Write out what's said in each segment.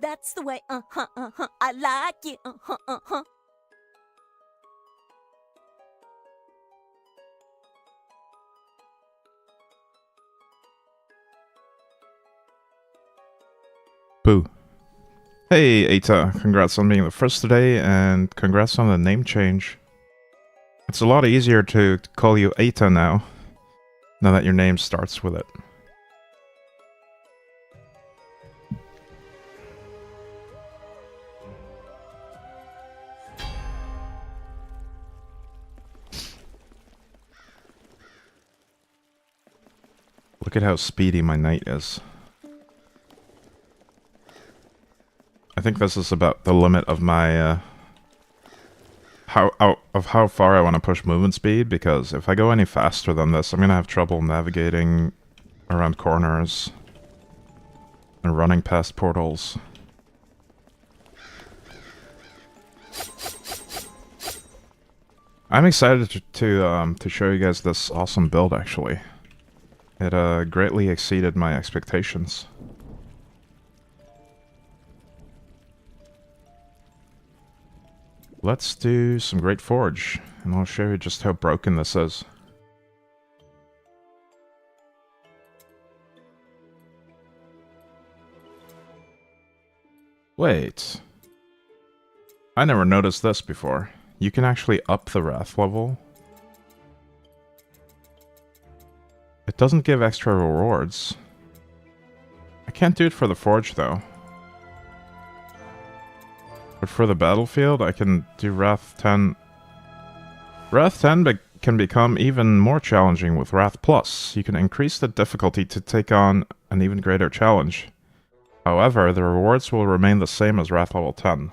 That's the way, I like it, Boo. Hey, Eta. Congrats on being the first today, and congrats on the name change. It's a lot easier to call you Eta now that your name starts with it. Look at how speedy my knight is. I think this is about the limit of my, how far I want to push movement speed, because if I go any faster than this, I'm gonna have trouble navigating around corners and running past portals. I'm excited to show you guys this awesome build, actually. It greatly exceeded my expectations. Let's do some Great Forge, and I'll show you just how broken this is. Wait. I never noticed this before. You can actually up the Wrath level. It doesn't give extra rewards. I can't do it for the Forge, though. But for the battlefield, I can do Wrath 10. Wrath 10 can become even more challenging with Wrath Plus. You can increase the difficulty to take on an even greater challenge. However, the rewards will remain the same as Wrath level 10.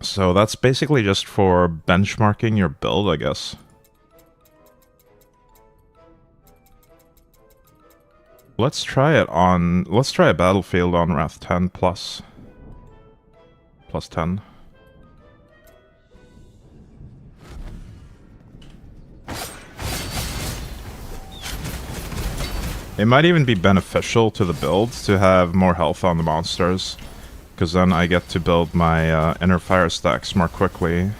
So that's basically just for benchmarking your build, I guess. Let's try a battlefield on Wrath 10 plus. Plus 10. It might even be beneficial to the build to have more health on the monsters, because then I get to build my inner fire stacks more quickly.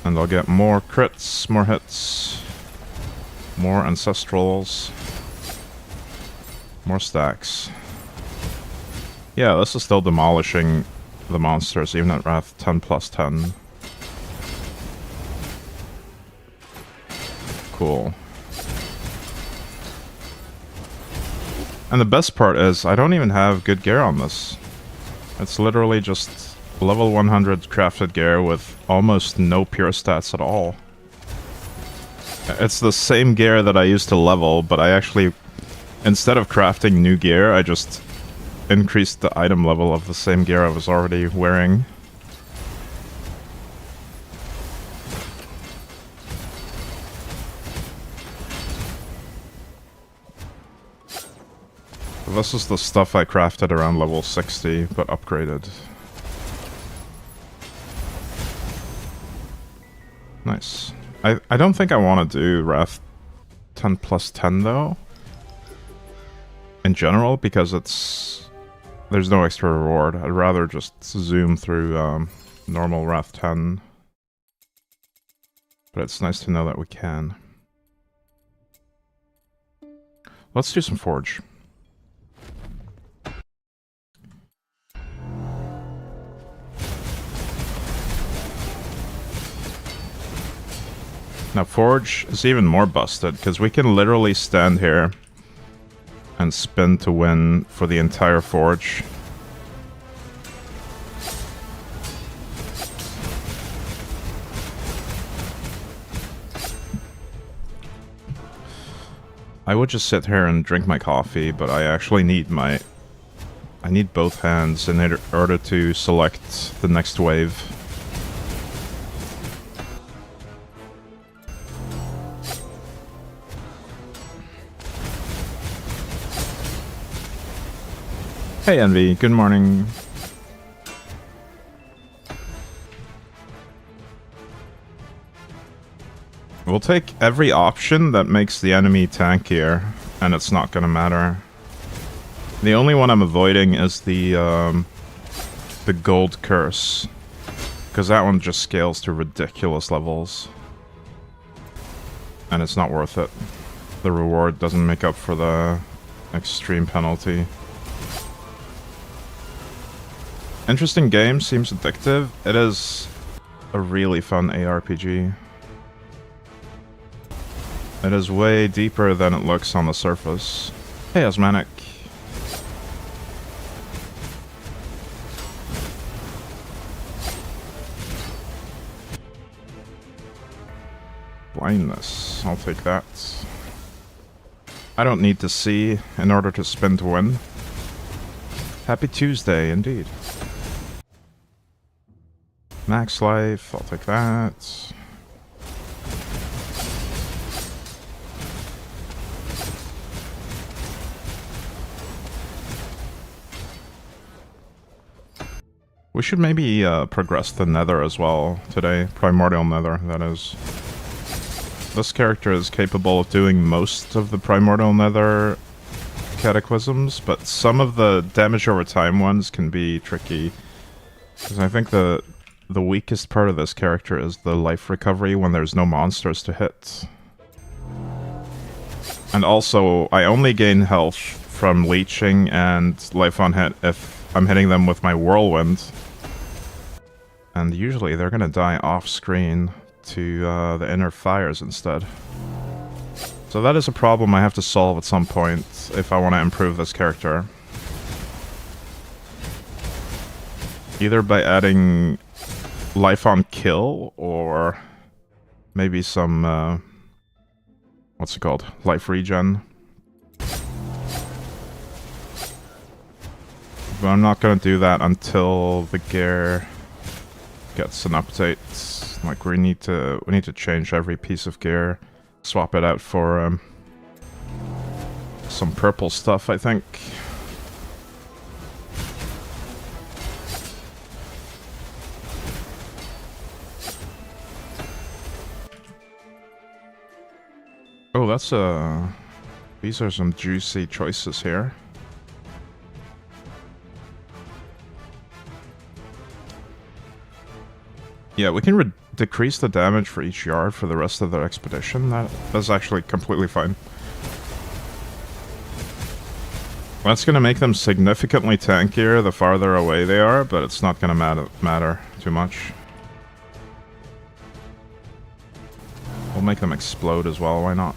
And I'll get more crits, more hits, more ancestrals, more stacks. Yeah, this is still demolishing the monsters, even at Wrath 10 plus 10. Cool. And the best part is, I don't even have good gear on this. It's literally just level 100 crafted gear with almost no pure stats at all. It's the same gear that I used to level, but I actually, instead of crafting new gear, I just increased the item level of the same gear I was already wearing. This is the stuff I crafted around level 60, but upgraded. Nice. I don't think I want to do Wrath 10 plus 10 though. In general, because there's no extra reward. I'd rather just zoom through normal Wrath 10. But it's nice to know that we can. Let's do some Forge. Now Forge is even more busted, because we can literally stand here and spin to win for the entire Forge. I would just sit here and drink my coffee, but I actually need I need both hands in order to select the next wave. Hey Envy, good morning. We'll take every option that makes the enemy tankier and it's not gonna matter. The only one I'm avoiding is the gold curse, because that one just scales to ridiculous levels. And it's not worth it. The reward doesn't make up for the extreme penalty. Interesting game, seems addictive. It is a really fun ARPG. It is way deeper than it looks on the surface. Hey, Osmanic. Blindness, I'll take that. I don't need to see in order to spin to win. Happy Tuesday, indeed. Max life, I'll take that. We should maybe progress the Nether as well today. Primordial Nether, that is. This character is capable of doing most of the Primordial Nether cataclysms, but some of the damage over time ones can be tricky. Because I think the weakest part of this character is the life recovery when there's no monsters to hit. And also, I only gain health from leeching and life on hit if I'm hitting them with my whirlwind. And usually they're gonna die off screen to the inner fires instead. So that is a problem I have to solve at some point if I want to improve this character. Either by adding life on kill, or maybe some, what's it called? Life regen. But I'm not gonna do that until the gear gets an update. Like, we need to change every piece of gear, swap it out for some purple stuff, I think. Oh, that's these are some juicy choices here. Yeah, we can decrease the damage for each yard for the rest of the expedition. That's actually completely fine. That's gonna make them significantly tankier the farther away they are, but it's not gonna matter too much. We'll make them explode as well, why not?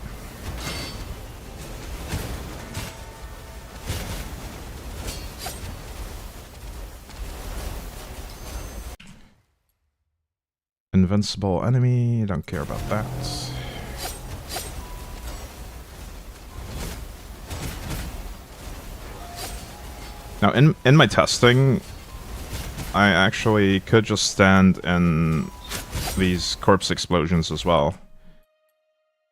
Invincible enemy, don't care about that. Now, in my testing, I actually could just stand in these corpse explosions as well.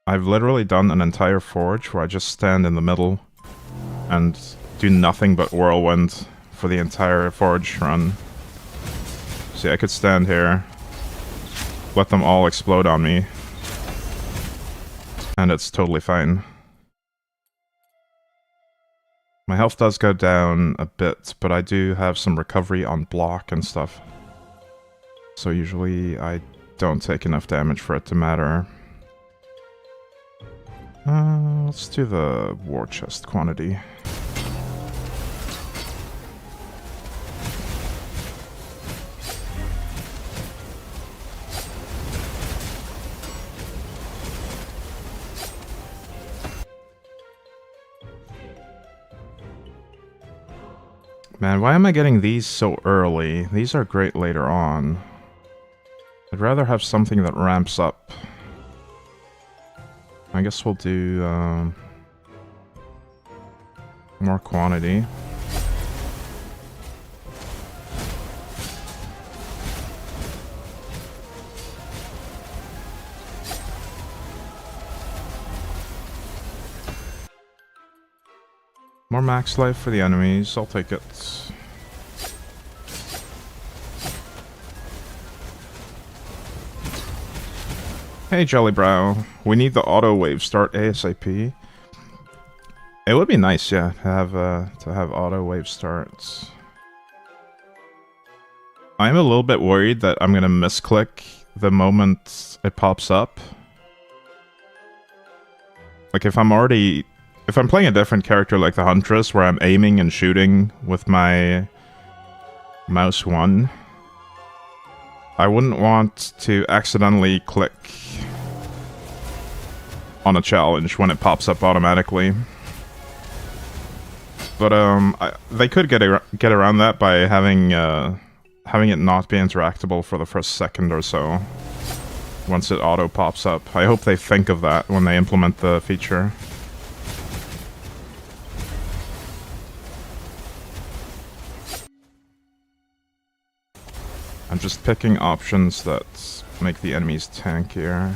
I've literally done an entire forge where I just stand in the middle and do nothing but whirlwind for the entire forge run. See, I could stand here, let them all explode on me, and it's totally fine. My health does go down a bit, but I do have some recovery on block and stuff. So usually I don't take enough damage for it to matter. Let's do the war chest quantity. Man, why am I getting these so early? These are great later on. I'd rather have something that ramps up. I guess we'll do more quantity. More max life for the enemies, I'll take it. Hey Jellybrow, we need the auto wave start ASAP. It would be nice, yeah, to have auto wave starts. I'm a little bit worried that I'm gonna misclick the moment it pops up. Like if I'm playing a different character like the Huntress, where I'm aiming and shooting with my mouse 1, I wouldn't want to accidentally click on a challenge when it pops up automatically. But they could get around that by having it not be interactable for the first second or so once it auto pops up. I hope they think of that when they implement the feature. I'm just picking options that make the enemies tankier.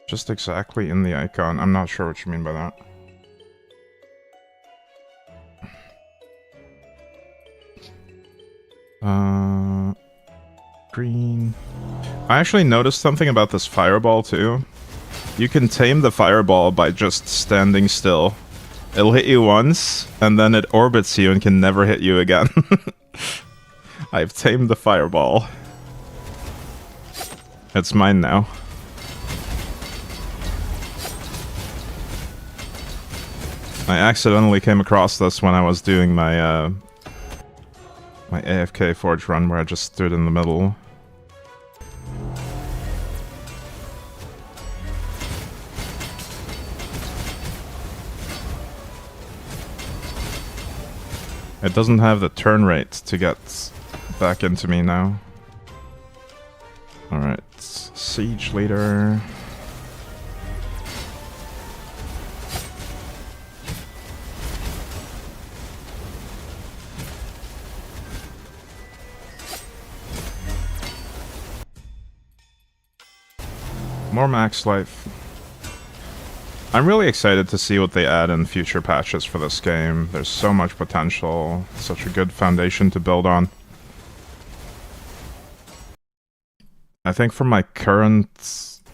Just exactly in the icon. I'm not sure what you mean by that. Green. I actually noticed something about this fireball too. You can tame the fireball by just standing still. It'll hit you once, and then it orbits you and can never hit you again. I've tamed the fireball. It's mine now. I accidentally came across this when I was doing my my AFK Forge run, where I just stood in the middle. It doesn't have the turn rate to get back into me now. Alright, Siege Leader. More max life. I'm really excited to see what they add in future patches for this game. There's so much potential, such a good foundation to build on. I think for my current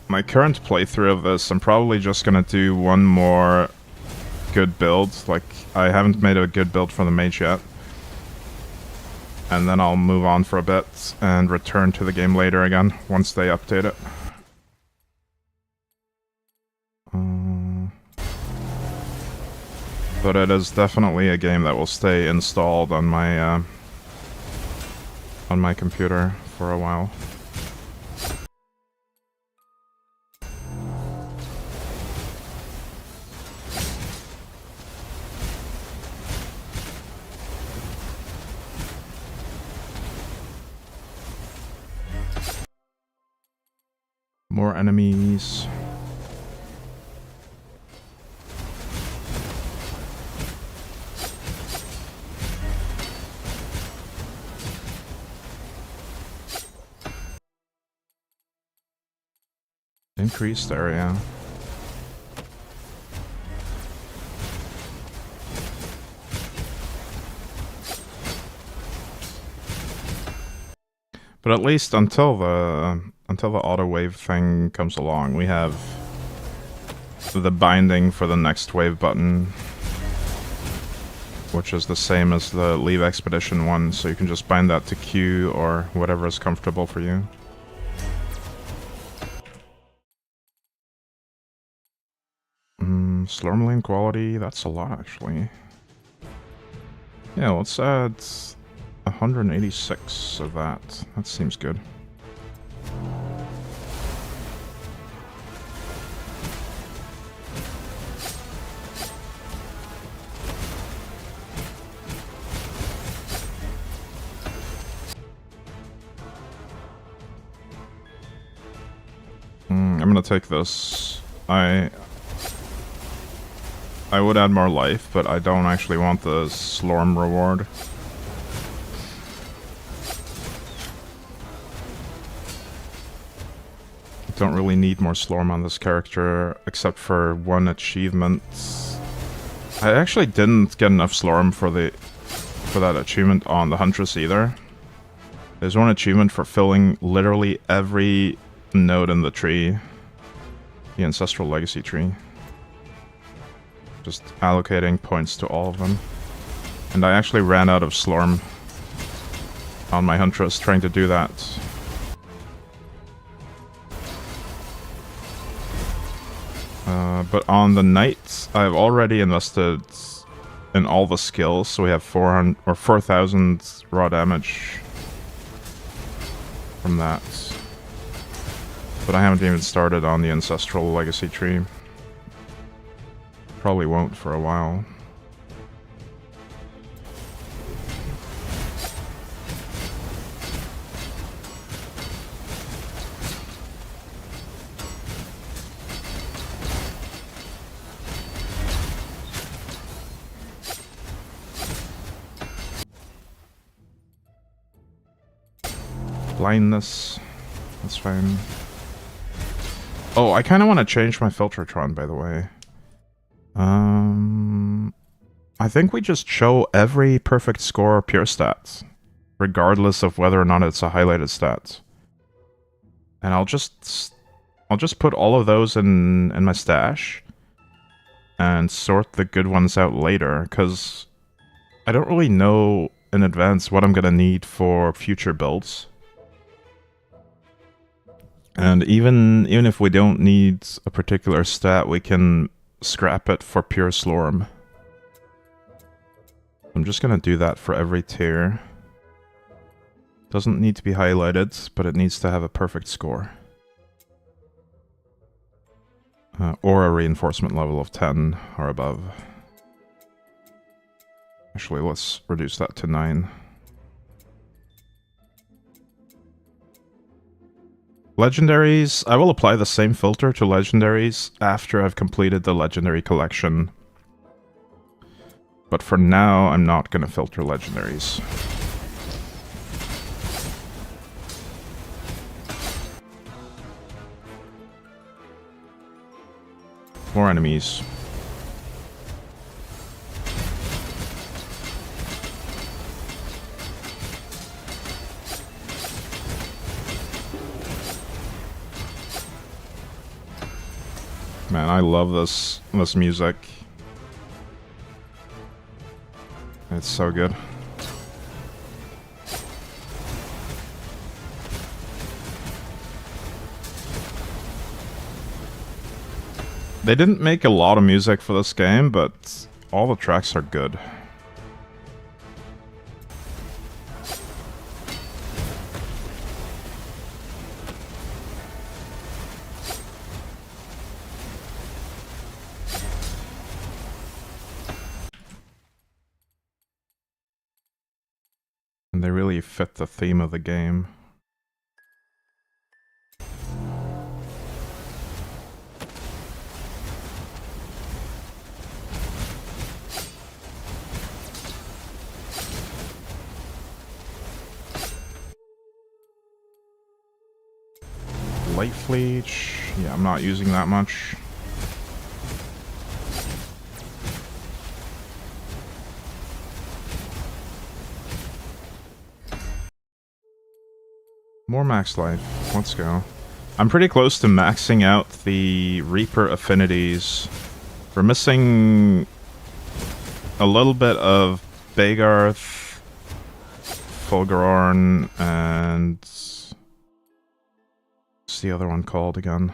playthrough of this, I'm probably just gonna do one more good build. Like, I haven't made a good build for the mage yet. And then I'll move on for a bit and return to the game later again, once they update it. But it is definitely a game that will stay installed on my computer for a while. More enemies. Increased area. But at least until the auto wave thing comes along, we have the binding for the next wave button, which is the same as the Leave Expedition one, so you can just bind that to Q or whatever is comfortable for you. Slormin quality, that's a lot actually. Yeah, let's add 186 of that. That seems good. I'm gonna take this. I would add more life, but I don't actually want the Slorm reward. Don't really need more Slorm on this character, except for one achievement. I actually didn't get enough Slorm for that achievement on the Huntress either. There's one achievement for filling literally every node in the tree. The Ancestral Legacy tree. Just allocating points to all of them. And I actually ran out of Slorm on my Huntress trying to do that. But on the Knight, I've already invested in all the skills, so we have 400 or 4,000 raw damage from that. But I haven't even started on the Ancestral Legacy tree. Probably won't for a while. Blindness. That's fine. Oh, I kind of want to change my Filtertron, by the way. I think we just show every perfect score pure stats, regardless of whether or not it's a highlighted stat. And I'll just put all of those in my stash and sort the good ones out later, because I don't really know in advance what I'm gonna need for future builds. And even if we don't need a particular stat, we can scrap it for pure Slorm. I'm just gonna do that for every tier. Doesn't need to be highlighted, but it needs to have a perfect score. Or a reinforcement level of 10 or above. Actually, let's reduce that to 9. Legendaries, I will apply the same filter to legendaries after I've completed the legendary collection. But for now, I'm not going to filter legendaries. More enemies. Man, I love this music. It's so good. They didn't make a lot of music for this game, but all the tracks are good. And they really fit the theme of the game. Life Leech. Yeah, I'm not using that much. More max life. Let's go. I'm pretty close to maxing out the Reaper affinities. We're missing a little bit of Bagarth, Fulgurorn, and what's the other one called again?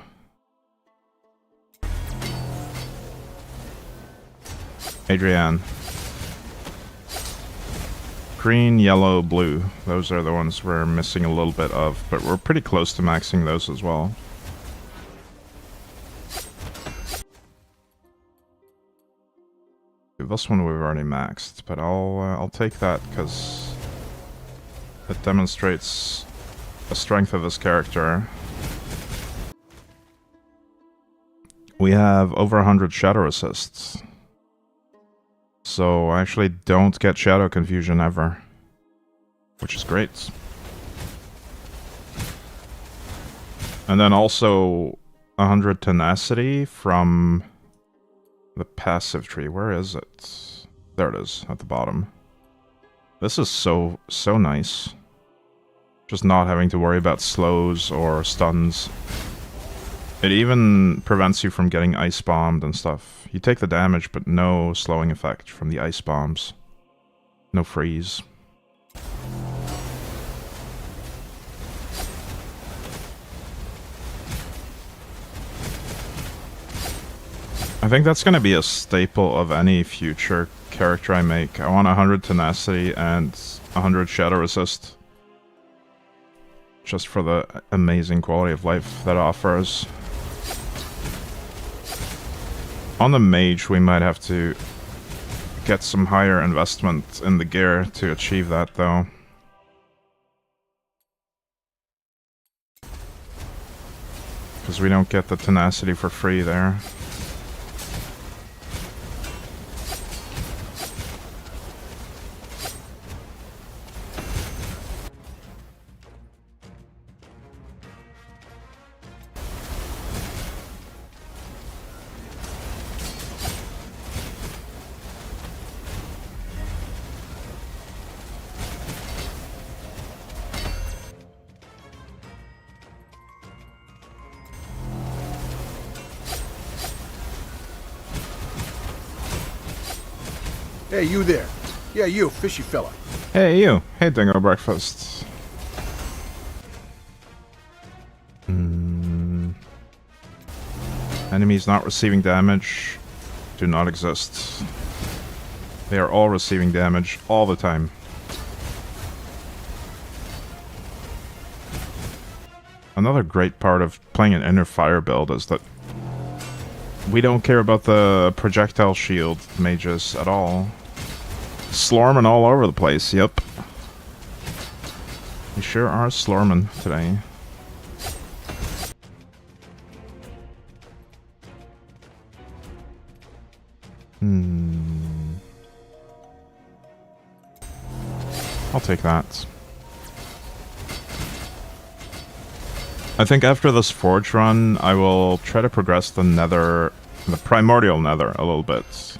Adrienne. Green, yellow, blue. Those are the ones we're missing a little bit of, but we're pretty close to maxing those as well. This one we've already maxed, but I'll take that because it demonstrates the strength of this character. We have over 100 shadow assists. So I actually don't get shadow confusion ever, which is great. And then also 100 tenacity from the passive tree. Where is it? There it is, at the bottom. This is so nice. Just not having to worry about slows or stuns. It even prevents you from getting ice bombed and stuff. You take the damage, but no slowing effect from the ice bombs. No freeze. I think that's going to be a staple of any future character I make. I want 100 tenacity and 100 shadow resist. Just for the amazing quality of life that offers. On the mage, we might have to get some higher investment in the gear to achieve that, though. Because we don't get the tenacity for free there. Hey, you there. Yeah, you, fishy fella. Hey, you. Hey, Dingo Breakfast. Enemies not receiving damage do not exist. They are all receiving damage all the time. Another great part of playing an inner fire build is that we don't care about the projectile shield mages at all. Slormin all over the place, yep. We sure are Slormin today. I'll take that. I think after this forge run, I will try to progress the nether, the primordial nether a little bit.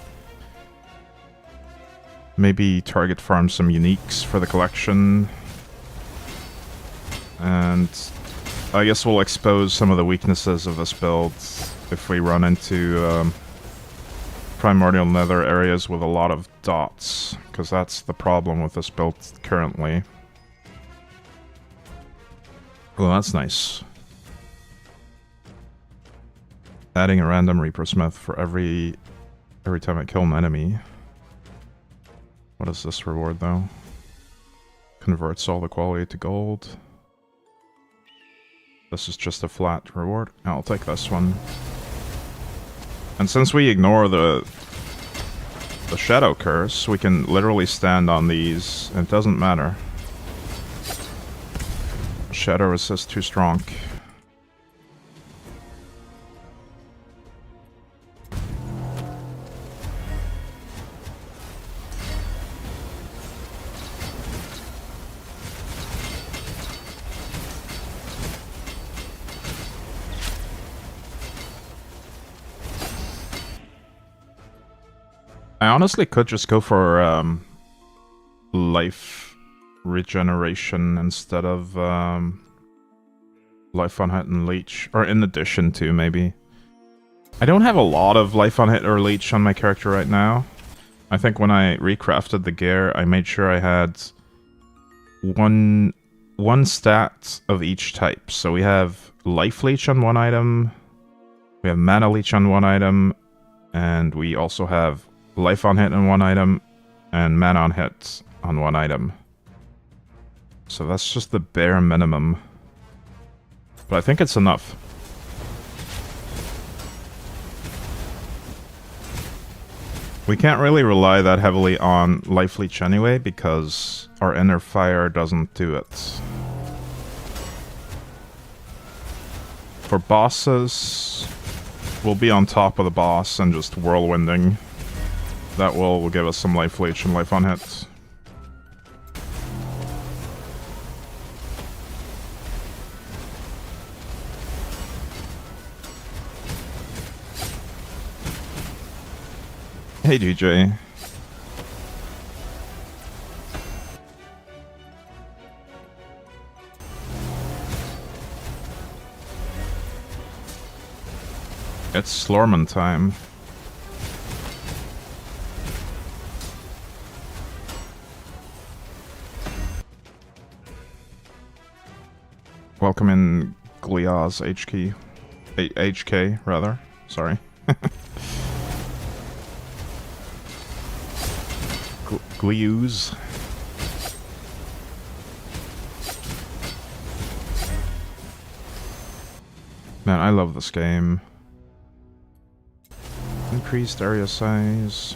Maybe target farm some uniques for the collection. And I guess we'll expose some of the weaknesses of this build if we run into primordial nether areas with a lot of dots, because that's the problem with this build currently. Well, that's nice. Adding a random Reaper Smith for every time I kill an enemy. What is this reward, though? Converts all the quality to gold. This is just a flat reward. I'll take this one. And since we ignore the Shadow Curse, we can literally stand on these. It doesn't matter. Shadow Resist too strong. I honestly could just go for life regeneration instead of life on hit and leech, or in addition to, maybe. I don't have a lot of life on hit or leech on my character right now. I think when I recrafted the gear, I made sure I had one stat of each type. So we have life leech on one item, we have mana leech on one item, and we also have life on hit on one item, and mana on hit on one item. So that's just the bare minimum. But I think it's enough. We can't really rely that heavily on life leech anyway, because our inner fire doesn't do it. For bosses, we'll be on top of the boss and just whirlwinding. That will give us some life leech and life on hit. Hey DJ. It's Slormin time. Welcome in Gliaz HK rather. Sorry. Gliuz. Man, I love this game. Increased area size.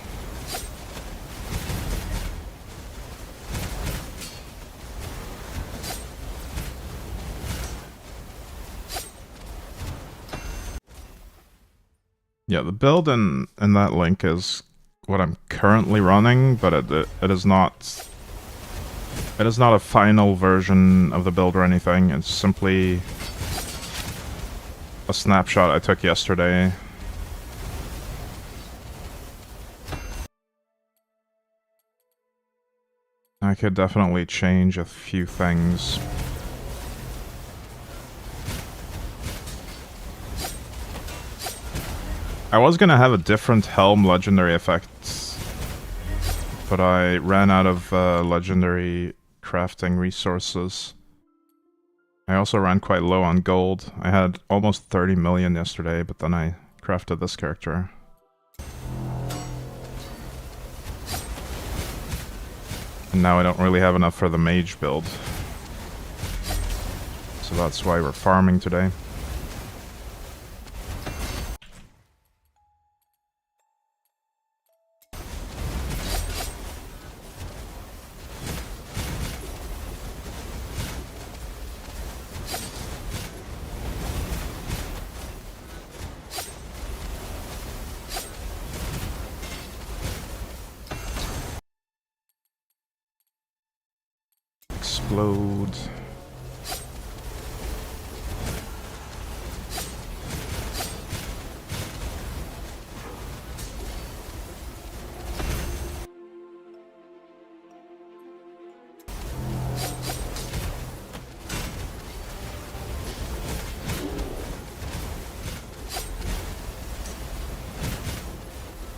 Yeah, the build in that link is what I'm currently running, but it is not... It is not a final version of the build or anything. It's simply a snapshot I took yesterday. I could definitely change a few things. I was gonna have a different Helm legendary effect, but I ran out of legendary crafting resources. I also ran quite low on gold. I had almost 30 million yesterday, but then I crafted this character. And now I don't really have enough for the mage build. So that's why we're farming today. Explode.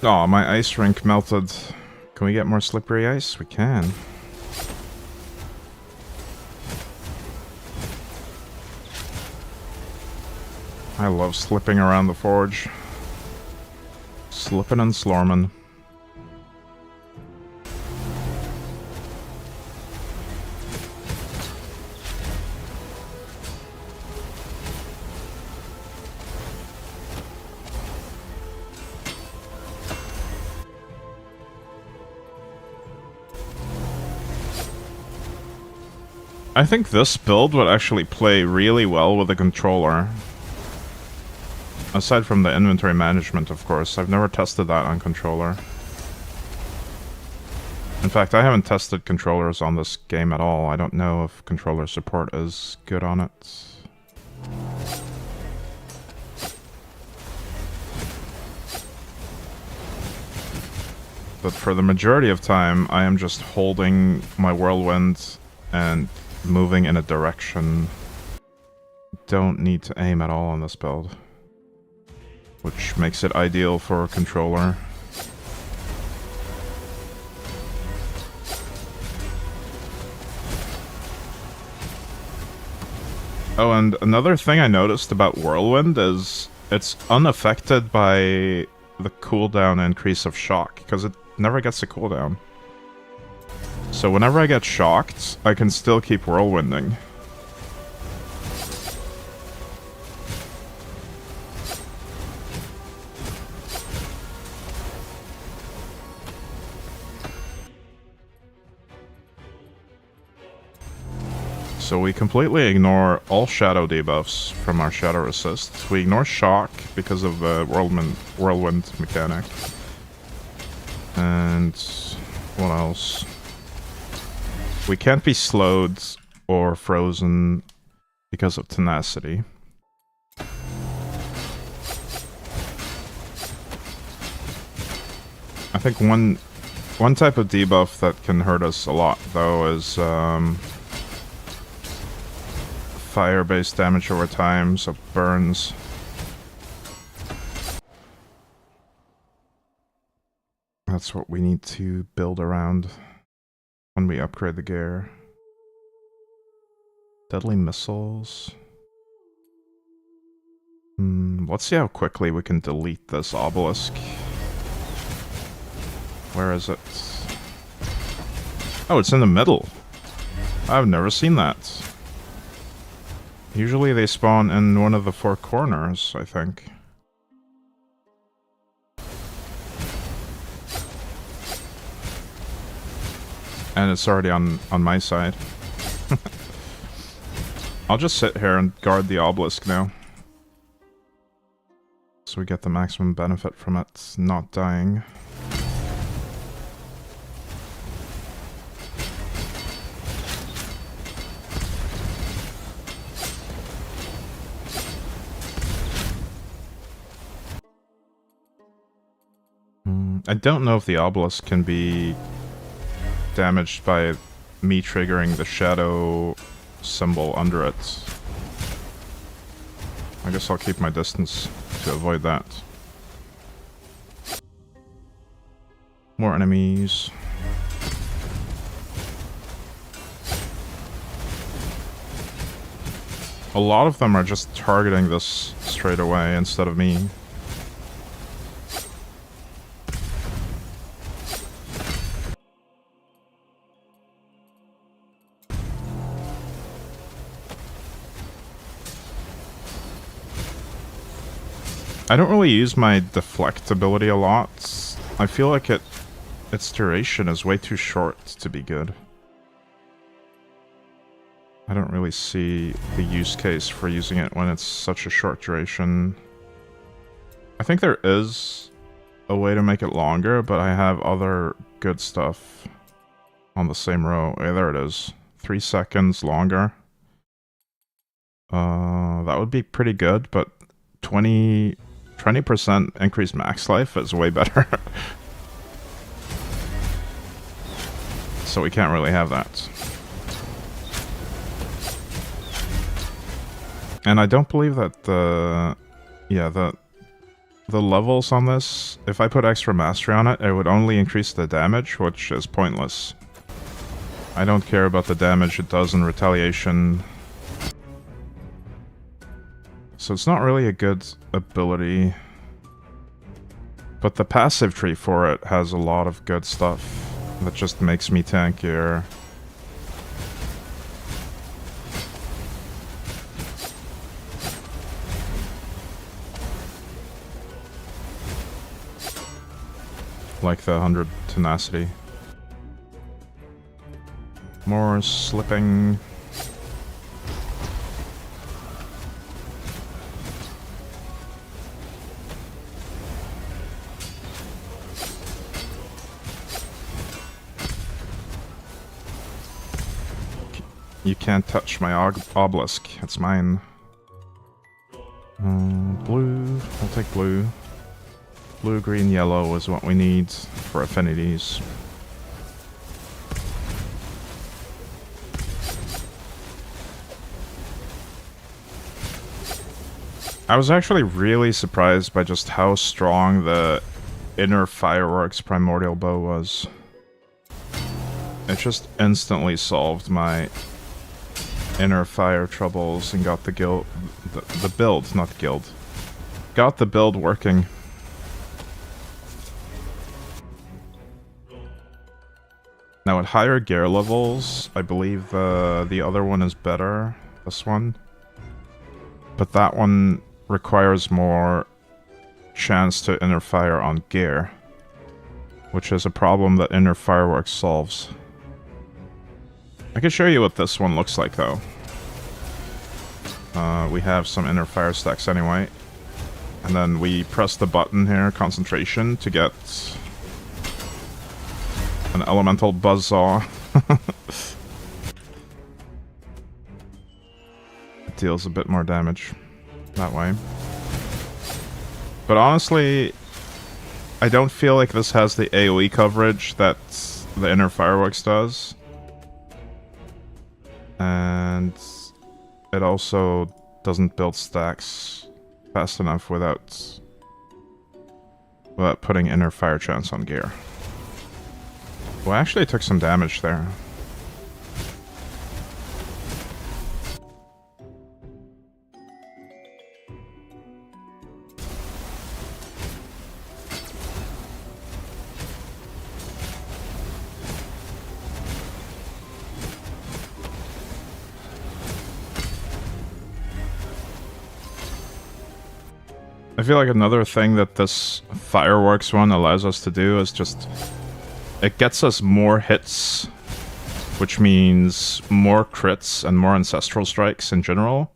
Oh, my ice rink melted. Can we get more slippery ice? We can. I love slipping around the forge. Slipping and slormin'. I think this build would actually play really well with a controller. Aside from the inventory management, of course. I've never tested that on controller. In fact, I haven't tested controllers on this game at all. I don't know if controller support is good on it. But for the majority of time, I am just holding my whirlwind and moving in a direction. Don't need to aim at all on this build, which makes it ideal for a controller. Oh, and another thing I noticed about Whirlwind is it's unaffected by the cooldown increase of shock, because it never gets a cooldown. So whenever I get shocked, I can still keep whirlwinding. So we completely ignore all shadow debuffs from our shadow resist. We ignore shock because of the whirlwind mechanic. And what else? We can't be slowed or frozen because of tenacity. I think one type of debuff that can hurt us a lot though is fire-based damage over time, so burns. That's what we need to build around when we upgrade the gear. Deadly missiles. Let's see how quickly we can delete this obelisk. Where is it? Oh, it's in the middle. I've never seen that. Usually they spawn in one of the 4 corners, I think. And it's already on my side. I'll just sit here and guard the obelisk now. So we get the maximum benefit from it not dying. I don't know if the obelisk can be damaged by me triggering the shadow symbol under it. I guess I'll keep my distance to avoid that. More enemies. A lot of them are just targeting this straight away instead of me. I don't really use my deflect ability a lot. I feel like its duration is way too short to be good. I don't really see the use case for using it when it's such a short duration. I think there is a way to make it longer, but I have other good stuff on the same row. Yeah, there it is. 3 seconds longer. That would be pretty good, but 20% increased max life is way better. So we can't really have that. And I don't believe that the levels on this, if I put extra mastery on it, it would only increase the damage, which is pointless. I don't care about the damage it does in retaliation. So it's not really a good ability. But the passive tree for it has a lot of good stuff that just makes me tankier. Like the 100 tenacity. More slipping. You can't touch my obelisk. It's mine. Blue. I'll take blue. Blue, green, yellow is what we need for affinities. I was actually really surprised by just how strong the inner fireworks primordial bow was. It just instantly solved my inner fire troubles and got the build, not guild. Got the build working. Now at higher gear levels, I believe the other one is better, this one. But that one requires more chance to inner fire on gear, which is a problem that inner fireworks solves. I can show you what this one looks like though. We have some inner fire stacks anyway. And then we press the button here, concentration, to get an elemental buzzsaw. It deals a bit more damage that way. But honestly, I don't feel like this has the AoE coverage that the inner fireworks does. And it also doesn't build stacks fast enough without putting inner fire chance on gear. Well, I actually took some damage there. I feel like another thing that this fireworks one allows us to do is just... It gets us more hits, which means more crits and more ancestral strikes in general.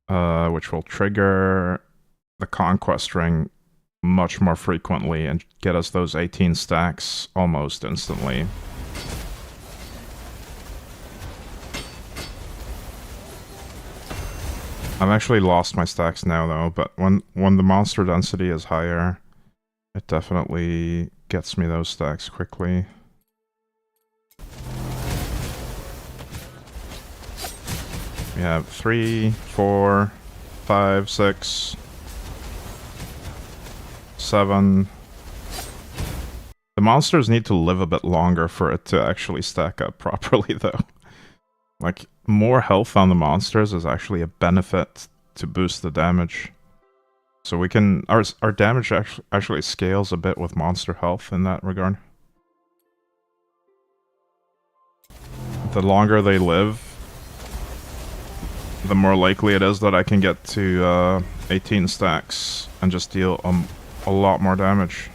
Which will trigger the conquest ring much more frequently and get us those 18 stacks almost instantly. I've actually lost my stacks now though, but when the monster density is higher, it definitely gets me those stacks quickly. We have 3, 4, 5, 6, 7. The monsters need to live a bit longer for it to actually stack up properly though. Like, more health on the monsters is actually a benefit to boost the damage. So we can... Our damage actually scales a bit with monster health in that regard. The longer they live, the more likely it is that I can get to 18 stacks and just deal a lot more damage.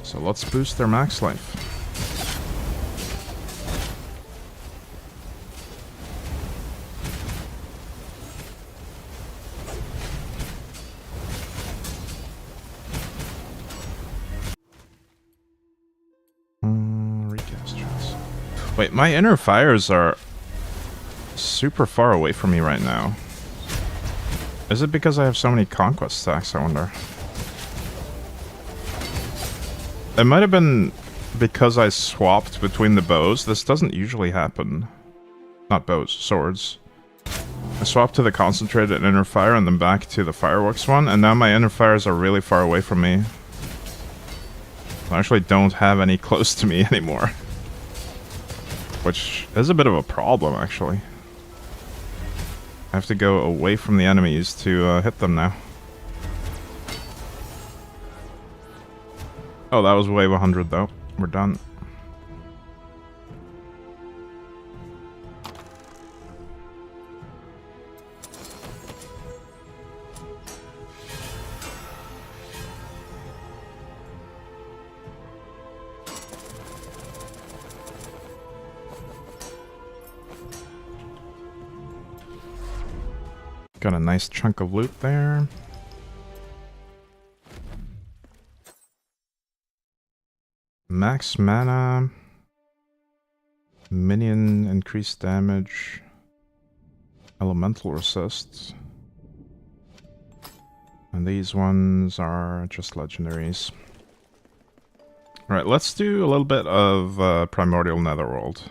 So let's boost their max life. Recast shots. Wait, my inner fires are super far away from me right now. Is it because I have so many conquest stacks, I wonder? It might have been because I swapped between the bows. This doesn't usually happen. Not bows, swords. I swapped to the concentrated inner fire and then back to the fireworks one, and now my inner fires are really far away from me. I actually don't have any close to me anymore. Which is a bit of a problem, actually. I have to go away from the enemies to hit them now. Oh, that was wave 100 though. We're done. Got a nice chunk of loot there. Max mana. Minion increased damage. Elemental resists. And these ones are just legendaries. Alright, let's do a little bit of Primordial Netherworld.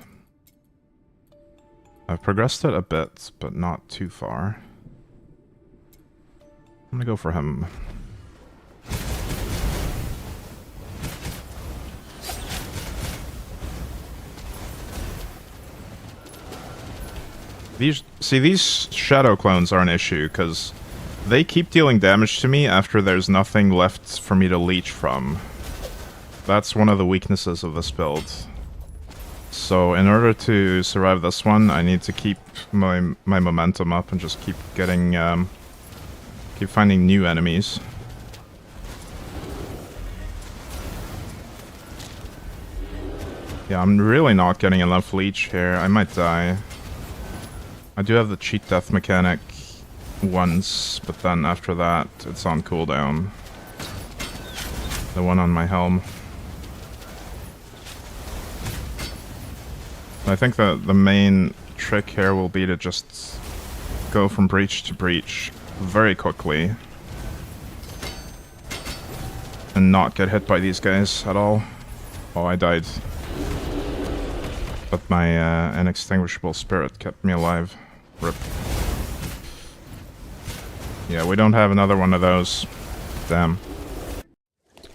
I've progressed it a bit, but not too far. I'm gonna go for him. These shadow clones are an issue, because they keep dealing damage to me after there's nothing left for me to leech from. That's one of the weaknesses of this build. So in order to survive this one, I need to keep my momentum up and just keep getting, keep finding new enemies. Yeah, I'm really not getting enough leech here. I might die. I do have the cheat death mechanic once, but then after that, it's on cooldown. The one on my helm. I think that the main trick here will be to just go from breach to breach very quickly. And not get hit by these guys at all. Oh, I died. But my inextinguishable spirit kept me alive. Rip. Yeah, we don't have another one of those. Damn.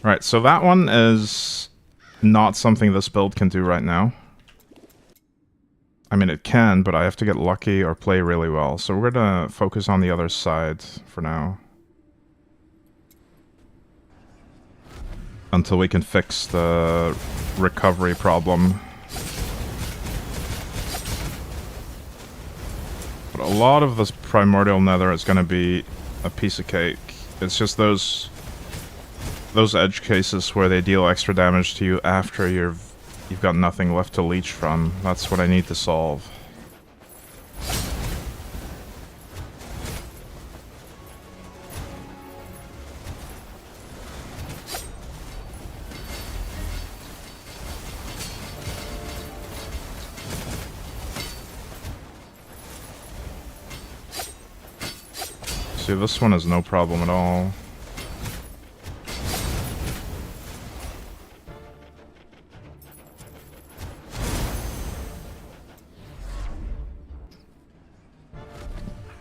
Right, so that one is not something this build can do right now. I mean, it can, but I have to get lucky or play really well. So we're gonna focus on the other side for now. Until we can fix the recovery problem. But a lot of this primordial nether is gonna be a piece of cake. It's just those edge cases where they deal extra damage to you after you've got nothing left to leech from. That's what I need to solve. See, this one is no problem at all.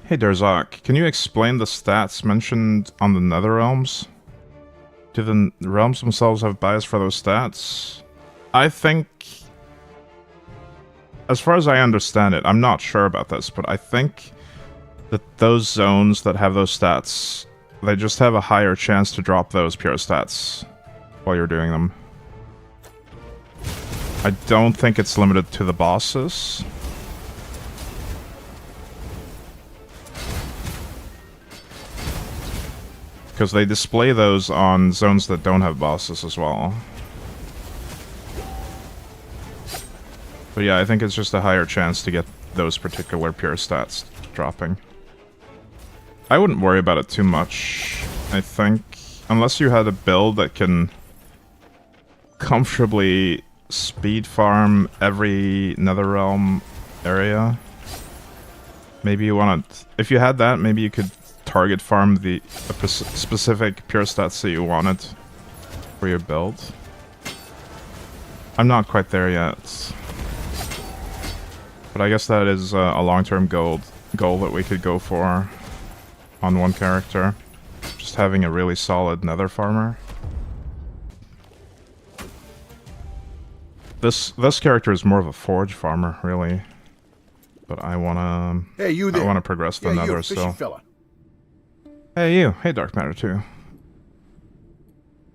Hey Darzak, can you explain the stats mentioned on the Nether Realms? Do the realms themselves have bias for those stats? I think... As far as I understand it, I'm not sure about this, but I think that those zones that have those stats, they just have a higher chance to drop those pure stats while you're doing them. I don't think it's limited to the bosses. Because they display those on zones that don't have bosses as well. But yeah, I think it's just a higher chance to get those particular pure stats dropping. I wouldn't worry about it too much, I think. Unless you had a build that can comfortably speed farm every Netherrealm area. Maybe you want to... If you had that, maybe you could target farm the specific pure stats that you wanted for your build. I'm not quite there yet. But I guess that is a long-term goal that we could go for on one character. Just having a really solid nether farmer. This character is more of a forge farmer, really. But I wanna... Hey, you there. I wanna progress the nether you, fishy still. fella. Hey you, hey Dark Matter 2.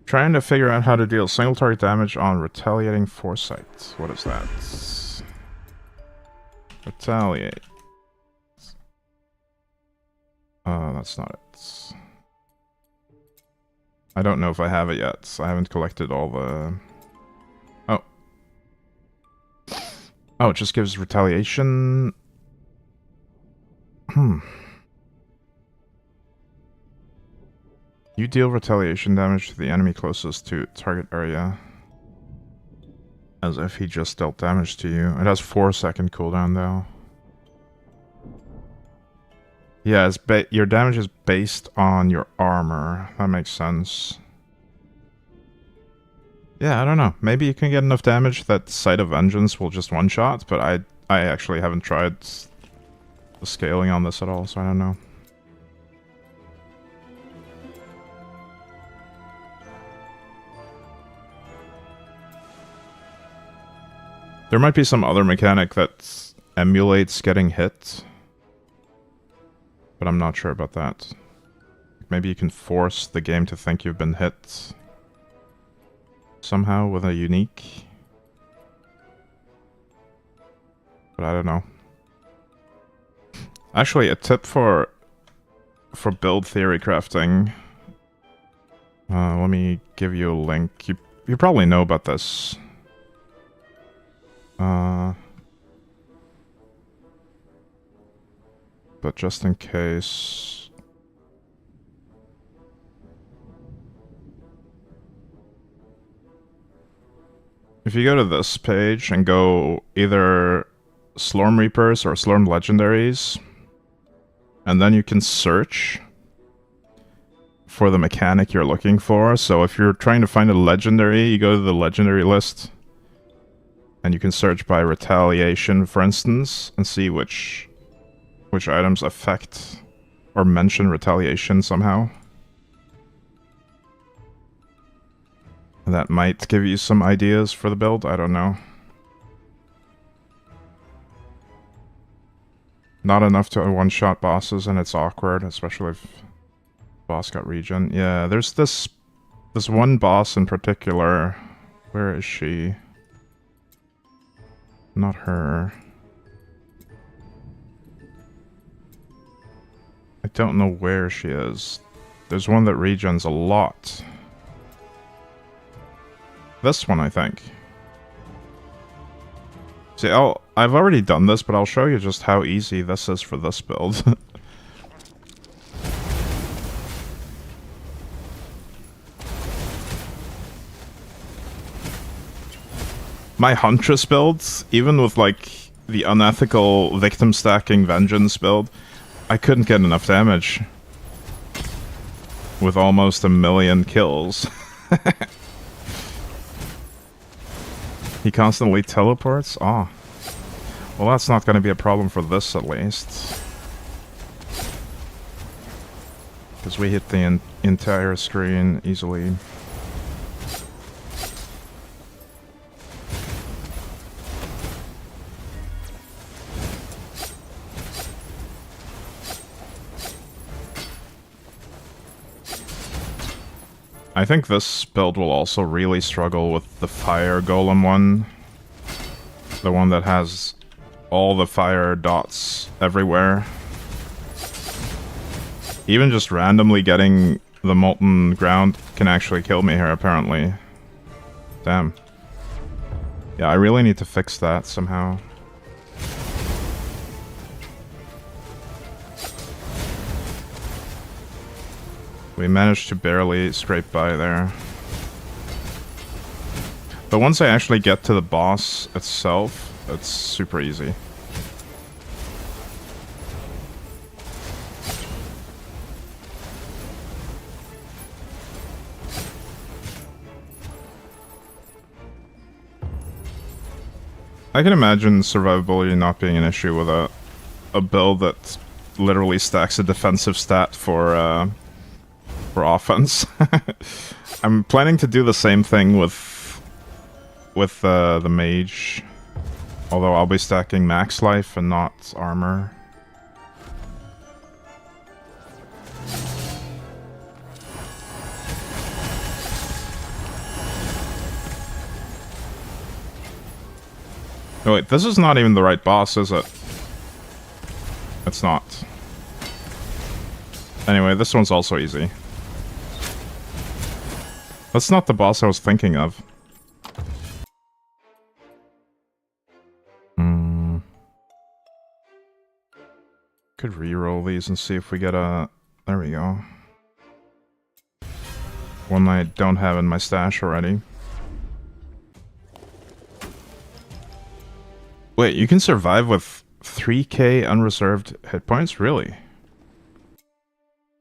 Trying to figure out how to deal single target damage on retaliating foresight. What is that? Retaliate. That's not it. I don't know if I have it yet. I haven't collected all the... Oh. Oh, it just gives retaliation. You deal retaliation damage to the enemy closest to target area. As if he just dealt damage to you. It has 4-second cooldown though. Yeah, your damage is based on your armor. That makes sense. Yeah, I don't know. Maybe you can get enough damage that Sight of Vengeance will just one-shot, but I actually haven't tried the scaling on this at all, so I don't know. There might be some other mechanic that emulates getting hit. But I'm not sure about that. Maybe you can force the game to think you've been hit somehow with a unique. But I don't know. Actually, a tip for build theory crafting. Let me give you a link. You probably know about this. But just in case... If you go to this page and go either Slorm Reapers or Slorm Legendaries, and then you can search for the mechanic you're looking for. So if you're trying to find a legendary, you go to the legendary list, and you can search by retaliation, for instance, and see which items affect or mention retaliation somehow. That might give you some ideas for the build, I don't know. Not enough to one-shot bosses, and it's awkward, especially if boss got regen. Yeah, there's this one boss in particular. Where is she? Not her. I don't know where she is. There's one that regens a lot. This one, I think. See, I've already done this, but I'll show you just how easy this is for this build. My Huntress builds, even with like the unethical victim stacking vengeance build, I couldn't get enough damage. With almost 1 million kills. He constantly teleports? Ah. Well, that's not going to be a problem for this, at least. Because we hit the entire screen easily. I think this build will also really struggle with the fire golem one. The one that has all the fire dots everywhere. Even just randomly getting the molten ground can actually kill me here, apparently. Damn. Yeah, I really need to fix that somehow. We managed to barely scrape by there. But once I actually get to the boss itself, it's super easy. I can imagine survivability not being an issue with a build that literally stacks a defensive stat for offense. I'm planning to do the same thing with the mage, although I'll be stacking max life and not armor. Oh wait, this is not even the right boss, is it? It's not. Anyway, this one's also easy. That's not the boss I was thinking of. Could reroll these and see if we get a... There we go. One I don't have in my stash already. Wait, you can survive with 3k unreserved hit points? Really?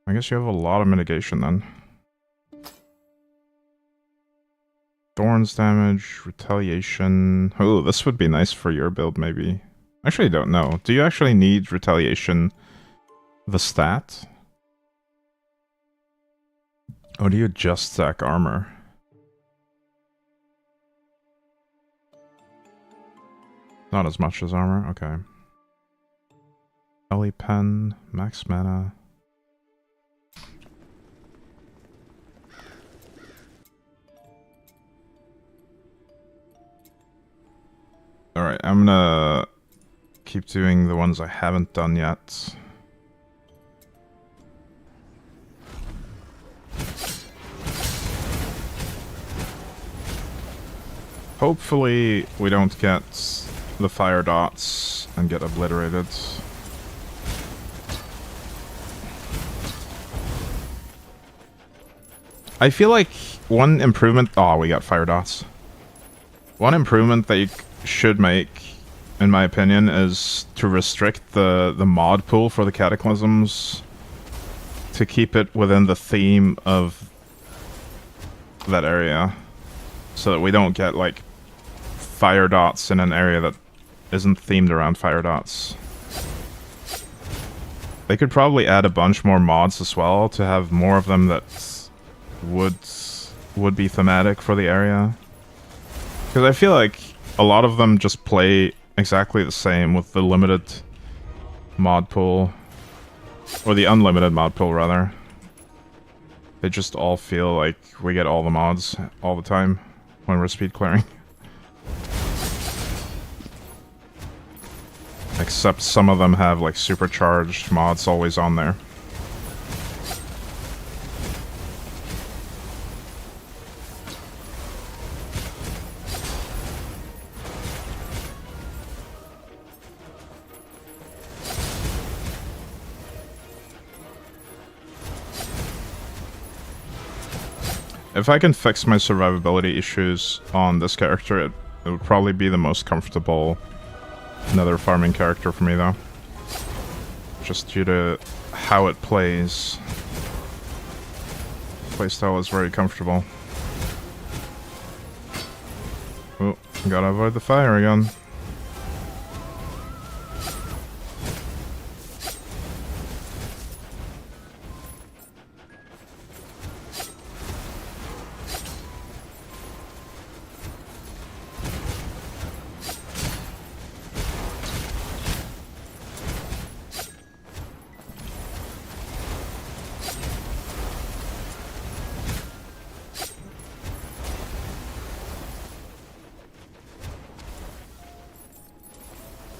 I guess you have a lot of mitigation then. Thorns damage, retaliation. Oh, this would be nice for your build, maybe. Actually, I don't know. Do you actually need retaliation, the stat? Or do you just stack armor? Not as much as armor, okay. Ellie Pen, max mana. Alright, I'm gonna keep doing the ones I haven't done yet. Hopefully we don't get the fire dots and get obliterated. I feel like one improvement... Oh, we got fire dots. One improvement that you should make, in my opinion, is to restrict the mod pool for the Cataclysms to keep it within the theme of that area, so that we don't get, like, fire dots in an area that isn't themed around fire dots. They could probably add a bunch more mods as well to have more of them that would be thematic for the area. Because I feel like a lot of them just play exactly the same with the limited mod pool. Or the unlimited mod pool, rather. They just all feel like we get all the mods all the time when we're speed clearing. Except some of them have like supercharged mods always on there. If I can fix my survivability issues on this character, it would probably be the most comfortable nether farming character for me, though. Just due to how it plays. Playstyle is very comfortable. Oh, gotta avoid the fire again.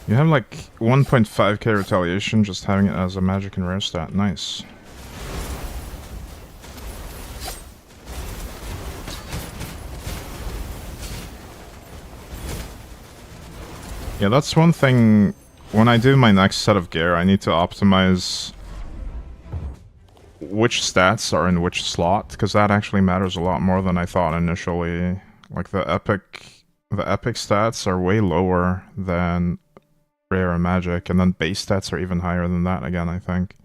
You have like 1.5k retaliation just having it as a magic and rare stat. Nice. Yeah, that's one thing. When I do my next set of gear, I need to optimize which stats are in which slot, because that actually matters a lot more than I thought initially. Like the epic stats are way lower than rare and magic, and then base stats are even higher than that again, I think.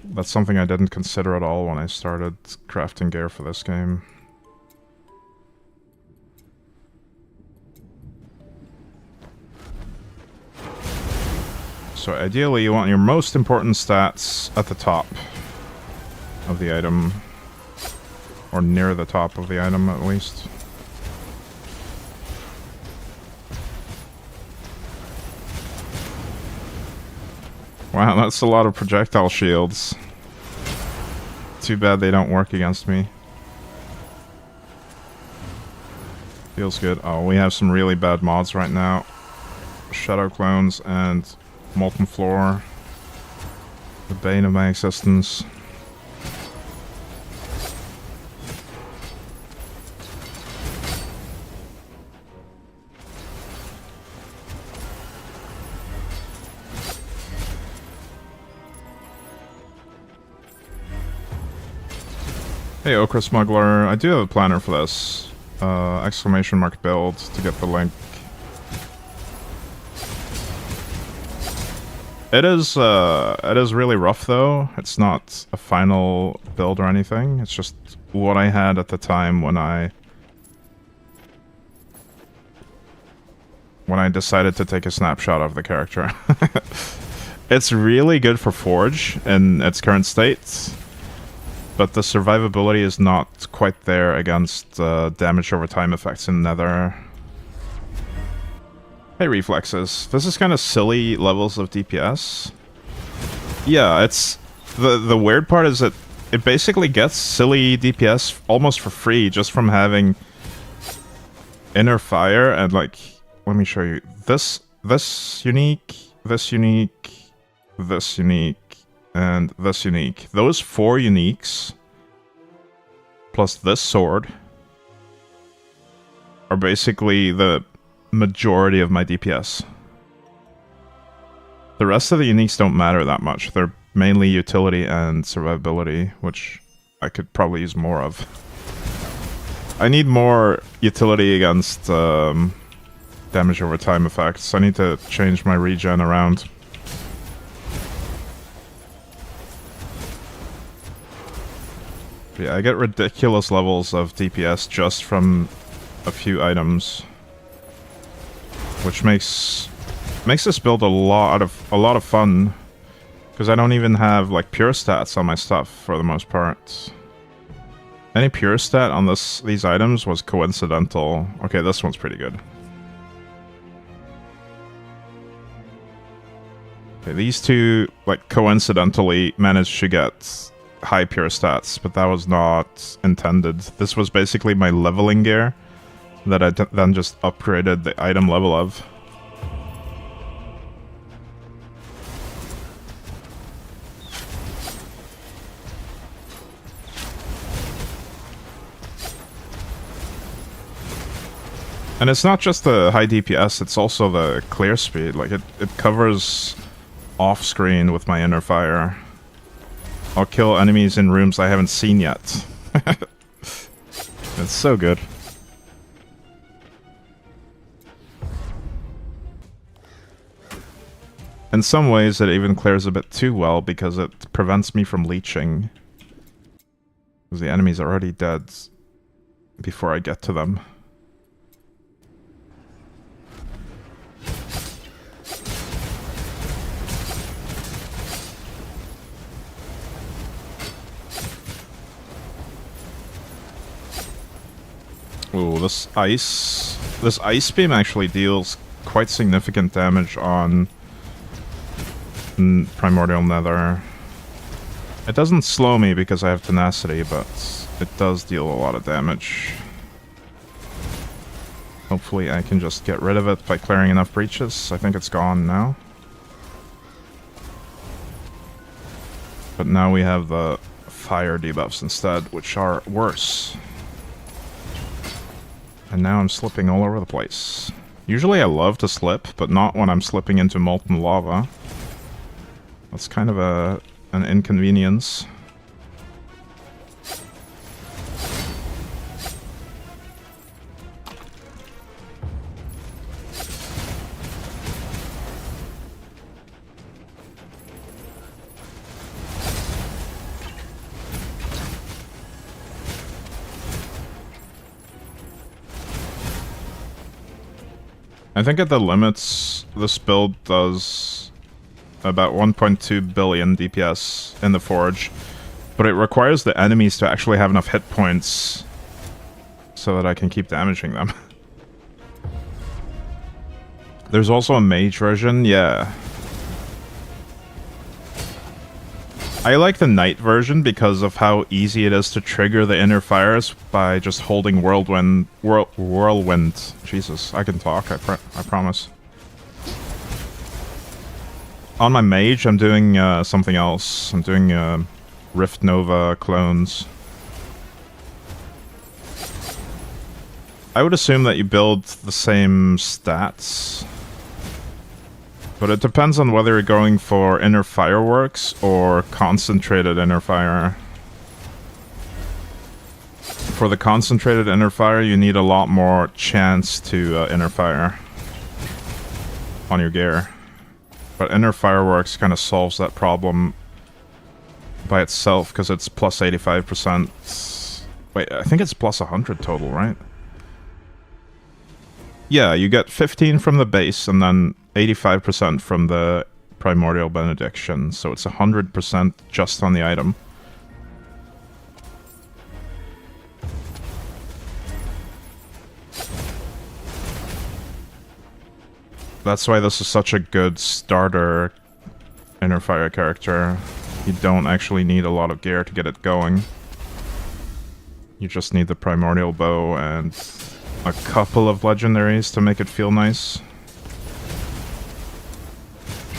That's something I didn't consider at all when I started crafting gear for this game. So ideally you want your most important stats at the top of the item. Or near the top of the item, at least. Wow, that's a lot of projectile shields. Too bad they don't work against me. Feels good. Oh, we have some really bad mods right now. Shadow clones and molten floor. The bane of my existence. Hey, Okra Smuggler, I do have a planner for this. Exclamation mark build to get the link. It is really rough though. It's not a final build or anything. It's just what I had at the time when I decided to take a snapshot of the character. It's really good for Forge in its current state. But the survivability is not quite there against damage over time effects in Nether. Hey, Reflexes. This is kind of silly levels of DPS. Yeah, it's... The weird part is that it basically gets silly DPS almost for free just from having Inner Fire and, like... Let me show you. This unique, this unique, this unique, and this unique. Those 4 uniques, plus this sword, are basically the majority of my DPS. The rest of the uniques don't matter that much. They're mainly utility and survivability, which I could probably use more of. I need more utility against damage over time effects. I need to change my regen around. Yeah, I get ridiculous levels of DPS just from a few items. Which makes Makes this build a lot of fun. Because I don't even have, like, pure stats on my stuff, for the most part. Any pure stat on these items was coincidental. Okay, this one's pretty good. Okay, these two, like, coincidentally managed to get high pure stats, but that was not intended. This was basically my leveling gear that I then just upgraded the item level of. And it's not just the high DPS, it's also the clear speed. Like, it covers off-screen with my inner fire. I'll kill enemies in rooms I haven't seen yet. It's so good. In some ways, it even clears a bit too well because it prevents me from leeching. Because the enemy's already dead before I get to them. Ooh, this ice beam actually deals quite significant damage on Primordial Nether. It doesn't slow me because I have tenacity, but it does deal a lot of damage. Hopefully I can just get rid of it by clearing enough breaches. I think it's gone now. But now we have the fire debuffs instead, which are worse. And now I'm slipping all over the place. Usually I love to slip, but not when I'm slipping into molten lava. That's kind of an inconvenience. I think at the limits, this build does about 1.2 billion DPS in the Forge, but it requires the enemies to actually have enough hit points so that I can keep damaging them. There's also a mage version, yeah. I like the knight version because of how easy it is to trigger the inner fires by just holding whirlwind. Jesus, I can talk, I promise. On my mage, I'm doing something else. I'm doing Rift Nova clones. I would assume that you build the same stats. But it depends on whether you're going for inner fireworks or concentrated inner fire. For the concentrated inner fire, you need a lot more chance to inner fire on your gear. But inner fireworks kind of solves that problem by itself because it's plus 85%. Wait, I think it's plus 100 total, right? Yeah, you get 15 from the base and then 85% from the Primordial Benediction, so it's 100% just on the item. That's why this is such a good starter inner fire character. You don't actually need a lot of gear to get it going. You just need the Primordial Bow and a couple of legendaries to make it feel nice.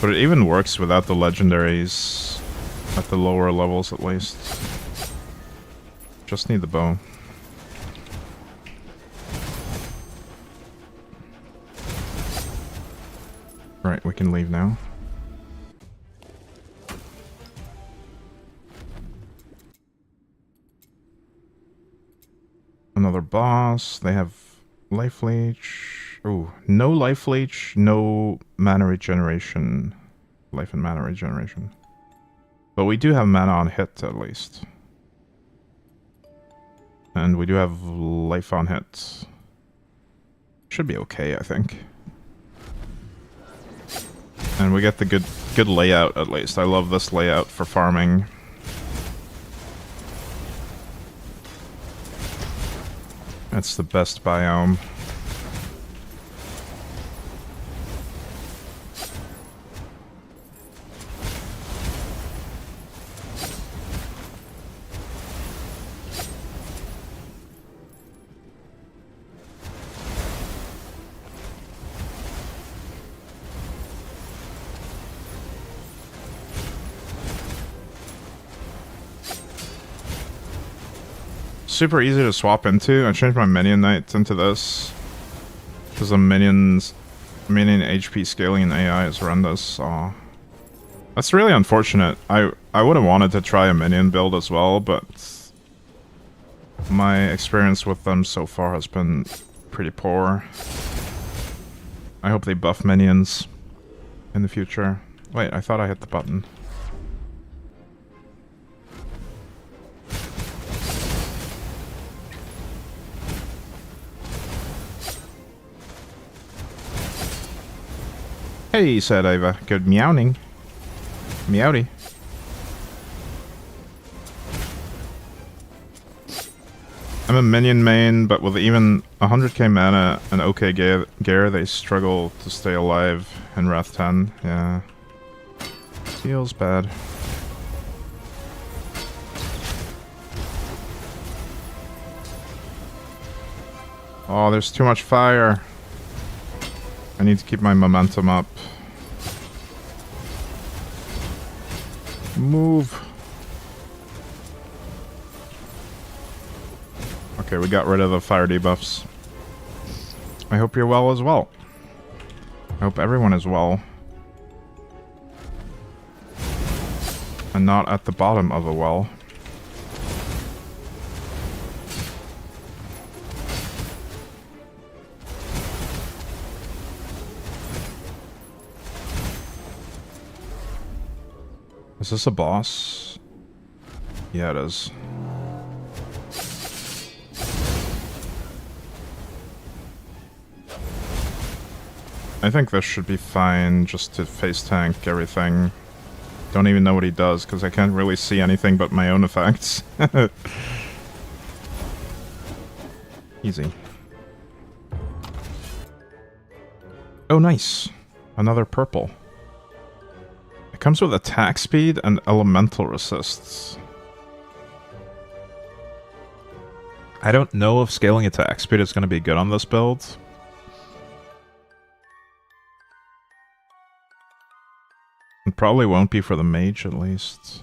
But it even works without the legendaries at the lower levels at least. Just need the bow. Right, we can leave now. Another boss. They have life leech. Ooh, no life leech, no mana regeneration. Life and mana regeneration. But we do have mana on hit at least. And we do have life on hit. Should be okay, I think. And we get the good layout, at least. I love this layout for farming. It's the best biome. Super easy to swap into. I changed my minion knight into this because the minion HP scaling in AI is horrendous. So that's really unfortunate. I would have wanted to try a minion build as well, but my experience with them so far has been pretty poor. I hope they buff minions in the future. Wait, I thought I hit the button. Hey, said Ava. Good meowing. Meowdy. I'm a minion main, but with even 100k mana and OK gear, they struggle to stay alive in Wrath 10. Yeah. Feels bad. Oh, there's too much fire. I need to keep my momentum up. Move. Okay, we got rid of the fire debuffs. I hope you're well as well. I hope everyone is well. And not at the bottom of a well. Is this a boss? Yeah, it is. I think this should be fine just to face tank everything. Don't even know what he does because I can't really see anything but my own effects. Easy. Oh, nice. Another purple. It comes with attack speed and elemental resists. I don't know if scaling attack speed is going to be good on this build. It probably won't be for the mage, at least.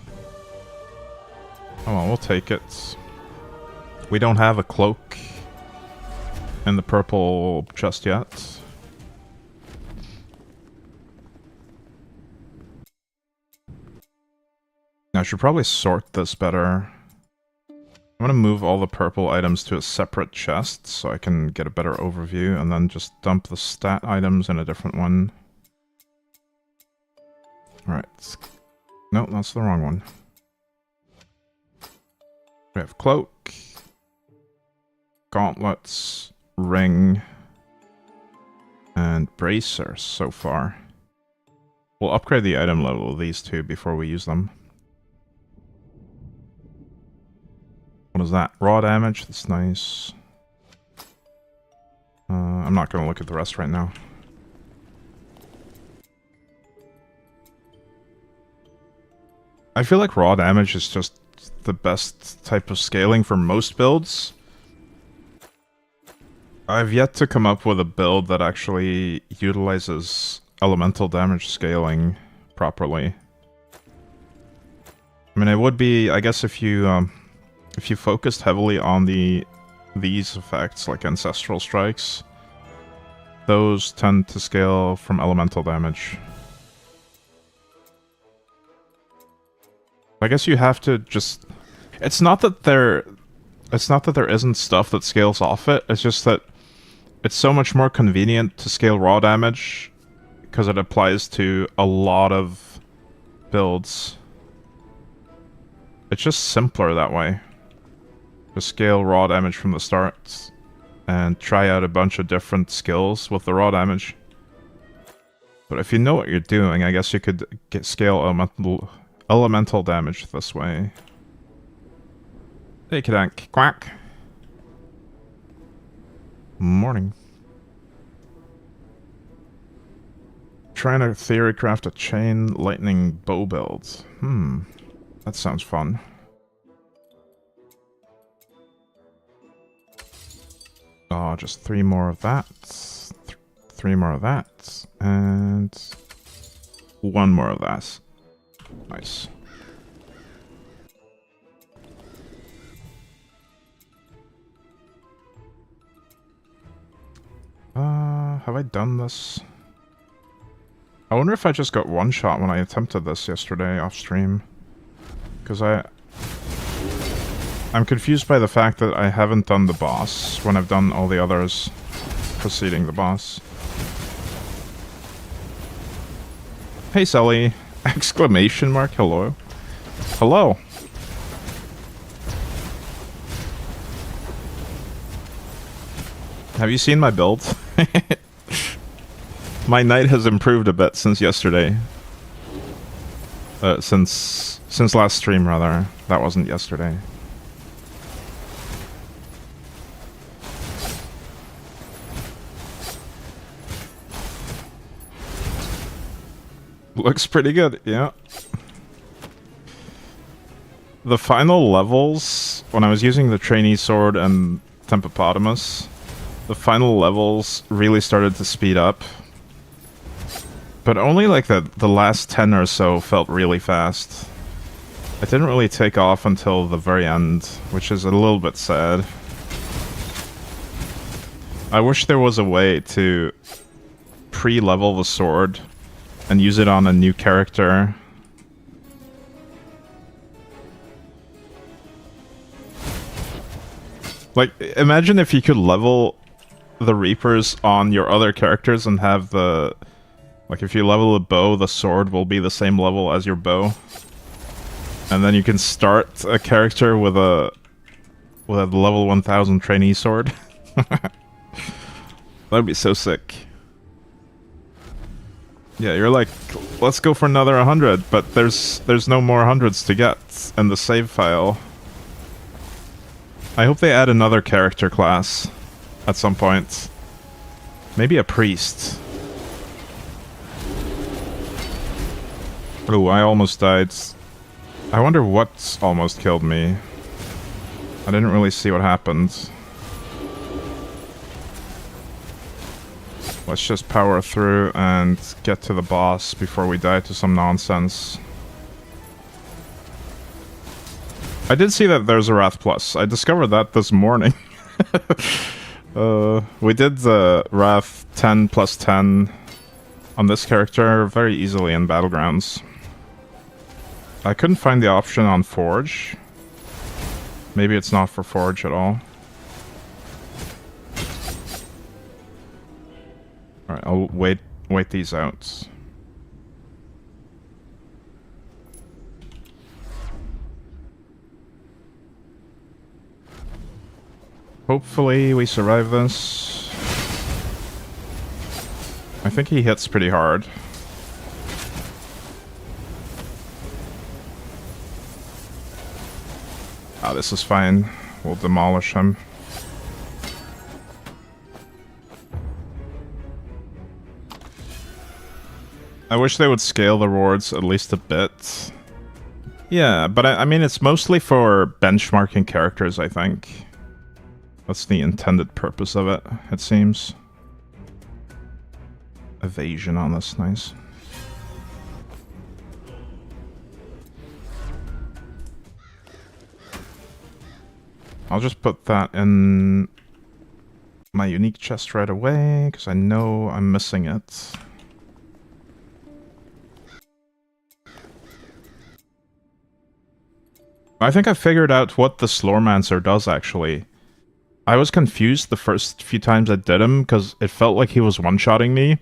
Oh well, we'll take it. We don't have a cloak in the purple just yet. I should probably sort this better. I'm gonna move all the purple items to a separate chest so I can get a better overview, and then just dump the stat items in a different one. Alright. No, that's the wrong one. We have cloak, gauntlets, ring, and bracers so far. We'll upgrade the item level of these two before we use them. What is that? Raw damage? That's nice. I'm not going to look at the rest right now. I feel like raw damage is just the best type of scaling for most builds. I've yet to come up with a build that actually utilizes elemental damage scaling properly. I mean, it would be, I guess, if you focused heavily on these effects, like Ancestral Strikes, those tend to scale from elemental damage. I guess you have to just... It's not that there isn't stuff that scales off it, it's just that it's so much more convenient to scale raw damage because it applies to a lot of builds. It's just simpler that way. Just scale raw damage from the start and try out a bunch of different skills with the raw damage. But if you know what you're doing, I guess you could scale elemental damage this way. Hey, Kadank. Quack. Morning. Trying to theory craft a chain lightning bow build. That sounds fun. Oh, just 3 more of that. 3 more of that. And 1 more of that. Nice. Have I done this? I wonder if I just got one shot when I attempted this yesterday off stream. Because I'm confused by the fact that I haven't done the boss when I've done all the others preceding the boss. Hey Sully! Exclamation mark, hello. Hello! Have you seen my build? My knight has improved a bit since yesterday. Since last stream, rather. That wasn't yesterday. Looks pretty good, yeah. The final levels, when I was using the trainee sword and Tempopotamus, the final levels really started to speed up. But only like the last 10 or so felt really fast. It didn't really take off until the very end, which is a little bit sad. I wish there was a way to pre-level the sword and use it on a new character. Like, imagine if you could level the Reapers on your other characters and have the... Like, if you level a bow, the sword will be the same level as your bow. And then you can start a character with a level 1000 trainee sword. That'd be so sick. Yeah, you're like, let's go for another 100, but there's no more hundreds to get in the save file. I hope they add another character class at some point. Maybe a priest. Oh, I almost died. I wonder what almost killed me. I didn't really see what happened. Let's just power through and get to the boss before we die to some nonsense. I did see that there's a Wrath Plus. I discovered that this morning. We did the Wrath 10 plus 10 on this character very easily in Battlegrounds. I couldn't find the option on Forge. Maybe it's not for Forge at all. Alright, I'll wait these out. Hopefully we survive this. I think he hits pretty hard. Ah, this is fine. We'll demolish him. I wish they would scale the rewards at least a bit. Yeah, but I mean, it's mostly for benchmarking characters, I think. That's the intended purpose of it, it seems. Evasion on this, nice. I'll just put that in my unique chest right away, because I know I'm missing it. I think I figured out what the Slormancer does, actually. I was confused the first few times I did him, because it felt like he was one-shotting me.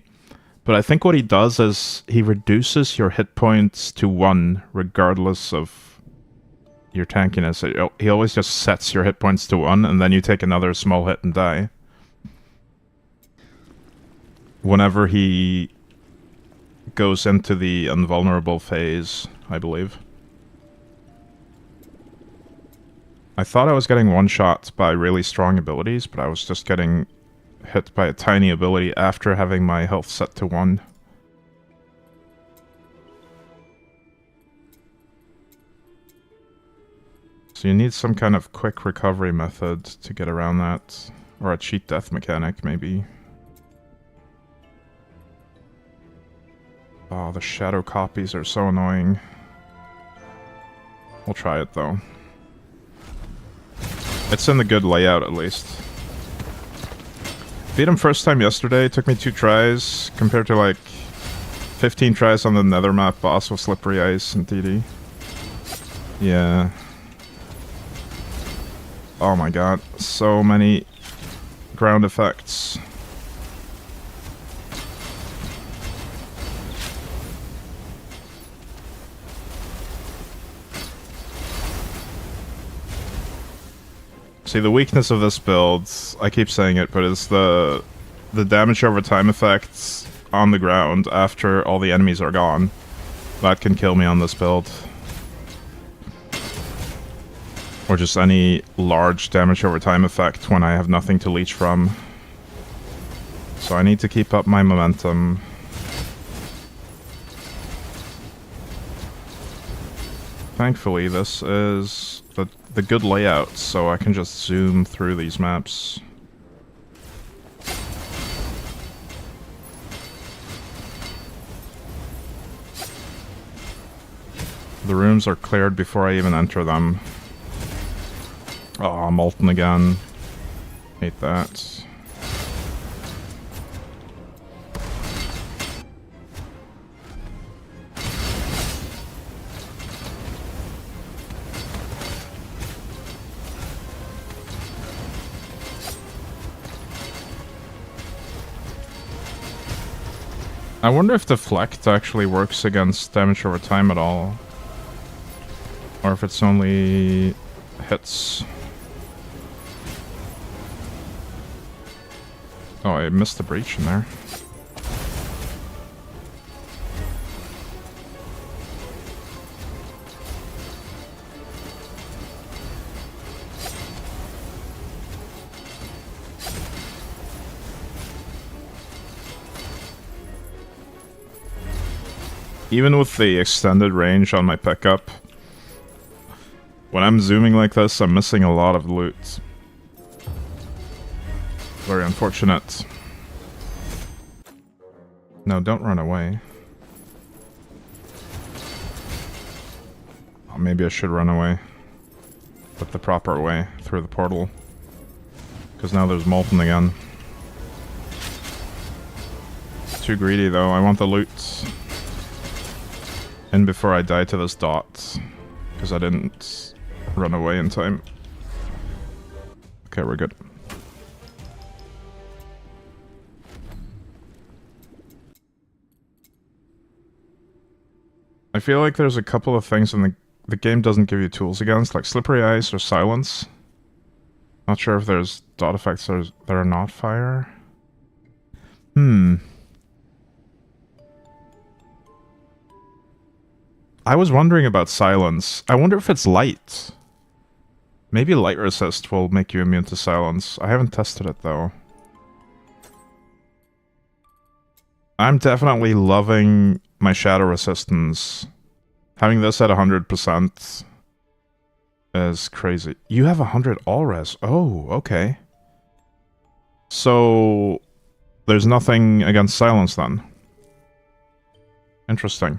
But I think what he does is he reduces your hit points to 1, regardless of your tankiness. He always just sets your hit points to 1, and then you take another small hit and die. Whenever he goes into the invulnerable phase, I believe. I thought I was getting one-shot by really strong abilities, but I was just getting hit by a tiny ability after having my health set to 1. So you need some kind of quick recovery method to get around that. Or a cheat death mechanic, maybe. Oh, the shadow copies are so annoying. We'll try it, though. It's in the good layout, at least. Beat him first time yesterday. Took me 2 tries, compared to, like, 15 tries on the nether map boss with slippery ice and TD. Yeah. Oh my god. So many ground effects. See, the weakness of this build, I keep saying it, but it's the damage over time effects on the ground after all the enemies are gone. That can kill me on this build. Or just any large damage over time effect when I have nothing to leech from. So I need to keep up my momentum. Thankfully, this is the good layout, so I can just zoom through these maps. The rooms are cleared before I even enter them. Oh, Molten again. Hate that. I wonder if Deflect actually works against damage over time at all. Or if it's only hits. Oh, I missed the breach in there. Even with the extended range on my pickup, when I'm zooming like this, I'm missing a lot of loot. Very unfortunate. No, don't run away. Oh, maybe I should run away. But the proper way, through the portal. Because now there's Molten again. Too greedy though, I want the loot. In before I die to this dot. Because I didn't run away in time. Okay, we're good. I feel like there's a couple of things in the game doesn't give you tools against, like Slippery Ice or Silence. Not sure if there's dot effects that are not fire. I was wondering about Silence. I wonder if it's light. Maybe Light Resist will make you immune to Silence. I haven't tested it though. I'm definitely loving my Shadow Resistance. Having this at 100% is crazy. You have 100 all-res. Oh, okay. So there's nothing against Silence then. Interesting.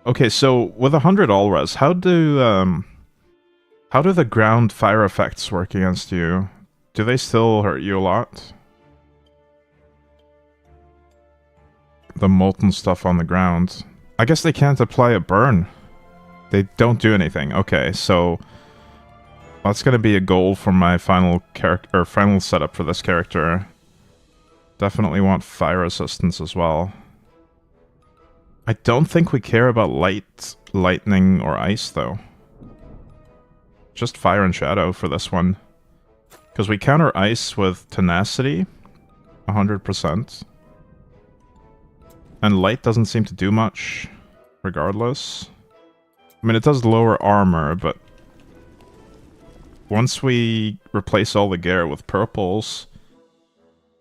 Okay, so with 100 all-res, how do the ground fire effects work against you? Do they still hurt you a lot? The molten stuff on the ground. I guess they can't apply a burn. They don't do anything. Okay, so that's gonna be a goal for my final final setup for this character. Definitely want fire resistance as well. I don't think we care about lightning, or ice, though. Just fire and shadow for this one. Because we counter ice with tenacity, 100%. And light doesn't seem to do much, regardless. I mean, it does lower armor, but once we replace all the gear with purples,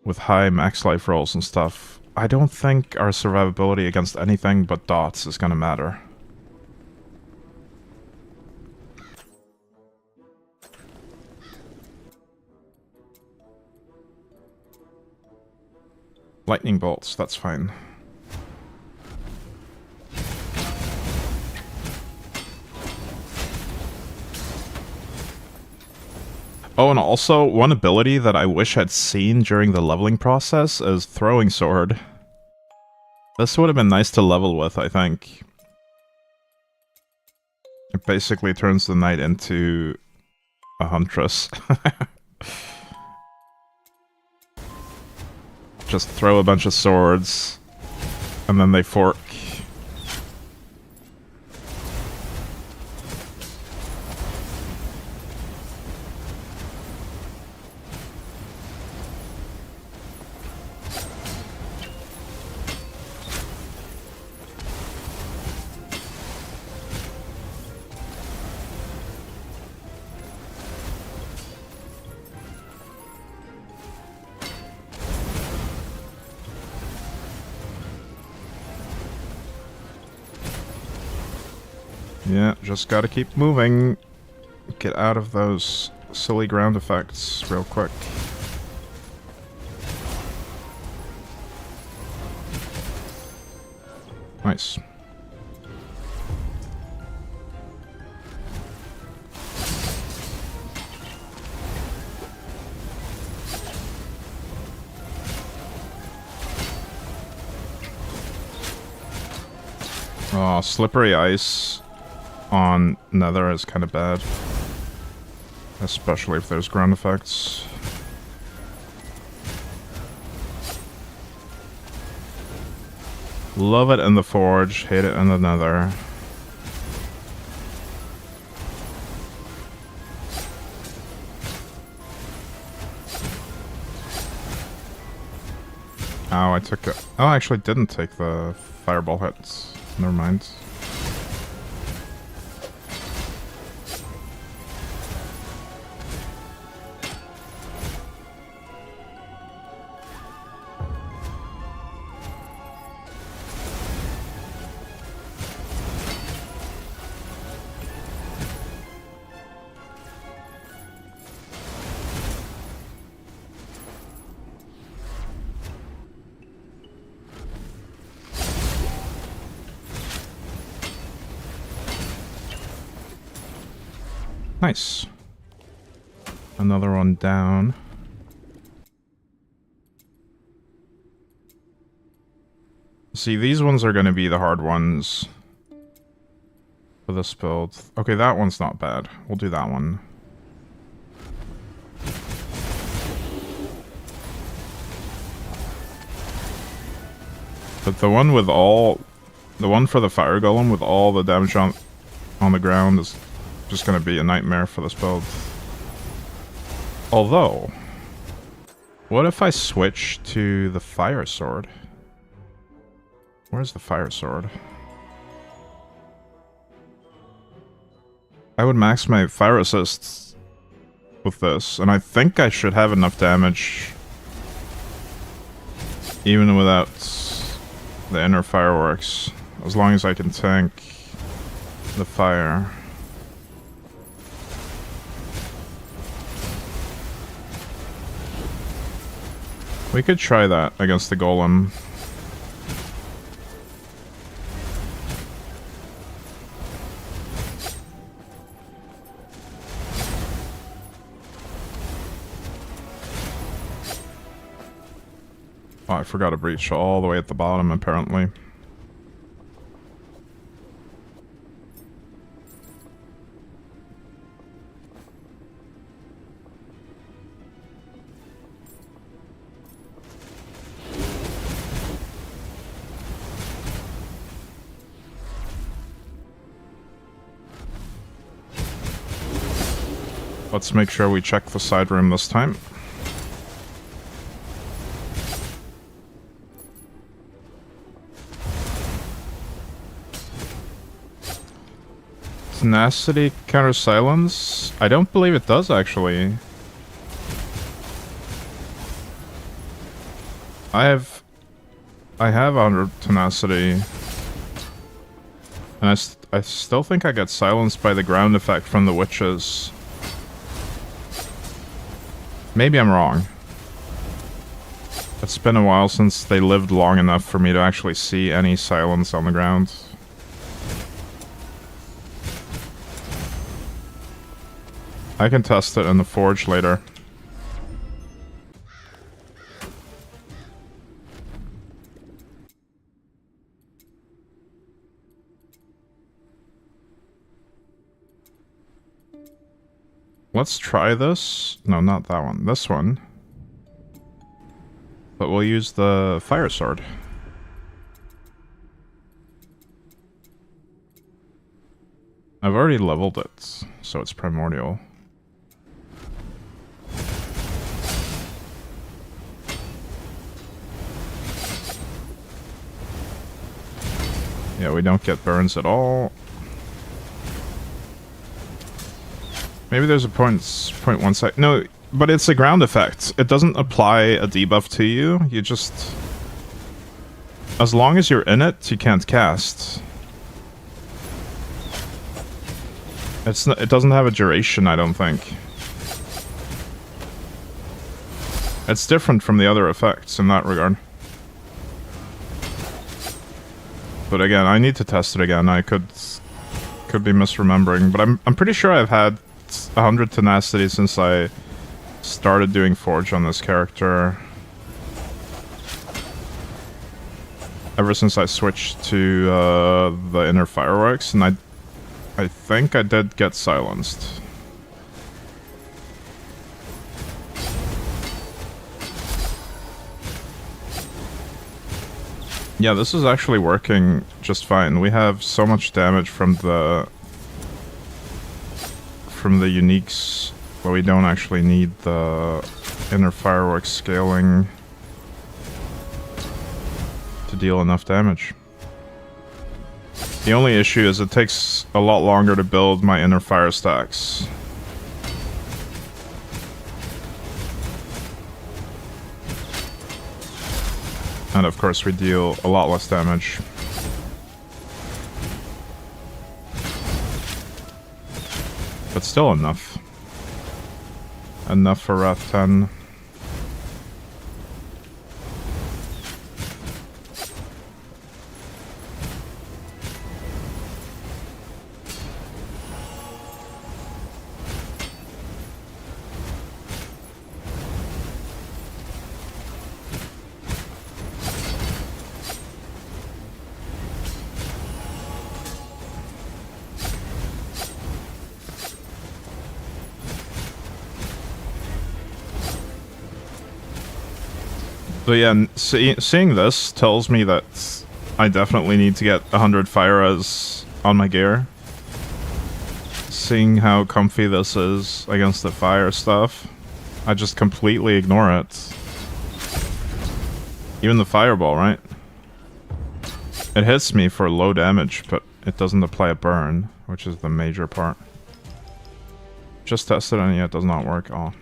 with high max life rolls and stuff, I don't think our survivability against anything but dots is gonna matter. Lightning bolts, that's fine. Oh, and also, one ability that I wish I'd seen during the leveling process is Throwing Sword. This would have been nice to level with, I think. It basically turns the knight into a huntress. Just throw a bunch of swords, and then they fork. Yeah, just gotta keep moving. Get out of those silly ground effects real quick. Nice. Oh, slippery ice on Nether is kind of bad. Especially if there's ground effects. Love it in the Forge, hate it in the Nether. Oh, I took it. Oh, I actually didn't take the fireball hits. Never mind. Nice. Another one down. See, these ones are going to be the hard ones for this build. Okay, that one's not bad. We'll do that one. But the one with all... The one for the fire golem with all the damage on the ground is just gonna be a nightmare for this build. Although, what if I switch to the fire sword? Where's the fire sword? I would max my fire assists with this, and I think I should have enough damage even without the inner fireworks, as long as I can tank the fire. We could try that against the golem. Oh, I forgot a breach all the way at the bottom, apparently. Let's make sure we check the side room this time. Tenacity counter silence? I don't believe it does, actually. I have 100 tenacity. And I still think I get silenced by the ground effect from the witches. Maybe I'm wrong. It's been a while since they lived long enough for me to actually see any silence on the ground. I can test it in the forge later. Let's try this. No, not that one. This one. But we'll use the fire sword. I've already leveled it, so it's primordial. Yeah, we don't get burns at all. Maybe there's a 0.1 sec. No, but it's a ground effect. It doesn't apply a debuff to you. You just... As long as you're in it, you can't cast. It doesn't have a duration, I don't think. It's different from the other effects in that regard. But again, I need to test it again. I could be misremembering, but I'm pretty sure I've had 100 tenacity since I started doing Forge on this character. Ever since I switched to the inner fireworks, and I think I did get silenced. Yeah, this is actually working just fine. We have so much damage from the uniques, but we don't actually need the inner fireworks scaling to deal enough damage. The only issue is it takes a lot longer to build my inner fire stacks. And of course we deal a lot less damage. But still enough. Enough for Wrath 10. So yeah, seeing this tells me that I definitely need to get 100 fire res on my gear. Seeing how comfy this is against the fire stuff, I just completely ignore it. Even the fireball, right? It hits me for low damage, but it doesn't apply a burn, which is the major part. Just tested and yeah, it does not work. Oh.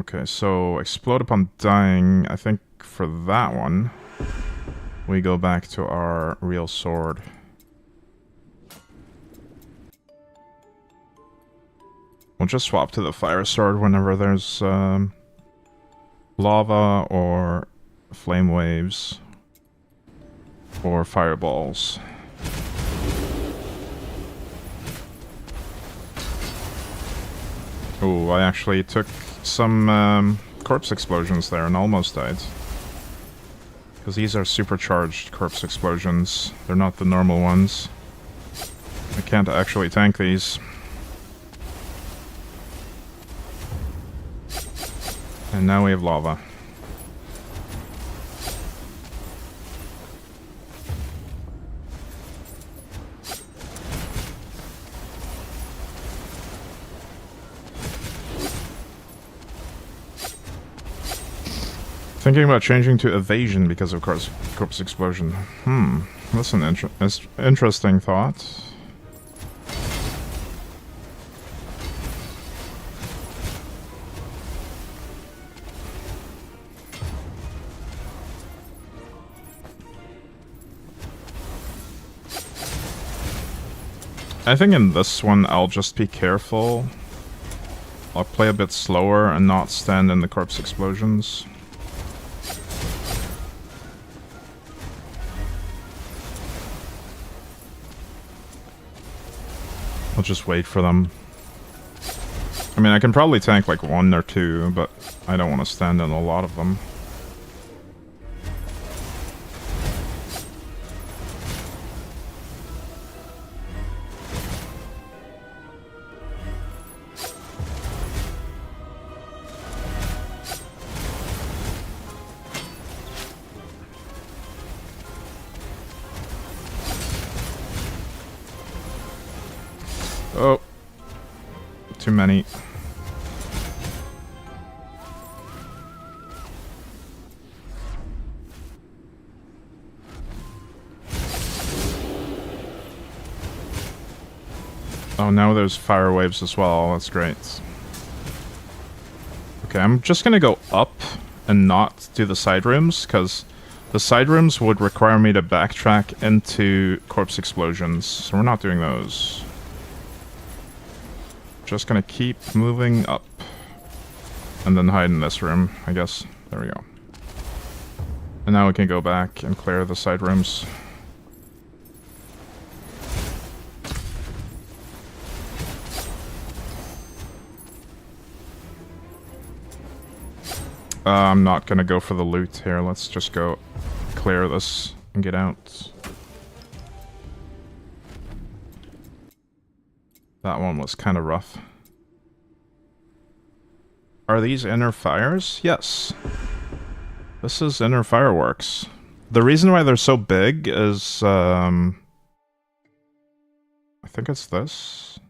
Okay, so explode upon dying. I think for that one, we go back to our real sword. We'll just swap to the fire sword whenever there's lava or flame waves or fireballs. Oh, I actually took some corpse explosions there and almost died. Because these are supercharged corpse explosions. They're not the normal ones. I can't actually tank these. And now we have lava. Thinking about changing to evasion because of corpse explosion. That's an interesting thought. I think in this one I'll just be careful. I'll play a bit slower and not stand in the corpse explosions. I'll just wait for them. I mean, I can probably tank like 1 or 2, but I don't want to stand in a lot of them. Oh, too many. Oh, now there's fire waves as well. That's great. Okay, I'm just gonna go up and not do the side rooms, because the side rooms would require me to backtrack into corpse explosions, so we're not doing those. Just gonna keep moving up. And then hide in this room, I guess. There we go. And now we can go back and clear the side rooms. I'm not gonna go for the loot here. Let's just go clear this and get out. That one was kind of rough. Are these inner fires? Yes. This is inner fireworks. The reason why they're so big is, I think it's this?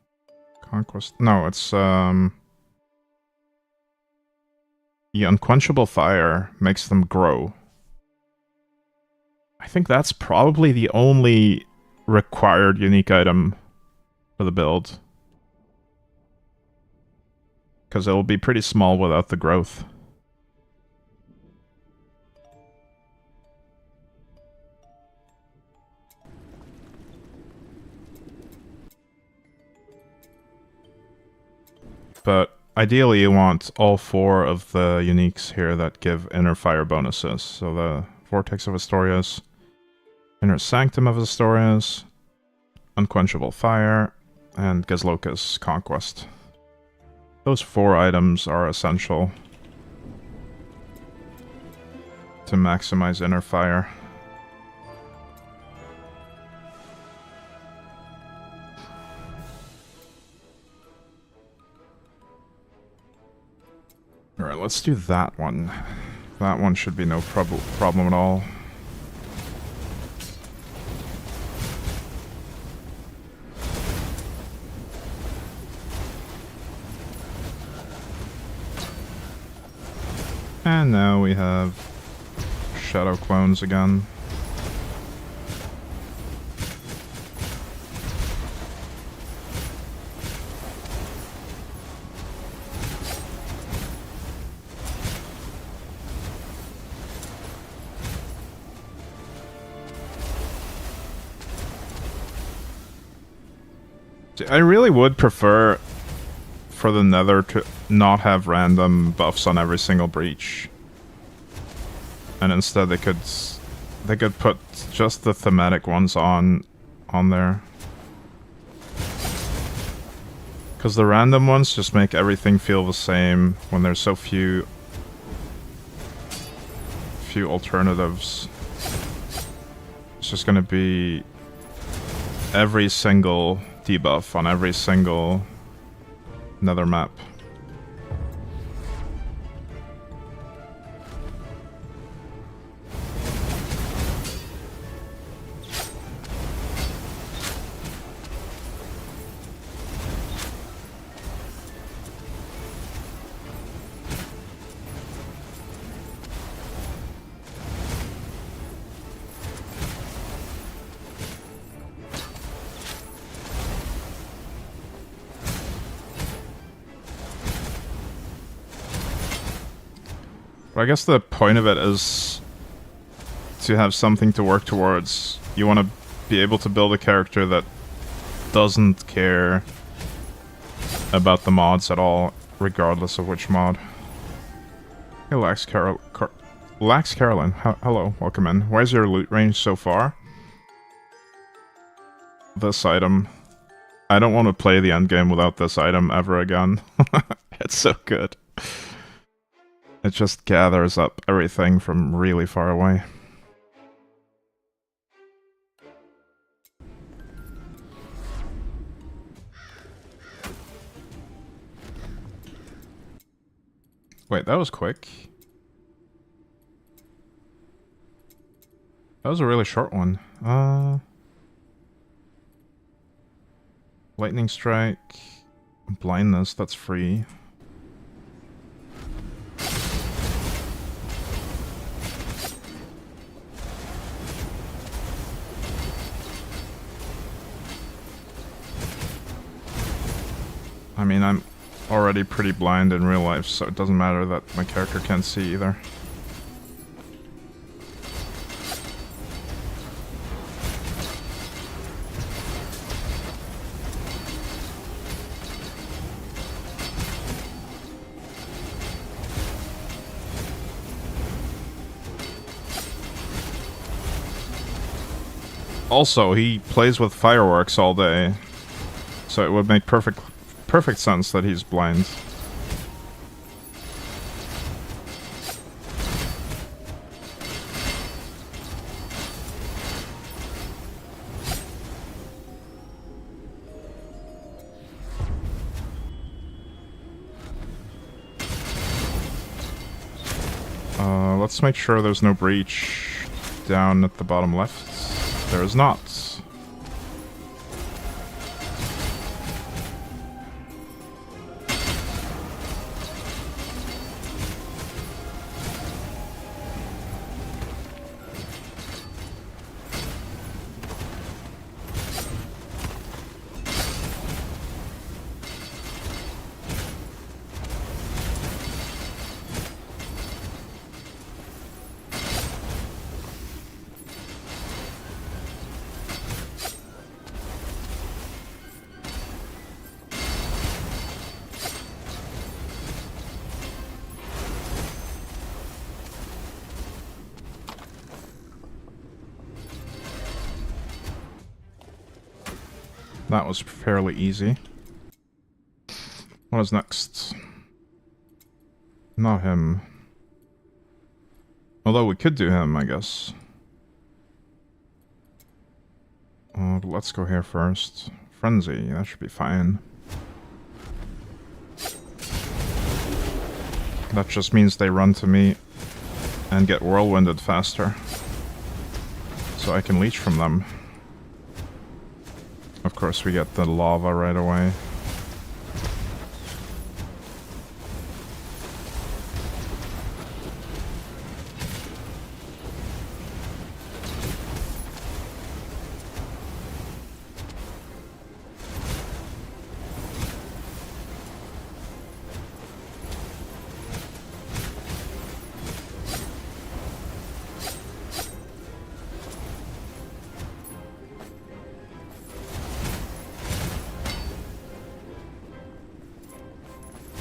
Conquest? No, it's, the unquenchable fire makes them grow. I think that's probably the only required unique item for the build. Because it'll be pretty small without the growth. But ideally you want all 4 of the uniques here that give inner fire bonuses. So the Vortex of Astorias, Inner Sanctum of Astorias, Unquenchable Fire, and Gazloka's Conquest. Those 4 items are essential to maximize inner fire. Alright, let's do that one. That one should be no problem at all. And now we have shadow clones again. I really would prefer for the Nether to not have random buffs on every single breach, and instead they could put just the thematic ones on there, because the random ones just make everything feel the same when there's so few alternatives. It's just gonna be every single debuff on every single Nether map. I guess the point of it is to have something to work towards. You want to be able to build a character that doesn't care about the mods at all, regardless of which mod. Hey, Lax Carolyn, hello, welcome in. Why is your loot range so far? This item. I don't want to play the endgame without this item ever again. It's so good. It just gathers up everything from really far away. Wait, that was quick. That was a really short one. Lightning strike, blindness, that's free. I mean, I'm already pretty blind in real life, so it doesn't matter that my character can't see either. Also, he plays with fireworks all day, so it would make perfect sense that he's blind. Let's make sure there's no breach down at the bottom left. There is not. That was fairly easy. What is next? Not him. Although we could do him, I guess. But let's go here first. Frenzy, that should be fine. That just means they run to me and get whirlwinded faster. So I can leech from them. Of course, we get the lava right away.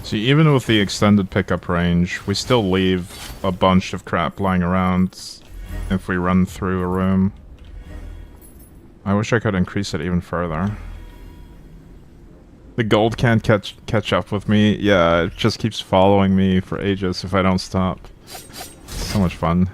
See, even with the extended pickup range, we still leave a bunch of crap lying around if we run through a room. I wish I could increase it even further. The gold can't catch up with me. Yeah, it just keeps following me for ages if I don't stop. So much fun.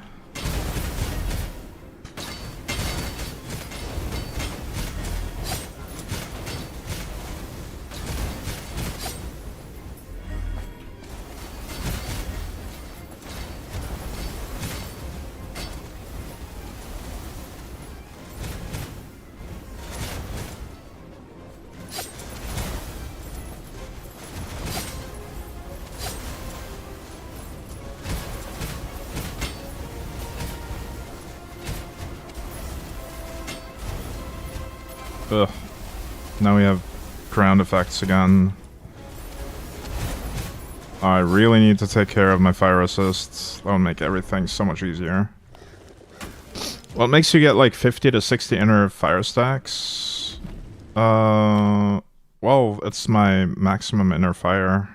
Ugh. Now we have ground effects again. I really need to take care of my fire assists. That'll make everything so much easier. Well, it makes you get like 50 to 60 inner fire stacks. Well, it's my maximum inner fire.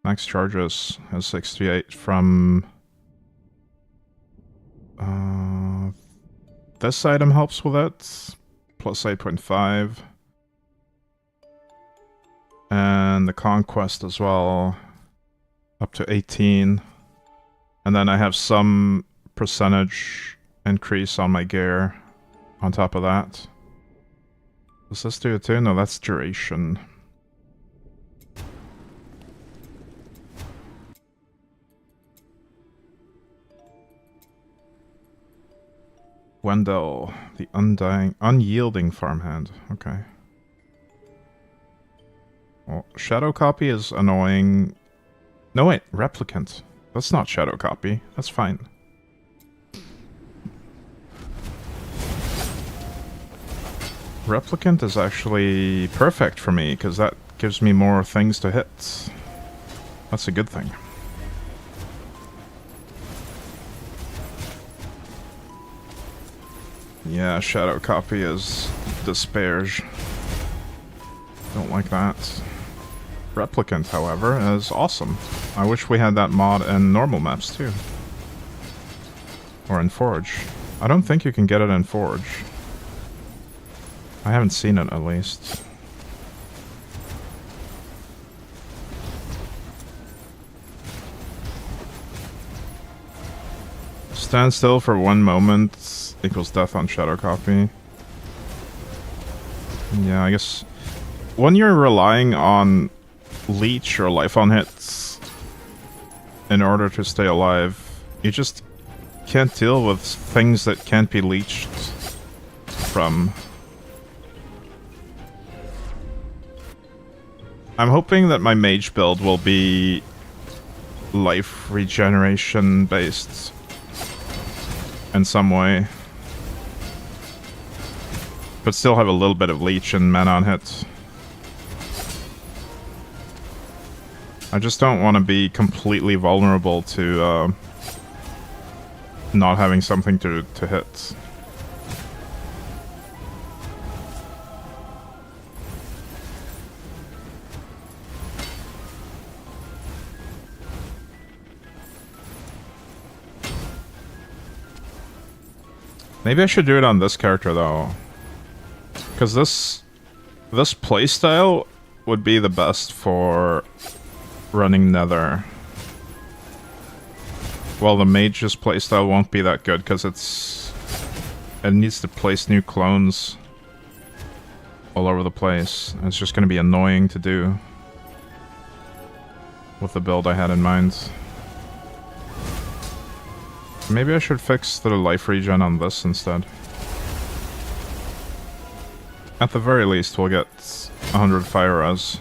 Max charges has 68 from... this item helps with it. Plus 8.5. And the conquest as well. Up to 18. And then I have some percentage increase on my gear on top of that. Does this do it too? No, that's duration. Wendell, the unyielding farmhand. Okay. Well, shadow copy is annoying. No, wait, replicant. That's not shadow copy. That's fine. Replicant is actually perfect for me, because that gives me more things to hit. That's a good thing. Yeah, shadow copy is disparage. Don't like that. Replicant, however, is awesome. I wish we had that mod in normal maps too. Or in Forge. I don't think you can get it in Forge. I haven't seen it, at least. Stand still for 1 moment equals death on shadow copy. Yeah, I guess when you're relying on leech or life on hits in order to stay alive, you just can't deal with things that can't be leeched from. I'm hoping that my mage build will be life regeneration based in some way, but still have a little bit of leech and mana on hit. I just don't want to be completely vulnerable to not having something to hit. Maybe I should do it on this character though, because this playstyle would be the best for running Nether. Well, the mage's playstyle won't be that good because it needs to place new clones all over the place. It's just going to be annoying to do with the build I had in mind. Maybe I should fix the life regen on this instead. At the very least, we'll get 100 fire res.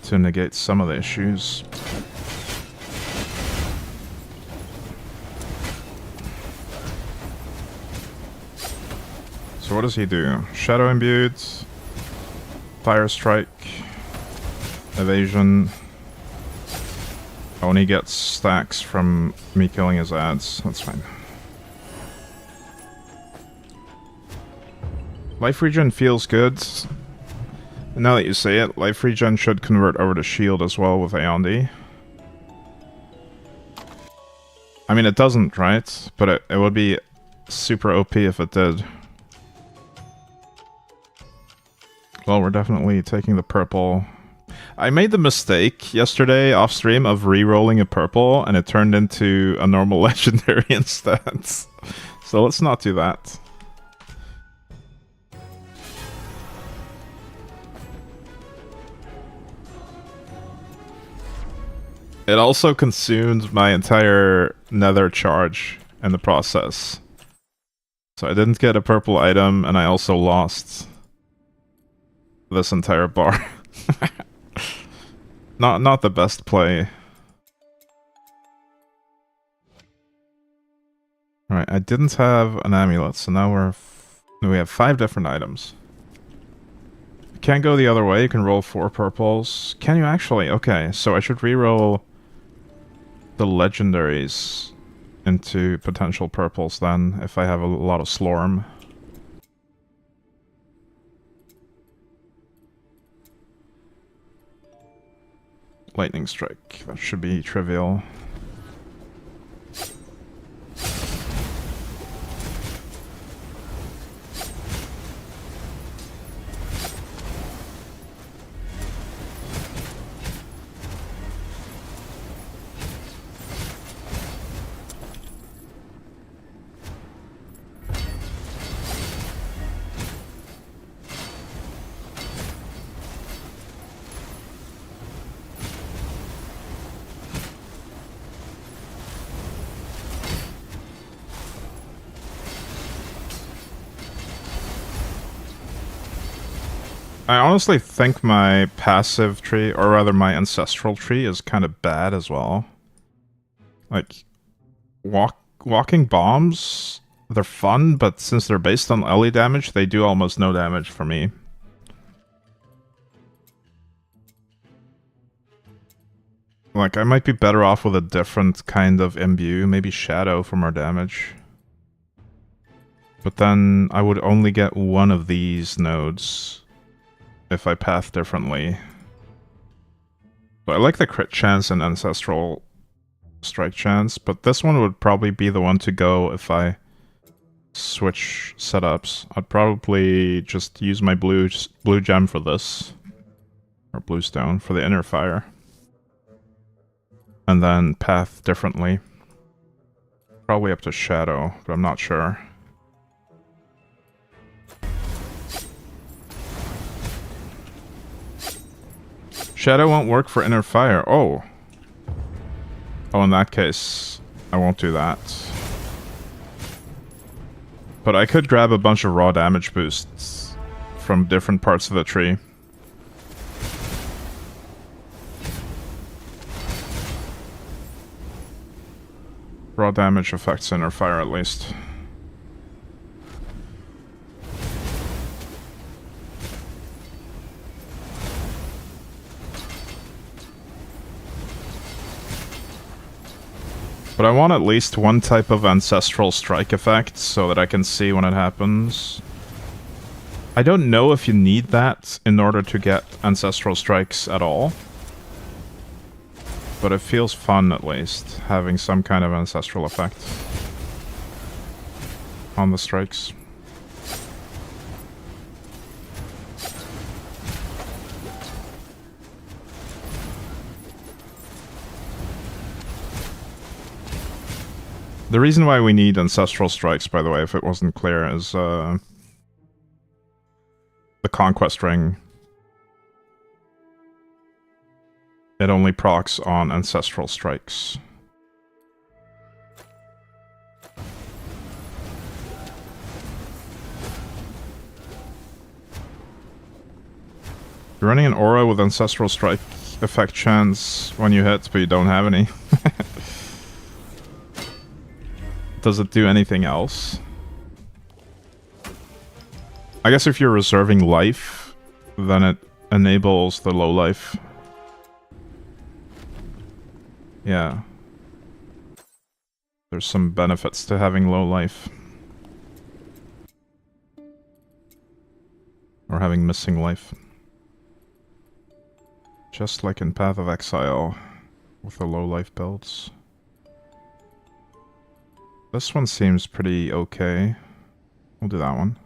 To negate some of the issues. So what does he do? Shadow imbued, fire strike, evasion. Oh, and he gets stacks from me killing his ads. That's fine. Life regen feels good. Now that you say it, life regen should convert over to shield as well with Aeon. I mean, it doesn't, right? But it would be super OP if it did. Well, we're definitely taking the purple. I made the mistake yesterday off stream of re-rolling a purple, and it turned into a normal legendary instead. So let's not do that. It also consumed my entire nether charge in the process. So I didn't get a purple item, and I also lost this entire bar. Not the best play. Alright, I didn't have an amulet, so now we have 5 different items. You can't go the other way, you can roll 4 purples. Can you actually? Okay, so I should reroll the legendaries into potential purples then, if I have a lot of Slorm. Lightning Strike, that should be trivial. I honestly think my passive tree, or rather my ancestral tree, is kind of bad as well. Like, walking bombs, they're fun, but since they're based on LE damage, they do almost no damage for me. Like, I might be better off with a different kind of imbue, maybe Shadow for more damage. But then I would only get one of these nodes if I path differently. But I like the crit chance and ancestral strike chance, but this one would probably be the one to go if I switch setups. I'd probably just use my blue gem for this, or blue stone for the inner fire, and then path differently. Probably up to Shadow, but I'm not sure. Shadow won't work for inner fire. Oh. Oh, in that case, I won't do that. But I could grab a bunch of raw damage boosts from different parts of the tree. Raw damage affects inner fire at least. But I want at least one type of ancestral strike effect so that I can see when it happens. I don't know if you need that in order to get ancestral strikes at all. But it feels fun at least, having some kind of ancestral effect on the strikes. The reason why we need ancestral strikes, by the way, if it wasn't clear, is the conquest ring. It only procs on ancestral strikes. You're running an aura with ancestral strike effect chance when you hit, but you don't have any. Does it do anything else? I guess if you're reserving life, then it enables the low life. Yeah. There's some benefits to having low life. Or having missing life. Just like in Path of Exile, with the low life builds. This one seems pretty okay. We'll do that one.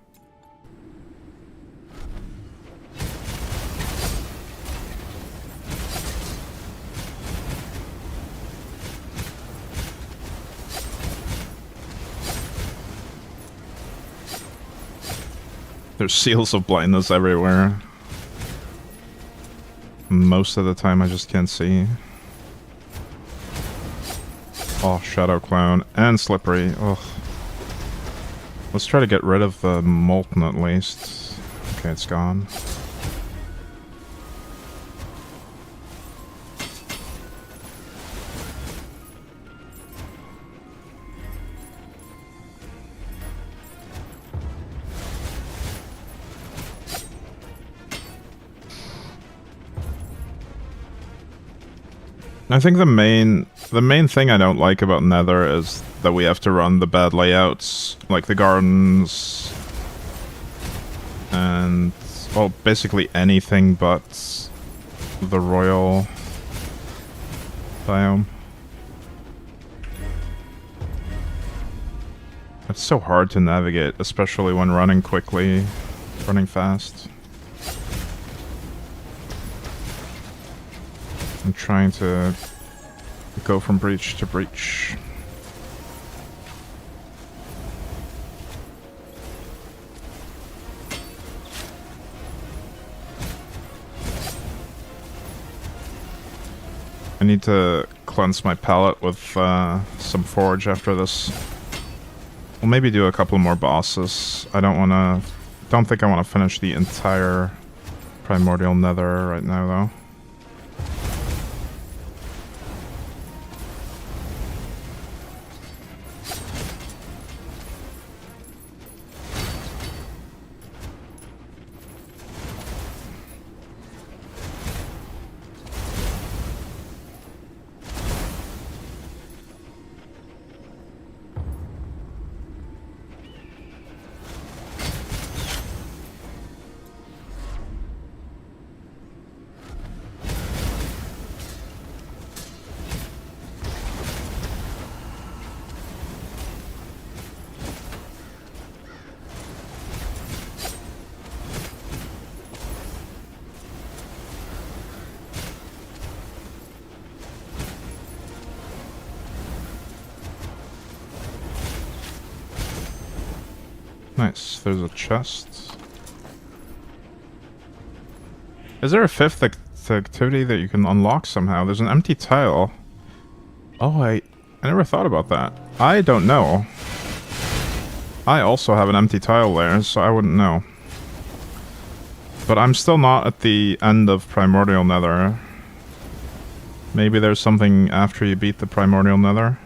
There's seals of blindness everywhere. Most of the time I just can't see. Oh, Shadow Clown and Slippery. Ugh. Let's try to get rid of the Molten at least. Okay, it's gone. I think the main thing I don't like about Nether is that we have to run the bad layouts, like the gardens, and, well, basically anything but the royal biome. It's so hard to navigate, especially when running quickly, running fast. I'm trying to go from breach to breach. I need to cleanse my palate with some forage after this. We'll maybe do a couple more bosses. Don't think I want to finish the entire Primordial Nether right now, though. Nice, there's a chest. Is there a fifth activity that you can unlock somehow? There's an empty tile. Oh, I never thought about that. I don't know. I also have an empty tile there, so I wouldn't know. But I'm still not at the end of Primordial Nether. Maybe there's something after you beat the Primordial Nether?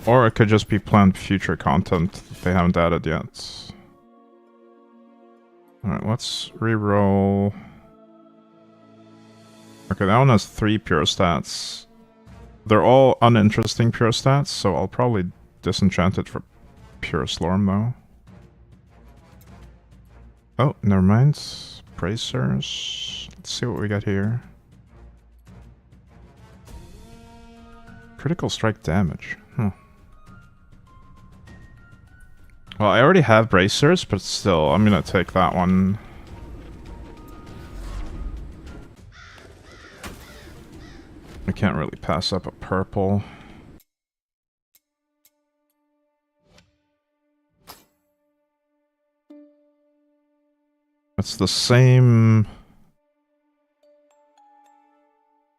Or it could just be planned future content that they haven't added yet. Alright, let's reroll. Okay, that one has 3 pure stats. They're all uninteresting pure stats, so I'll probably disenchant it for pure Slorm, though. Oh, never mind. Bracers. Let's see what we got here. Critical strike damage. Huh. Well, I already have bracers, but still, I'm gonna take that one. I can't really pass up a purple. It's the same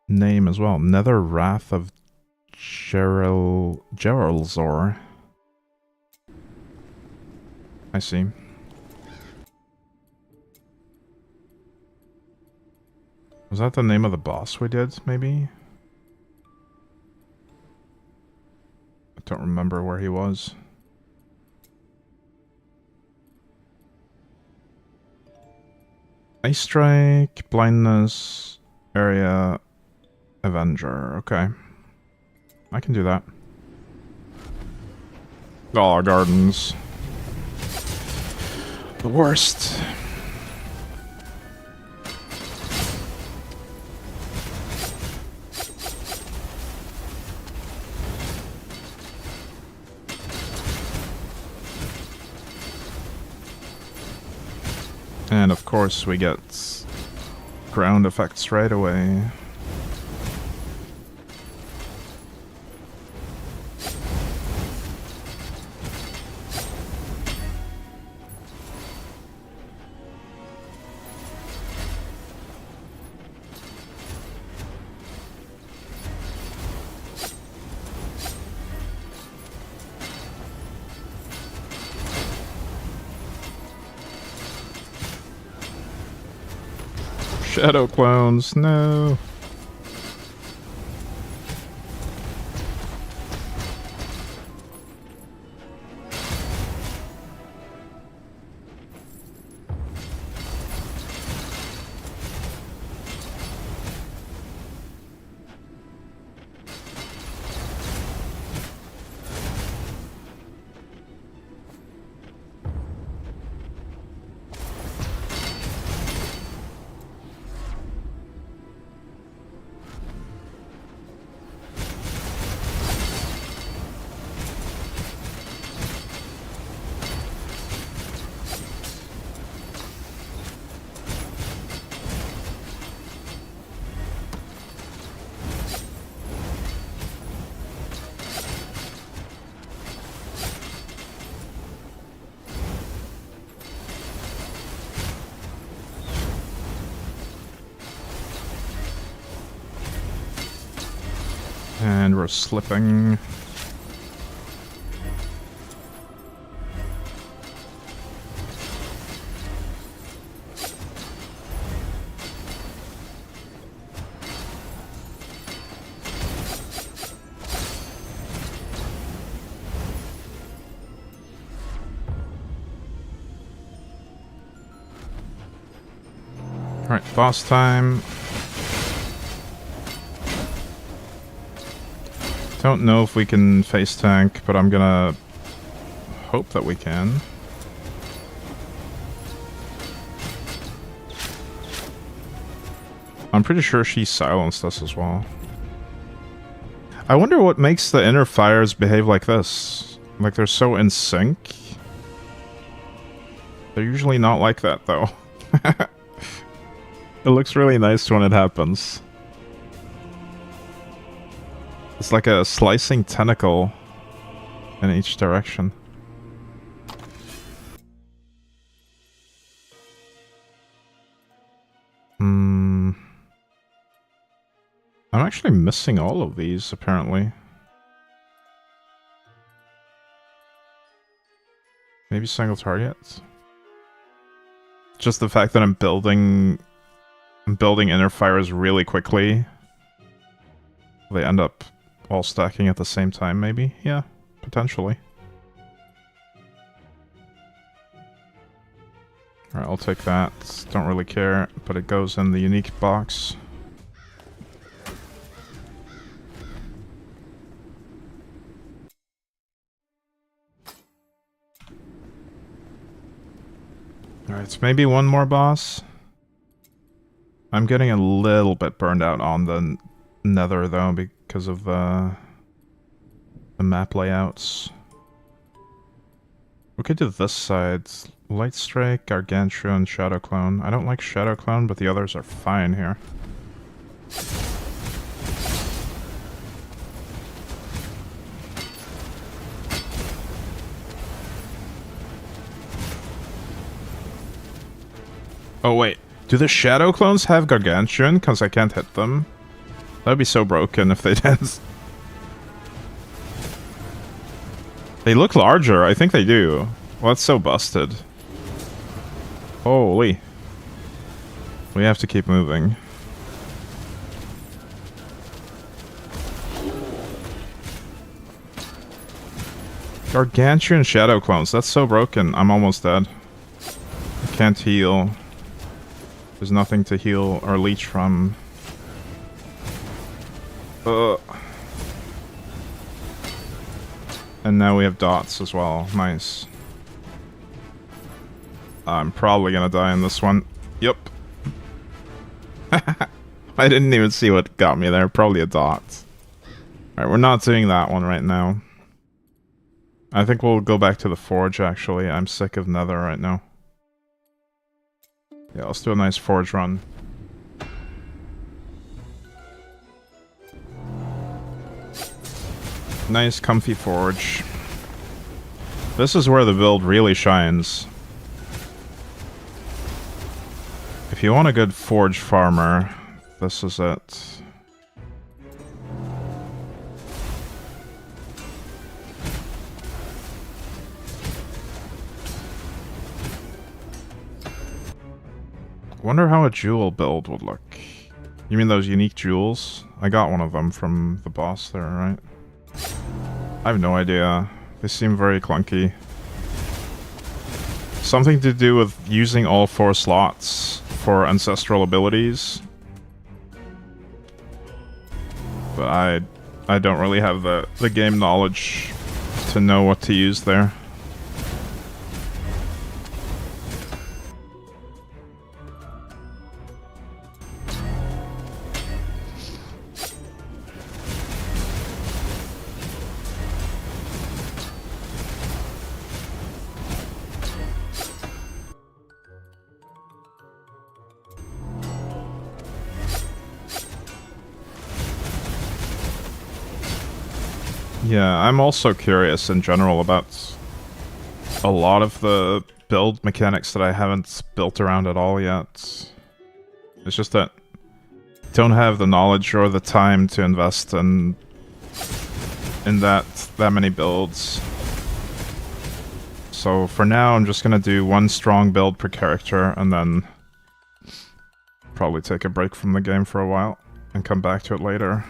name as well. Nether Wrath of Geralzor. I see. Was that the name of the boss we did, maybe? I don't remember where he was. Ice Strike, Blindness, Area, Avenger. Okay. I can do that. Oh, gardens. The worst. And of course we get ground effects right away. Shadow clones, no. And we're slipping. Alright, boss time. Don't know if we can face tank, but I'm gonna hope that we can. I'm pretty sure she silenced us as well. I wonder what makes the inner fires behave like this. Like they're so in sync. They're usually not like that though. It looks really nice when it happens. It's like a slicing tentacle in each direction. I'm actually missing all of these, apparently. Maybe single targets? Just the fact that I'm building inner fires really quickly. They end up all stacking at the same time, maybe? Yeah, potentially. Alright, I'll take that. Don't really care, but it goes in the unique box. Alright, so maybe one more boss. I'm getting a little bit burned out on the nether, though, because of the map layouts. We could do this side. Light Strike, Gargantua, and Shadow Clone. I don't like Shadow Clone, but the others are fine here. Oh wait, do the Shadow Clones have Gargantuan? Because I can't hit them. That'd be so broken if they did. They look larger, I think they do. Well, that's so busted. Holy. We have to keep moving. Gargantuan Shadow Clones, that's so broken. I'm almost dead. I can't heal. There's nothing to heal or leech from. And now we have dots as well. Nice. I'm probably gonna die in this one. Yep. I didn't even see what got me there. Probably a dot. Alright, we're not doing that one right now. I think we'll go back to the forge, actually. I'm sick of nether right now. Yeah, let's do a nice forge run. Nice, comfy forge. This is where the build really shines. If you want a good forge farmer, this is it. Wonder how a jewel build would look. You mean those unique jewels? I got one of them from the boss there, right? I have no idea. They seem very clunky. Something to do with using all 4 slots for ancestral abilities. But I don't really have the game knowledge to know what to use there. Yeah, I'm also curious in general about a lot of the build mechanics that I haven't built around at all yet. It's just that I don't have the knowledge or the time to invest in in that many builds. So for now, I'm just gonna do one strong build per character, and then probably take a break from the game for a while, and come back to it later.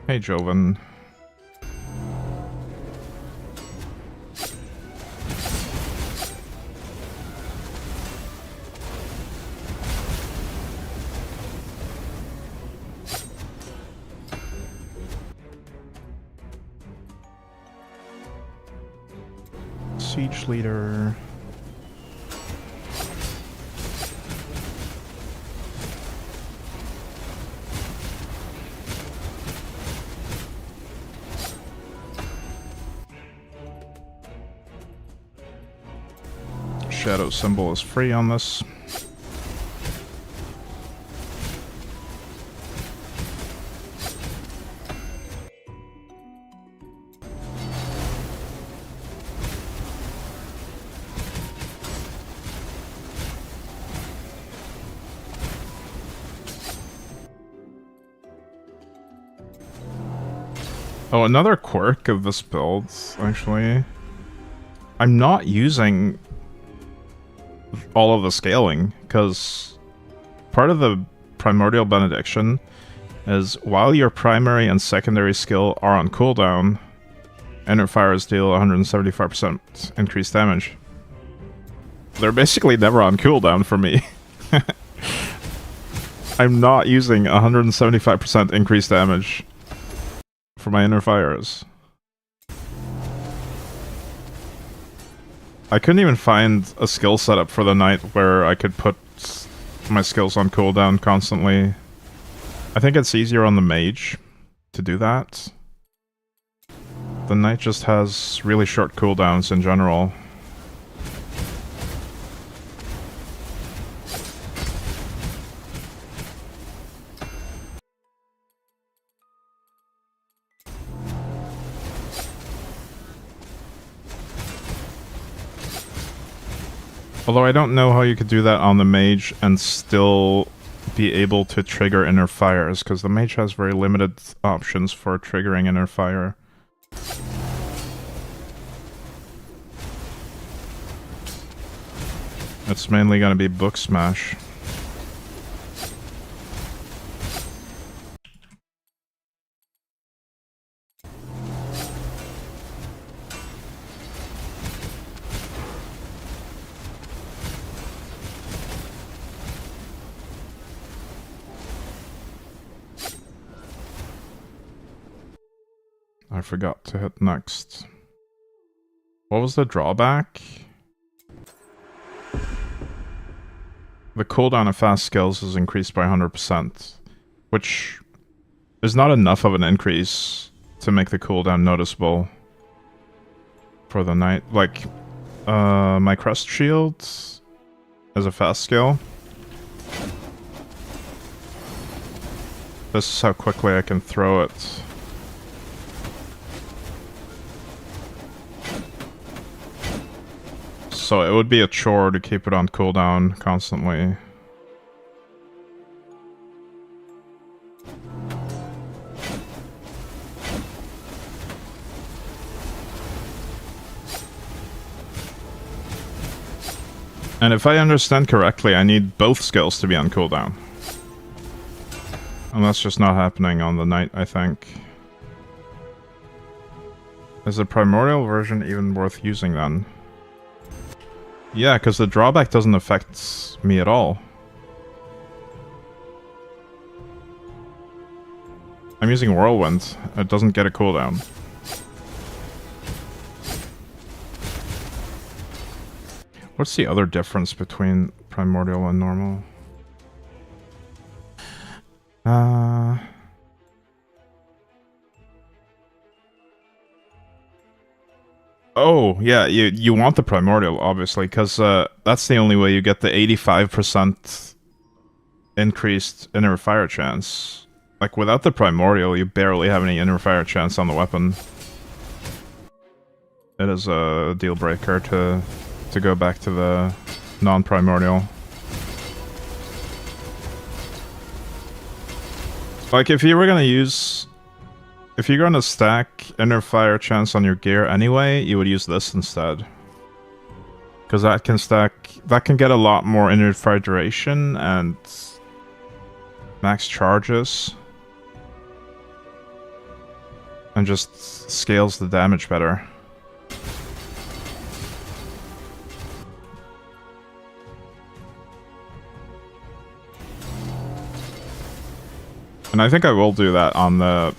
Hey, Joven. Siege leader. Shadow symbol is free on this. Oh, another quirk of this build, actually. I'm not using all of the scaling, because part of the Primordial Benediction is while your primary and secondary skill are on cooldown, Inner Fires deal 175% increased damage. They're basically never on cooldown for me. I'm not using 175% increased damage for my Inner Fires. I couldn't even find a skill setup for the knight where I could put my skills on cooldown constantly. I think it's easier on the mage to do that. The knight just has really short cooldowns in general. Although I don't know how you could do that on the mage and still be able to trigger Inner Fires, because the mage has very limited options for triggering Inner Fire. It's mainly going to be Book Smash. I forgot to hit next. What was the drawback? The cooldown of fast skills is increased by 100%, which is not enough of an increase to make the cooldown noticeable for the knight. Like, my crest shield is a fast skill. This is how quickly I can throw it. So it would be a chore to keep it on cooldown constantly. And if I understand correctly, I need both skills to be on cooldown. And that's just not happening on the knight, I think. Is the primordial version even worth using then? Yeah, because the drawback doesn't affect me at all. I'm using Whirlwind. It doesn't get a cooldown. What's the other difference between primordial and normal? Oh, yeah, you want the primordial, obviously, because that's the only way you get the 85% increased inner fire chance. Like, without the Primordial, you barely have any inner fire chance on the weapon. It is a deal breaker to go back to the non-Primordial. Like, if you were gonna use... If you're gonna stack inner fire chance on your gear anyway, you would use this instead. Because that can stack... That can get a lot more inner fire duration and... max charges. And just scales the damage better. And I think I will do that on the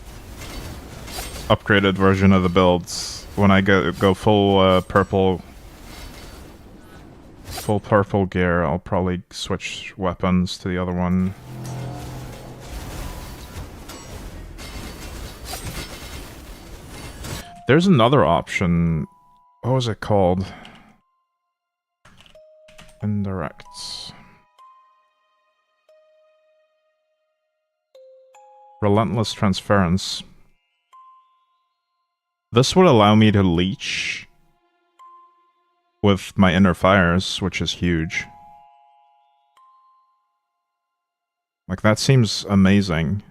upgraded version of the builds. When I go full purple... Full purple gear, I'll probably switch weapons to the other one. There's another option. What was it called? Indirects. Relentless Transference. This would allow me to leech with my inner fires, which is huge. Like, that seems amazing.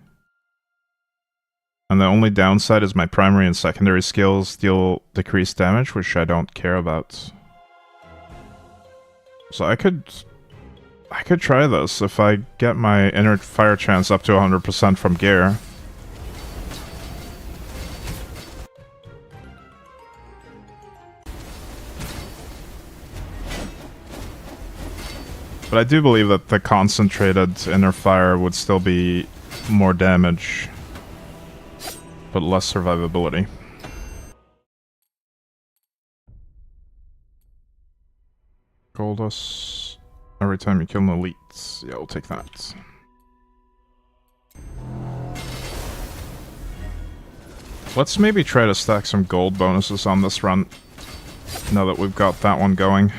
And the only downside is my primary and secondary skills deal decreased damage, which I don't care about. So I could try this if I get my inner fire chance up to 100% from gear. But I do believe that the concentrated inner fire would still be more damage, but less survivability. Goldus. Every time you kill an elite. Yeah, we'll take that. Let's maybe try to stack some gold bonuses on this run, now that we've got that one going.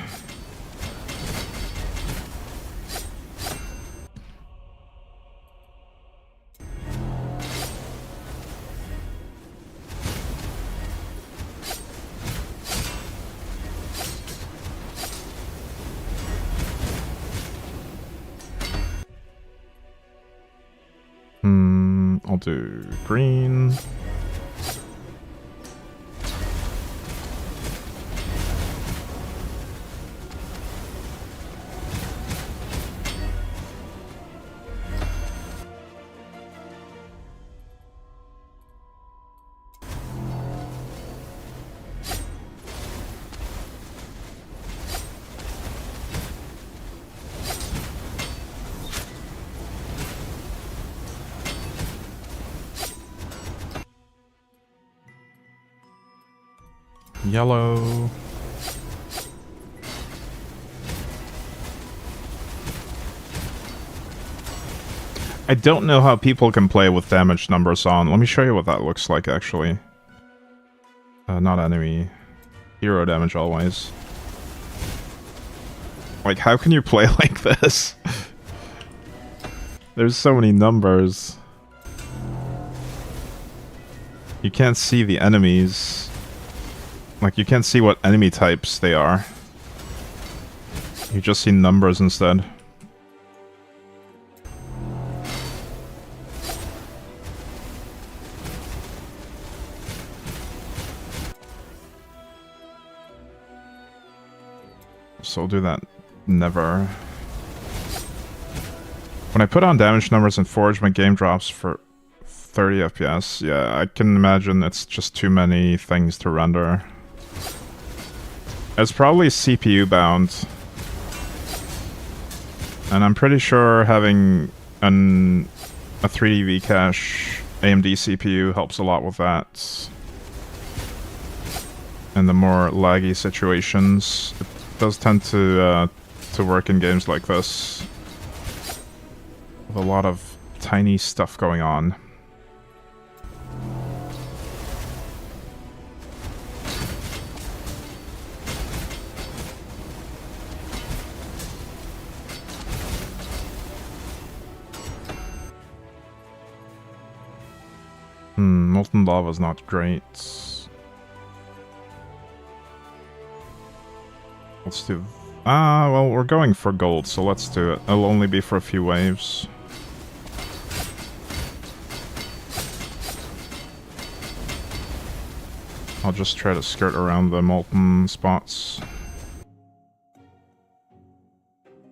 I'll do green. Yellow. I don't know how people can play with damage numbers on. Let me show you what that looks like, actually. Not enemy. Hero damage always. Like, how can you play like this? There's so many numbers. You can't see the enemies. Like, you can't see what enemy types they are. You just see numbers instead. So I'll do that never. When I put on damage numbers in Forge, my game drops for 30 FPS. Yeah, I can imagine it's just too many things to render. It's probably CPU bound. And I'm pretty sure having a 3D cache AMD CPU helps a lot with that. In the more laggy situations, it does tend to work in games like this. With a lot of tiny stuff going on. molten lava is not great. Let's do... well, we're going for gold, so let's do it. It'll only be for a few waves. I'll just try to skirt around the molten spots.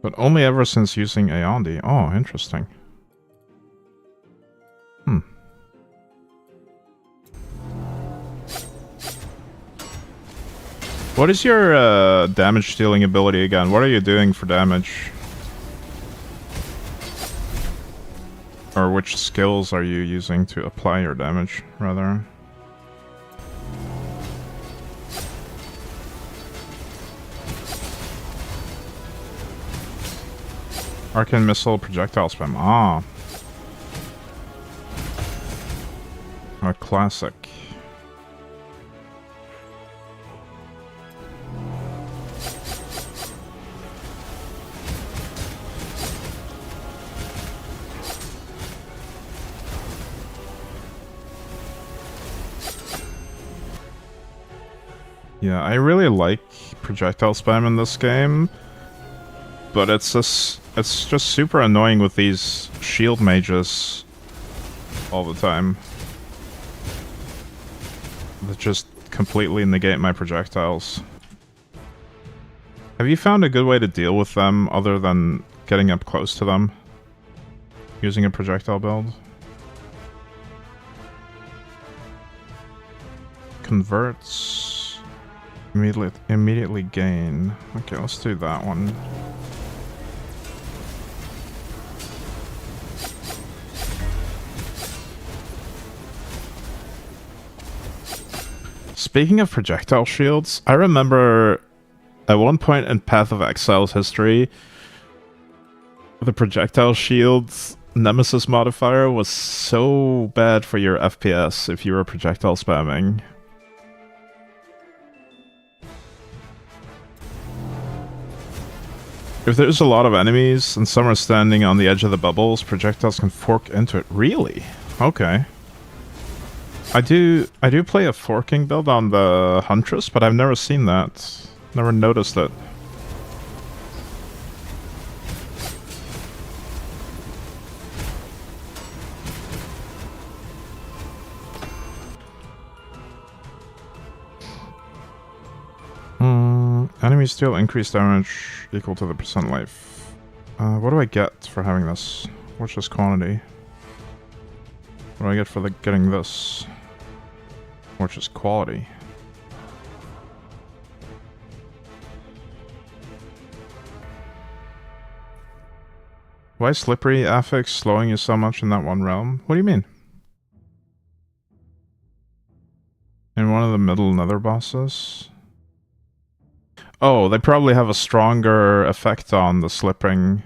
But only ever since using Aeondi. Oh, interesting. What is your damage dealing ability again? What are you doing for damage? Or which skills are you using to apply your damage, rather? Arcane Missile, Projectile Spam. Ah. A classic. Yeah, I really like projectile spam in this game, but it's just super annoying with these shield mages all the time. That just completely negate my projectiles. Have you found a good way to deal with them other than getting up close to them? Using a projectile build? Converts... Immediately gain. Okay, let's do that one. Speaking of projectile shields, I remember at one point in Path of Exile's history, the projectile shields nemesis modifier was so bad for your FPS if you were projectile spamming. If there's a lot of enemies and some are standing on the edge of the bubbles, projectiles can fork into it. Really? Okay. I do play a forking build on the Huntress, but I've never seen that. Never noticed it. Enemies deal increased damage equal to the percent life. What do I get for having this? What's this quantity? What do I get for getting this? Which is quality. Why is Slippery Affix slowing you so much in that one realm? What do you mean? In one of the middle nether bosses? Oh, they probably have a stronger effect on the slipping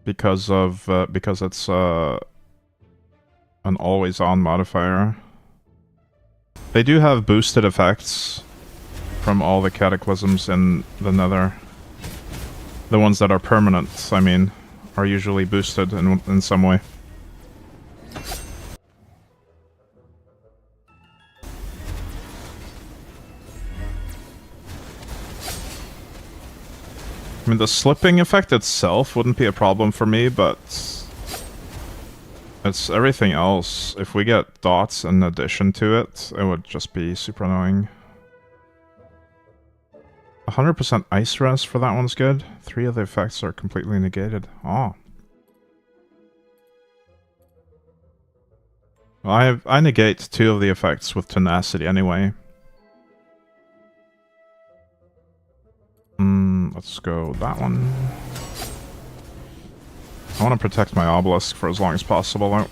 because it's an always-on modifier. They do have boosted effects from all the cataclysms in the nether. The ones that are permanent, I mean, are usually boosted in some way. I mean, the slipping effect itself wouldn't be a problem for me, but it's everything else. If we get dots in addition to it, it would just be super annoying. 100% ice res for that one's good. 3 of the effects are completely negated. Oh. Well, I negate 2 of the effects with tenacity anyway. Let's go that one. I want to protect my obelisk for as long as possible, though.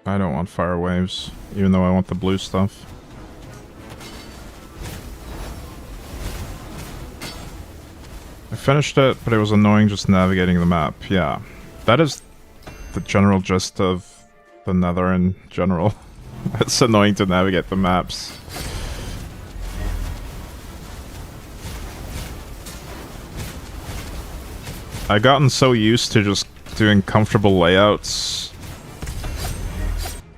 I don't want fire waves, even though I want the blue stuff. I finished it, but it was annoying just navigating the map. Yeah, that is the general gist of the Nether in general. It's annoying to navigate the maps. I've gotten so used to just doing comfortable layouts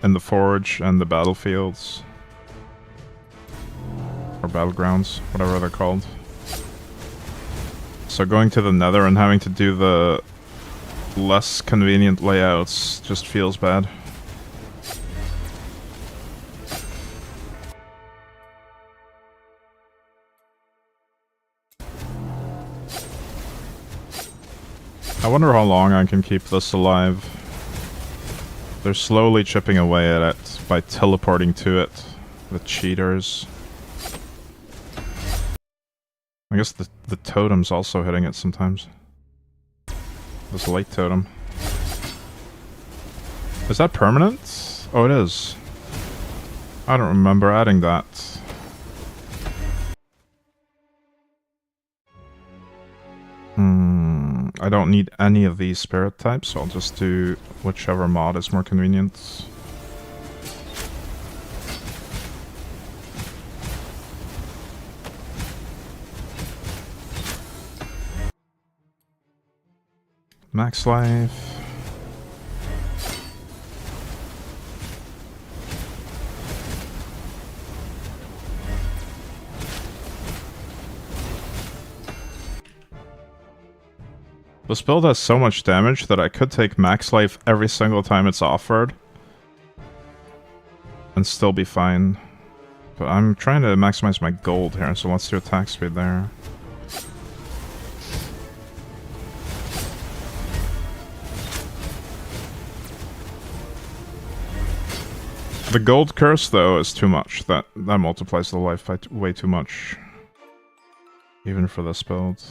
in the forge and the battlefields. Or battlegrounds, whatever they're called. So going to the nether and having to do the less convenient layouts just feels bad. I wonder how long I can keep this alive. They're slowly chipping away at it by teleporting to it. The cheaters. I guess the totem's also hitting it sometimes. This light totem. Is that permanent? Oh, it is. I don't remember adding that. I don't need any of these spirit types, so I'll just do whichever mod is more convenient. Max life. This build has so much damage that I could take max life every single time it's offered and still be fine. But I'm trying to maximize my gold here, so let's do attack speed there. The gold curse, though, is too much. That multiplies the life by way too much. Even for this build.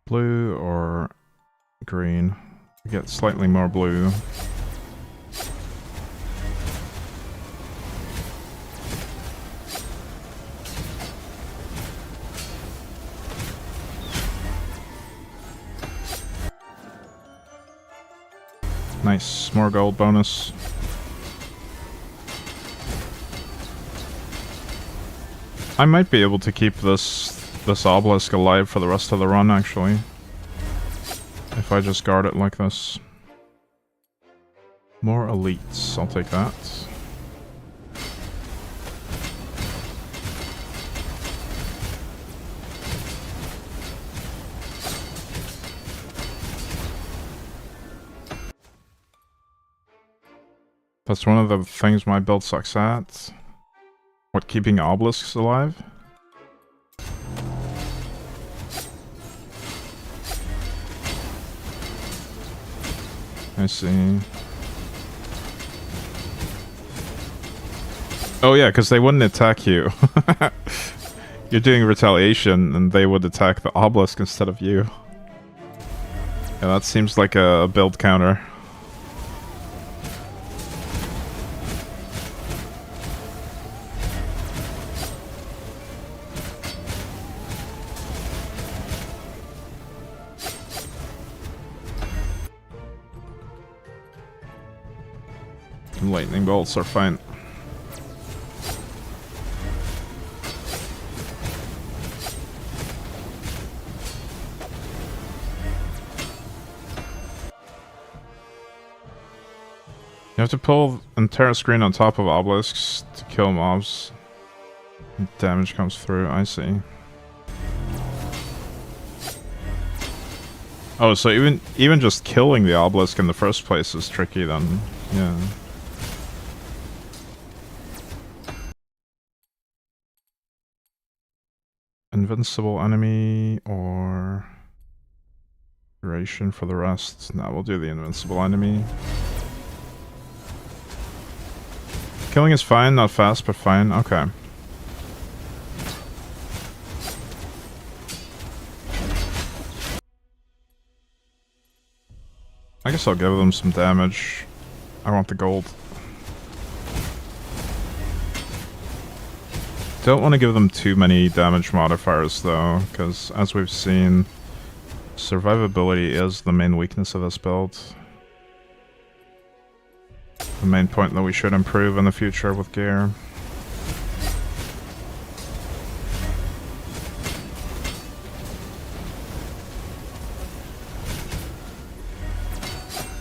Blue or green? We get slightly more blue. Nice, more gold bonus. I might be able to keep this obelisk alive for the rest of the run, actually. If I just guard it like this. More elites, I'll take that. That's one of the things my build sucks at. What, keeping obelisks alive? I see. Oh yeah, because they wouldn't attack you. You're doing retaliation, and they would attack the obelisk instead of you. Yeah, that seems like a build counter. Lightning bolts are fine. You have to pull entire screen on top of obelisks to kill mobs. Damage comes through, I see. Oh, so even just killing the obelisk in the first place is tricky then. Yeah. Invincible enemy or duration for the rest. No, we'll do the invincible enemy. Killing is fine, not fast, but fine. Okay. I guess I'll give them some damage. I want the gold. Don't want to give them too many damage modifiers though, because as we've seen, Survivability is the main weakness of this build. The main point that we should improve in the future with gear.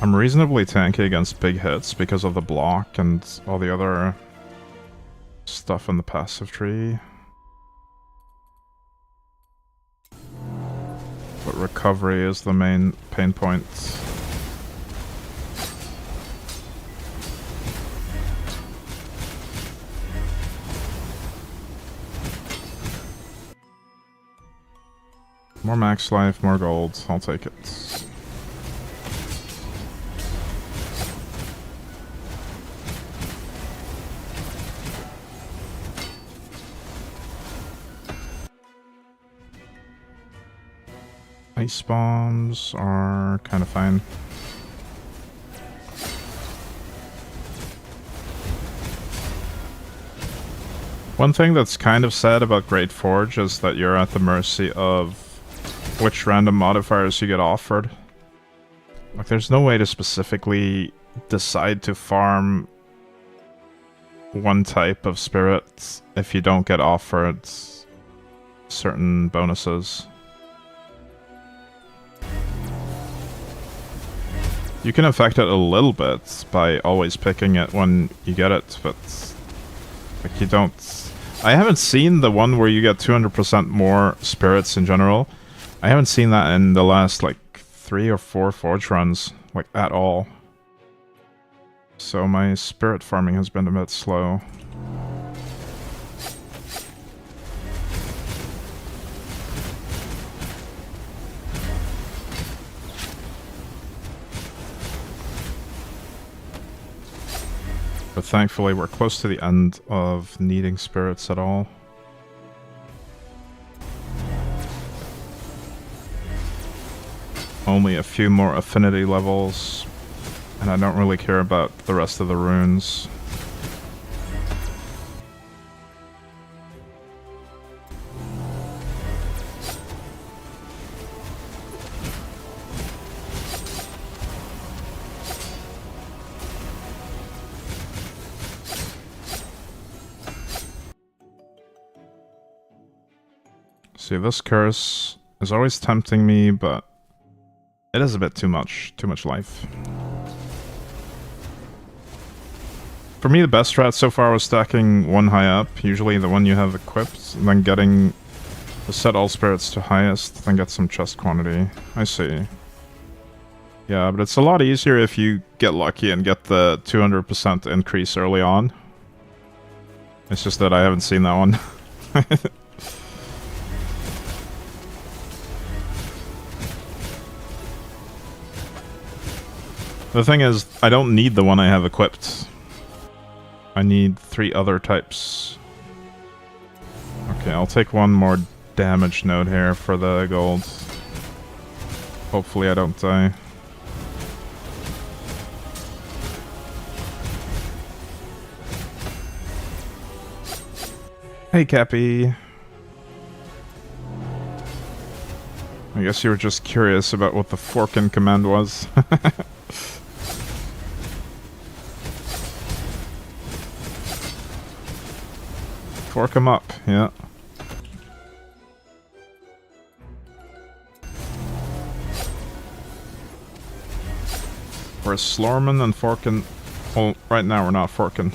I'm reasonably tanky against big hits because of the block and all the other stuff in the passive tree. But recovery is the main pain point. More max life, more gold. I'll take it. Ice bombs are kind of fine. One thing that's kind of sad about Great Forge is that you're at the mercy of which random modifiers you get offered. Like, there's no way to specifically decide to farm one type of spirit if you don't get offered certain bonuses. You can affect it a little bit by always picking it when you get it, but like, you don't... I haven't seen the one where you get 200% more spirits in general. I haven't seen that in the last, like, 3 or 4 Forge runs, like, at all. So my spirit farming has been a bit slow. But thankfully we're close to the end of needing spirits at all. Only a few more affinity levels, and I don't really care about the rest of the runes. See, this curse is always tempting me, but it is a bit too much life. For me, the best strat so far was stacking one high up, usually the one you have equipped, and then getting to set all spirits to highest, then get some chest quantity. I see. Yeah, but it's a lot easier if you get lucky and get the 200% increase early on. It's just that I haven't seen that one. The thing is, I don't need the one I have equipped. I need 3 other types. Okay, I'll take one more damage node here for the gold. Hopefully I don't die. Hey, Cappy. I guess you were just curious about what the forkin command was. Fork him up, yeah. We're Slormin and forking. Well, right now we're not forking.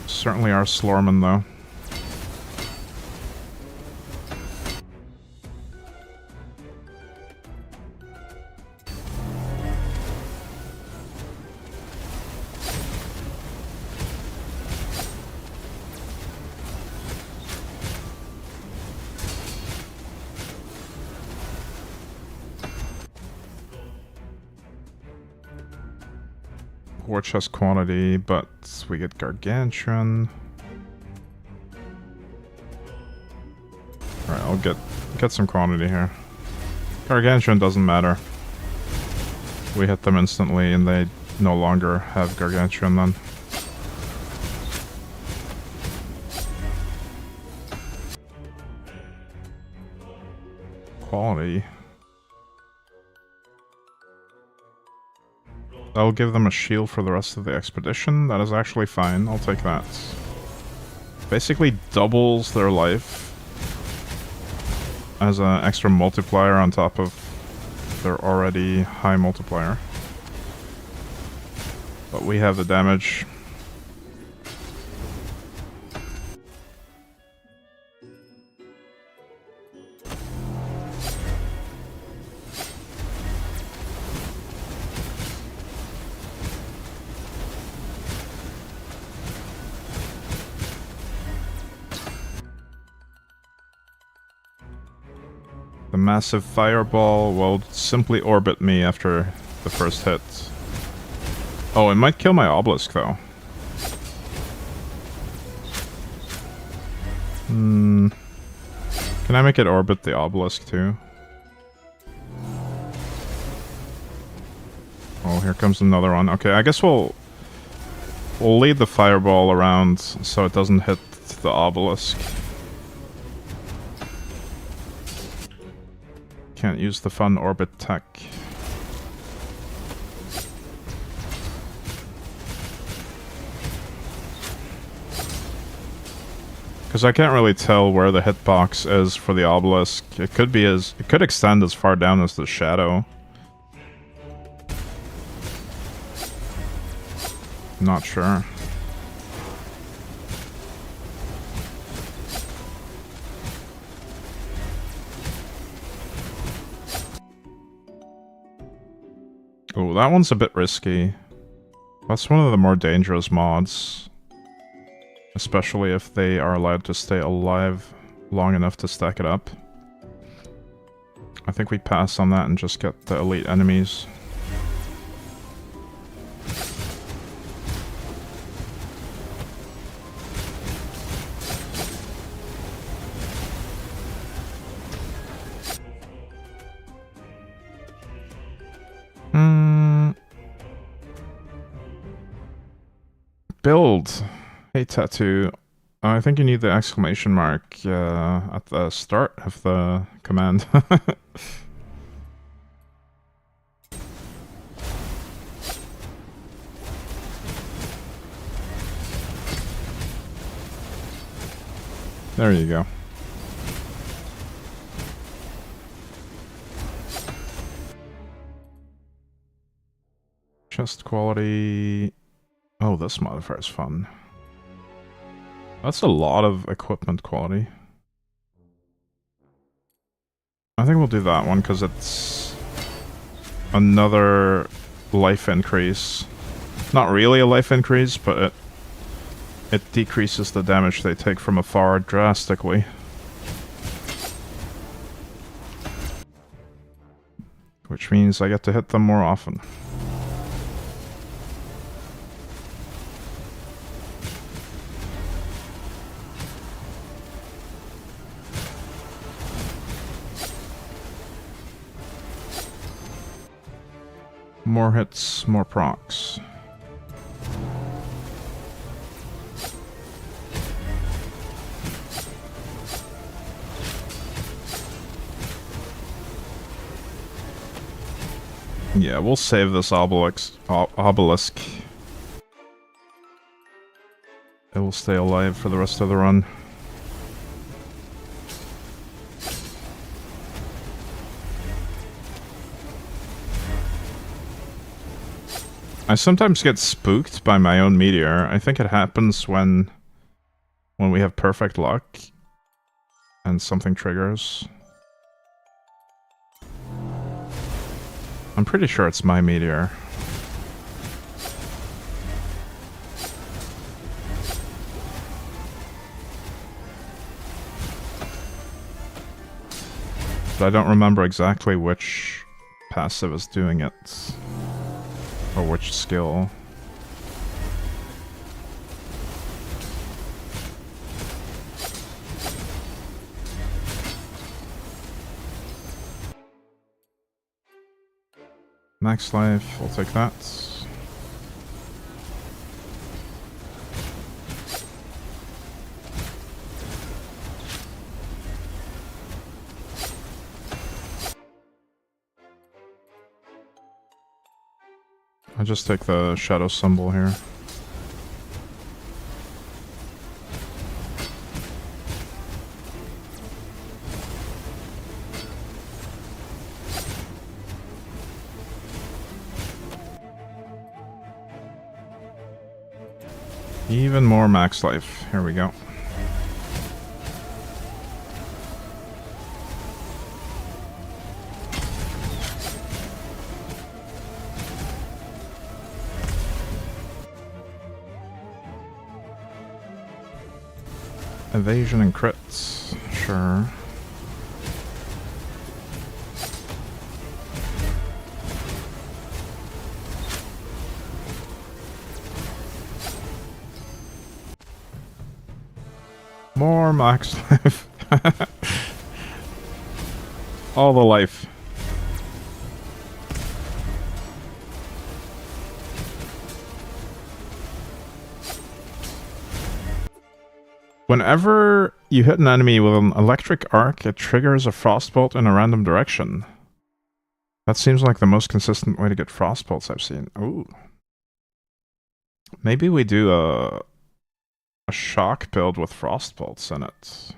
Certainly are Slormin though. War chest quantity, but we get gargantuan. Alright, I'll get some quantity here. Gargantuan doesn't matter. We hit them instantly and they no longer have gargantuan then. quality. That'll give them a shield for the rest of the expedition. That is actually fine. I'll take that. Basically doubles their life as an extra multiplier on top of their already high multiplier. But we have the damage. The massive fireball will simply orbit me after the first hit. Oh, it might kill my obelisk though. Can I make it orbit the obelisk too? Oh, here comes another one. Okay, I guess we'll lead the fireball around so it doesn't hit the obelisk. Can't use the fun orbit tech. Because I can't really tell where the hitbox is for the obelisk. It could extend as far down as the shadow. Not sure. Oh, that one's a bit risky. That's one of the more dangerous mods. Especially if they are allowed to stay alive long enough to stack it up. I think we pass on that and just get the elite enemies. Build. Hey, Tattoo. I think you need the exclamation mark at the start of the command. There you go. Chest quality. Oh, this modifier is fun. That's a lot of equipment quality. I think we'll do that one because it's another life increase. Not really a life increase, but it decreases the damage they take from afar drastically. Which means I get to hit them more often. More hits, more procs. Yeah, we'll save this obelisk. It will stay alive for the rest of the run. I sometimes get spooked by my own meteor. I think it happens when we have perfect luck and something triggers. I'm pretty sure it's my meteor. But I don't remember exactly which passive is doing it. Or which skill. Max life, I'll take that. I just take the shadow symbol here. Even more max life. Here we go. Evasion and crits. Sure. More max life. All the life. Whenever you hit an enemy with an electric arc, it triggers a frostbolt in a random direction. That seems like the most consistent way to get frostbolts I've seen. Ooh. Maybe we do a shock build with frostbolts in it.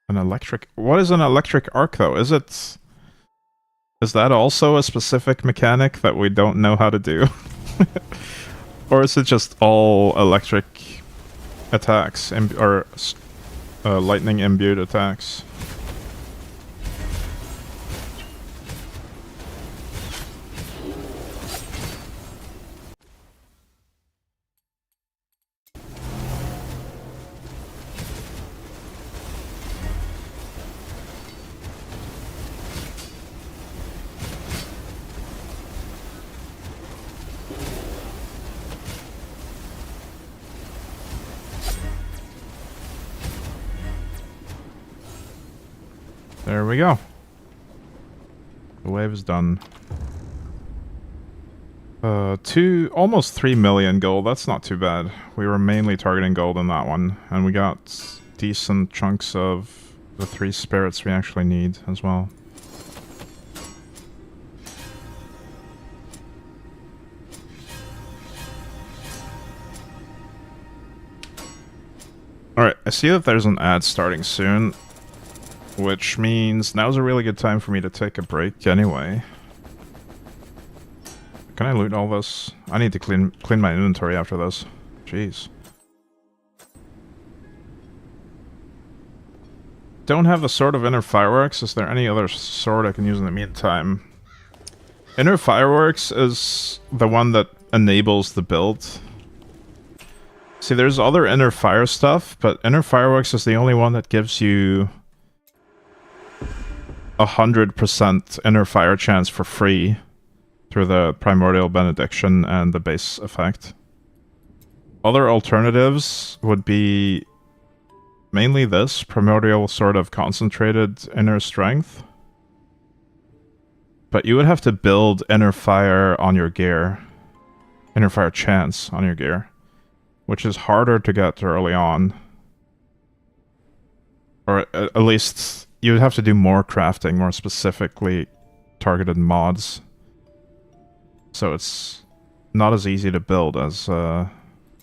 An electric... What is an electric arc, though? Is that also a specific mechanic that we don't know how to do? Or is it just all electric attacks, or lightning imbued attacks? There we go. The wave is done. Almost 3 million gold. That's not too bad. We were mainly targeting gold in that one, and we got decent chunks of the 3 spirits we actually need as well. Alright, I see that there's an ad starting soon, which means now's a really good time for me to take a break anyway. Can I loot all this? I need to clean my inventory after this. Jeez. Don't have the Sword of Inner Fireworks. Is there any other sword I can use in the meantime? Inner Fireworks is the one that enables the build. See, there's other Inner Fire stuff, but Inner Fireworks is the only one that gives you 100% Inner Fire chance for free through the Primordial Benediction and the base effect. Other alternatives would be mainly this, Primordial Sword of Concentrated Inner Strength. But you would have to build Inner Fire on your gear. Inner Fire chance on your gear. Which is harder to get early on. Or at least you would have to do more crafting, more specifically targeted mods. So it's not as easy to build as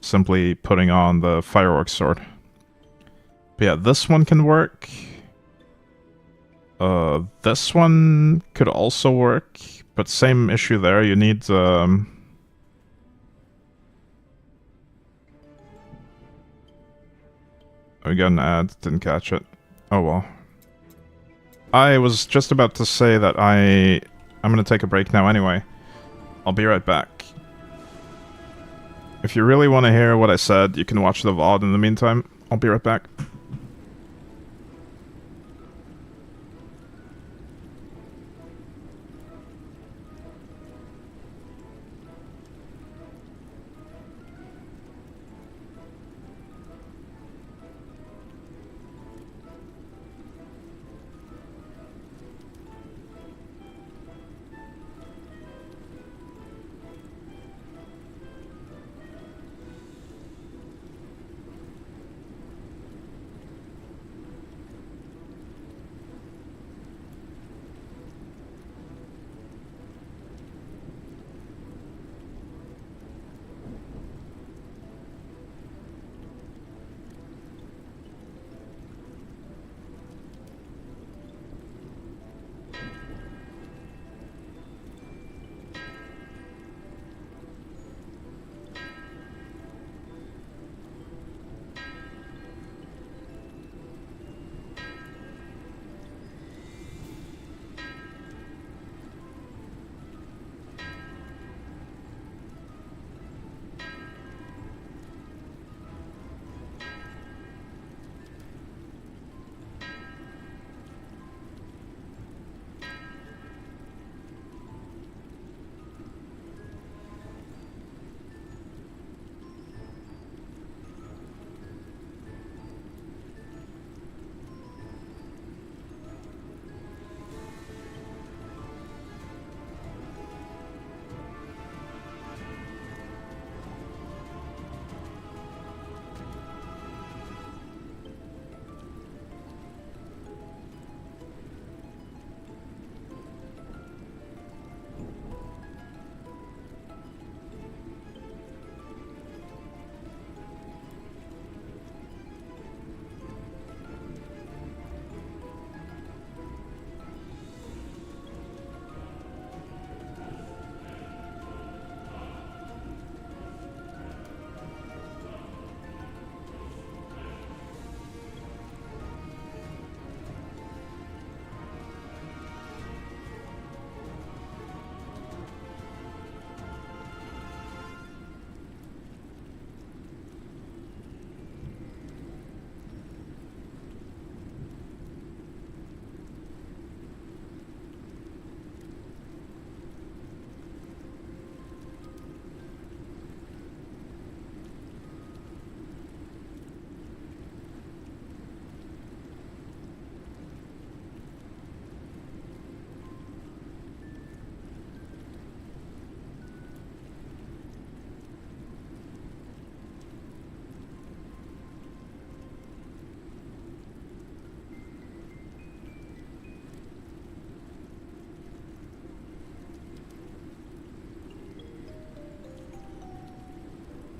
simply putting on the Fireworks Sword. But yeah, this one can work. This one could also work, but same issue there. You need we got an ad, didn't catch it. Oh well. I was just about to say that I'm gonna take a break now anyway. I'll be right back. If you really want to hear what I said, you can watch the VOD in the meantime. I'll be right back.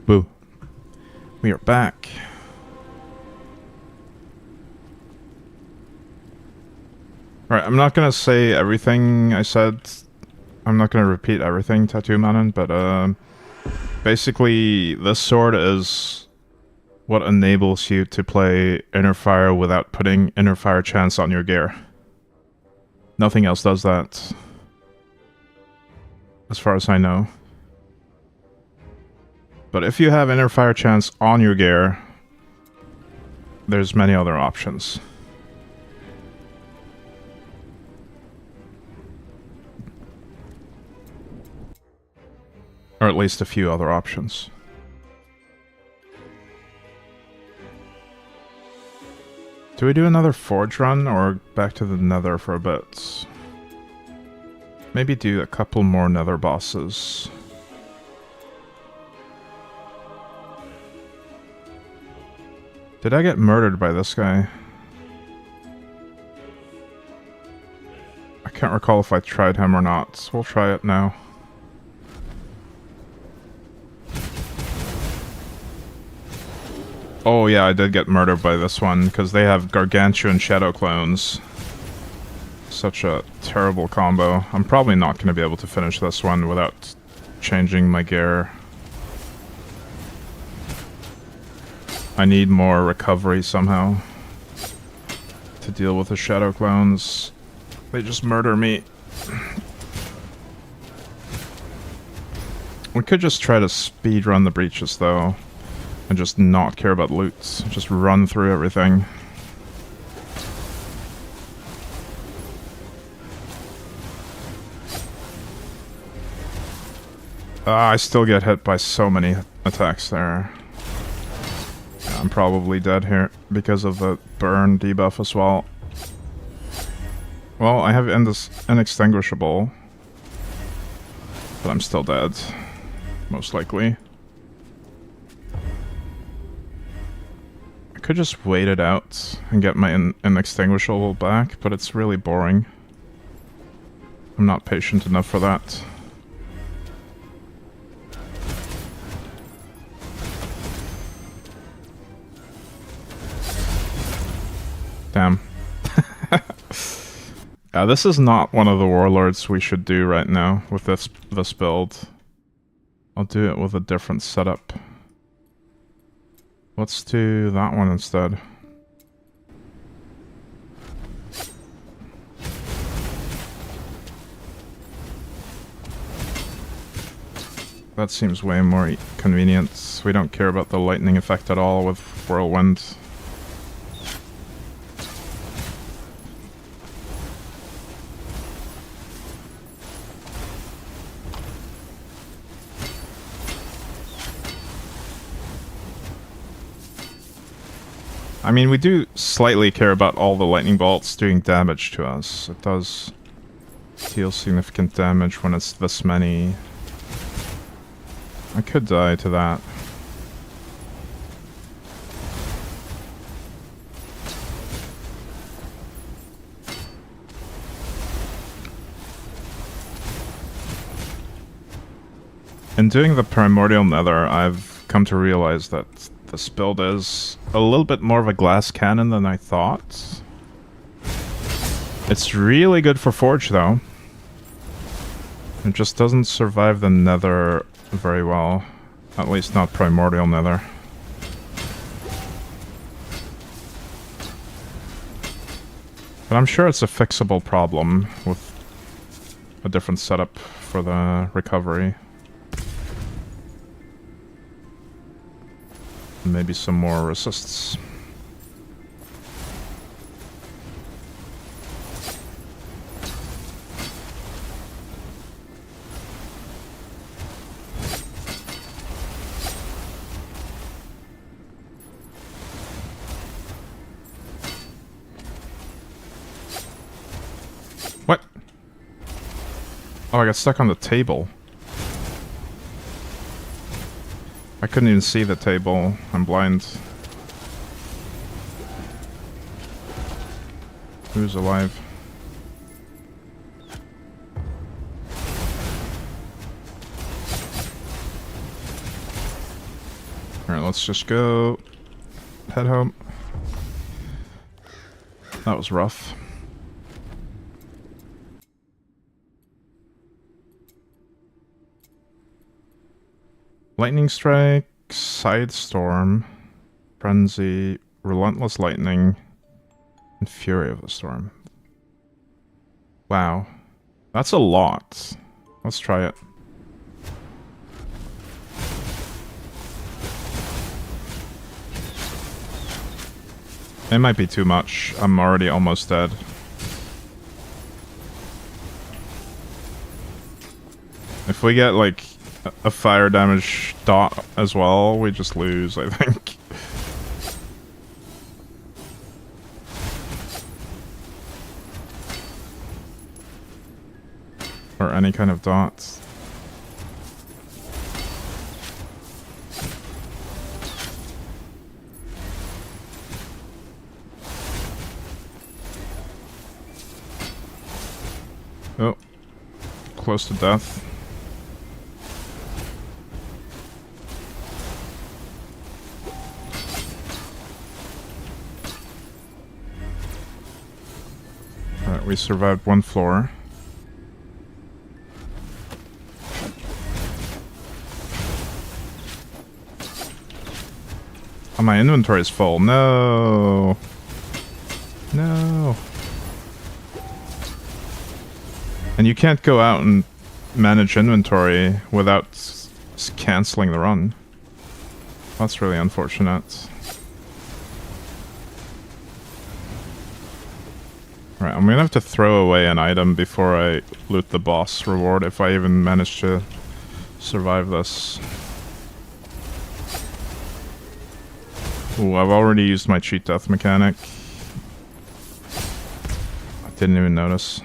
Boo. We are back. Alright, I'm not gonna say everything I said. I'm not gonna repeat everything, Tattoo Manon, but basically this sword is what enables you to play Inner Fire without putting Inner Fire Chance on your gear. Nothing else does that, as far as I know. But if you have Inner Fire Chance on your gear, there's many other options. Or at least a few other options. Do we do another forge run or back to the nether for a bit? Maybe do a couple more nether bosses. Did I get murdered by this guy? I can't recall if I tried him or not. We'll try it now. Oh yeah, I did get murdered by this one, because they have Gargantuan Shadow Clones. Such a terrible combo. I'm probably not going to be able to finish this one without changing my gear. I need more recovery somehow to deal with the Shadow Clones. They just murder me. We could just try to speedrun the breaches though. And just not care about loot. Just run through everything. I still get hit by so many attacks there. I'm probably dead here because of the burn debuff as well. Well, I have inextinguishable. But I'm still dead. Most likely. I could just wait it out and get my inextinguishable back, but it's really boring. I'm not patient enough for that. Damn. Yeah, this is not one of the warlords we should do right now with this build. I'll do it with a different setup. Let's do that one instead. That seems way more convenient. We don't care about the lightning effect at all with Whirlwind. I mean, we do slightly care about all the lightning bolts doing damage to us. It does deal significant damage when it's this many. I could die to that. In doing the Primordial Nether, I've come to realize that this build is a little bit more of a glass cannon than I thought. It's really good for Forge though. It just doesn't survive the Nether very well. At least not Primordial Nether. But I'm sure it's a fixable problem with a different setup for the recovery. Maybe some more resists. What? Oh, I got stuck on the table. I couldn't even see the table. I'm blind. Who's alive? Alright, let's just go head home. That was rough. Lightning Strike, Side Storm, Frenzy, Relentless Lightning, and Fury of the Storm. Wow. That's a lot. Let's try it. It might be too much. I'm already almost dead. If we get, like, a fire damage dot as well, we just lose, I think. Or any kind of dots. Oh. Close to death. Alright, we survived one floor. Oh, my inventory is full. No. No. And you can't go out and manage inventory without canceling the run. That's really unfortunate. Right, I'm gonna have to throw away an item before I loot the boss reward if I even manage to survive this. Ooh, I've already used my cheat death mechanic. I didn't even notice.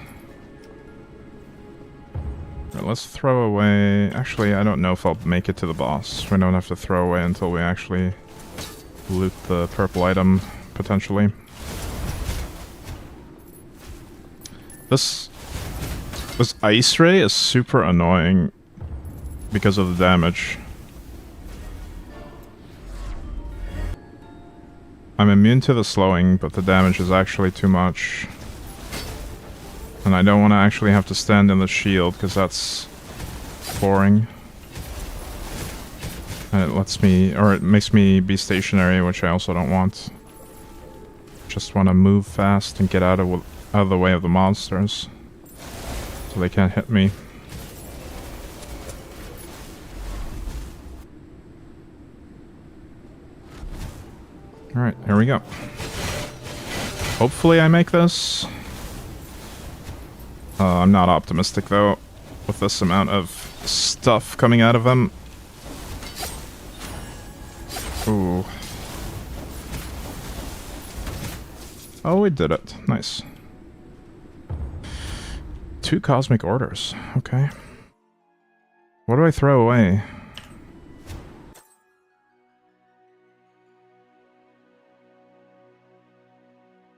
Right, let's throw away... Actually, I don't know if I'll make it to the boss. We don't have to throw away until we actually loot the purple item, potentially. This ice ray is super annoying because of the damage. I'm immune to the slowing, but the damage is actually too much. And I don't want to actually have to stand in the shield, because that's boring. And it lets me, or it makes me be stationary, which I also don't want. Just want to move fast and get out of the way of the monsters, so they can't hit me. Alright, here we go. Hopefully I make this. I'm not optimistic though, with this amount of stuff coming out of them. Ooh. Oh, we did it. Nice. 2 cosmic orders. Okay. What do I throw away?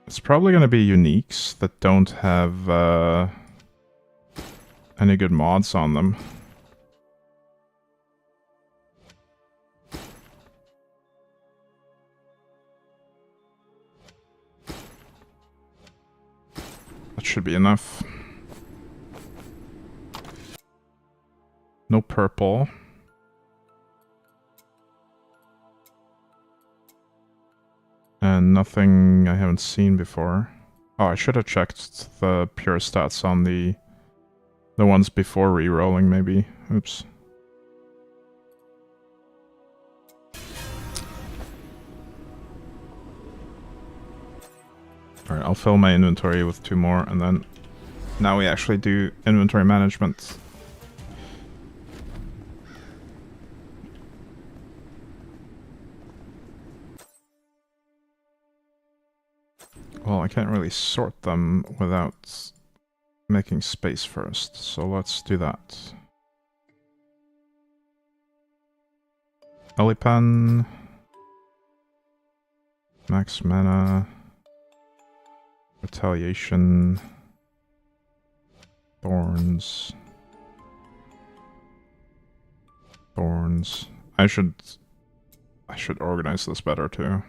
It's probably going to be uniques that don't have any good mods on them. That should be enough. No purple. And nothing I haven't seen before. Oh, I should have checked the pure stats on the ones before re-rolling, maybe. Oops. Alright, I'll fill my inventory with 2 more, and then now we actually do inventory management. Well, I can't really sort them without making space first, so let's do that. Elipan. Max mana. Retaliation. Thorns. Thorns. I should I should organize this better too.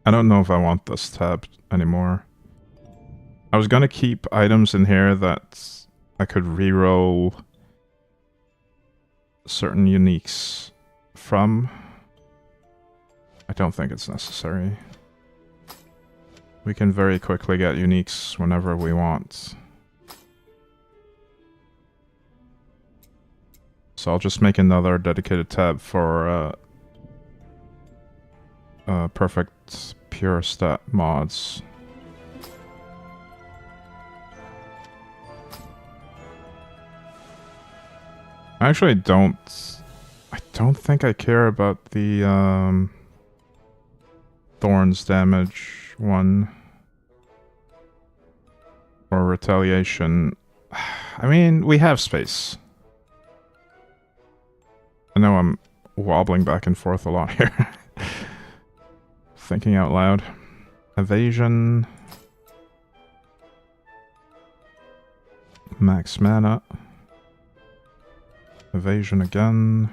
I don't know if I want this tab anymore. I was gonna keep items in here that I could reroll certain uniques from. I don't think it's necessary. We can very quickly get uniques whenever we want. So I'll just make another dedicated tab for perfect pure stat mods. I actually don't think I care about the thorns damage one or retaliation. I mean, we have space. I know I'm wobbling back and forth a lot here. Thinking out loud. Evasion. Max mana. Evasion again.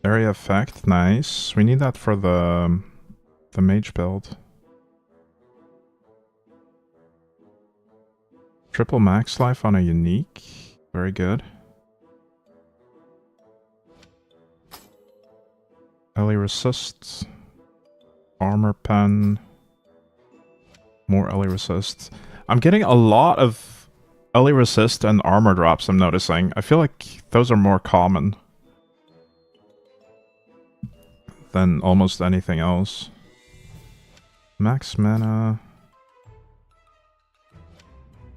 Area effect, nice. We need that for the mage build. Triple max life on a unique. Very good. Ellie resist. Armor pen. More Ellie resist. I'm getting a lot of Ellie resist and armor drops, I'm noticing. I feel like those are more common than almost anything else. Max mana.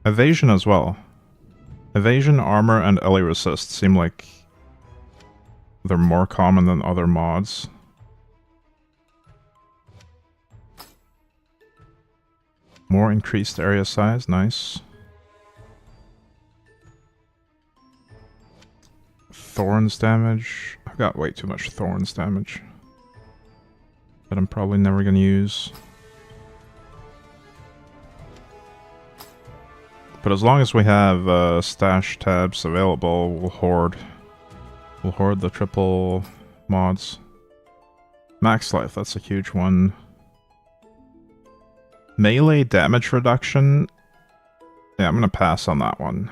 Evasion as well. Evasion, armor, and Ellie resist seem like they're more common than other mods. More increased area size, nice. Thorns damage. I've got way too much thorns damage that I'm probably never gonna use. But as long as we have stash tabs available, we'll hoard. We'll hoard the triple mods. Max life, that's a huge one. Melee damage reduction. Yeah, I'm gonna pass on that one.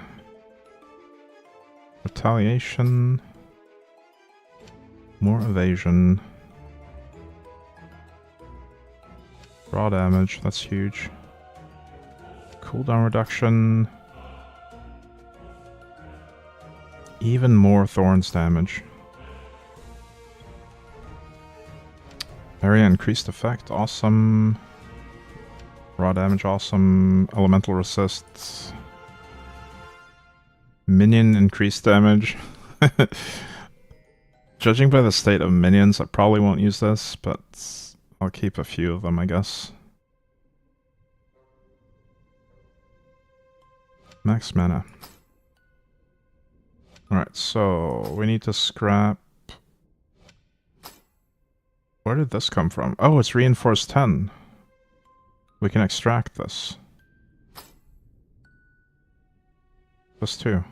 Retaliation. More evasion. Raw damage, that's huge. Cooldown reduction. Even more thorns damage. Area increased effect, awesome. Raw damage, awesome. Elemental resist. Minion increased damage. Judging by the state of minions, I probably won't use this, but I'll keep a few of them, I guess. Max mana. Alright, so we need to scrap... Where did this come from? Oh, it's reinforced 10. We can extract this. This too.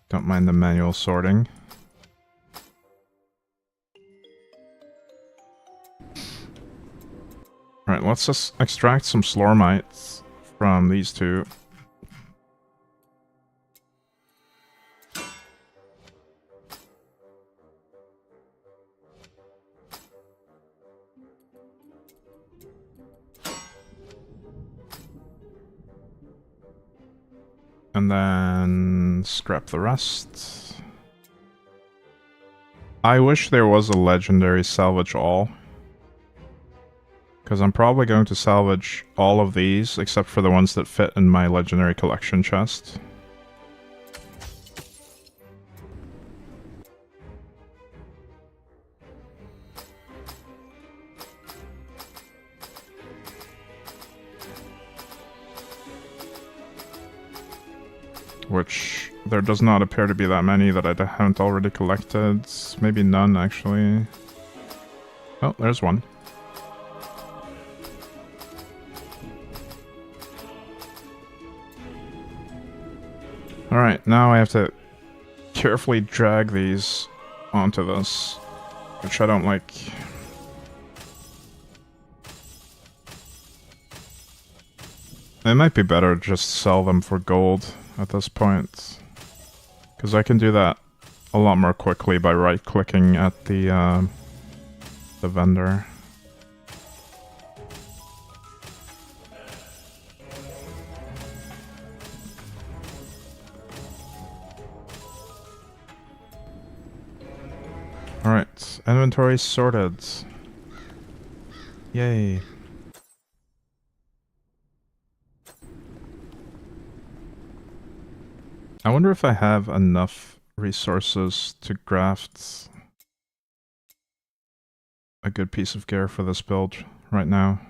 Don't mind the manual sorting. Alright, let's just extract some Slormites from these two. And then scrap the rest. I wish there was a legendary salvage all. Because I'm probably going to salvage all of these, except for the ones that fit in my legendary collection chest. Which, there does not appear to be that many that I haven't already collected. Maybe none, actually. Oh, there's one. Alright, now I have to carefully drag these onto this, which I don't like. It might be better to just sell them for gold at this point, because I can do that a lot more quickly by right-clicking at the vendor. Alright, inventory sorted. Yay. I wonder if I have enough resources to craft a good piece of gear for this build right now.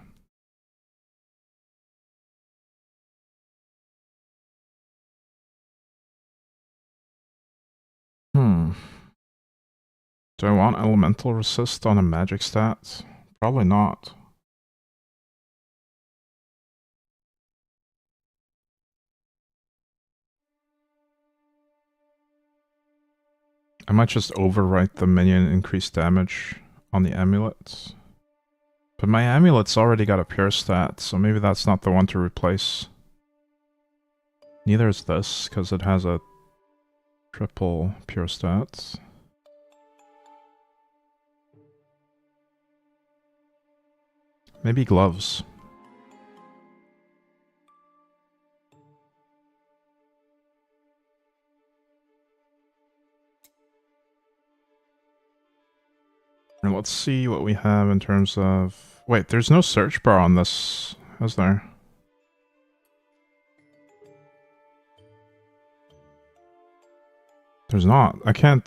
Do I want elemental resist on a magic stat? Probably not. I might just overwrite the minion increased damage on the amulets. But my amulet's already got a pure stat, so maybe that's not the one to replace. Neither is this, because it has a triple pure stat. Maybe gloves. And let's see what we have in terms of... Wait, there's no search bar on this, is there? There's not. I can't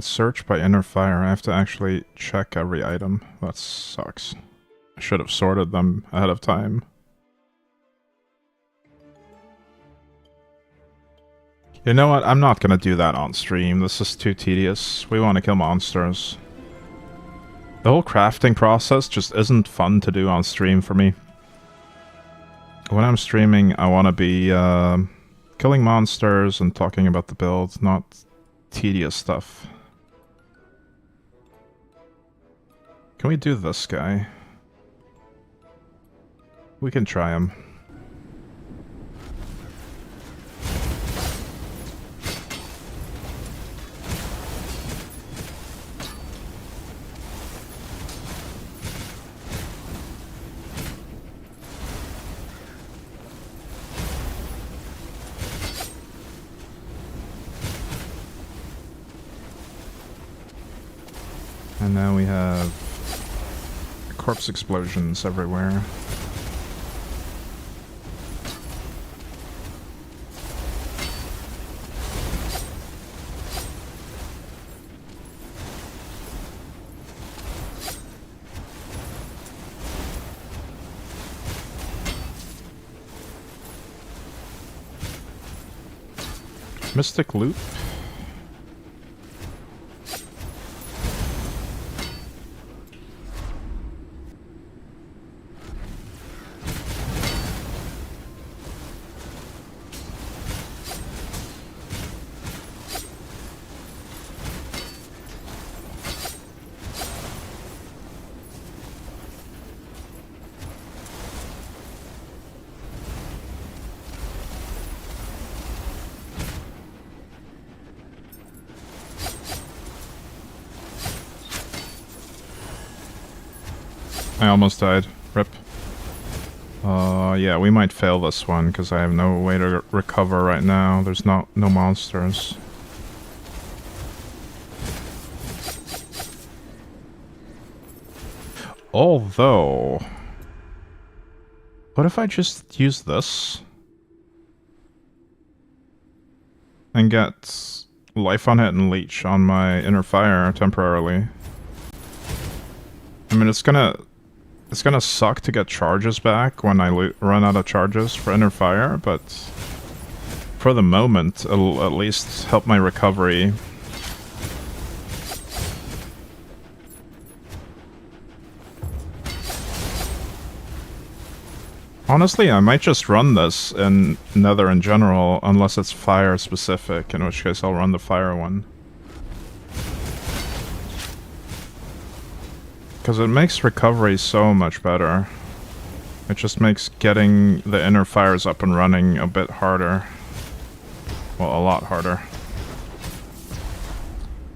search by inner fire. I have to actually check every item. That sucks. I should have sorted them ahead of time. You know what? I'm not gonna do that on stream. This is too tedious. We want to kill monsters. The whole crafting process just isn't fun to do on stream for me. When I'm streaming, I want to be killing monsters and talking about the build, not tedious stuff. Can we do this guy? We can try him. And now we have corpse explosions everywhere. Mystic Loop. I almost died. Rip. Yeah, we might fail this one, because I have no way to recover right now. There's no monsters. Although... what if I just use this? And get life on it and leech on my inner fire temporarily. I mean, it's gonna suck to get charges back when I run out of charges for inner fire, but for the moment, it'll at least help my recovery. Honestly, I might just run this in Nether in general, unless it's fire specific, in which case I'll run the fire one. Because it makes recovery so much better. It just makes getting the inner fires up and running a bit harder. Well, a lot harder.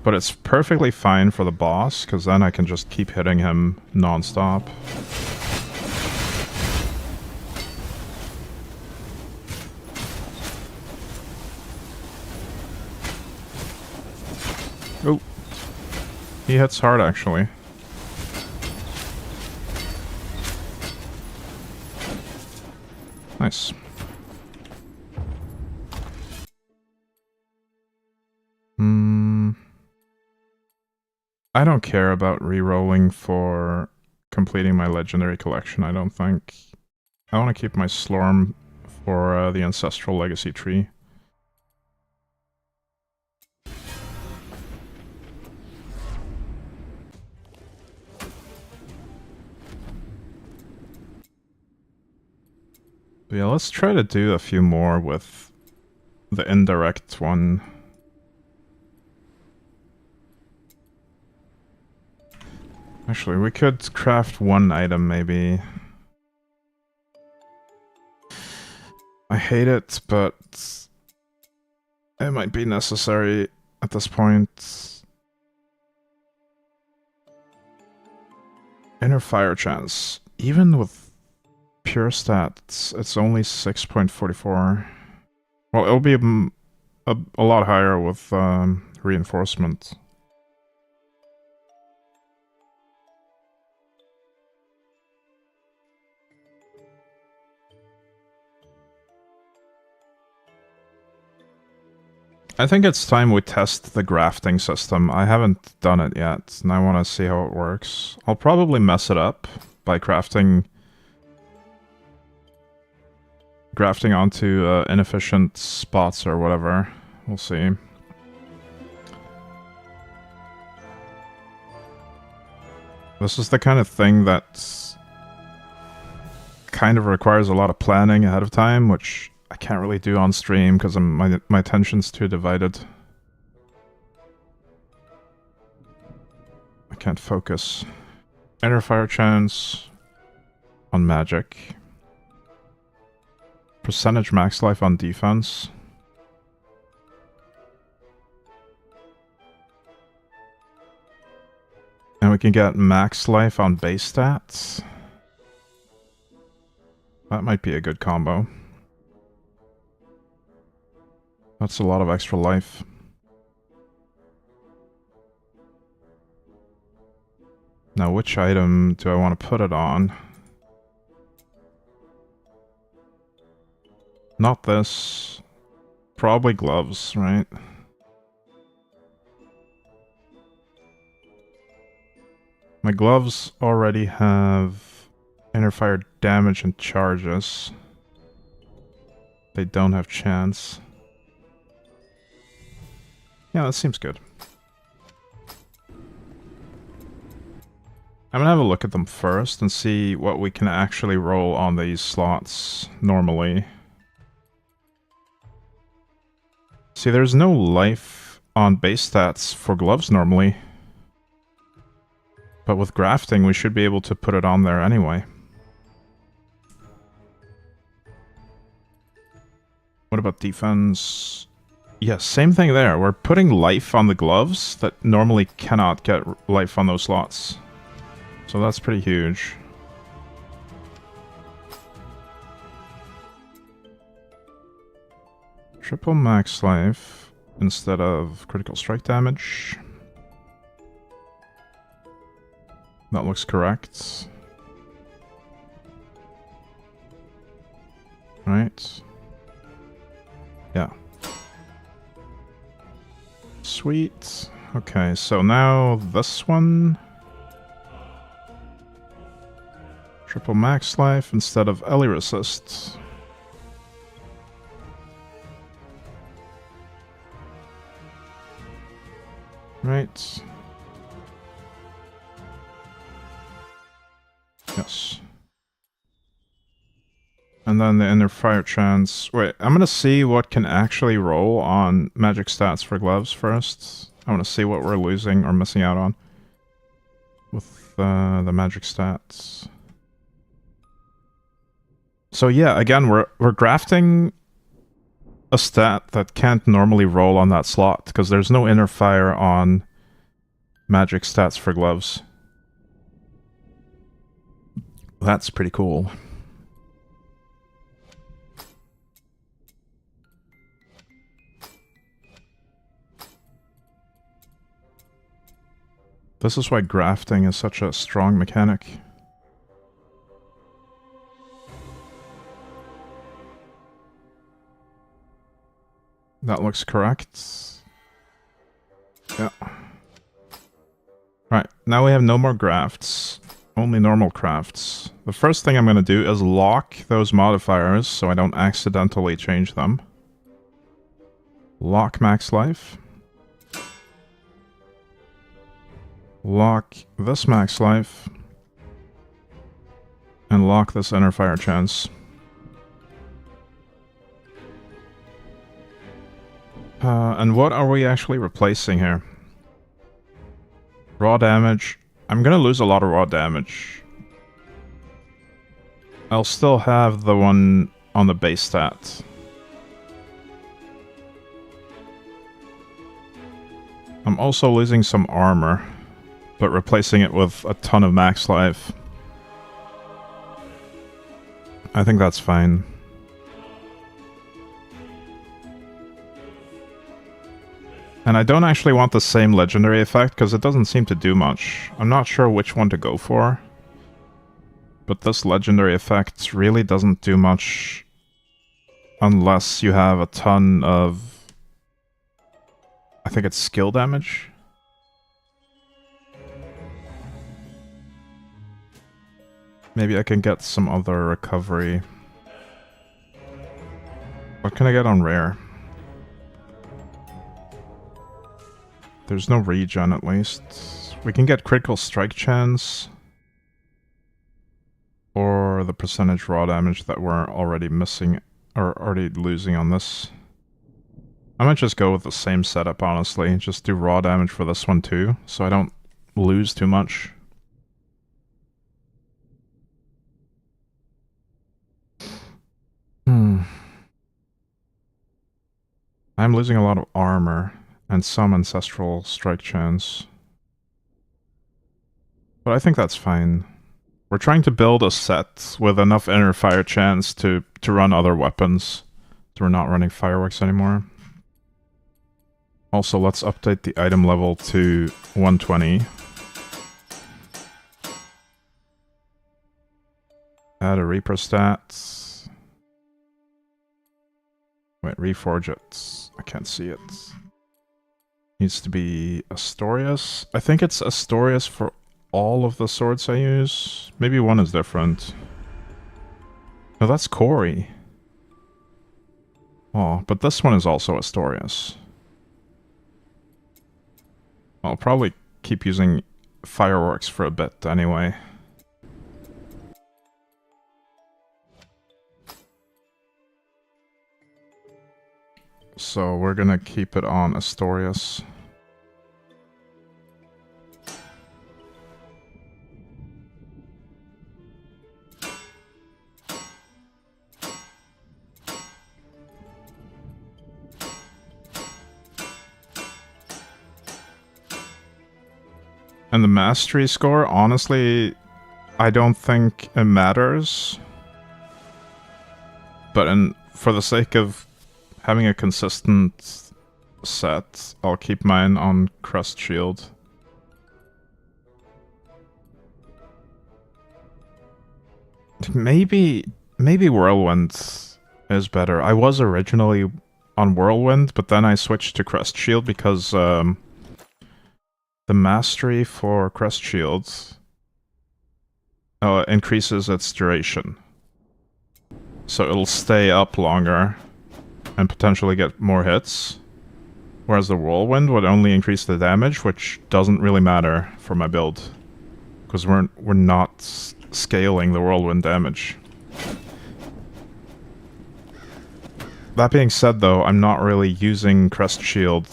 But it's perfectly fine for the boss, because then I can just keep hitting him non-stop. Oh. He hits hard, actually. Nice. I don't care about re-rolling for completing my legendary collection, I don't think. I want to keep my Slorm for the Ancestral Legacy tree. But yeah, let's try to do a few more with the indirect one. Actually, we could craft one item, maybe. I hate it, but it might be necessary at this point. Inner fire chance. Even with pure stats, it's only 6.44. Well, it'll be a lot higher with reinforcement. I think it's time we test the grafting system. I haven't done it yet, and I want to see how it works. I'll probably mess it up by grafting onto inefficient spots or whatever. We'll see. This is the kind of thing that kind of requires a lot of planning ahead of time, which I can't really do on stream because my attention's too divided. I can't focus. Inner fire chance on magic. Percentage max life on defense. And we can get max life on base stats. That might be a good combo. That's a lot of extra life. Now, which item do I want to put it on? Not this. Probably gloves, right? My gloves already have inner fire damage and charges. They don't have chance. Yeah, that seems good. I'm gonna have a look at them first and see what we can actually roll on these slots normally. See, there's no life on base stats for gloves normally. But with grafting, we should be able to put it on there anyway. What about defense? Yes, same thing there. We're putting life on the gloves that normally cannot get life on those slots. So that's pretty huge. Triple max life instead of critical strike damage. That looks correct. Right. Yeah. Sweet. Okay, so now this one. Triple max life instead of Ellie resist. Right. Yes. And then the inner fire chance. Wait, I'm gonna see what can actually roll on magic stats for gloves first. I want to see what we're losing or missing out on with the magic stats. So yeah, again, we're grafting a stat that can't normally roll on that slot because there's no inner fire on magic stats for gloves. That's pretty cool. This is why grafting is such a strong mechanic. That looks correct. Yeah. Right, now we have no more grafts. Only normal crafts. The first thing I'm going to do is lock those modifiers so I don't accidentally change them. Lock max life. Lock this max life. And lock this inner fire chance. And what are we actually replacing here? Raw damage. I'm gonna lose a lot of raw damage. I'll still have the one on the base stat. I'm also losing some armor, but replacing it with a ton of max life. I think that's fine. And I don't actually want the same legendary effect, because it doesn't seem to do much. I'm not sure which one to go for. But this legendary effect really doesn't do much unless you have a ton of... I think it's skill damage? Maybe I can get some other recovery. What can I get on rare? There's no regen at least. We can get critical strike chance. Or the percentage raw damage that we're already missing, or already losing on this. I might just go with the same setup, honestly. Just do raw damage for this one too, so I don't lose too much. I'm losing a lot of armor. And some ancestral strike chance. But I think that's fine. We're trying to build a set with enough inner fire chance to run other weapons. So we're not running fireworks anymore. Also, let's update the item level to 120. Add a Reaper stat. Wait, reforge it. I can't see it. Needs to be Astorius. I think it's Astorius for all of the swords I use. Maybe one is different. No, that's Corey. Oh, but this one is also Astorius. I'll probably keep using fireworks for a bit anyway. So we're gonna keep it on Astorius. And the mastery score, honestly, I don't think it matters. But for the sake of having a consistent set, I'll keep mine on Crest Shield. Maybe Whirlwind is better. I was originally on Whirlwind, but then I switched to Crest Shield because the mastery for Crest Shields increases its duration. So it'll stay up longer and potentially get more hits. Whereas the Whirlwind would only increase the damage, which doesn't really matter for my build. Because we're not scaling the Whirlwind damage. That being said, though, I'm not really using Crest Shield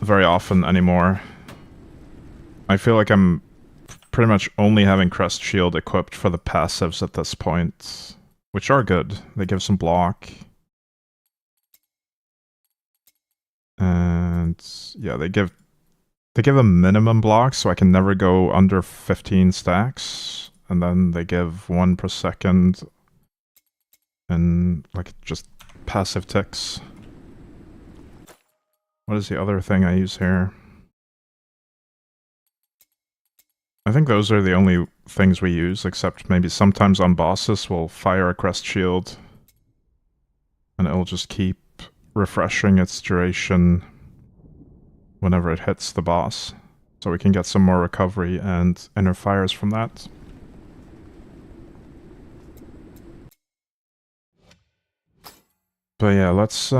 very often anymore. I feel like I'm pretty much only having Crest Shield equipped for the passives at this point, which are good. They give some block. And yeah, they give a minimum block, so I can never go under 15 stacks. And then they give 1 per second. And like just passive ticks. What is the other thing I use here? I think those are the only things we use, except maybe sometimes on bosses we'll fire a Crest Shield. And it'll just keep refreshing its duration whenever it hits the boss. So we can get some more recovery and inner fires from that. But yeah, let's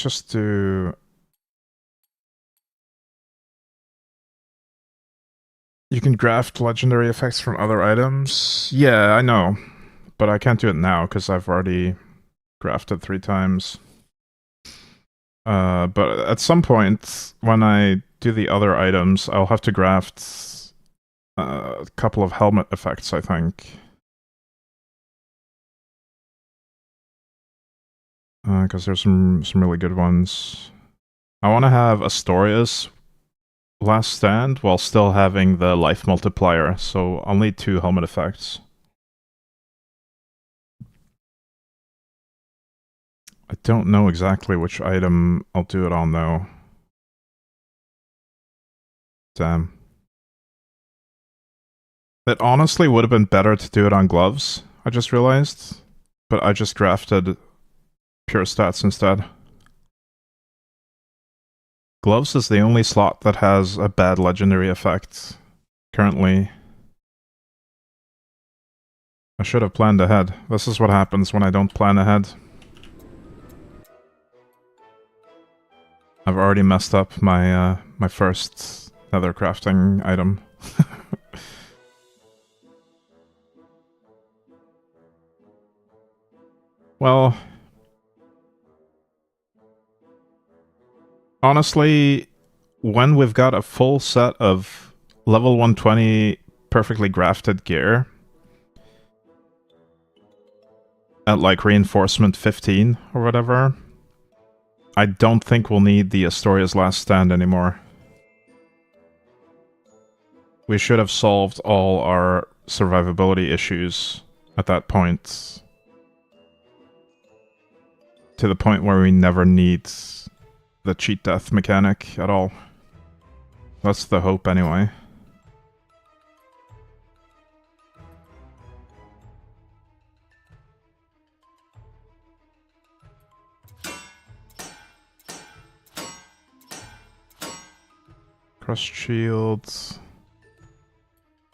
just do... You can graft legendary effects from other items? Yeah, I know. But I can't do it now, because I've already grafted 3 times. But at some point, when I do the other items, I'll have to graft a couple of helmet effects, I think. Because there's some really good ones. I want to have Astoria's Last Stand while still having the life multiplier, so I'll need 2 helmet effects. I don't know exactly which item I'll do it on, though. Damn. It honestly would have been better to do it on gloves, I just realized. But I just drafted pure stats instead. Gloves is the only slot that has a bad legendary effect currently. I should have planned ahead. This is what happens when I don't plan ahead. I've already messed up my my first nether crafting item. Well, honestly, when we've got a full set of level 120 perfectly grafted gear at like reinforcement 15 or whatever, I don't think we'll need the Astoria's Last Stand anymore. We should have solved all our survivability issues at that point. To the point where we never need the cheat death mechanic at all. That's the hope anyway. Crust shields.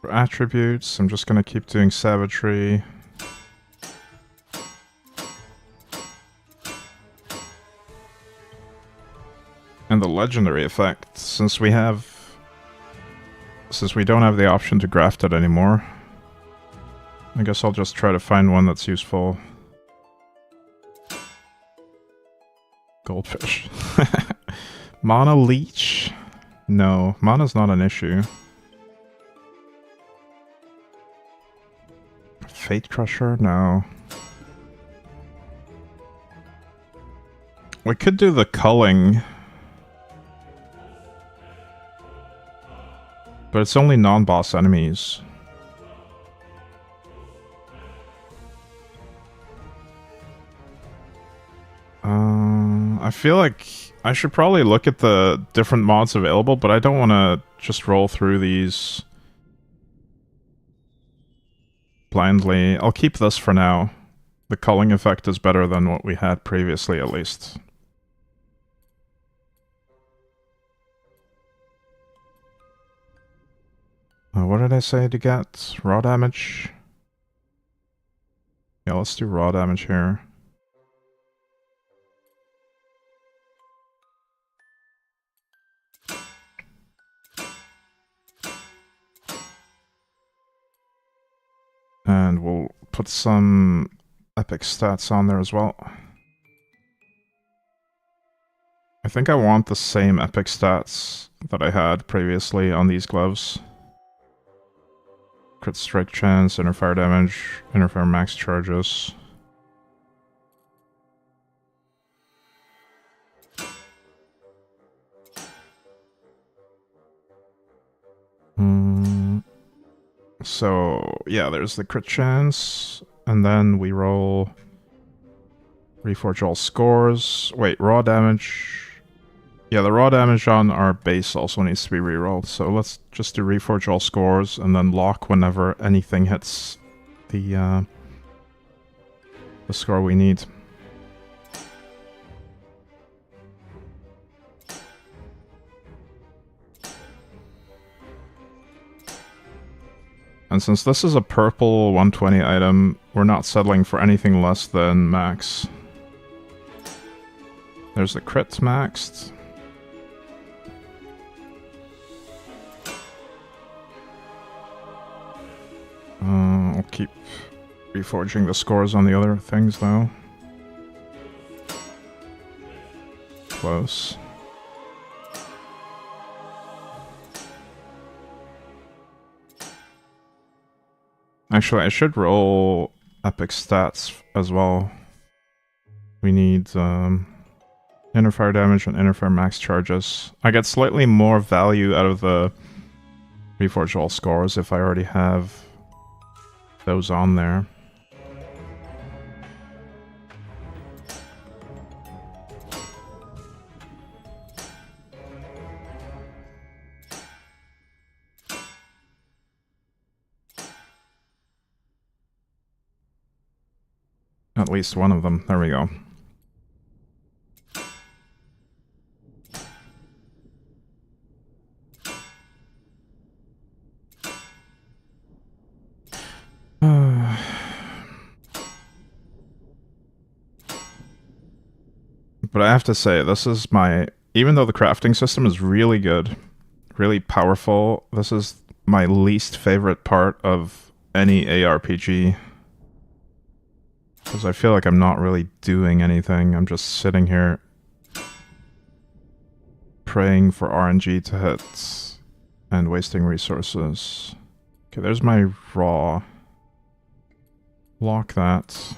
For attributes, I'm just gonna keep doing savagery. And the legendary effect, since we don't have the option to graft it anymore, I guess I'll just try to find one that's useful. Goldfish. Mana leech? No, mana's not an issue. Fate Crusher? No. We could do the culling. But it's only non-boss enemies. I feel like I should probably look at the different mods available, but I don't want to just roll through these blindly. I'll keep this for now. The culling effect is better than what we had previously, at least. What did I say to get? Raw damage? Yeah, let's do raw damage here. And we'll put some epic stats on there as well. I think I want the same epic stats that I had previously on these gloves. Crit strike chance, inner fire damage, inner fire max charges. So, yeah, there's the crit chance, and then we roll... Reforge all scores. Wait, raw damage... Yeah, the raw damage on our base also needs to be rerolled, so let's just do Reforge all scores, and then lock whenever anything hits the score we need. And since this is a purple 120 item, we're not settling for anything less than max. There's the crit maxed. I'll keep reforging the scores on the other things though. Close. Actually, I should roll epic stats as well. We need inner fire damage and inner fire max charges. I get slightly more value out of the reforge all scores if I already have those on there. At least one of them. There we go. But I have to say, this is my... Even though the crafting system is really good, really powerful, this is my least favorite part of any ARPG. Because I feel like I'm not really doing anything. I'm just sitting here praying for RNG to hit and wasting resources. Okay, there's my raw. Lock that.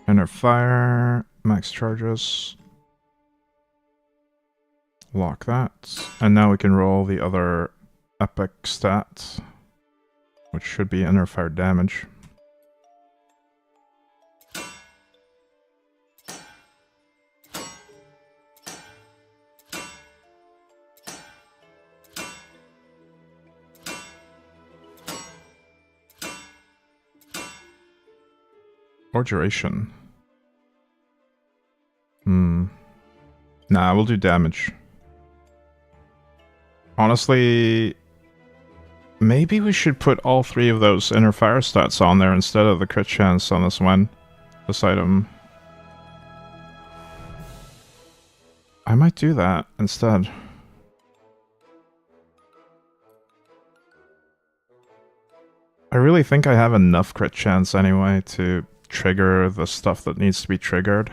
Inner fire, max charges. Lock that. And now we can roll the other epic stat, which should be inner fire damage. Or duration. Nah, we'll do damage. Honestly, maybe we should put all three of those inner fire stats on there instead of the crit chance on this one. This item. I might do that instead. I really think I have enough crit chance anyway to trigger the stuff that needs to be triggered.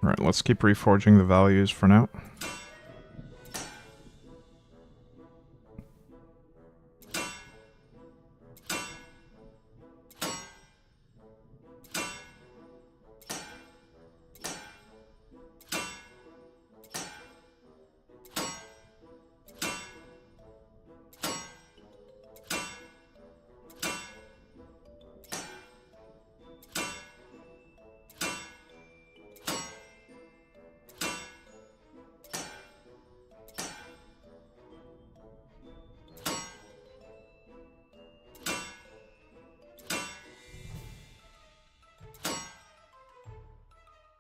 Alright, let's keep reforging the values for now.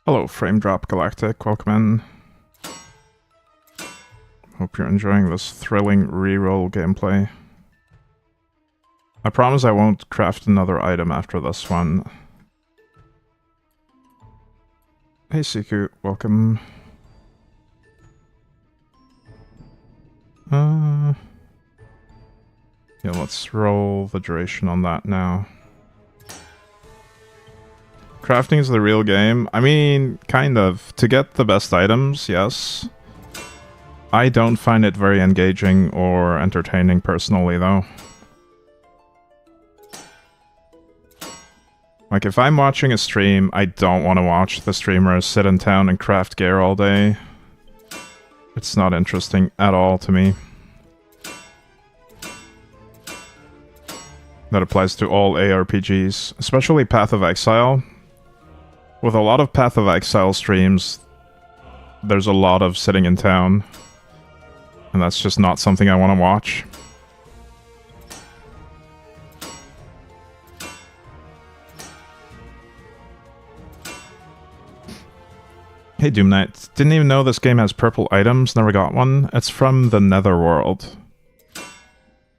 Hello, Frame Drop Galactic, welcome in. Hope you're enjoying this thrilling reroll gameplay. I promise I won't craft another item after this one. Hey Siku, welcome. Yeah, let's roll the duration on that now. Crafting is the real game. I mean, kind of. To get the best items, yes. I don't find it very engaging or entertaining personally, though. Like, if I'm watching a stream, I don't want to watch the streamer sit in town and craft gear all day. It's not interesting at all to me. That applies to all ARPGs, especially Path of Exile. With a lot of Path of Exile streams, there's a lot of sitting in town. And that's just not something I want to watch. Hey Doom Knight, didn't even know this game has purple items, never got one. It's from the Netherworld.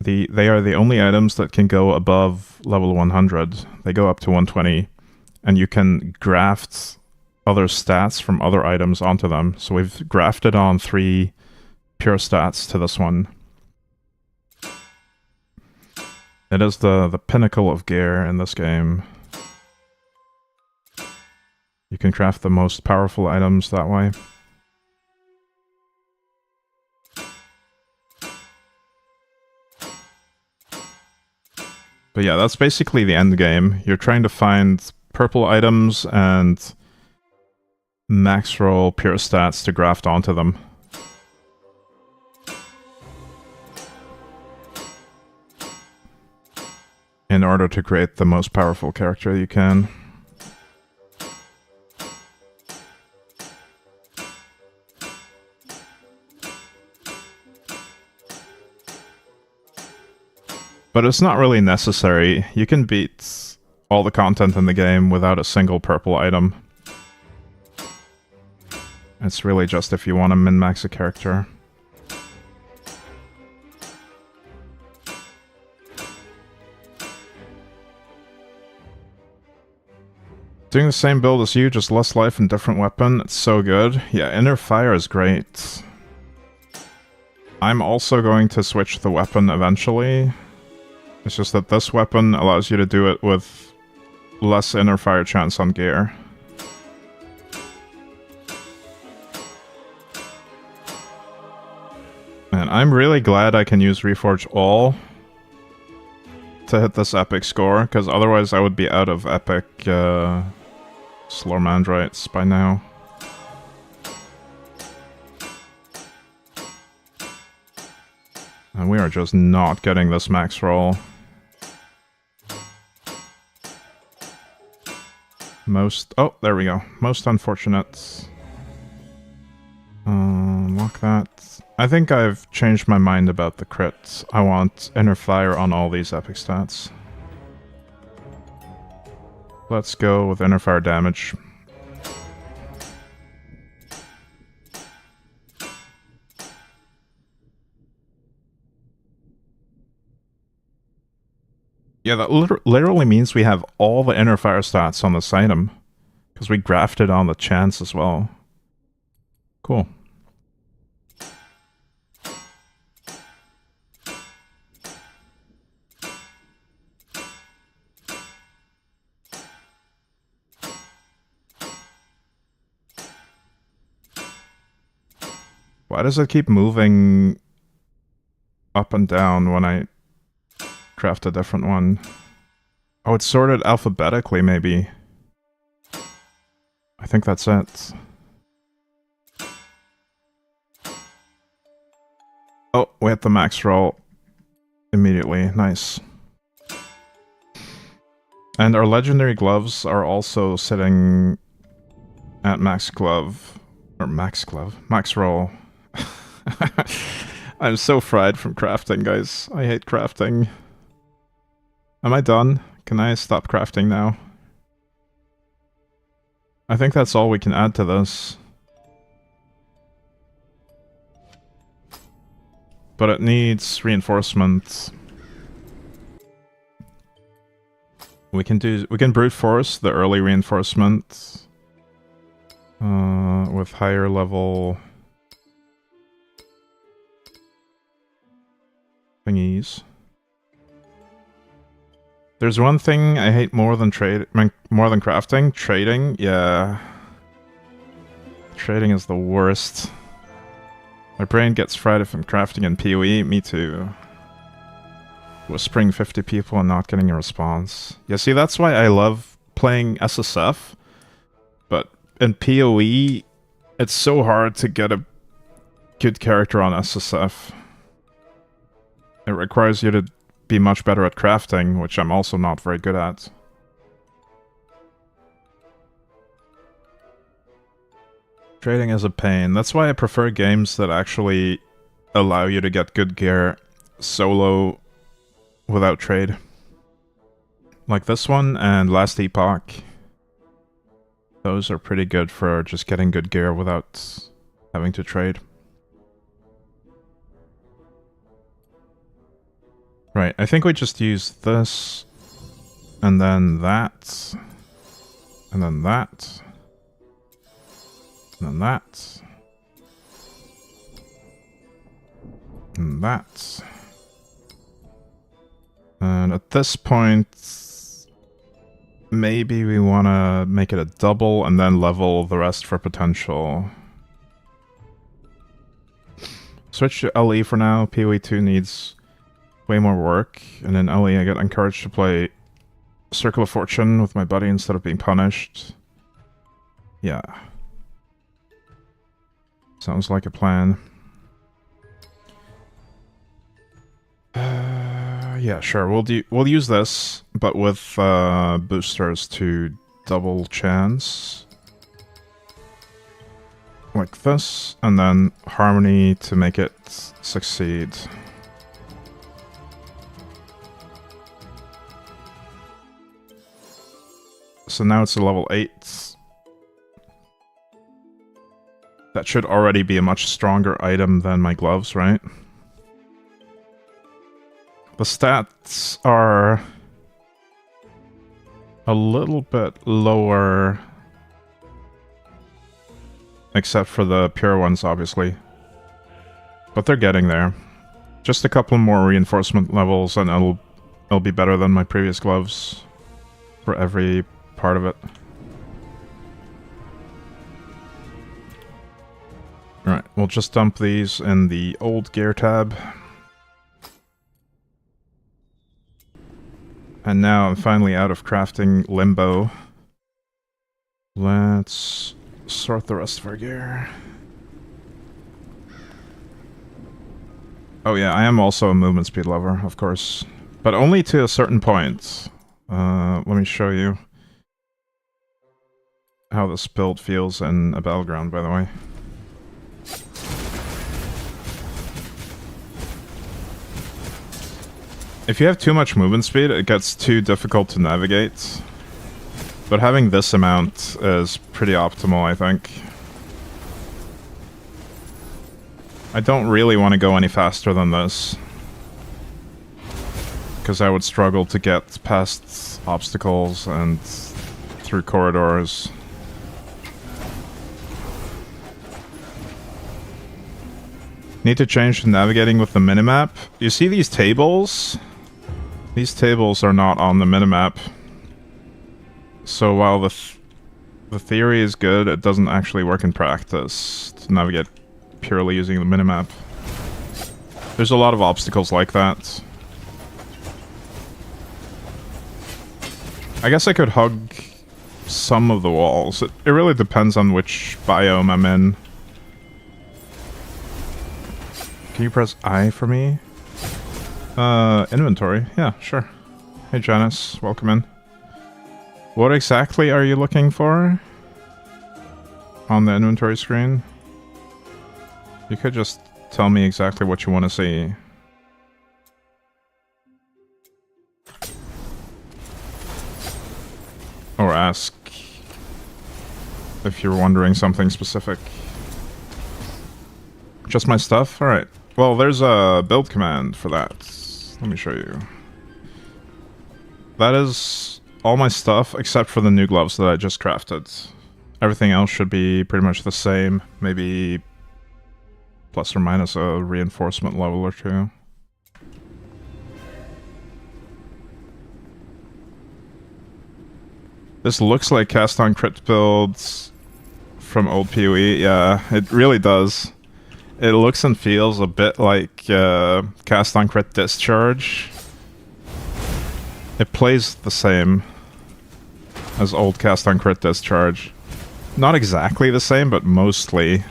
They are the only items that can go above level 100. They go up to 120. And you can graft other stats from other items onto them. So we've grafted on 3 pure stats to this one. It is the pinnacle of gear in this game. You can craft the most powerful items that way. But yeah, that's basically the end game. You're trying to find purple items and max roll pure stats to graft onto them. In order to create the most powerful character you can. But it's not really necessary. You can beat all the content in the game without a single purple item. It's really just if you want to min-max a character. Doing the same build as you, just less life and different weapon. It's so good. Yeah, Inner Fire is great. I'm also going to switch the weapon eventually. It's just that this weapon allows you to do it with less Inner Fire chance on gear. And I'm really glad I can use Reforge All to hit this epic score, because otherwise I would be out of epic Slormandrites by now. And we are just not getting this max roll. Oh, there we go. Most unfortunate. Lock that. I think I've changed my mind about the crit. I want Inner Fire on all these epic stats. Let's go with Inner Fire damage. Yeah, that literally means we have all the Inner Fire stats on this item. Because we grafted on the chance as well. Cool. Why does it keep moving up and down when I craft a different one? Oh, it's sorted alphabetically, maybe. I think that's it. Oh, we hit the max roll immediately. Nice. And our legendary gloves are also sitting at max glove. Or max glove? Max roll. I'm so fried from crafting, guys. I hate crafting. Am I done? Can I stop crafting now? I think that's all we can add to this. But it needs reinforcement. We can brute force the early reinforcement with higher level thingies. There's one thing I hate more than crafting. Trading, yeah. Trading is the worst. My brain gets fried if I'm crafting in PoE. Me too. Whispering 50 people and not getting a response. Yeah, see, that's why I love playing SSF. But in PoE, it's so hard to get a good character on SSF. It requires you to be much better at crafting, which I'm also not very good at. Trading is a pain. That's why I prefer games that actually allow you to get good gear solo without trade. Like this one and Last Epoch. Those are pretty good for just getting good gear without having to trade. Right, I think we just use this, and then that, and then that, and then that, and that. And at this point, maybe we want to make it a double and then level the rest for potential. Switch to LE for now. PoE 2 needs way more work, and in LE I get encouraged to play Circle of Fortune with my buddy instead of being punished. Yeah. Sounds like a plan. Yeah, sure. We'll use this, but with boosters to double chance. Like this, and then Harmony to make it succeed. So now it's a level 8. That should already be a much stronger item than my gloves, right? The stats are a little bit lower, except for the pure ones, obviously. But they're getting there. Just a couple more reinforcement levels and it'll be better than my previous gloves for every part of it. Alright, we'll just dump these in the old gear tab. And now I'm finally out of crafting limbo. Let's sort the rest of our gear. Oh yeah, I am also a movement speed lover, of course. But only to a certain point. Let me show you how this build feels in a battleground, by the way. If you have too much movement speed, it gets too difficult to navigate. But having this amount is pretty optimal, I think. I don't really want to go any faster than this, because I would struggle to get past obstacles and through corridors. Need to change the navigating with the minimap. You see these tables? These tables are not on the minimap. So while the theory is good, it doesn't actually work in practice to navigate purely using the minimap. There's a lot of obstacles like that. I guess I could hug some of the walls. It really depends on which biome I'm in. Can you press I for me? Inventory. Yeah, sure. Hey Janice, welcome in. What exactly are you looking for on the inventory screen? You could just tell me exactly what you want to see. Or ask if you're wondering something specific. Just my stuff? Alright. Well, there's a build command for that. Let me show you. That is all my stuff except for the new gloves that I just crafted. Everything else should be pretty much the same. Maybe plus or minus a reinforcement level or two. This looks like cast on crit builds from old PoE. Yeah, it really does. It looks and feels a bit like cast on crit discharge. It plays the same as old cast on crit discharge. Not exactly the same, but mostly.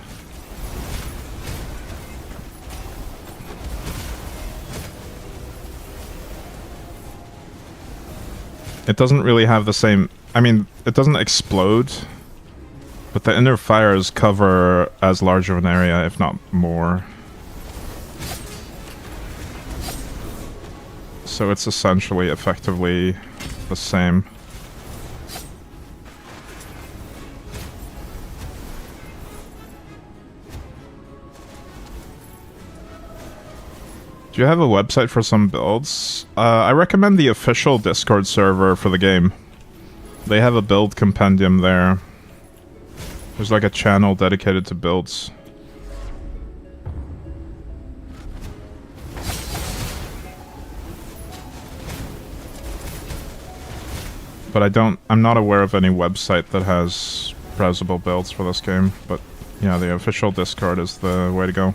It doesn't really have the same... I mean, it doesn't explode, but the inner fires cover as large of an area, if not more. So it's essentially, effectively, the same. Do you have a website for some builds? I recommend the official Discord server for the game. They have a build compendium there. There's like a channel dedicated to builds. But I'm not aware of any website that has browsable builds for this game. But yeah, the official Discord is the way to go.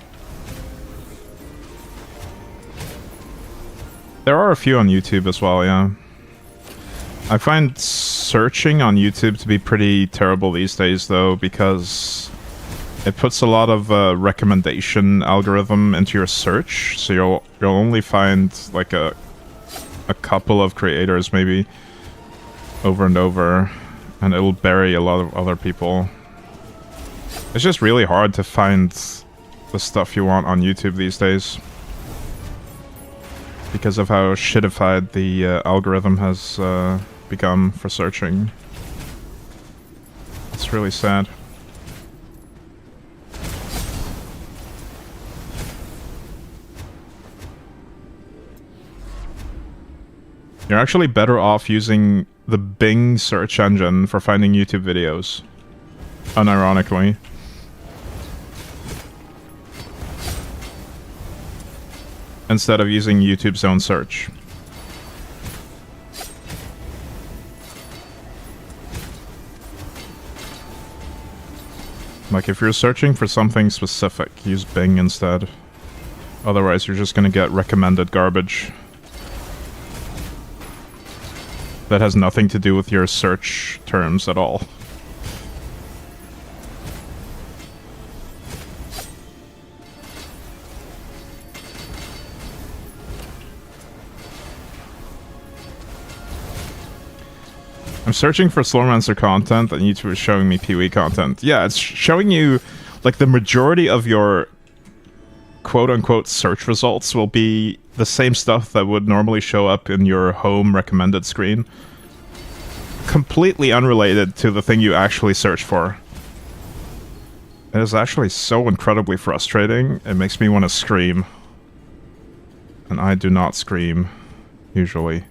There are a few on YouTube as well, yeah. I find searching on YouTube to be pretty terrible these days, though, because it puts a lot of recommendation algorithm into your search, so you'll only find like a couple of creators maybe over and over, and it'll bury a lot of other people. It's just really hard to find the stuff you want on YouTube these days, because of how shitified the algorithm has become for searching. It's really sad. You're actually better off using the Bing search engine for finding YouTube videos, unironically. Instead of using YouTube's own search. Like, if you're searching for something specific, use Bing instead. Otherwise, you're just gonna get recommended garbage that has nothing to do with your search terms at all. I'm searching for Slormancer content, and YouTube is showing me PoE content. Yeah, it's showing you, like, the majority of your quote-unquote search results will be the same stuff that would normally show up in your home recommended screen. Completely unrelated to the thing you actually search for. It is actually so incredibly frustrating, it makes me want to scream. And I do not scream, usually.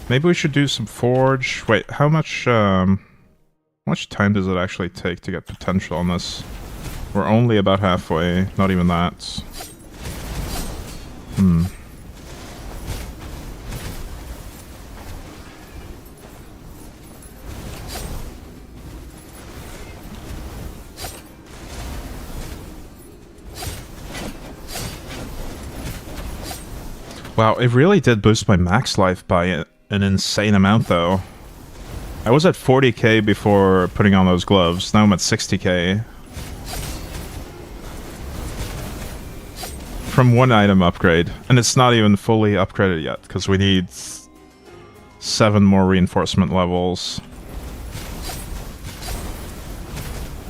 Maybe we should do some forge. Wait, how much time does it actually take to get potential on this? We're only about halfway, not even that. Wow, it really did boost my max life by an insane amount, though. I was at 40k before putting on those gloves. Now I'm at 60k. From one item upgrade. And it's not even fully upgraded yet, because we need 7 more reinforcement levels.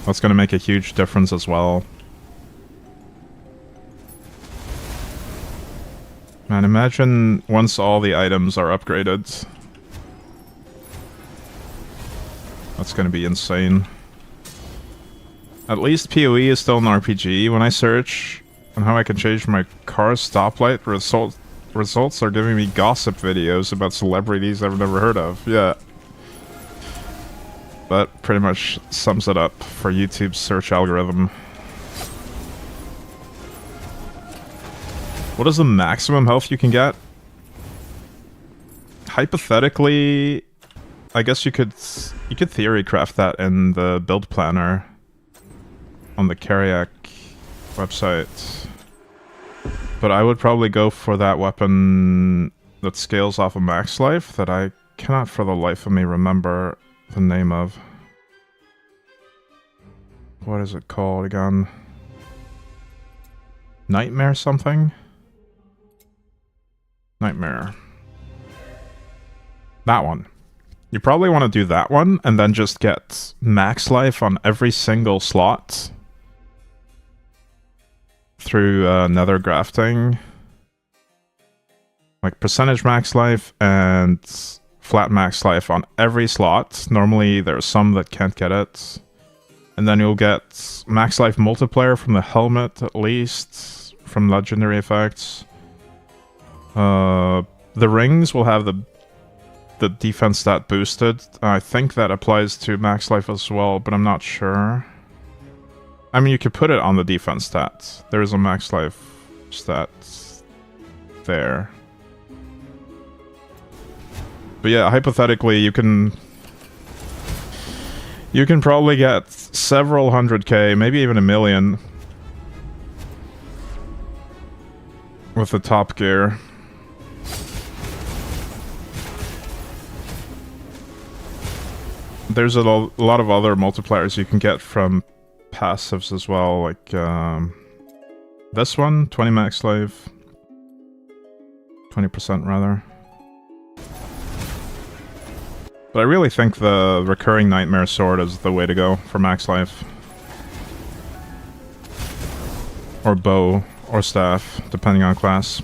That's going to make a huge difference as well. Man, imagine once all the items are upgraded. That's going to be insane. At least PoE is still an RPG. When I search on how I can change my car's stoplight, results are giving me gossip videos about celebrities I've never heard of. Yeah. That pretty much sums it up for YouTube's search algorithm. What is the maximum health you can get? Hypothetically, I guess you could theory craft that in the build planner on the Kariak website. But I would probably go for that weapon that scales off of max life that I cannot for the life of me remember the name of. What is it called again? Nightmare something? Nightmare. That one. You probably want to do that one and then just get max life on every single slot through nether grafting. Like percentage max life and flat max life on every slot. Normally there's some that can't get it. And then you'll get max life multiplier from the helmet at least, from legendary effects. The rings will have the defense stat boosted. I think that applies to max life as well, but I'm not sure. I mean, you could put it on the defense stat. There is a max life stat there. But yeah, hypothetically, you can probably get several 100k, maybe even 1 million with the top gear. There's a lot of other multipliers you can get from passives as well, like this one, 20 max life, 20% rather. But I really think the recurring nightmare sword is the way to go for max life. Or bow, or staff, depending on class.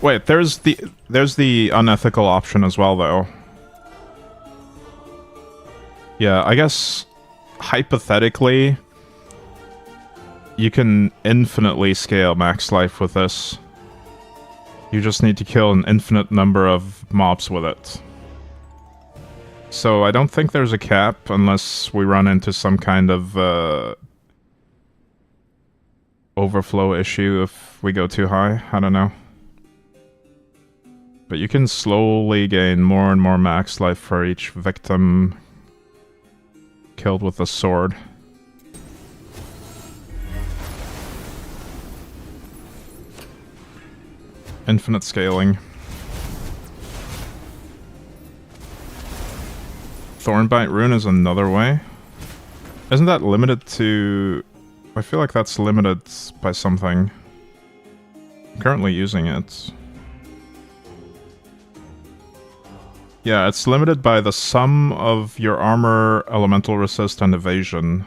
Wait, there's the unethical option as well, though. Yeah, I guess hypothetically you can infinitely scale max life with this. You just need to kill an infinite number of mobs with it. So I don't think there's a cap unless we run into some kind of overflow issue if we go too high. I don't know. But you can slowly gain more and more max life for each victim killed with a sword. Infinite scaling. Thornbite rune is another way. Isn't that limited to... I feel like that's limited by something. I'm currently using it. Yeah, it's limited by the sum of your armor, elemental resist, and evasion.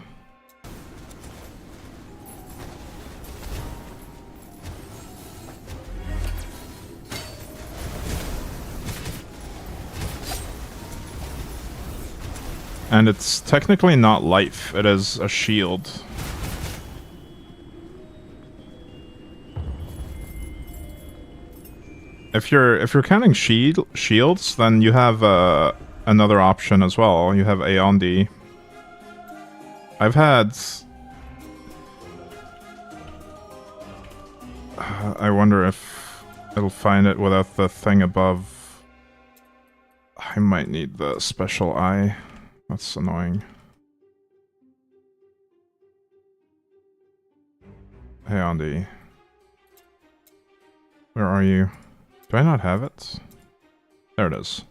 And it's technically not life, it is a shield. If you're counting shields, then you have another option as well. You have Aeon. I've had... I wonder if it'll find it without the thing above. I might need the special eye. That's annoying. Aeon. Where are you? Do I not have it? There it is.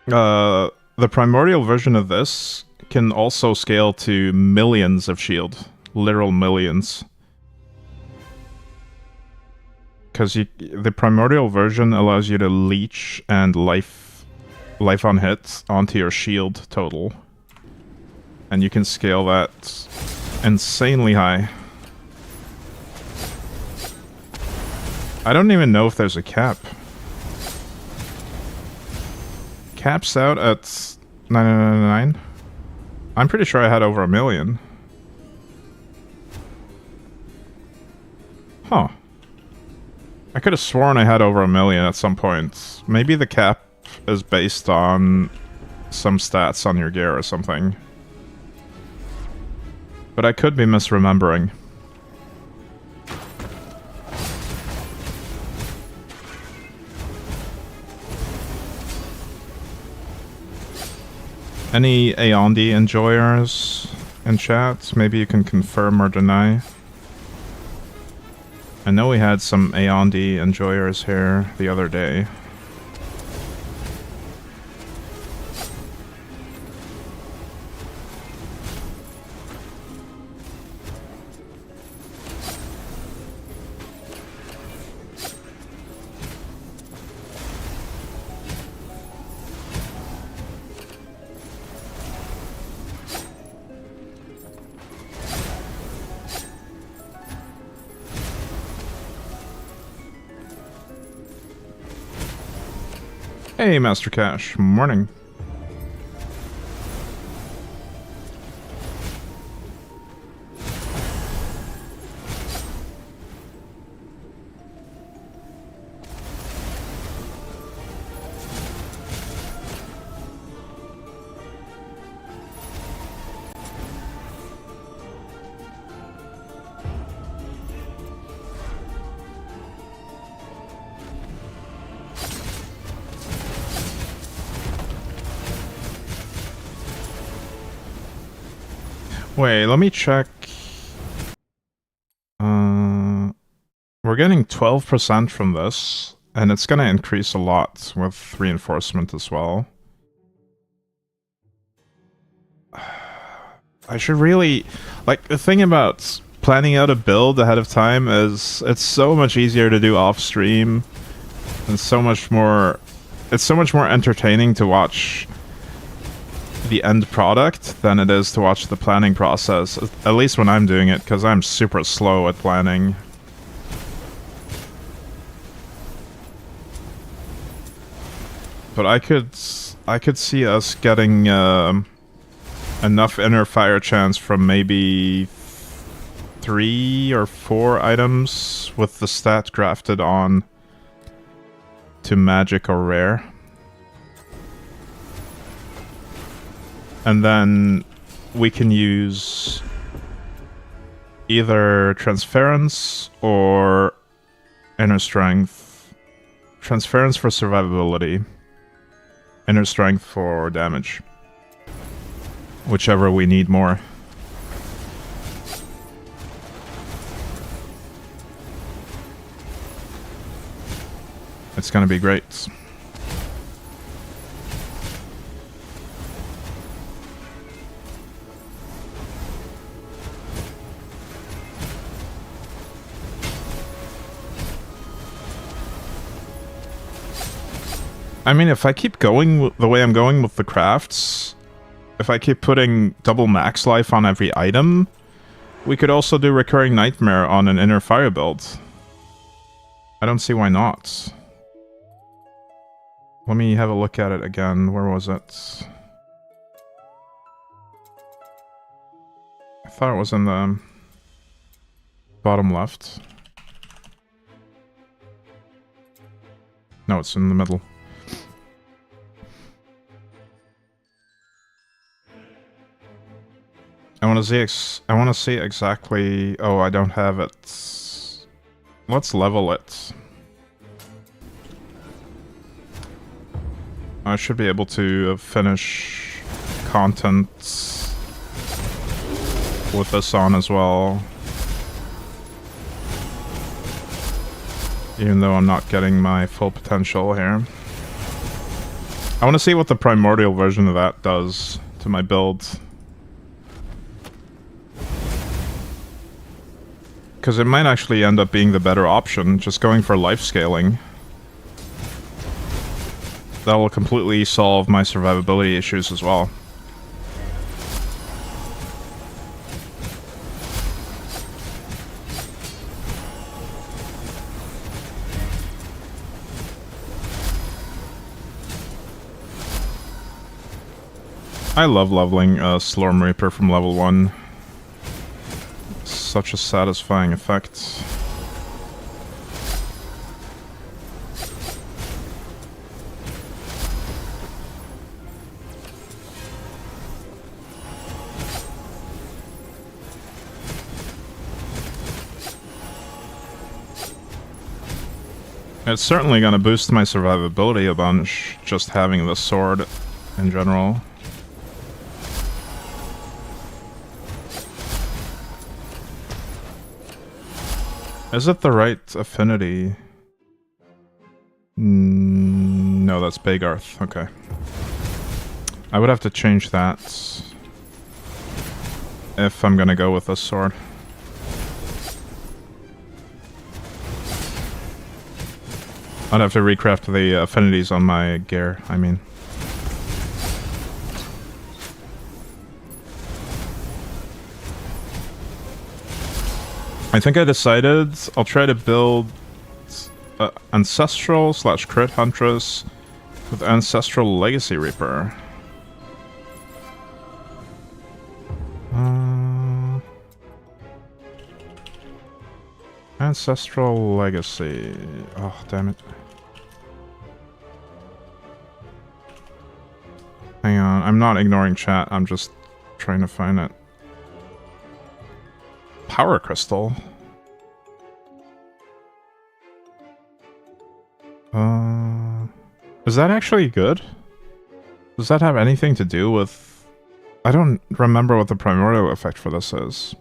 The primordial version of this can also scale to millions of shield. literal millions. Because the primordial version allows you to leech and life on hit onto your shield total. And you can scale that insanely high. I don't even know if there's a cap. Caps out at 999. I'm pretty sure I had over 1 million. Huh. I could have sworn I had over 1 million at some point. Maybe the cap is based on some stats on your gear or something. But I could be misremembering. Any Aondi enjoyers in chat? Maybe you can confirm or deny. I know we had some Aondi enjoyers here the other day. Hey, Master Cash. Morning. Wait, let me check. We're getting 12% from this, and it's gonna increase a lot with reinforcement as well. I should really... Like, the thing about planning out a build ahead of time is it's so much easier to do off-stream, and so much more... It's so much more entertaining to watch the end product than it is to watch the planning process, at least when I'm doing it, because I'm super slow at planning. But I could see us getting enough inner fire chance from maybe 3 or 4 items with the stat grafted on to magic or rare. And then we can use either transference or inner strength. Transference for survivability. Inner strength for damage. Whichever we need more. It's gonna be great. I mean, if I keep going the way I'm going with the crafts, if I keep putting double max life on every item, we could also do Recurring Nightmare on an inner fire build. I don't see why not. Let me have a look at it again. Where was it? I thought it was in the bottom left. No, it's in the middle. I want to see exactly... Oh, I don't have it. Let's level it. I should be able to finish content with this on as well. Even though I'm not getting my full potential here. I want to see what the primordial version of that does to my build. Because it might actually end up being the better option, just going for life scaling. That will completely solve my survivability issues as well. I love leveling Slorm Reaper from level 1. Such a satisfying effect. It's certainly going to boost my survivability a bunch, just having this sword in general. Is it the right affinity? No, that's Bagarth. Okay. I would have to change that if I'm gonna go with this sword. I'd have to recraft the affinities on my gear, I mean. I think I decided I'll try to build Ancestral / Crit Huntress with Ancestral Legacy Reaper. Ancestral Legacy. Oh, damn it. Hang on, I'm not ignoring chat, I'm just trying to find it. Power Crystal? Is that actually good? Does that have anything to do with... I don't remember what the primordial effect for this is.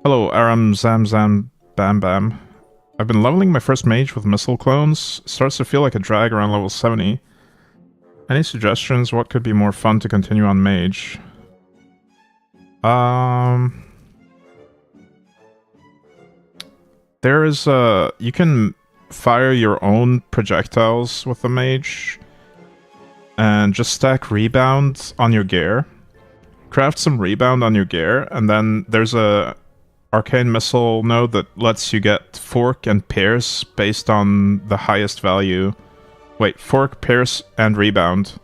Hello, Aram Zam Zam Bam Bam. I've been leveling my first mage with missile clones. Starts to feel like a drag around level 70. Any suggestions? What could be more fun to continue on mage? There is a... You can fire your own projectiles with the mage. And just stack rebound on your gear. Craft some rebound on your gear. And then there's a arcane missile node that lets you get fork and pierce based on the highest value. Wait, fork, pierce, and rebound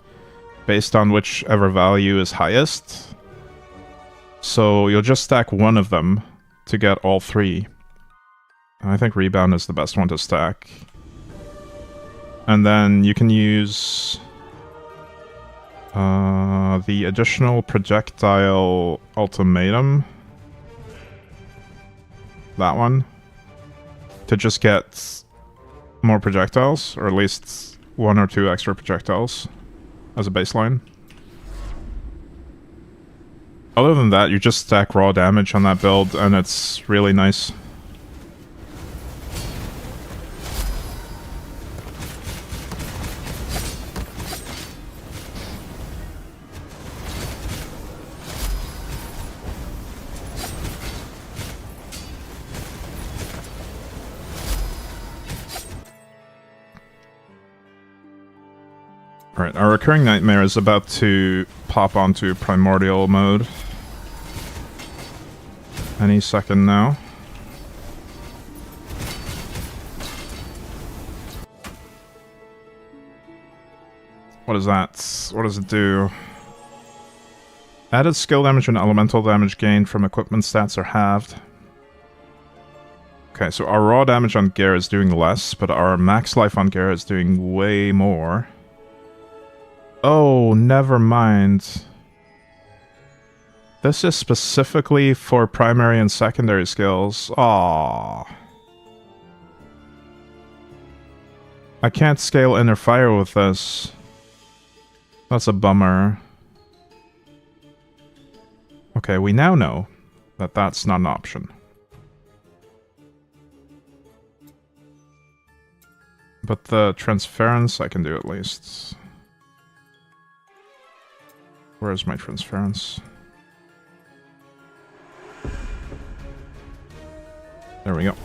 based on whichever value is highest. So you'll just stack one of them to get all three. I think rebound is the best one to stack. And then you can use the additional projectile ultimatum. That one. To just get more projectiles, or at least 1 or 2 extra projectiles as a baseline. Other than that, you just stack raw damage on that build, and it's really nice. Alright, our recurring nightmare is about to pop onto primordial mode. Any second now. What is that? What does it do? Added skill damage and elemental damage gained from equipment stats are halved. Okay, so our raw damage on gear is doing less, but our max life on gear is doing way more. Oh, never mind. This is specifically for primary and secondary skills. Aww. I can't scale inner fire with this. That's a bummer. Okay, we now know that that's not an option. But the transference I can do at least. Where is my transference? There we go.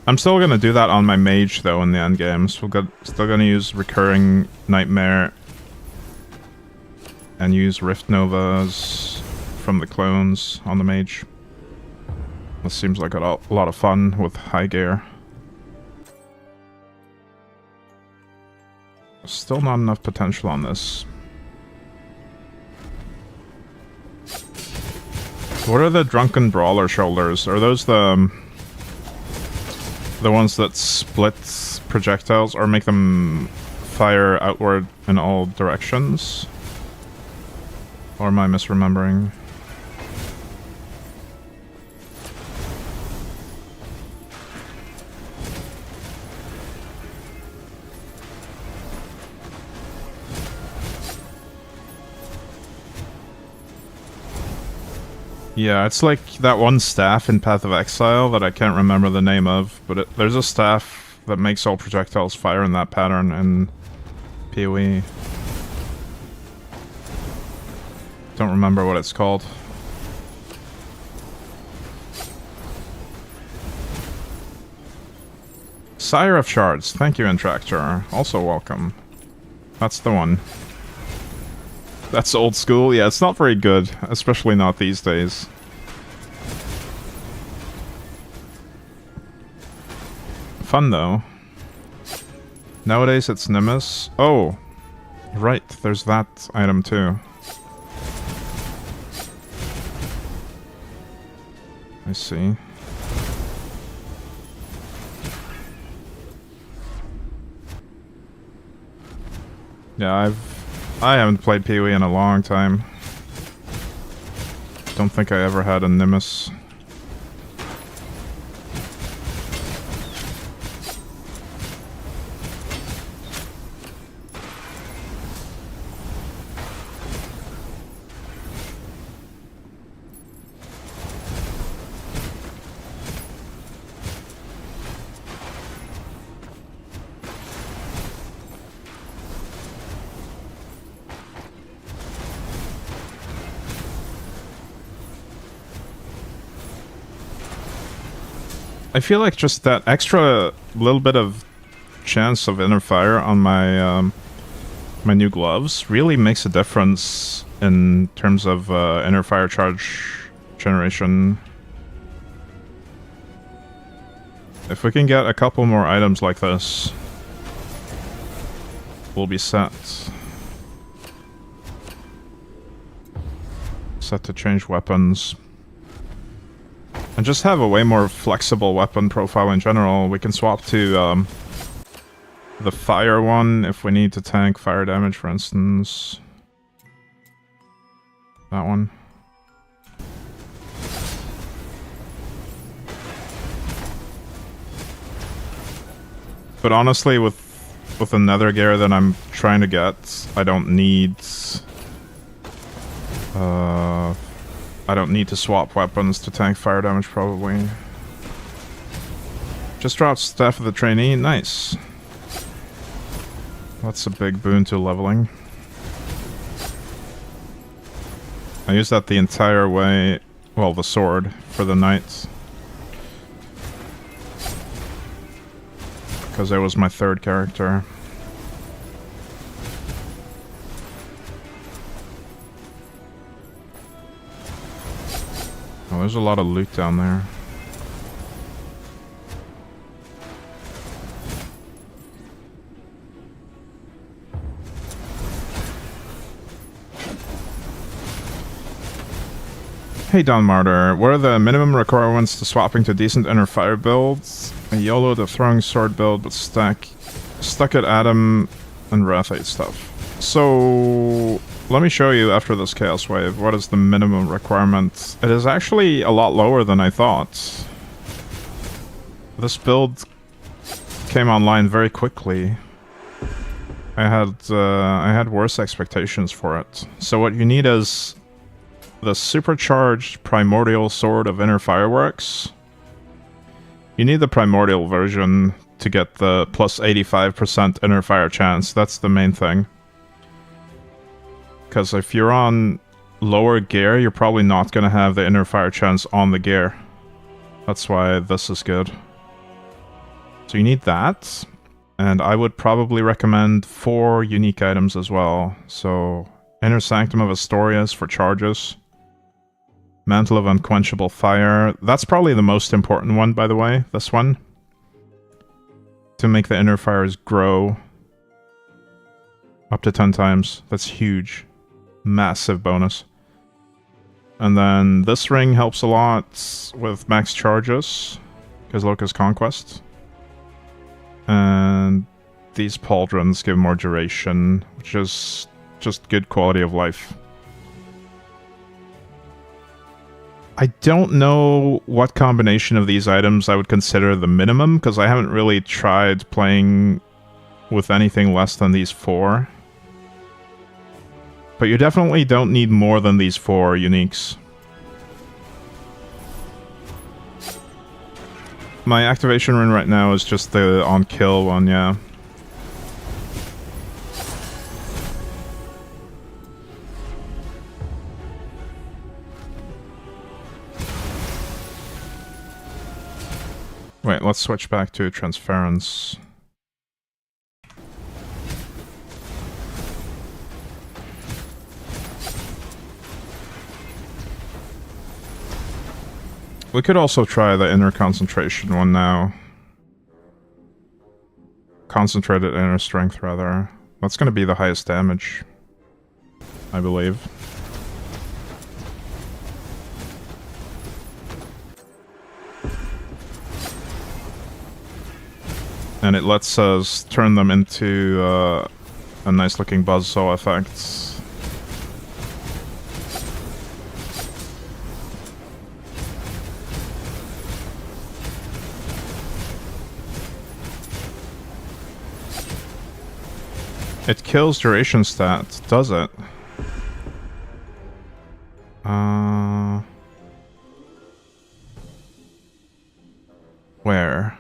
I'm still gonna do that on my mage though in the end game. Still gonna use recurring nightmare and use Rift Novas from the clones on the mage. This seems like a lot of fun with high gear. Still not enough potential on this. What are the Drunken Brawler shoulders? Are those the ones that split projectiles or make them fire outward in all directions? Or am I misremembering? Yeah, it's like that one staff in Path of Exile that I can't remember the name of, but there's a staff that makes all projectiles fire in that pattern in PoE. Don't remember what it's called. Sire of Shards, thank you, Intractor. Also welcome. That's the one. That's old school? Yeah, it's not very good, especially not these days. Fun though. Nowadays it's Nimbus. Oh, right, there's that item too. I see. Yeah, I haven't played PoE in a long time. Don't think I ever had a Nimbus. I feel like just that extra little bit of chance of inner fire on my my new gloves really makes a difference in terms of inner fire charge generation. If we can get a couple more items like this, we'll be set. Set to change weapons. And just have a way more flexible weapon profile in general. We can swap to the fire one if we need to tank fire damage, for instance. That one. But honestly, with the nether gear that I'm trying to get, I don't need to swap weapons to tank fire damage, probably. Just dropped Staff of the Trainee, nice. That's a big boon to leveling. I used that the entire way, well, the sword, for the knight. Because it was my third character. Oh, there's a lot of loot down there. Hey Don Martyr, what are the minimum requirements to swapping to decent inner fire builds? A YOLO the throwing sword build, but stuck at Adam and Wrath 8 stuff. So let me show you after this Chaos Wave what is the minimum requirement. It is actually a lot lower than I thought. This build came online very quickly. I had worse expectations for it. So what you need is the supercharged primordial sword of inner fireworks. You need the primordial version to get the plus 85% inner fire chance. That's the main thing. Because if you're on lower gear, you're probably not going to have the inner fire chance on the gear. That's why this is good. So you need that. And I would probably recommend 4 unique items as well. So, Inner Sanctum of Astorius for charges. Mantle of Unquenchable Fire. That's probably the most important one, by the way, this one. To make the inner fires grow up to 10 times. That's huge. Massive bonus. And then this ring helps a lot with max charges, because Locus Conquest. And these pauldrons give more duration, which is just good quality of life. I don't know what combination of these items I would consider the minimum, because I haven't really tried playing with anything less than these 4. But you definitely don't need more than these 4 uniques. My activation rune right now is just the on-kill one, yeah. Wait, let's switch back to transference. We could also try the inner concentration one now. Concentrated inner strength, rather. That's going to be the highest damage, I believe. And it lets us turn them into a nice looking buzzsaw effect. It kills duration stat, does it? Where?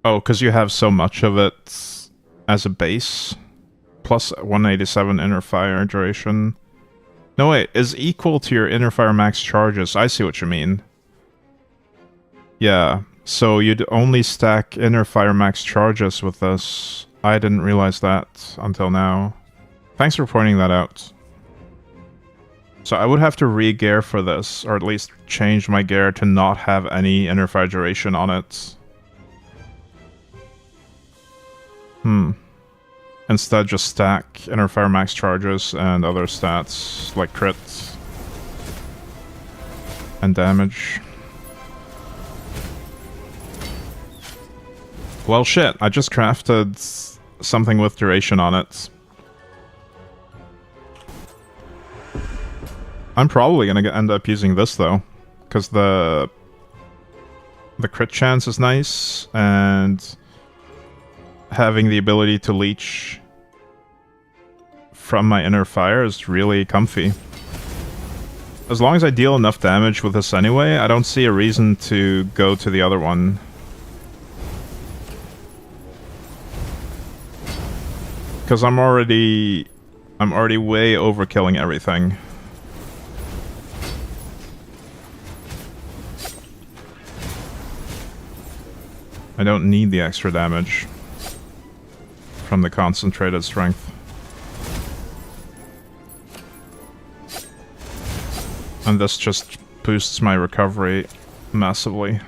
Oh, because you have so much of it as a base. Plus 187 inner fire duration. No, wait, is equal to your inner fire max charges. I see what you mean. Yeah. So you'd only stack inner fire max charges with this. I didn't realize that until now. Thanks for pointing that out. So I would have to re-gear for this, or at least change my gear to not have any inner fire duration on it. Instead just stack inner fire max charges and other stats like crit and damage. Well, shit, I just crafted something with duration on it. I'm probably gonna end up using this, though. Because the crit chance is nice, and having the ability to leech from my inner fire is really comfy. As long as I deal enough damage with this anyway, I don't see a reason to go to the other one. Because I'm already way overkilling everything. I don't need the extra damage from the concentrated strength. And this just boosts my recovery massively.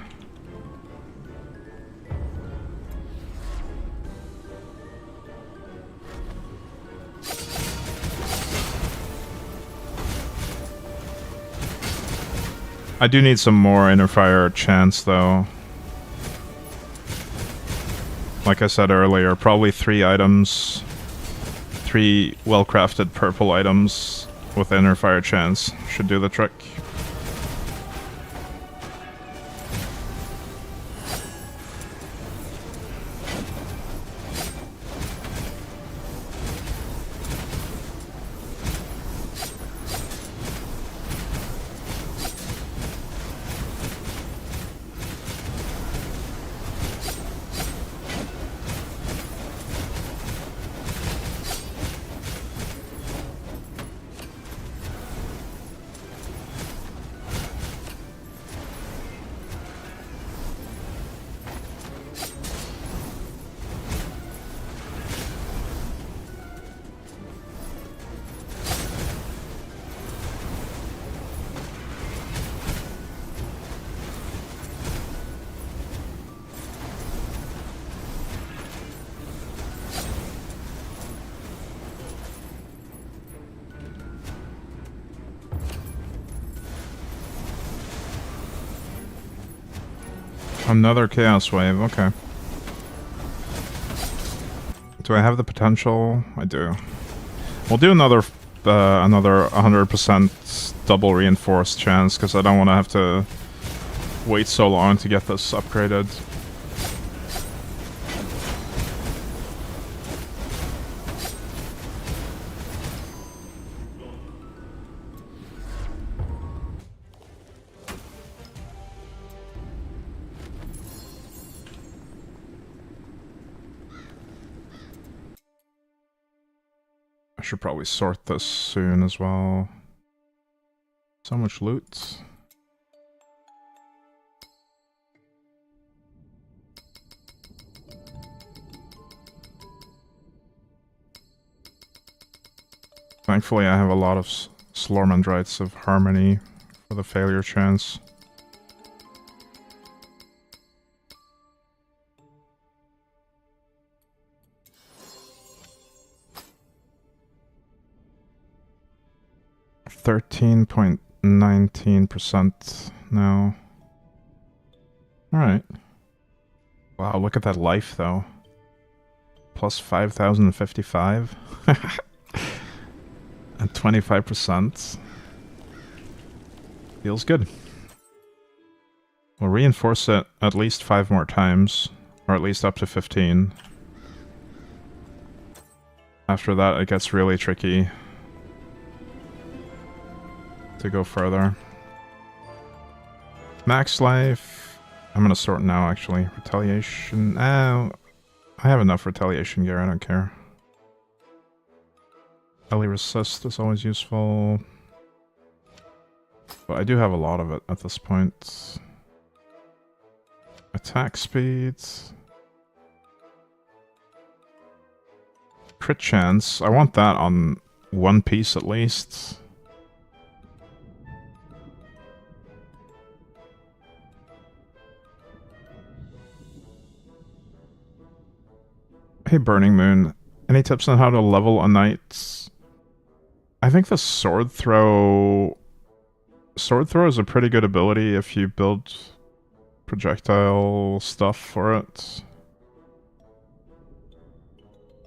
I do need some more inner fire chance, though. Like I said earlier, probably 3 items. 3 well-crafted purple items with inner fire chance should do the trick. Another Chaos Wave, okay. Do I have the potential? I do. We'll do another 100% double reinforced chance, because I don't want to have to wait so long to get this upgraded. I should probably sort this soon as well. So much loot. Thankfully I have a lot of Slormin of Harmony for the failure chance. $13.19% now. Alright. Wow, look at that life though. Plus 5,055. And 25%. Feels good. We'll reinforce it at least 5 more times. Or at least up to 15. After that it gets really tricky to go further. Max life. I'm gonna sort now actually. Retaliation. I have enough retaliation gear, I don't care. Early resist is always useful. But I do have a lot of it at this point. Attack speed. Crit chance. I want that on one piece at least. Hey Burning Moon, any tips on how to level a knight? I think the sword throw is a pretty good ability if you build projectile stuff for it.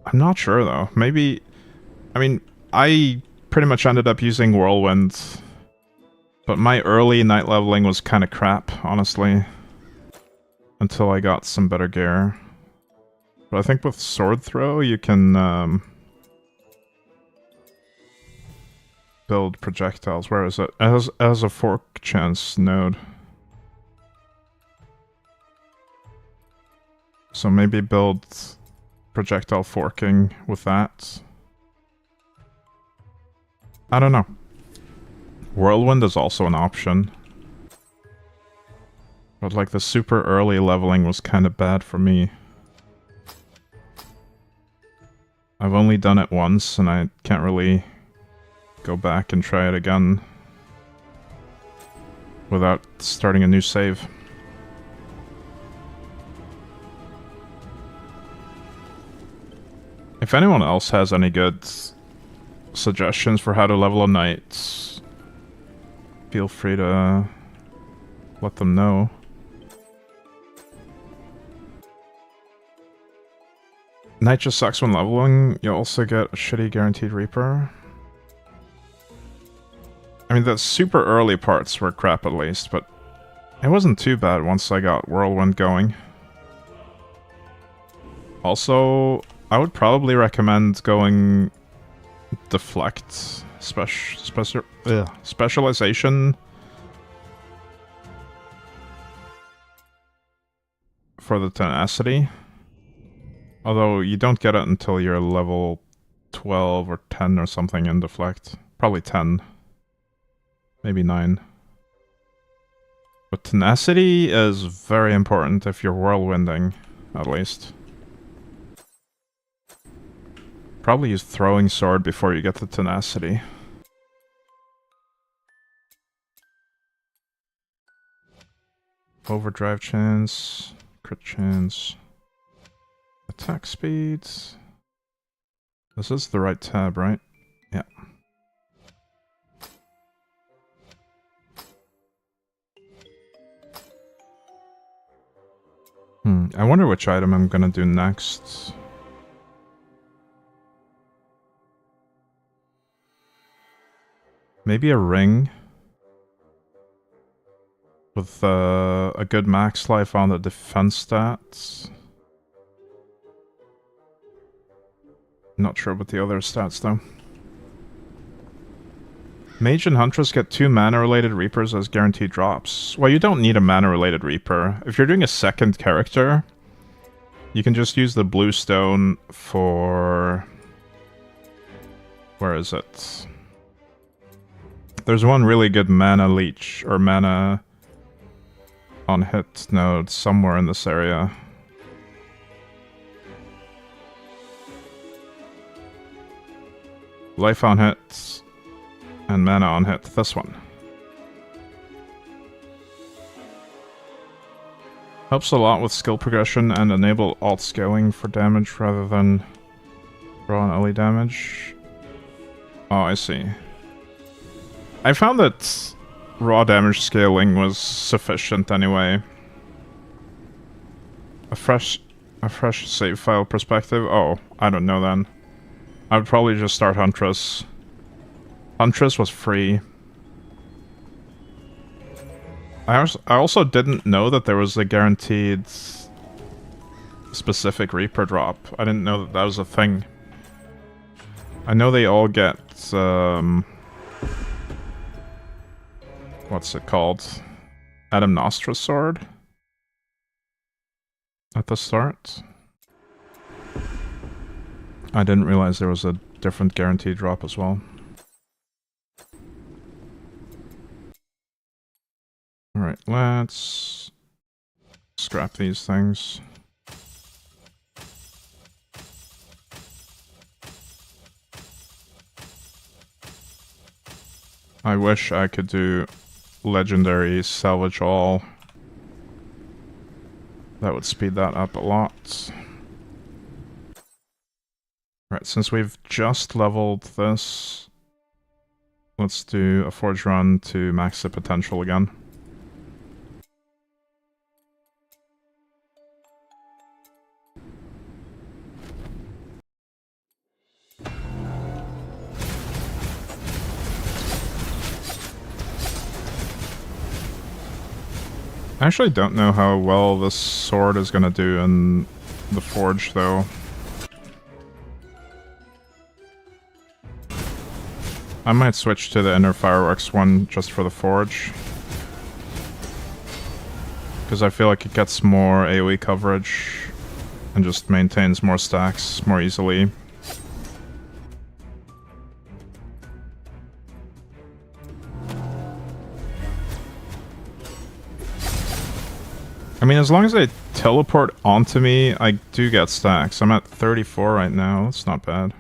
I'm not sure though. Maybe, I mean, I pretty much ended up using Whirlwind, but my early knight leveling was kind of crap, honestly, until I got some better gear. But I think with sword throw you can build projectiles. Where is it? It has a fork chance node. So maybe build projectile forking with that. I don't know. Whirlwind is also an option. But like the super early leveling was kind of bad for me. I've only done it once and I can't really go back and try it again without starting a new save. If anyone else has any good suggestions for how to level a knight, feel free to let them know. Knight just sucks when leveling. You also get a shitty guaranteed Reaper. I mean, the super early parts were crap at least, but it wasn't too bad once I got Whirlwind going. Also, I would probably recommend going Deflect specialization for the tenacity. Although you don't get it until you're level 12 or 10 or something in Deflect. Probably 10. Maybe 9. But tenacity is very important if you're whirlwinding, at least. Probably use throwing sword before you get the tenacity. Overdrive chance, crit chance, attack speeds. This is the right tab, right? Yeah. I wonder which item I'm gonna do next. Maybe a ring. With a good max life on the defense stats. Not sure about the other stats though. Mage and Huntress get 2 mana-related Reapers as guaranteed drops. Well, you don't need a mana-related Reaper. If you're doing a second character, you can just use the blue stone for... Where is it? There's one really good mana leech, or mana on hit node somewhere in this area. Life on hit, and mana on hit, this one. Helps a lot with skill progression and enable alt scaling for damage rather than raw and early damage. Oh, I see. I found that raw damage scaling was sufficient anyway. A fresh save file perspective? Oh, I don't know then. I would probably just start Huntress. Huntress was free. I also didn't know that there was a guaranteed specific Reaper drop. I didn't know that that was a thing. I know they all get, what's it called? Adam Nostra's sword? At the start? I didn't realize there was a different guaranteed drop as well. Alright, let's scrap these things. I wish I could do legendary salvage all. That would speed that up a lot. Right, since we've just leveled this, let's do a forge run to max the potential again. I actually don't know how well this sword is gonna do in the forge, though. I might switch to the inner fireworks one just for the forge. Because I feel like it gets more AoE coverage and just maintains more stacks more easily. I mean, as long as they teleport onto me, I do get stacks. I'm at 34 right now. That's not bad.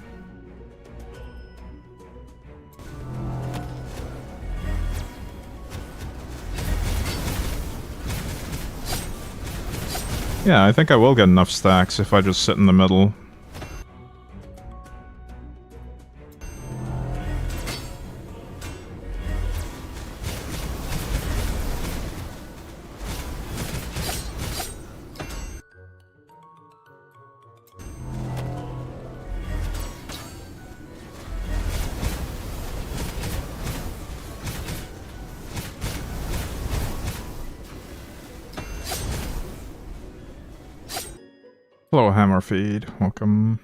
Yeah, I think I will get enough stacks if I just sit in the middle. Hello, Hammer Feed. Welcome.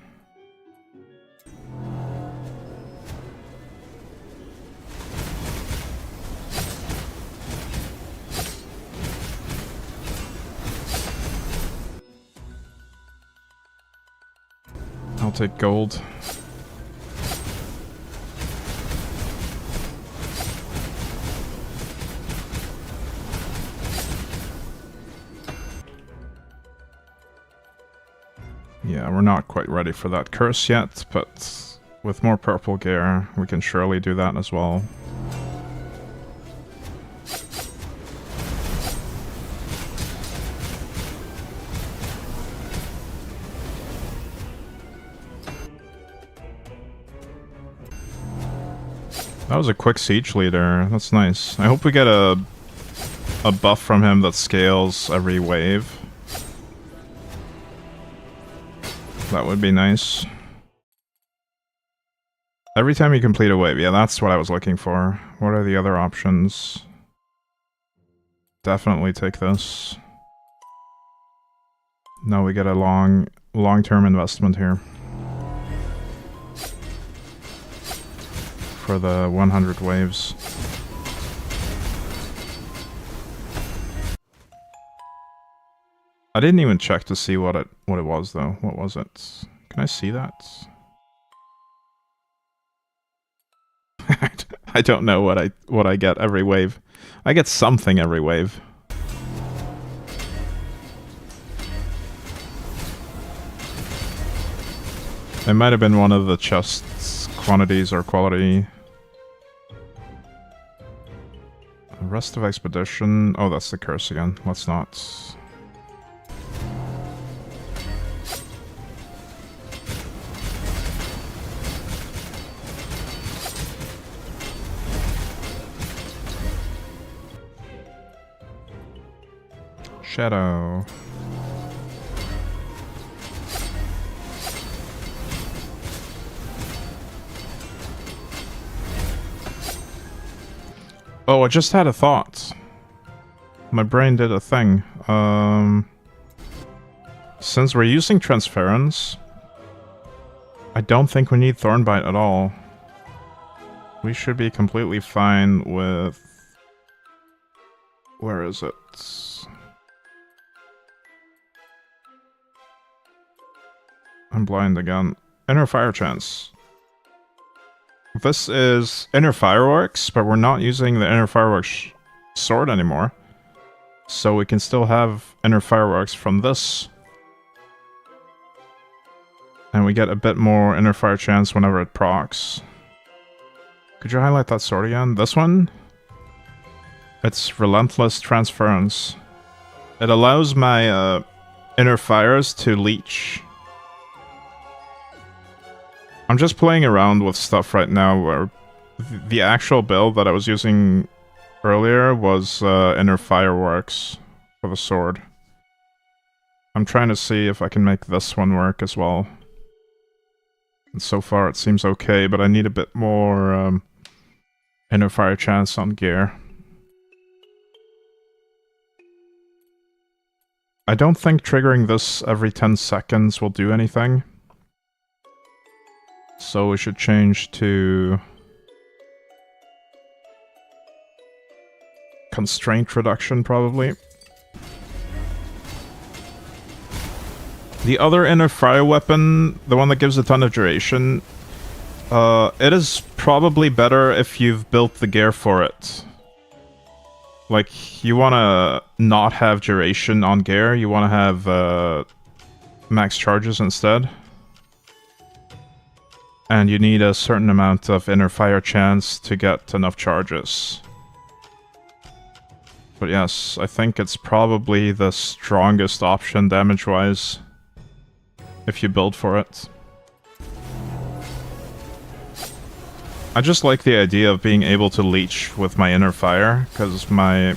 I'll take gold. Yeah, we're not quite ready for that curse yet, but with more purple gear, we can surely do that as well. That was a quick siege leader. That's nice. I hope we get a buff from him that scales every wave. That would be nice. Every time you complete a wave, yeah, that's what I was looking for. What are the other options? Definitely take this. No, we get a long-term investment here. For the 100 waves. I didn't even check to see what it was though. What was it? Can I see that? I don't know what I get every wave. I get something every wave. It might have been one of the chests quantities or quality. Rest of expedition. Oh, that's the curse again. Let's not. Shadow. Oh, I just had a thought. My brain did a thing. Since we're using transference, I don't think we need Thornbite at all. We should be completely fine with... Where is it? I'm blind again. Inner Fire Chance. This is Inner Fireworks, but we're not using the Inner Fireworks sword anymore. So we can still have Inner Fireworks from this. And we get a bit more Inner Fire Chance whenever it procs. Could you highlight that sword again? This one? It's Relentless Transference. It allows my Inner Fires to leech. I'm just playing around with stuff right now where the actual build that I was using earlier was Inner Fireworks for the sword. I'm trying to see if I can make this one work as well. And so far it seems okay, but I need a bit more Inner Fire Chance on gear. I don't think triggering this every 10 seconds will do anything. So we should change to constraint reduction, probably. The other Inner Fire weapon, the one that gives a ton of duration, it is probably better if you've built the gear for it. Like, you want to not have duration on gear, you want to have max charges instead. And you need a certain amount of Inner Fire Chance to get enough charges. But yes, I think it's probably the strongest option damage-wise, if you build for it. I just like the idea of being able to leech with my Inner Fire, because my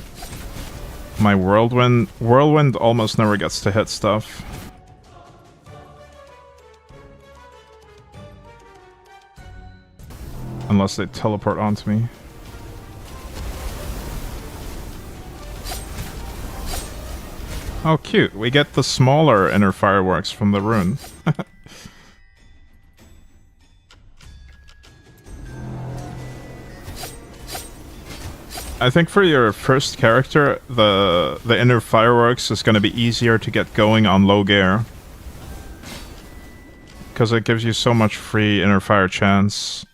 Whirlwind almost never gets to hit stuff. Unless they teleport onto me. Oh, cute. We get the smaller Inner Fireworks from the rune. I think for your first character, the Inner Fireworks is going to be easier to get going on low gear. Because it gives you so much free Inner Fire Chance.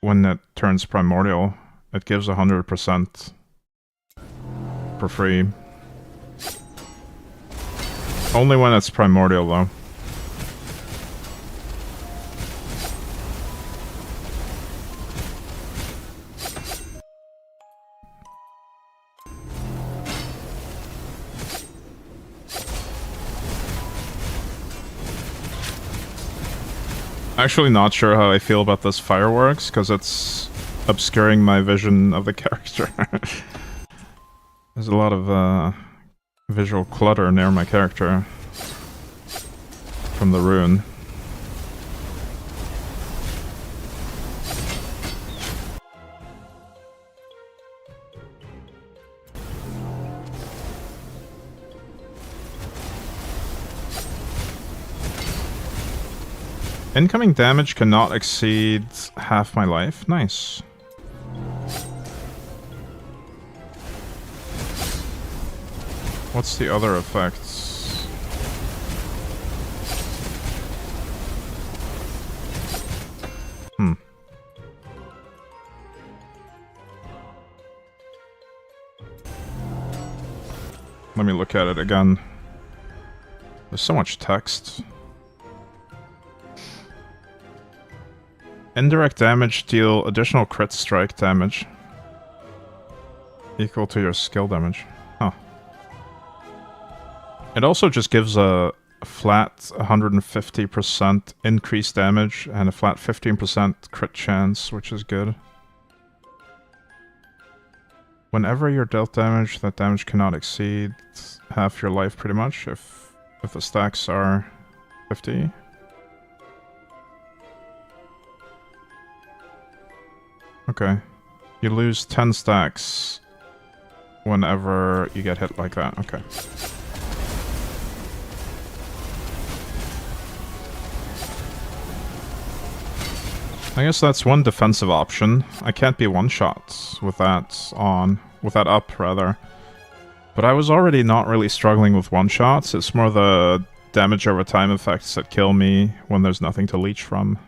When it turns primordial, it gives 100% for free. Only when it's primordial, though. Actually not sure how I feel about this fireworks, because it's obscuring my vision of the character. There's a lot of visual clutter near my character from the rune. Incoming damage cannot exceed half my life. Nice. What's the other effects? Let me look at it again. There's so much text. Indirect damage deal additional crit strike damage. Equal to your skill damage. Huh. It also just gives a flat 150% increased damage and a flat 15% crit chance, which is good. Whenever you're dealt damage, that damage cannot exceed half your life pretty much if the stacks are 50. Okay. You lose 10 stacks whenever you get hit like that. Okay. I guess that's one defensive option. I can't be one-shot with that on. With that up, rather. But I was already not really struggling with one-shots. It's more the damage over time effects that kill me when there's nothing to leech from.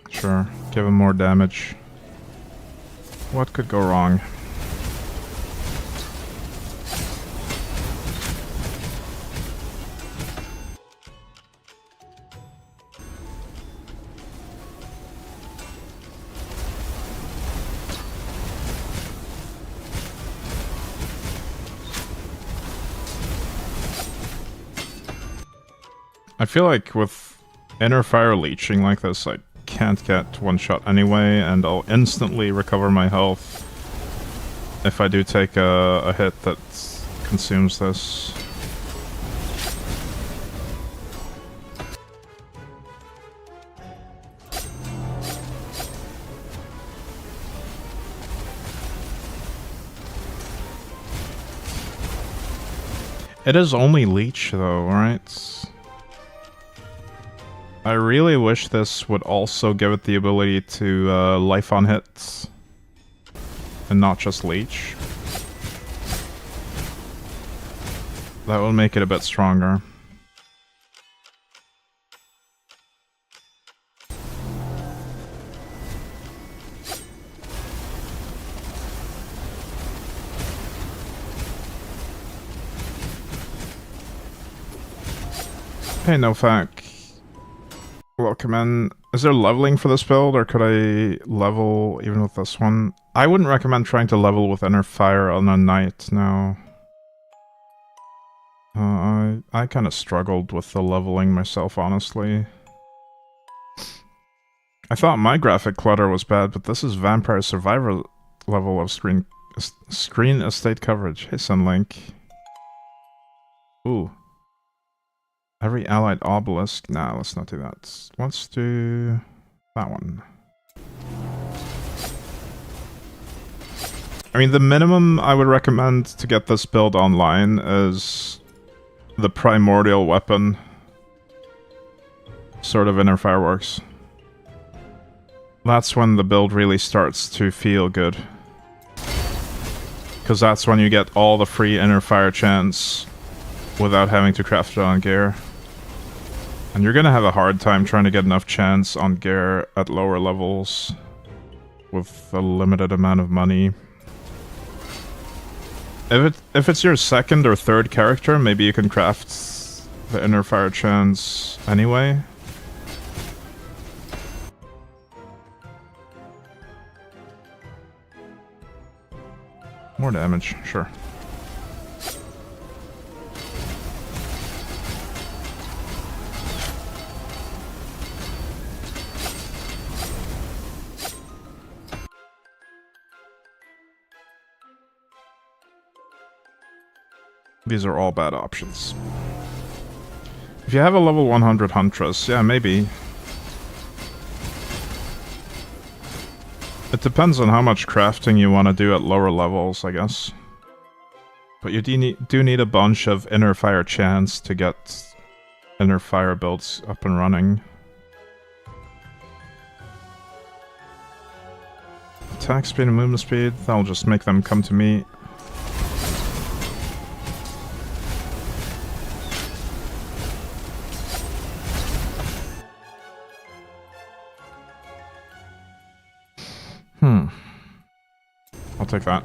Sure. Give him more damage. What could go wrong? I feel like with inner fire leeching like this, I can't get one shot anyway, and I'll instantly recover my health if I do take a hit that consumes this. It is only leech though, right? I really wish this would also give it the ability to life on hits and not just leech. That will make it a bit stronger. Hey, no fact. Welcome in. Is there leveling for this build, or could I level even with this one? I wouldn't recommend trying to level with Inner Fire on a knight, no. I kind of struggled with the leveling myself, honestly. I thought my graphic clutter was bad, but this is Vampire Survivor level of screen estate coverage. Hey, Sunlink. Ooh. Every allied obelisk. Nah, let's not do that. Let's do that one. I mean, the minimum I would recommend to get this build online is the primordial weapon. Sort of Inner Fireworks. That's when the build really starts to feel good. Because that's when you get all the free Inner Fire chance without having to craft it on gear. And you're gonna have a hard time trying to get enough chance on gear at lower levels with a limited amount of money. If it's your second or third character, maybe you can craft the Inner Fire chance anyway. More damage, sure. These are all bad options. If you have a level 100 Huntress, yeah, maybe. It depends on how much crafting you want to do at lower levels, I guess. But you do need a bunch of inner fire chants to get inner fire builds up and running. Attack speed and movement speed, that'll just make them come to me. I'll take that.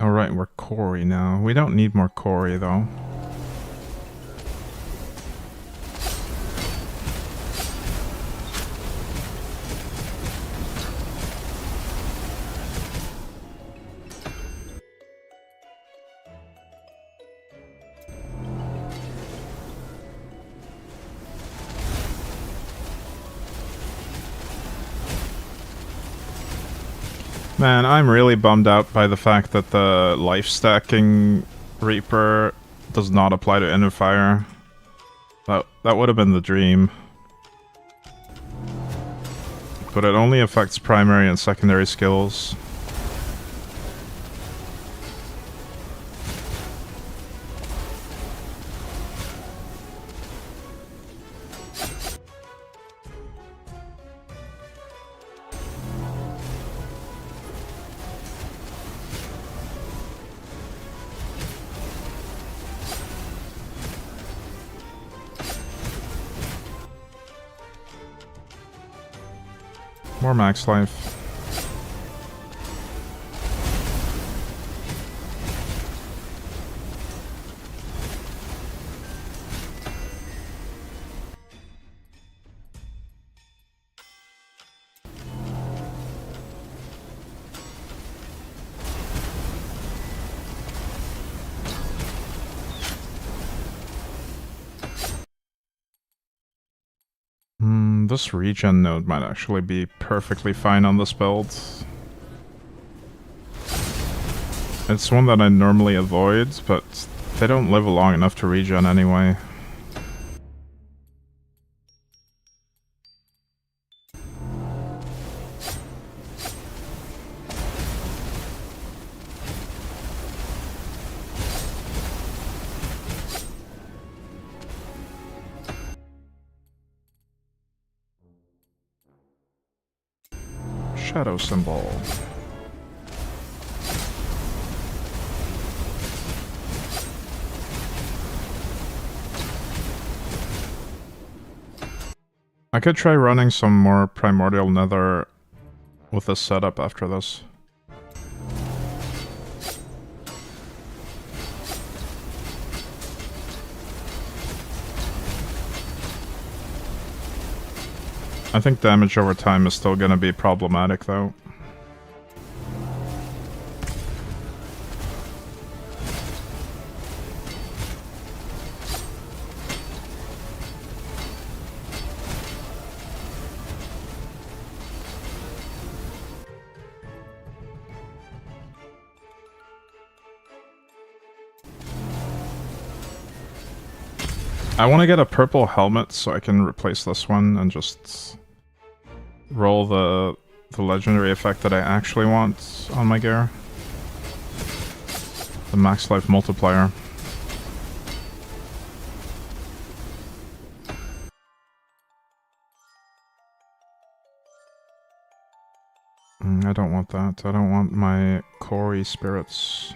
Alright, we're Corey now. We don't need more Corey, though. Man, I'm really bummed out by the fact that the life stacking Reaper does not apply to Inner Fire. That would have been the dream. But it only affects primary and secondary skills. More max life. This regen node might actually be perfectly fine on this build. It's one that I normally avoid, but they don't live long enough to regen anyway. Shadow symbol. I could try running some more Primordial Nether with this setup after this. I think damage over time is still gonna be problematic, though. I want to get a purple helmet so I can replace this one and just roll the legendary effect that I actually want on my gear. The max life multiplier. I don't want that. I don't want my Corey spirits.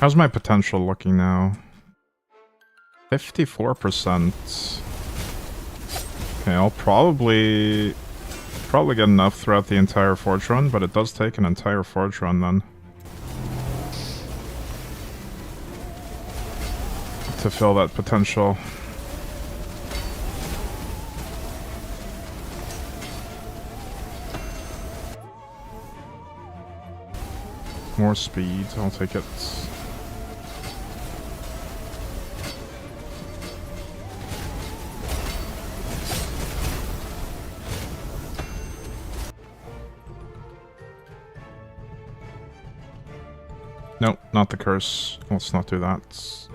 How's my potential looking now? 54%. Okay, I'll probably get enough throughout the entire Forge run, but it does take an entire Forge run then to fill that potential. More speed, I'll take it. No, not the curse. Let's not do that.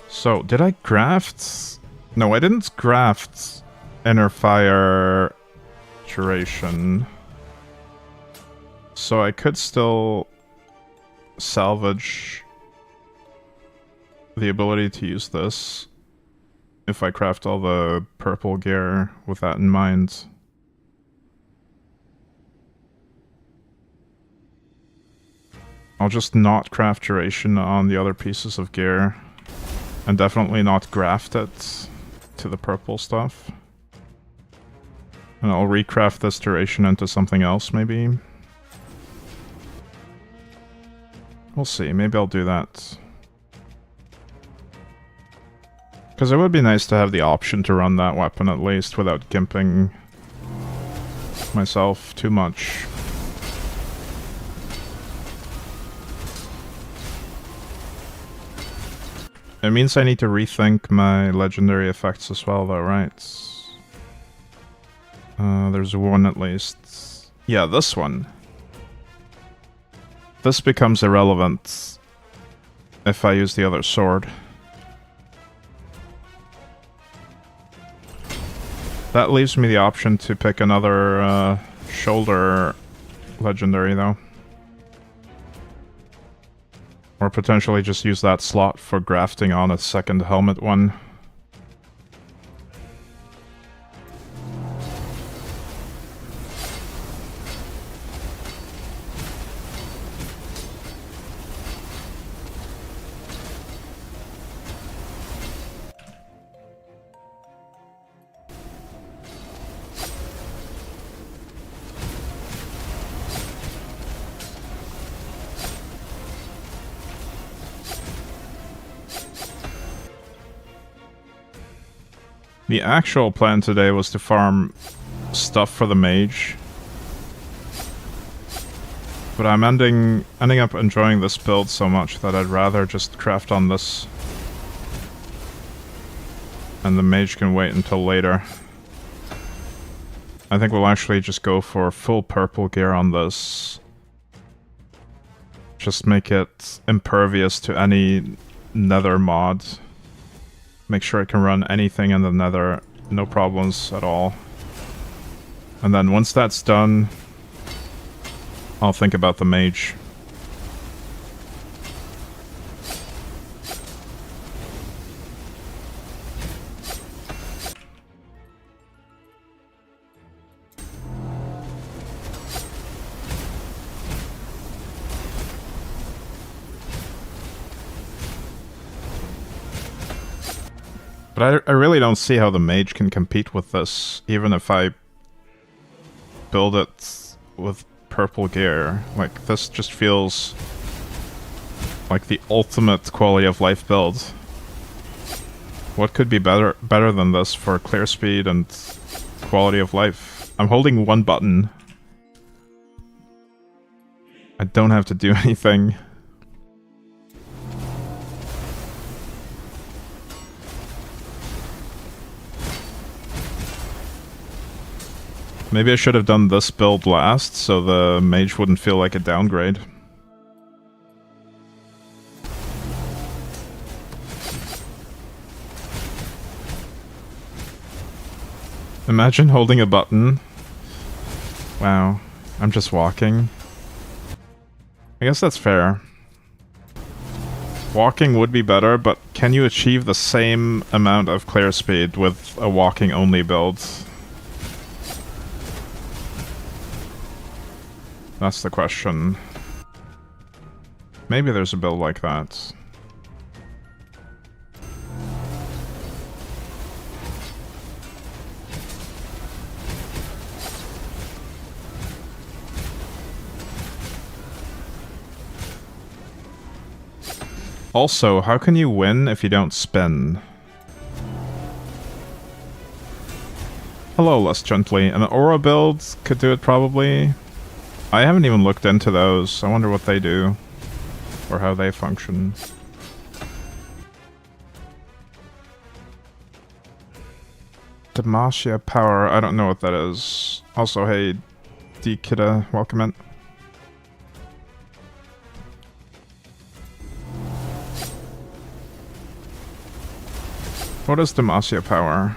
So, did I graft? No, I didn't graft Inner Fire Duration. So I could still salvage the ability to use this if I craft all the purple gear with that in mind. I'll just not craft duration on the other pieces of gear. And definitely not graft it to the purple stuff. And I'll recraft this duration into something else, maybe. We'll see, maybe I'll do that. Because it would be nice to have the option to run that weapon at least without gimping myself too much. It means I need to rethink my legendary effects as well though, right? There's one at least. Yeah, this one. This becomes irrelevant if I use the other sword. That leaves me the option to pick another shoulder legendary though. Or potentially just use that slot for grafting on a second helmet one. The actual plan today was to farm stuff for the mage. But I'm ending up enjoying this build so much that I'd rather just craft on this. And the mage can wait until later. I think we'll actually just go for full purple gear on this. Just make it impervious to any nether mod. Make sure it can run anything in the nether, no problems at all. And then once that's done, I'll think about the mage. But I really don't see how the mage can compete with this, even if I build it with purple gear. Like, this just feels like the ultimate quality of life build. What could be better than this for clear speed and quality of life? I'm holding one button. I don't have to do anything. Maybe I should have done this build last, so the mage wouldn't feel like a downgrade. Imagine holding a button. Wow, I'm just walking. I guess that's fair. Walking would be better, but can you achieve the same amount of clear speed with a walking only build? That's the question. Maybe there's a build like that. Also, how can you win if you don't spin? Hello, less gently. An aura build could do it probably. I haven't even looked into those. I wonder what they do. Or how they function. Demacia power. I don't know what that is. Also, hey, D-Kidda, welcome in. What is Demacia power?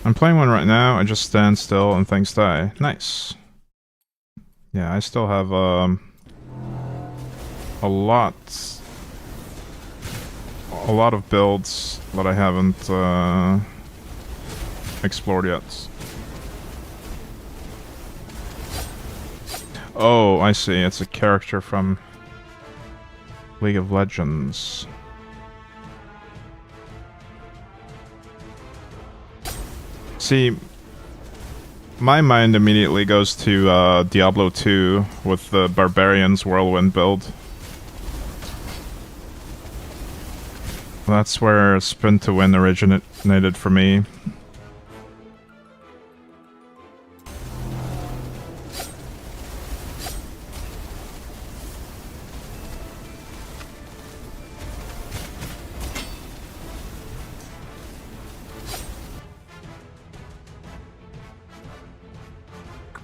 I'm playing one right now. I just stand still and things die. Nice. Yeah, I still have a lot of builds that I haven't explored yet. Oh, I see. It's a character from League of Legends. See, my mind immediately goes to Diablo 2 with the Barbarian's Whirlwind build. That's where Spin to Win originated for me.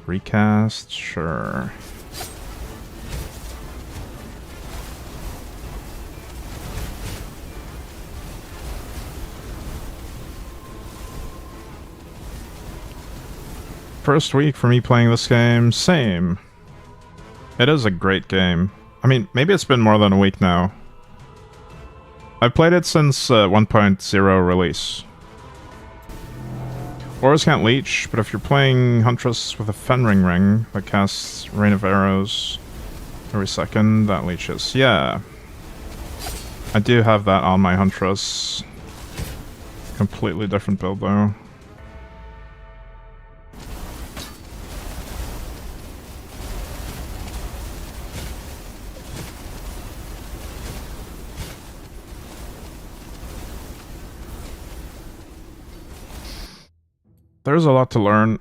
Recast, sure. First week for me playing this game, same. It is a great game. I mean, maybe it's been more than a week now. I've played it since 1.0 release. Auras can't leech, but if you're playing Huntress with a Fenring Ring that casts Rain of Arrows every second, that leeches. Yeah. I do have that on my Huntress. Completely different build though. There's a lot to learn,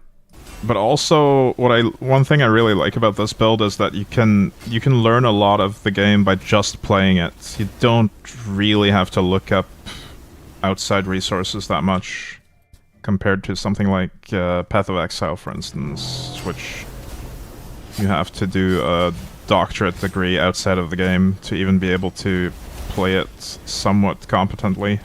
but also one thing I really like about this build is that you can learn a lot of the game by just playing it. You don't really have to look up outside resources that much compared to something like Path of Exile, for instance, which you have to do a doctorate degree outside of the game to even be able to play it somewhat competently.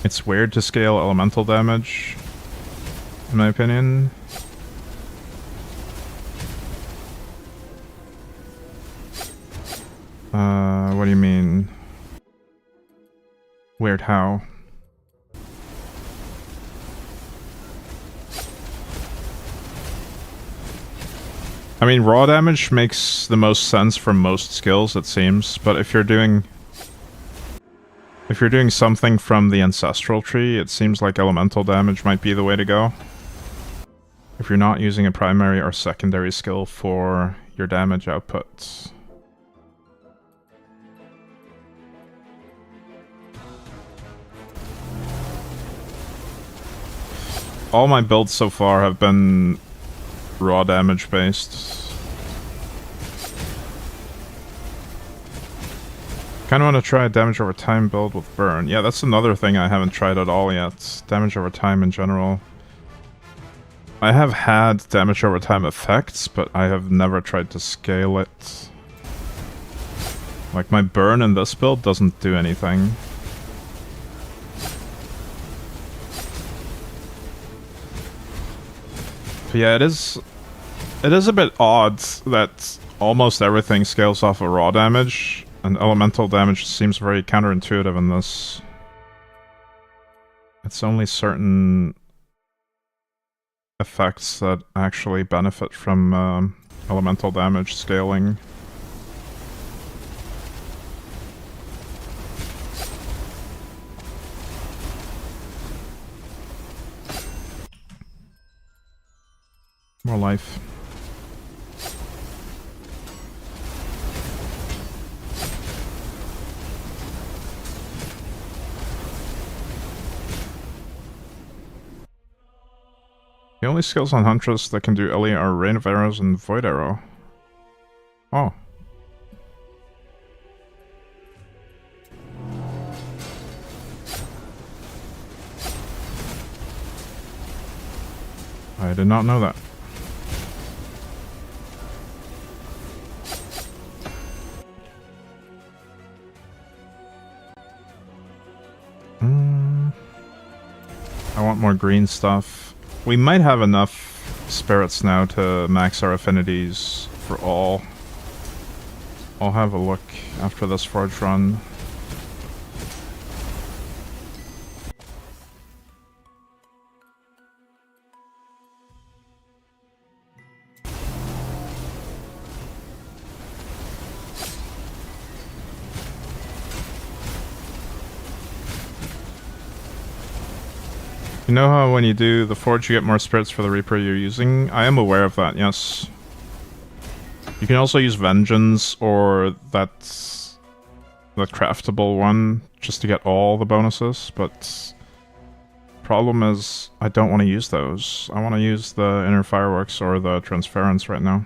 It's weird to scale elemental damage, in my opinion. What do you mean? Weird how? I mean, raw damage makes the most sense for most skills, it seems, but if you're doing something from the ancestral tree, it seems like elemental damage might be the way to go. If you're not using a primary or secondary skill for your damage output. All my builds so far have been raw damage based. Kind of want to try a damage over time build with burn. Yeah, that's another thing I haven't tried at all yet. Damage over time in general. I have had damage over time effects, but I have never tried to scale it. Like, my burn in this build doesn't do anything. But yeah, it is a bit odd that almost everything scales off of raw damage, and elemental damage seems very counterintuitive in this. It's only certain effects that actually benefit from elemental damage scaling. More life. The only skills on Huntress that can do Ellie are Rain of Arrows and Void Arrow. Oh. I did not know that. I want more green stuff. We might have enough spirits now to max our affinities for all. I'll have a look after this forge run. You know how when you do the forge you get more spirits for the Reaper you're using? I am aware of that, yes. You can also use Vengeance or that craftable one just to get all the bonuses, but problem is I don't want to use those. I want to use the Inner Fireworks or the Transference right now.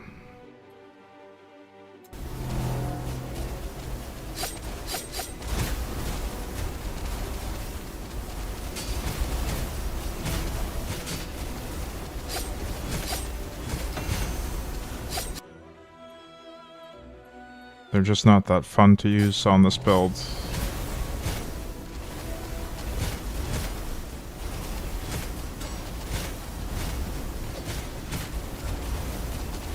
They're just not that fun to use on this build.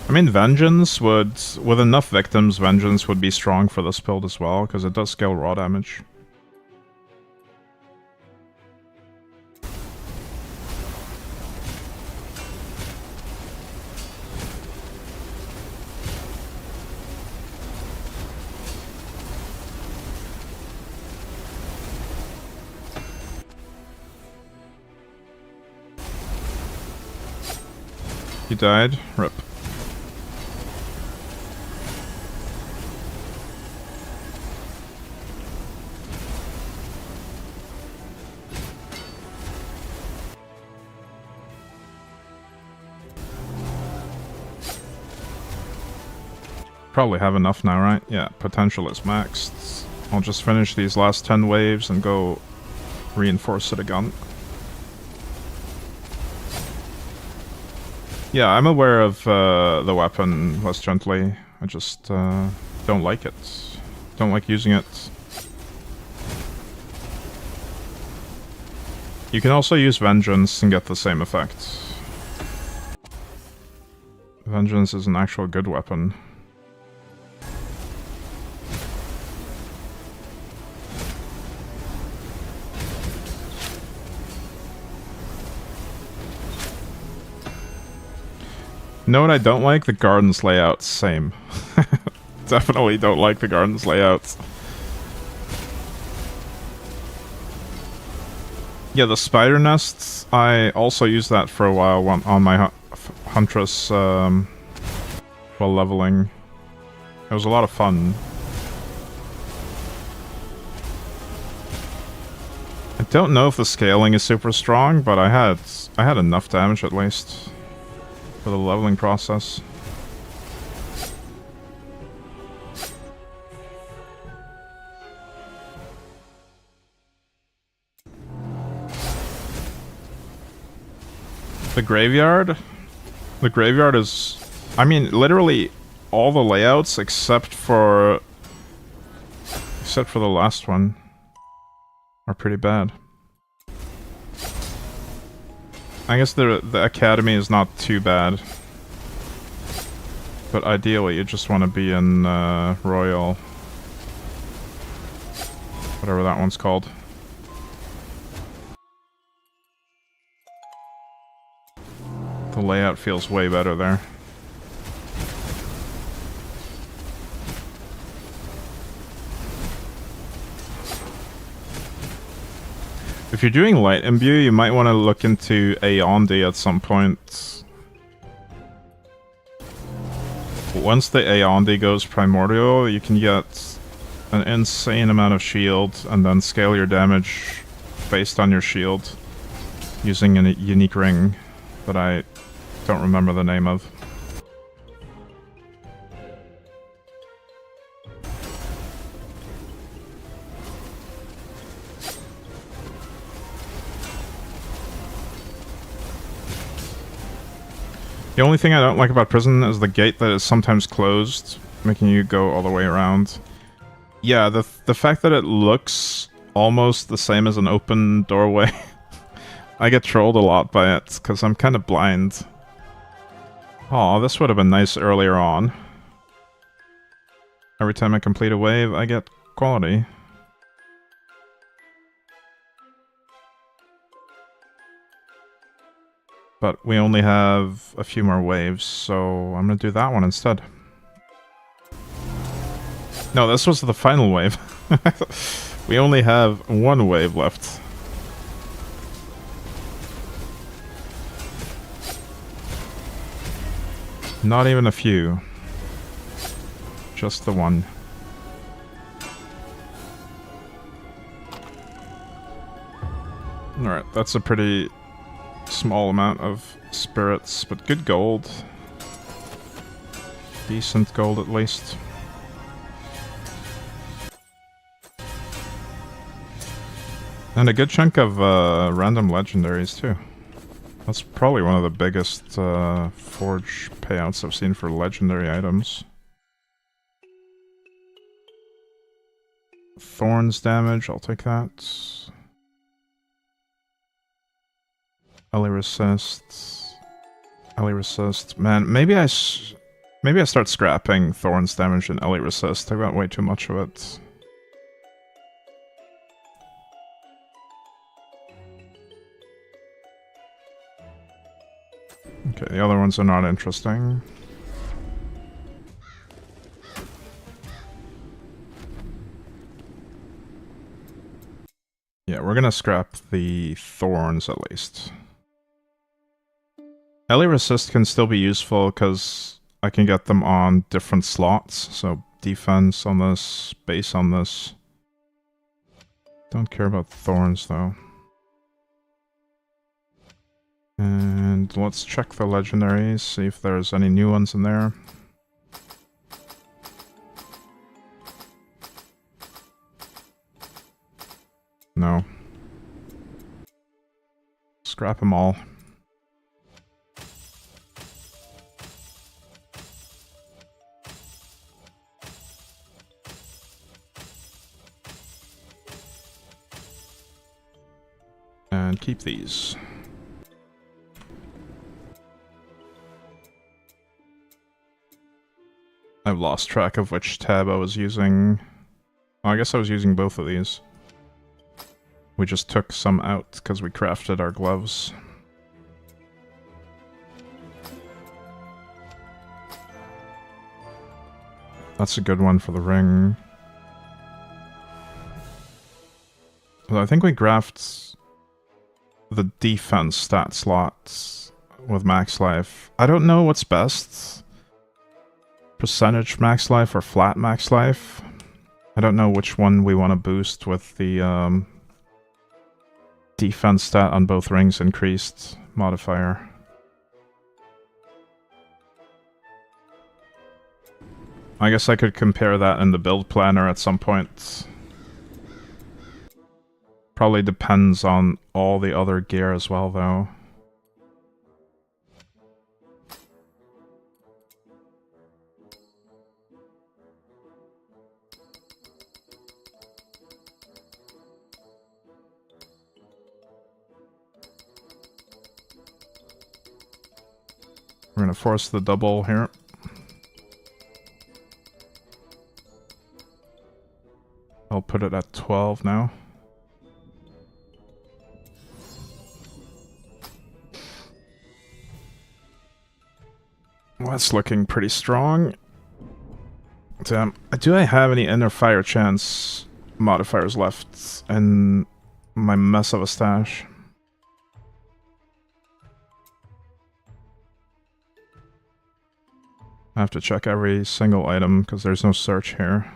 I mean, Vengeance would... with enough victims, Vengeance would be strong for this build as well, because it does scale raw damage. He died. Rip. Probably have enough now, right? Yeah, potential is maxed. I'll just finish these last 10 waves and go reinforce it again. Yeah, I'm aware of the weapon less gently. I just don't like it. Don't like using it. You can also use Vengeance and get the same effect. Vengeance is an actual good weapon. You know what I don't like? The gardens layouts. Same. Definitely don't like the gardens layouts. Yeah, the spider nests, I also used that for a while on my Huntress while leveling. It was a lot of fun. I don't know if the scaling is super strong, but I had enough damage at least for the leveling process. The graveyard? The graveyard is... I mean, literally all the layouts except for except for the last one, are pretty bad. I guess the Academy is not too bad. But ideally, you just want to be in Royal. Whatever that one's called. The layout feels way better there. If you're doing light imbue, you might want to look into Aeondi at some point. Once the Aeondi goes primordial, you can get an insane amount of shield and then scale your damage based on your shield using a unique ring that I don't remember the name of. The only thing I don't like about prison is the gate that is sometimes closed, making you go all the way around. Yeah, the fact that it looks almost the same as an open doorway. I get trolled a lot by it, because I'm kind of blind. Aw, this would have been nice earlier on. Every time I complete a wave, I get quality. But we only have a few more waves, so I'm gonna do that one instead. No, this was the final wave. We only have one wave left. Not even a few. Just the one. Alright, that's a pretty small amount of spirits, but good gold. Decent gold at least. And a good chunk of random legendaries too. That's probably one of the biggest forge payouts I've seen for legendary items. Thorns damage, I'll take that. Ellie resist. Ellie resist. Man, maybe I start scrapping Thorns damage and Ellie resist. I got way too much of it. Okay, the other ones are not interesting. Yeah, we're gonna scrap the Thorns at least. Ellie resist can still be useful because I can get them on different slots. So defense on this, base on this. Don't care about Thorns though. And let's check the legendaries, see if there's any new ones in there. No. Scrap them all. And keep these. I've lost track of which tab I was using. Oh, I guess I was using both of these. We just took some out because we crafted our gloves. That's a good one for the ring. Well, I think we graphed the defense stat slots with max life. I don't know what's best. Percentage max life or flat max life. I don't know which one we want to boost with the defense stat on both rings increased modifier. I guess I could compare that in the build planner at some point. Probably depends on all the other gear as well, though. We're gonna force the double here. I'll put it at 12 now. Well, that's looking pretty strong. Damn. Do I have any inner fire chance modifiers left in my mess of a stash? I have to check every single item because there's no search here.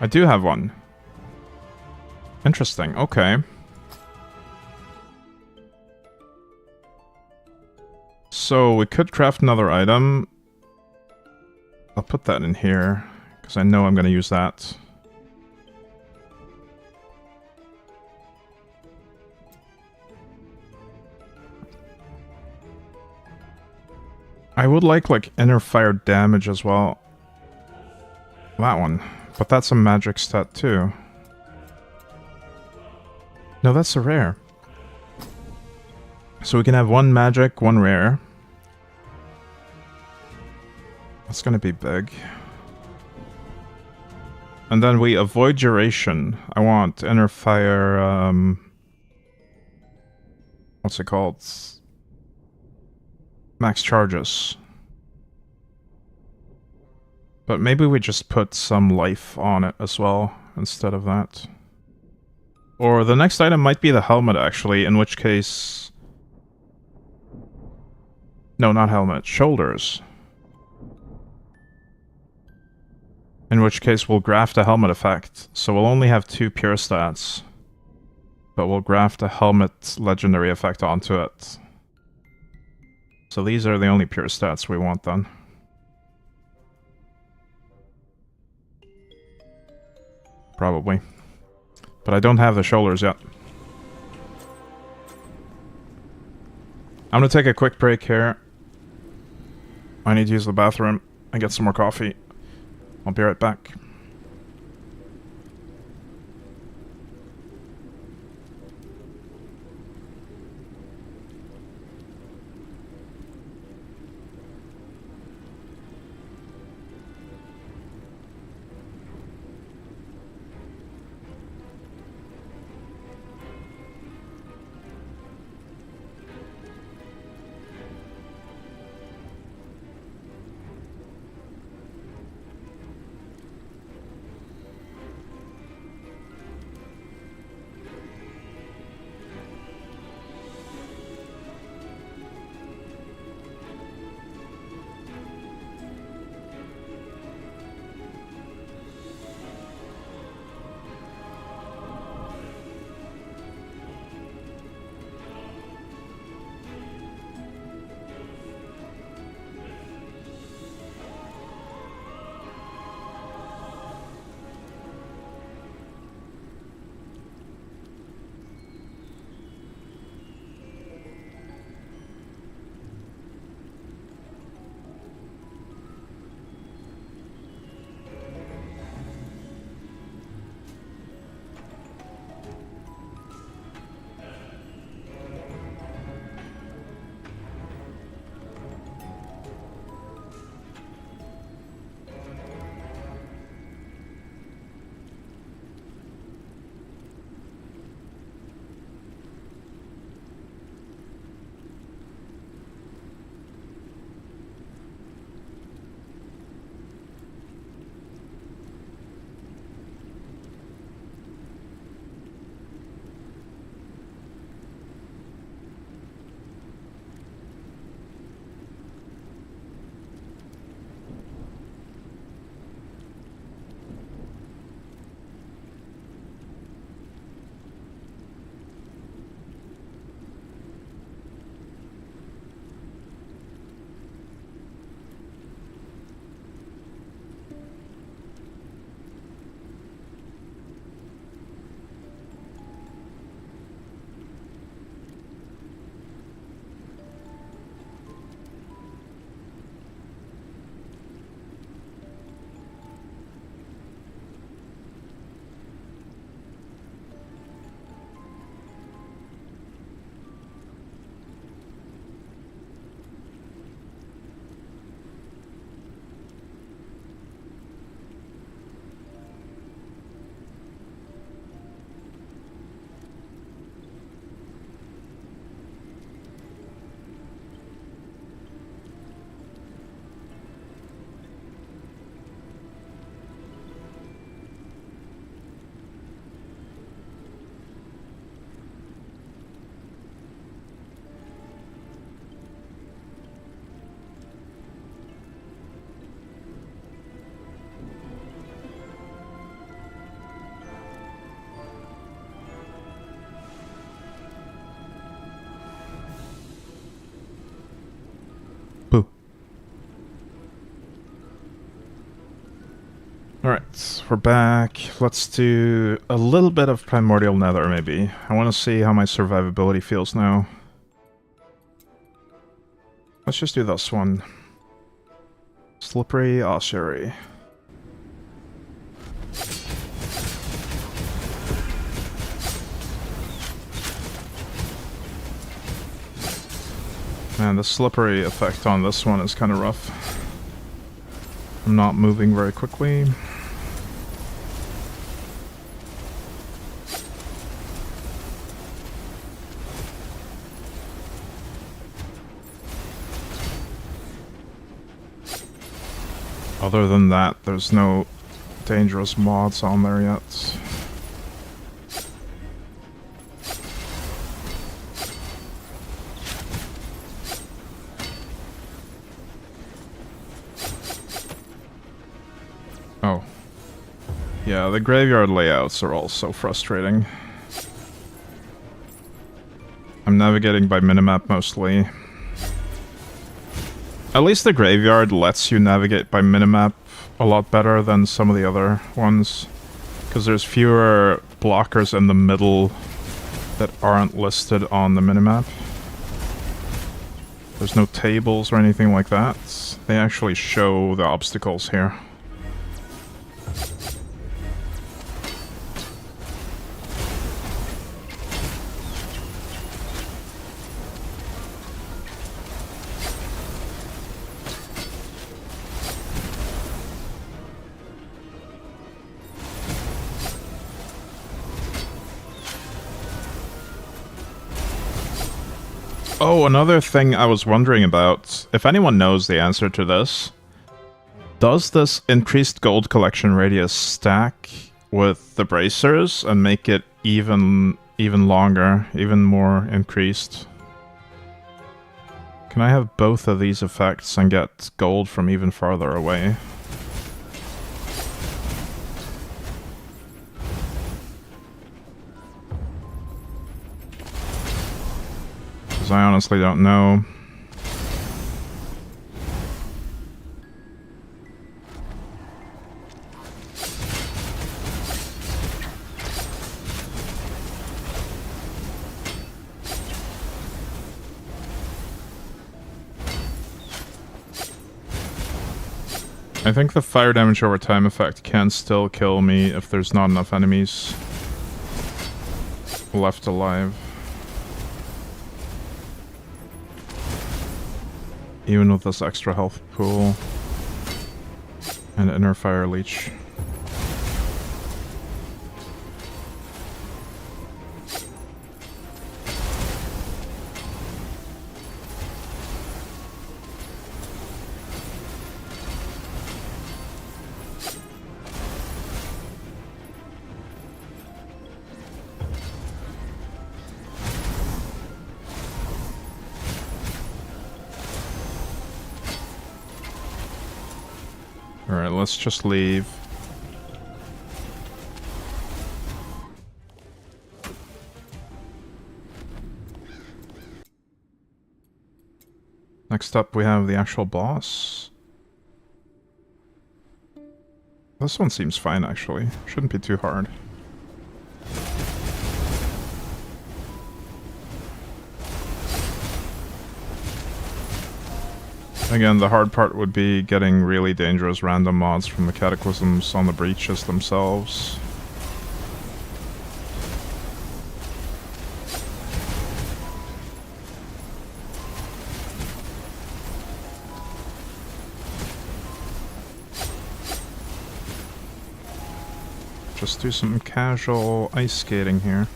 I do have one. Interesting, okay. So we could craft another item. I'll put that in here, because I know I'm going to use that. I would like inner fire damage as well. That one. But that's a magic stat too. No, that's a rare. So we can have one magic, one rare. That's gonna be big. And then we avoid duration. I want inner fire, what's it called? Max charges. But maybe we just put some life on it as well, instead of that. Or the next item might be the helmet, actually, in which case... No, not helmet. Shoulders. In which case we'll graft a helmet effect. So we'll only have 2 pure stats. But we'll graft a helmet legendary effect onto it. So these are the only pure stats we want then. Probably. But I don't have the shoulders yet. I'm gonna take a quick break here. I need to use the bathroom and get some more coffee. I'll be right back. Alright, we're back. Let's do a little bit of Primordial Nether, maybe. I want to see how my survivability feels now. Let's just do this one. Slippery Ossuary. Man, the slippery effect on this one is kind of rough. I'm not moving very quickly. Other than that, there's no dangerous mods on there yet. Oh. Yeah, the graveyard layouts are all so frustrating. I'm navigating by minimap mostly. At least the graveyard lets you navigate by minimap a lot better than some of the other ones. Because there's fewer blockers in the middle that aren't listed on the minimap. There's no tables or anything like that. They actually show the obstacles here. Oh, another thing I was wondering about, if anyone knows the answer to this, does this increased gold collection radius stack with the bracers and make it even longer, even more increased? Can I have both of these effects and get gold from even farther away? I honestly don't know. I think the fire damage over time effect can still kill me if there's not enough enemies left alive. Even with this extra health pool and inner fire leech. Alright, let's just leave. Next up we have the actual boss. This one seems fine actually. Shouldn't be too hard. Again, the hard part would be getting really dangerous random mods from the cataclysms on the breaches themselves. Just do some casual ice skating here.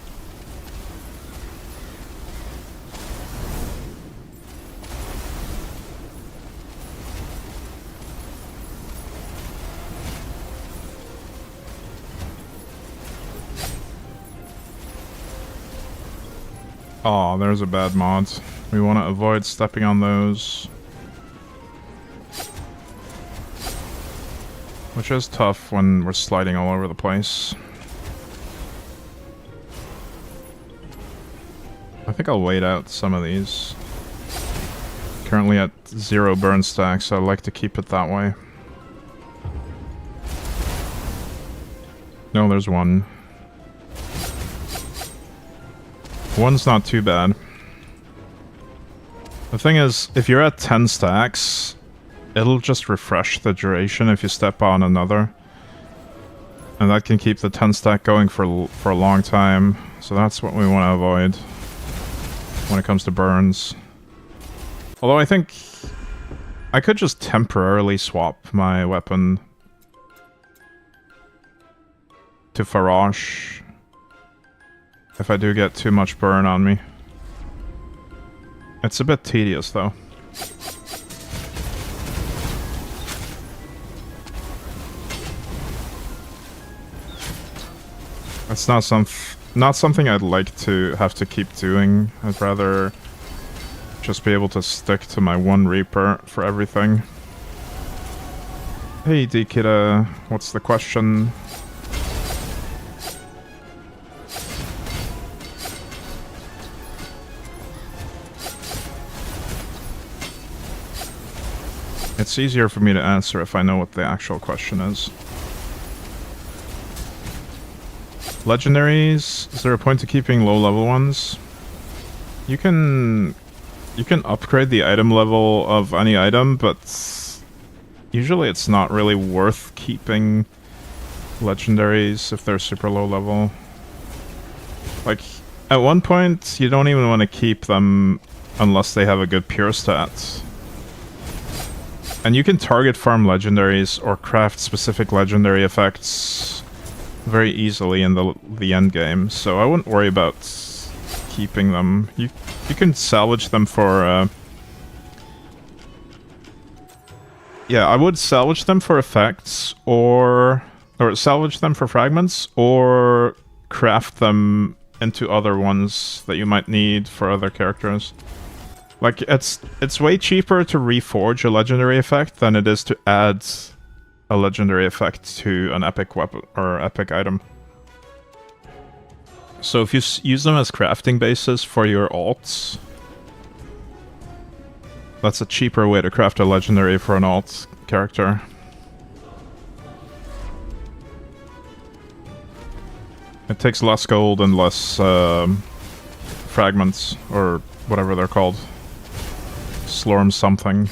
Oh, there's a bad mod. We want to avoid stepping on those. Which is tough when we're sliding all over the place. I think I'll wait out some of these. Currently at 0 burn stacks, so I like to keep it that way. No, there's one. One's not too bad. The thing is, if you're at 10 stacks, it'll just refresh the duration if you step on another. And that can keep the 10 stack going for a long time. So that's what we want to avoid when it comes to burns. Although I think I could just temporarily swap my weapon to Farosh if I do get too much burn on me. It's a bit tedious though. It's not something I'd like to have to keep doing. I'd rather just be able to stick to my one Reaper for everything. Hey Dikita, what's the question? It's easier for me to answer if I know what the actual question is. Legendaries, is there a point to keeping low-level ones? You can upgrade the item level of any item, but usually it's not really worth keeping legendaries if they're super low level. Like, at one point, you don't even want to keep them unless they have a good pure stat. And you can target farm legendaries or craft specific legendary effects very easily in the end game, so I wouldn't worry about keeping them. You can salvage them for yeah, I would salvage them for effects or salvage them for fragments or craft them into other ones that you might need for other characters. Like, it's way cheaper to reforge a legendary effect than it is to add a legendary effect to an epic weapon or epic item. So if you use them as crafting bases for your alts, that's a cheaper way to craft a legendary for an alt character. It takes less gold and less fragments, or whatever they're called. Slorm something.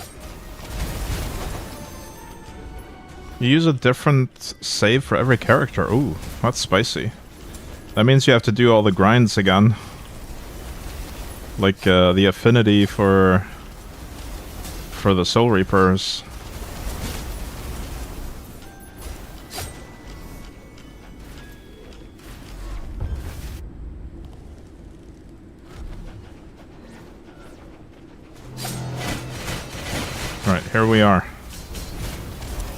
You use a different save for every character. Ooh, that's spicy. That means you have to do all the grinds again. Like the affinity for the Soul Reapers. Right, here we are.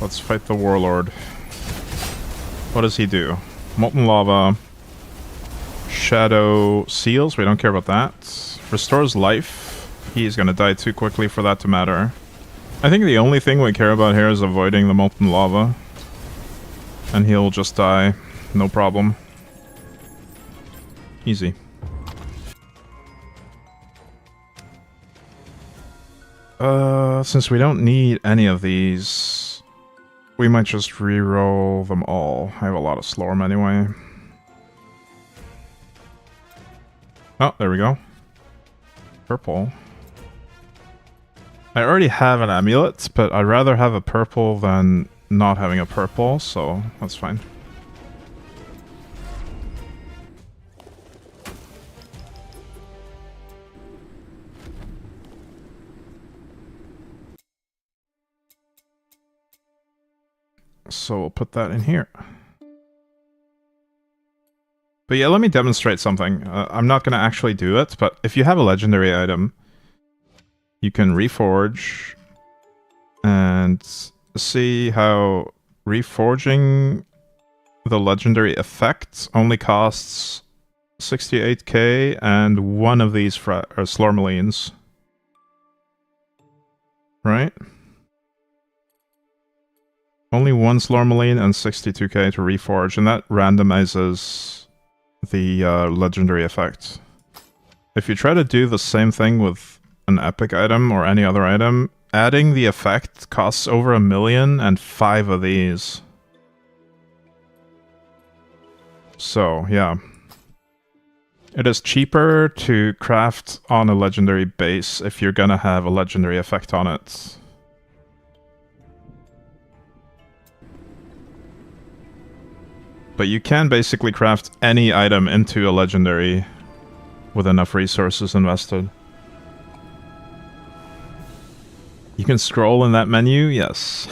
Let's fight the Warlord. What does he do? Molten Lava. Shadow Seals, we don't care about that. Restores life. He's gonna die too quickly for that to matter. I think the only thing we care about here is avoiding the Molten Lava. And he'll just die. No problem. Easy. Since we don't need any of these, we might just re-roll them all. I have a lot of Slorm anyway. Oh, there we go. Purple. I already have an amulet, but I'd rather have a purple than not having a purple, so that's fine. So we'll put that in here. But yeah, let me demonstrate something. I'm not going to actually do it, but if you have a legendary item, you can reforge and see how reforging the legendary effect only costs 68k and one of these Slormalines. Right? Only one Slormaline and 62k to reforge, and that randomizes the legendary effect. If you try to do the same thing with an epic item or any other item, adding the effect costs over 1 million and 5 of these. So, yeah. It is cheaper to craft on a legendary base if you're gonna have a legendary effect on it. But you can basically craft any item into a legendary with enough resources invested. You can scroll in that menu? Yes.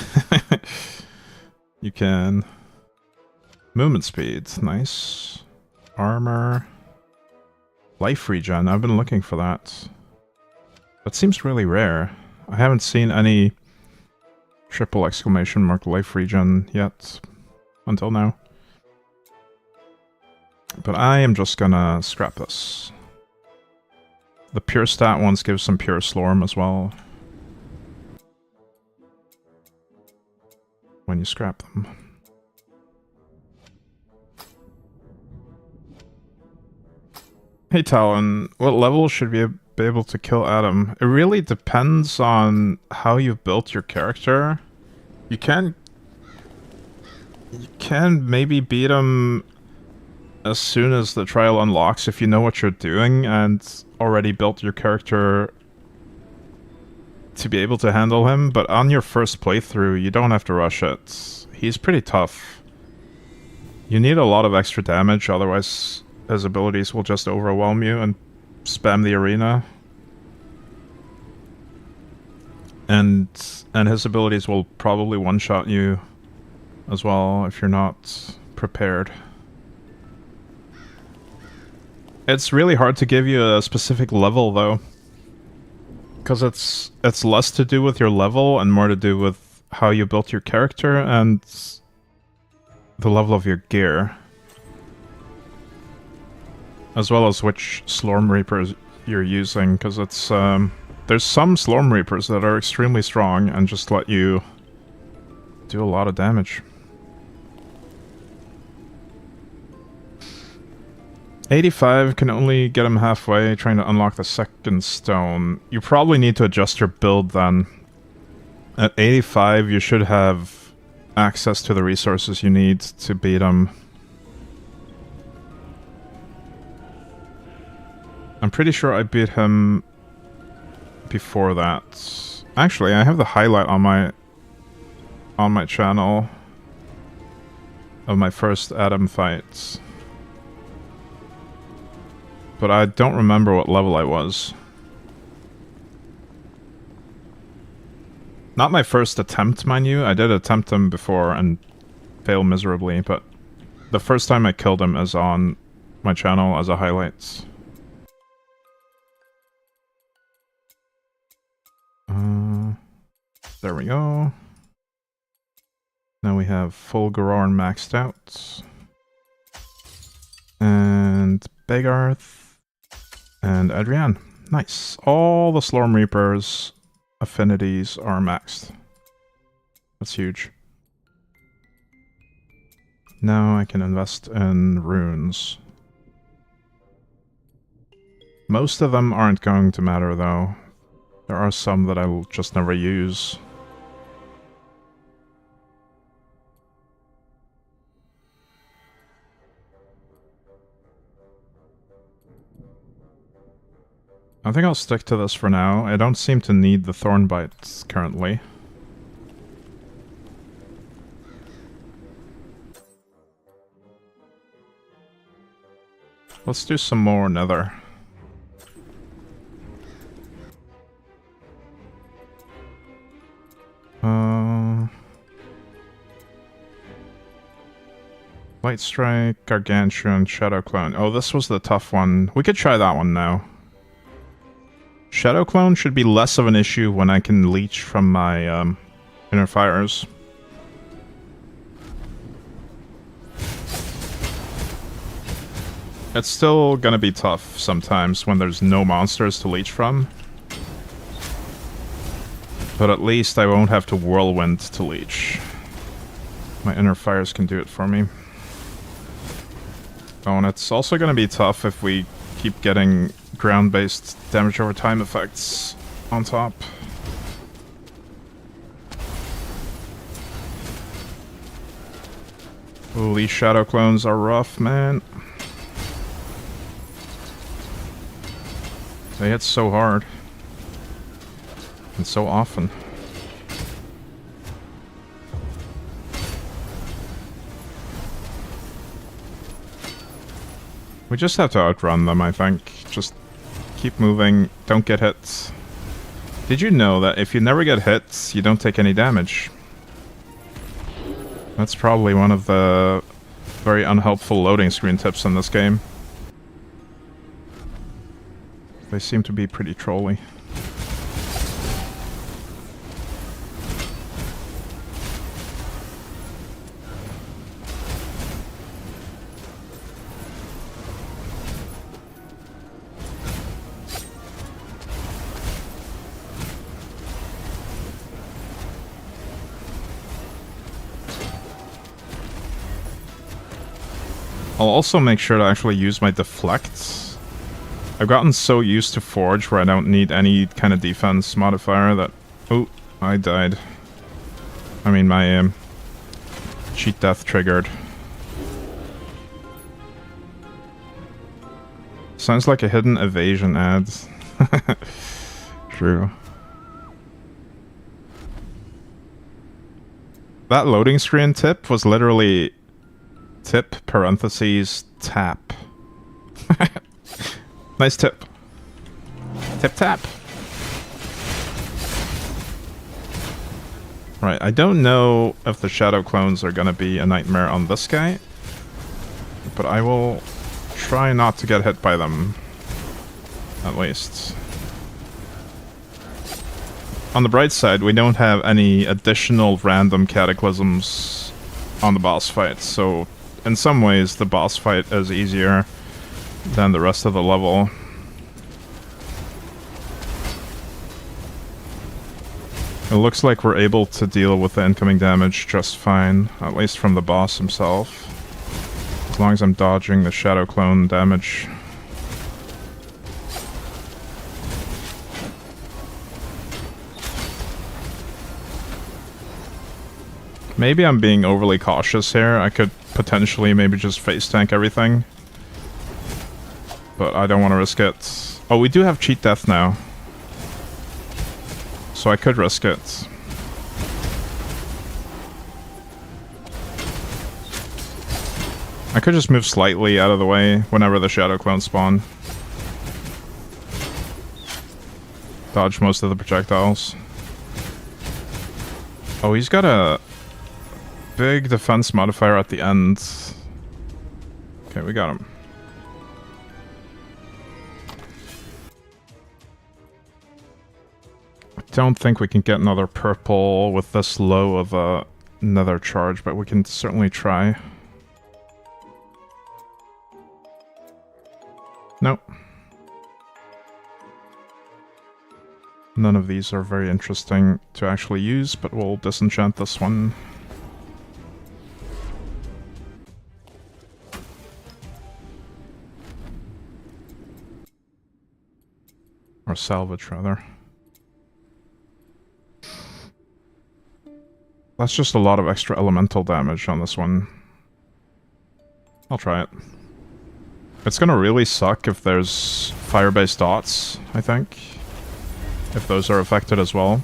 You can. Movement speed, nice. Armor. Life regen, I've been looking for that. That seems really rare. I haven't seen any triple exclamation mark life regen yet. Until now. But I am just gonna scrap this. The pure stat ones give some pure slorm as well. When you scrap them. Hey Talon, what level should we be able to kill Adam? It really depends on how you've built your character. You can maybe beat him as soon as the trial unlocks if you know what you're doing and already built your character to be able to handle him, but on your first playthrough, you don't have to rush it. He's pretty tough. You need a lot of extra damage, otherwise his abilities will just overwhelm you and spam the arena. And his abilities will probably one-shot you as well if you're not prepared. It's really hard to give you a specific level though. Because it's less to do with your level and more to do with how you built your character and the level of your gear. As well as which Slorm Reapers you're using, because it's there's some Slorm Reapers that are extremely strong and just let you do a lot of damage. 85 can only get him halfway, trying to unlock the second stone. You probably need to adjust your build then. At 85, you should have access to the resources you need to beat him. I'm pretty sure I beat him before that. Actually, I have the highlight on my channel of my first Adam fight. But I don't remember what level I was. Not my first attempt, mind you. I did attempt him before and fail miserably, but the first time I killed him is on my channel as a highlight. There we go. Now we have full Gororn maxed out. And Begarth. And Adrienne. Nice. All the Slorm Reapers affinities are maxed. That's huge. Now I can invest in runes. Most of them aren't going to matter though. There are some that I'll just never use. I think I'll stick to this for now. I don't seem to need the thorn bites currently. Let's do some more nether. Light Strike, Gargantuan, Shadow Clone. Oh, this was the tough one. We could try that one now. Shadow Clone should be less of an issue when I can leech from my inner fires. It's still gonna be tough sometimes when there's no monsters to leech from. But at least I won't have to whirlwind to leech. My inner fires can do it for me. Oh, and it's also gonna be tough if we keep getting ground-based damage over time effects on top. Oh, these shadow clones are rough, man. They hit so hard. And so often. We just have to outrun them, I think. Just keep moving, don't get hit. Did you know that if you never get hit, you don't take any damage? That's probably one of the very unhelpful loading screen tips in this game. They seem to be pretty trolly. I'll also make sure to actually use my deflect. I've gotten so used to Forge where I don't need any kind of defense modifier that... Oh, I died. I mean, my cheat death triggered. Sounds like a hidden evasion ad. True. That loading screen tip was literally... Tip, parentheses, tap. Nice tip. Tip tap. Right, I don't know if the shadow clones are gonna be a nightmare on this guy. But I will try not to get hit by them. At least. On the bright side, we don't have any additional random cataclysms on the boss fight, so... In some ways, the boss fight is easier than the rest of the level. It looks like we're able to deal with the incoming damage just fine, at least from the boss himself. As long as I'm dodging the shadow clone damage. Maybe I'm being overly cautious here. I could potentially maybe just face tank everything. But I don't want to risk it. Oh, we do have cheat death now. So I could risk it. I could just move slightly out of the way whenever the shadow clones spawn. Dodge most of the projectiles. Oh, he's got a... big defense modifier at the end. Okay, we got him. I don't think we can get another purple with this low of a nether charge, but we can certainly try. Nope. None of these are very interesting to actually use, but we'll disenchant this one. Or salvage, rather. That's just a lot of extra elemental damage on this one. I'll try it. It's gonna really suck if there's fire-based dots, I think. If those are affected as well.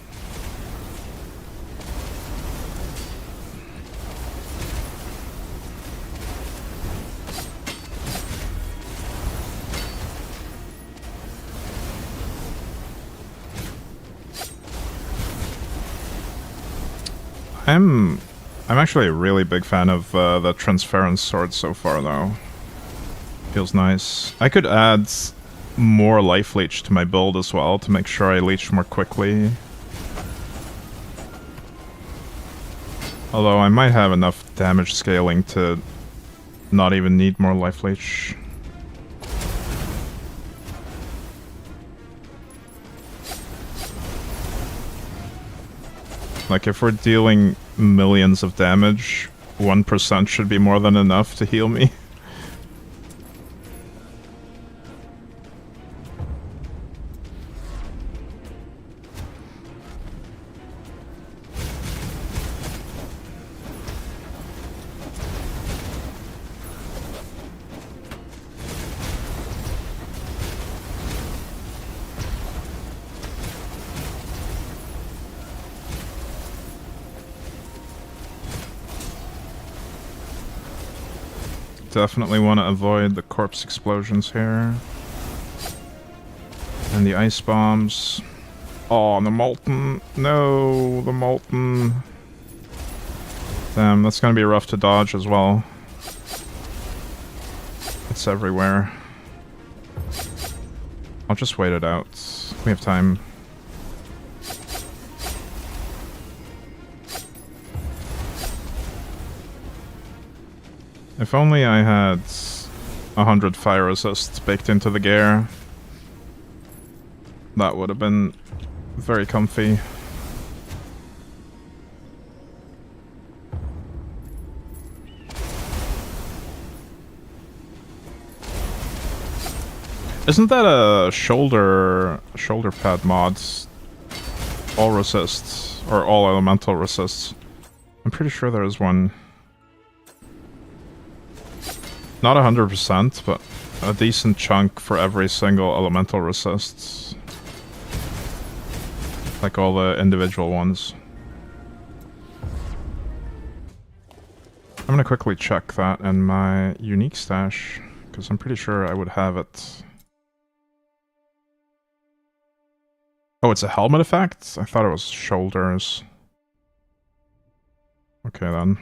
I'm actually a really big fan of the transference sword so far, though. Feels nice. I could add more life leech to my build as well to make sure I leech more quickly. Although I might have enough damage scaling to not even need more life leech. Like, if we're dealing millions of damage, 1% should be more than enough to heal me. Definitely want to avoid the corpse explosions here. And the ice bombs. Oh, and the molten. No, the molten. Damn, that's gonna be rough to dodge as well. It's everywhere. I'll just wait it out. We have time. If only I had 100 fire resists baked into the gear. That would have been very comfy. Isn't that a shoulder pad mod? All resists, or all elemental resists. I'm pretty sure there is one. Not 100%, but a decent chunk for every single elemental resists. Like all the individual ones. I'm gonna quickly check that in my unique stash, because I'm pretty sure I would have it. Oh, it's a helmet effect? I thought it was shoulders. Okay then.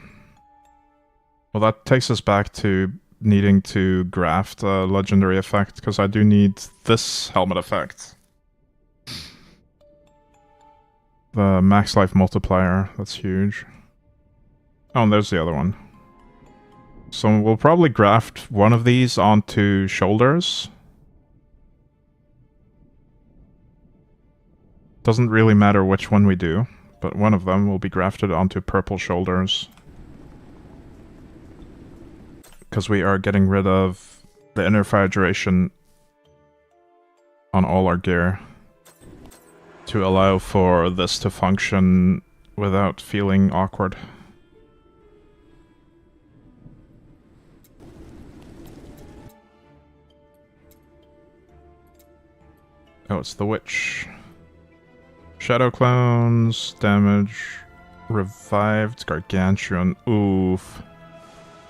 Well, that takes us back to needing to graft a legendary effect, because I do need this helmet effect. The max life multiplier, that's huge. Oh, and there's the other one. So we'll probably graft one of these onto shoulders. Doesn't really matter which one we do, but one of them will be grafted onto purple shoulders. Because we are getting rid of the inner fire duration on all our gear to allow for this to function without feeling awkward. Oh, it's the witch. Shadow clones, damage, revived gargantuan. Oof.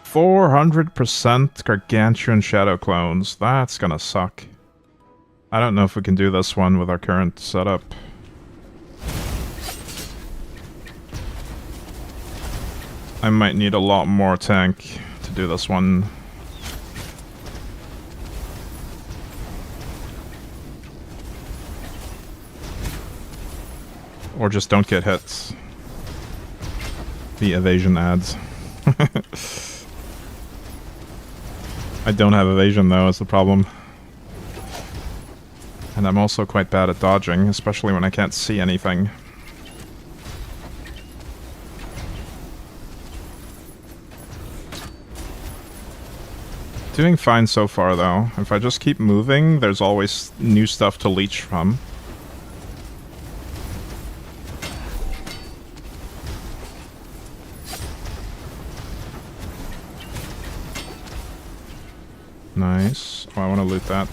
400% gargantuan shadow clones. That's gonna suck. I don't know if we can do this one with our current setup. I might need a lot more tank to do this one. Or just don't get hit. The evasion adds. I don't have evasion though, is the problem. And I'm also quite bad at dodging, especially when I can't see anything. Doing fine so far though. If I just keep moving, there's always new stuff to leech from. Nice. Oh, I want to loot that.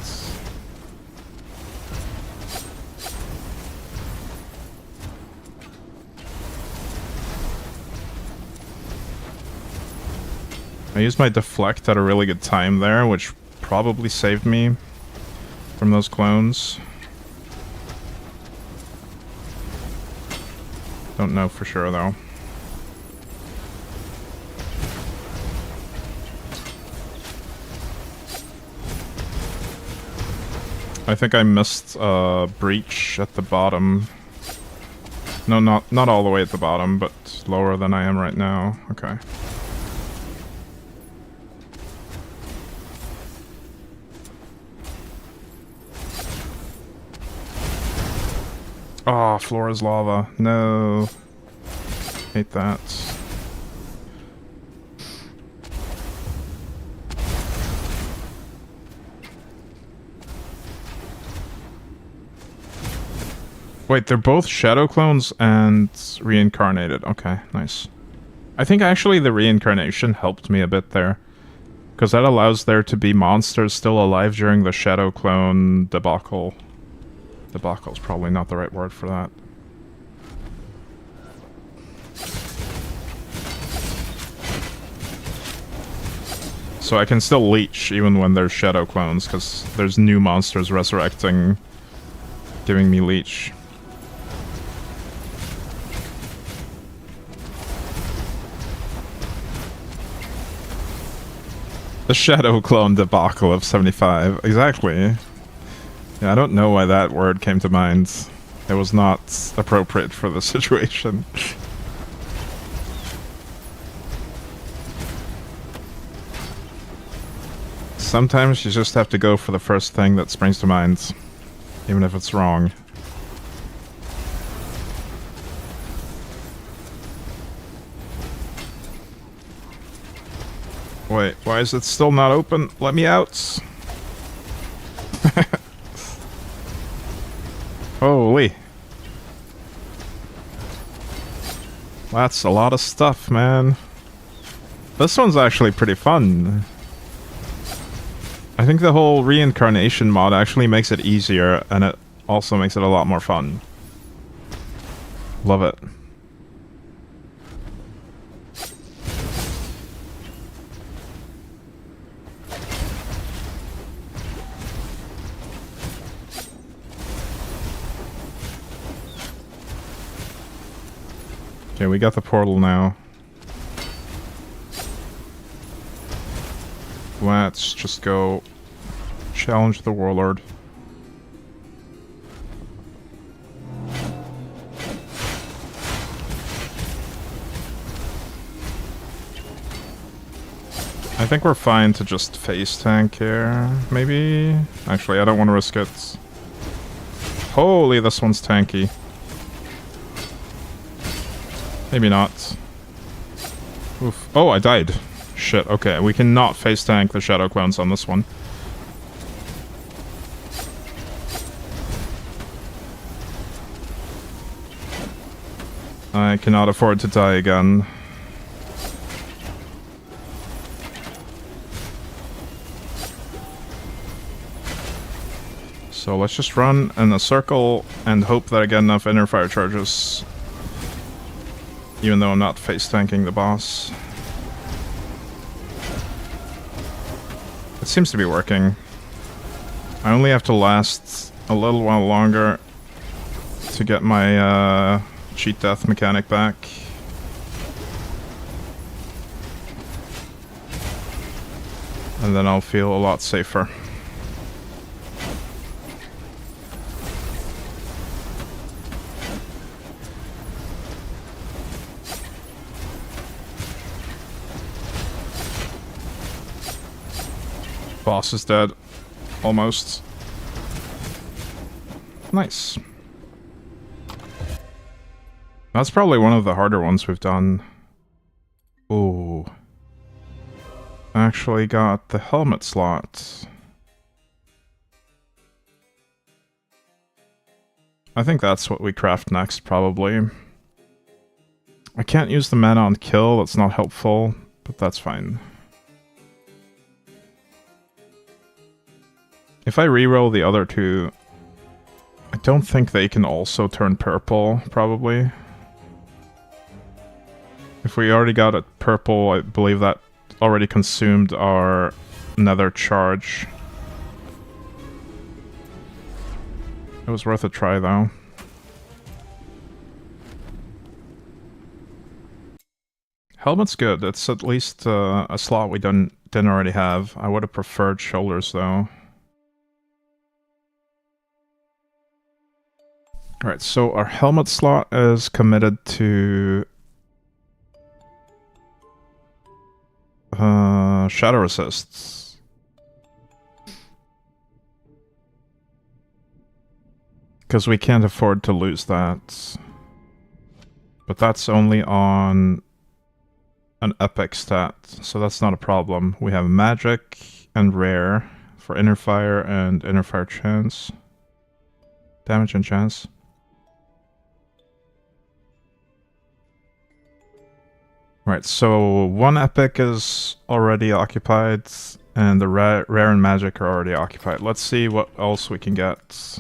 I used my deflect at a really good time there, which probably saved me from those clones. Don't know for sure though. I think I missed a breach at the bottom. No, not all the way at the bottom, but lower than I am right now. Okay. Oh, floor is lava. No. Hate that. Wait, they're both shadow clones and reincarnated. Okay, nice. I think actually the reincarnation helped me a bit there. Because that allows there to be monsters still alive during the shadow clone debacle. Debacle is probably not the right word for that. So I can still leech even when there's shadow clones, because there's new monsters resurrecting, giving me leech. The shadow clone debacle of 75. Exactly. Yeah, I don't know why that word came to mind. It was not appropriate for the situation. Sometimes you just have to go for the first thing that springs to mind, even if it's wrong. Wait, why is it still not open? Let me out! Holy. That's a lot of stuff, man. This one's actually pretty fun. I think the whole reincarnation mod actually makes it easier, and it also makes it a lot more fun. Love it. Okay, we got the portal now. Let's just go challenge the warlord. I think we're fine to just face tank here, maybe? Actually, I don't want to risk it. Holy, this one's tanky. Maybe not. Oof. Oh, I died. Shit, okay, we cannot face tank the shadow clones on this one. I cannot afford to die again. So let's just run in a circle and hope that I get enough inner fire charges. Even though I'm not face tanking the boss. It seems to be working. I only have to last a little while longer to get my cheat death mechanic back. And then I'll feel a lot safer. Boss is dead. Almost. Nice. That's probably one of the harder ones we've done. Ooh. Actually got the helmet slot. I think that's what we craft next, probably. I can't use the mana on kill, that's not helpful, but that's fine. If I reroll the other two, I don't think they can also turn purple, probably. If we already got it purple, I believe that already consumed our nether charge. It was worth a try, though. Helmet's good. It's at least a slot we didn't already have. I would have preferred shoulders, though. Alright, so our helmet slot is committed to shadow resists. Because we can't afford to lose that. But that's only on an epic stat, so that's not a problem. We have magic and rare for inner fire and inner fire chance. Damage and chance. Right, so one epic is already occupied, and the rare and magic are already occupied. Let's see what else we can get.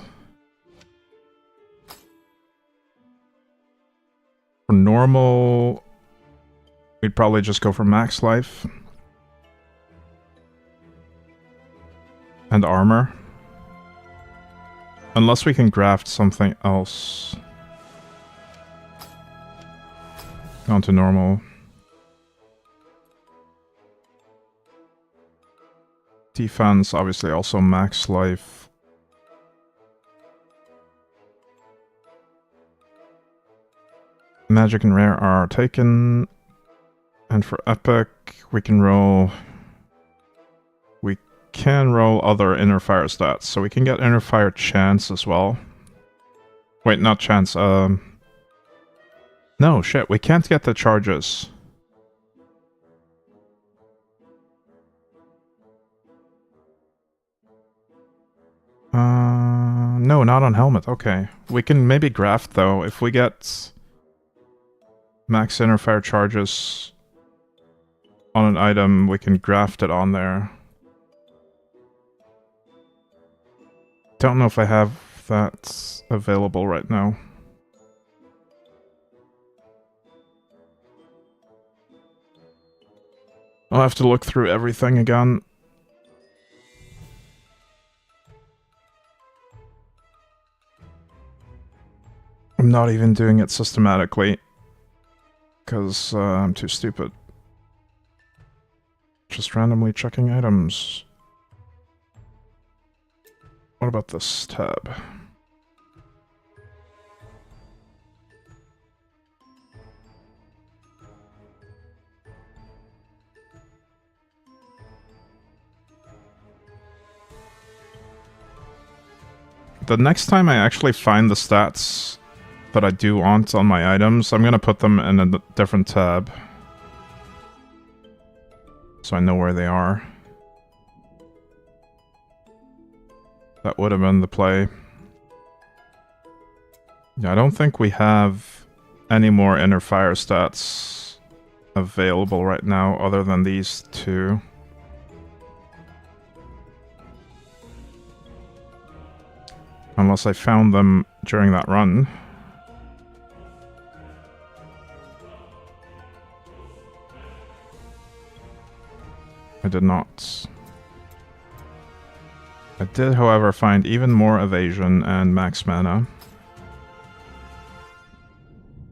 For normal, we'd probably just go for max life. And armor. Unless we can graft something else. On to normal. Defense, obviously also max life. Magic and rare are taken. And for epic, we can roll... We can roll other inner fire stats. So we can get inner fire chance as well. Wait, not chance, no, shit, we can't get the charges. No, not on helmet, okay. We can maybe graft though, if we get max inner fire charges on an item, we can graft it on there. Don't know if I have that available right now. I'll have to look through everything again. I'm not even doing it systematically, because I'm too stupid. Just randomly checking items. What about this tab? The next time I actually find the stats that I do want on my items, I'm gonna put them in a different tab. So I know where they are. That would have been the play. Yeah, I don't think we have any more inner fire stats available right now other than these two. Unless I found them during that run. I did not. I did, however, find even more evasion and max mana.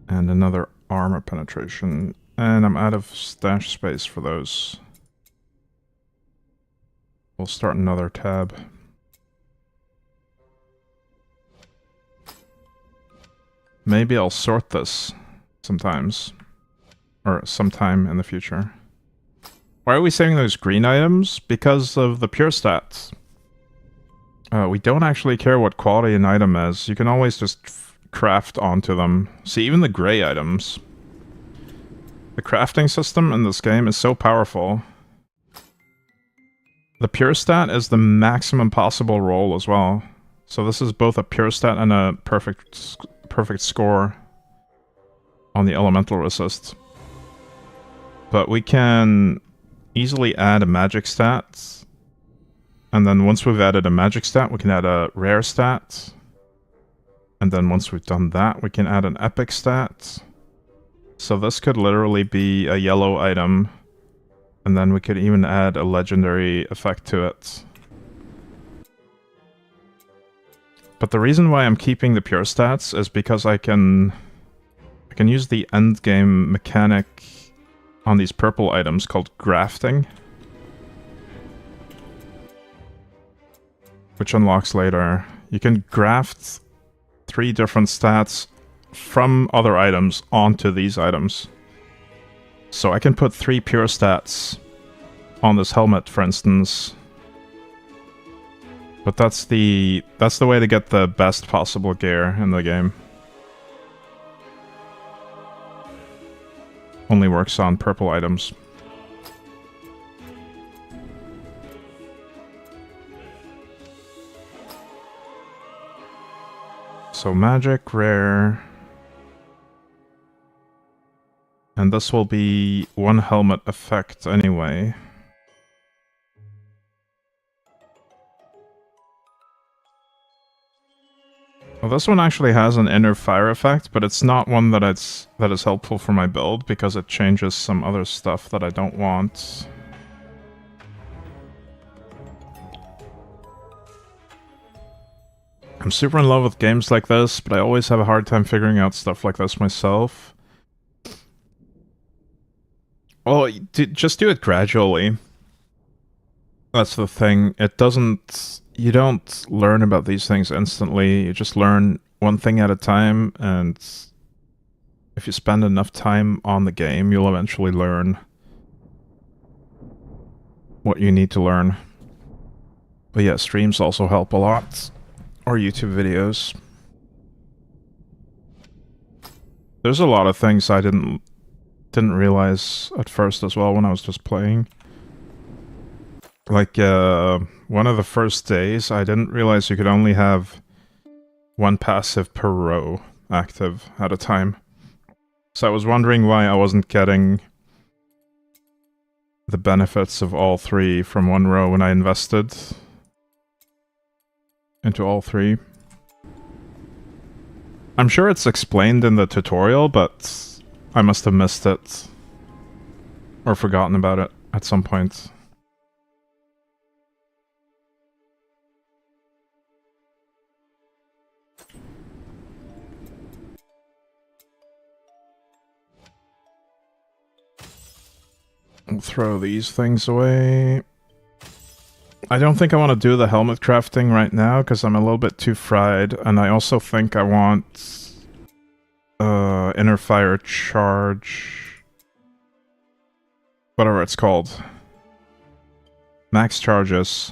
And another armor penetration. And I'm out of stash space for those. We'll start another tab. Maybe I'll sort this sometimes. Or sometime in the future. Why are we saving those green items? Because of the pure stats. We don't actually care what quality an item is. You can always just craft onto them. See, even the gray items. The crafting system in this game is so powerful. The pure stat is the maximum possible roll as well. So this is both a pure stat and a perfect score on the elemental resist. But we can easily add a magic stat. And then once we've added a magic stat, we can add a rare stat. And then once we've done that, we can add an epic stat. So this could literally be a yellow item. And then we could even add a legendary effect to it. But the reason why I'm keeping the pure stats is because I can use the endgame mechanic on these purple items called grafting. Which unlocks later. You can graft 3 different stats from other items onto these items. So I can put 3 pure stats on this helmet, for instance. But that's the way to get the best possible gear in the game. Only works on purple items. So magic, rare. And this will be 1 helmet effect anyway. Well, this one actually has an inner fire effect, but it's not one that is helpful for my build because it changes some other stuff that I don't want. I'm super in love with games like this, but I always have a hard time figuring out stuff like this myself. Well, just do it gradually. That's the thing. It doesn't... You don't learn about these things instantly. You just learn one thing at a time, and if you spend enough time on the game, you'll eventually learn what you need to learn. But yeah, streams also help a lot. Or YouTube videos. There's a lot of things I didn't realize at first as well when I was just playing. Like, one of the first days, I didn't realize you could only have one passive per row active at a time. So I was wondering why I wasn't getting the benefits of all three from one row when I invested into all three. I'm sure it's explained in the tutorial, but I must have missed it. Or forgotten about it at some point. I'll throw these things away. I don't think I want to do the helmet crafting right now, because I'm a little bit too fried, and I also think I want inner fire charge, whatever it's called, max charges.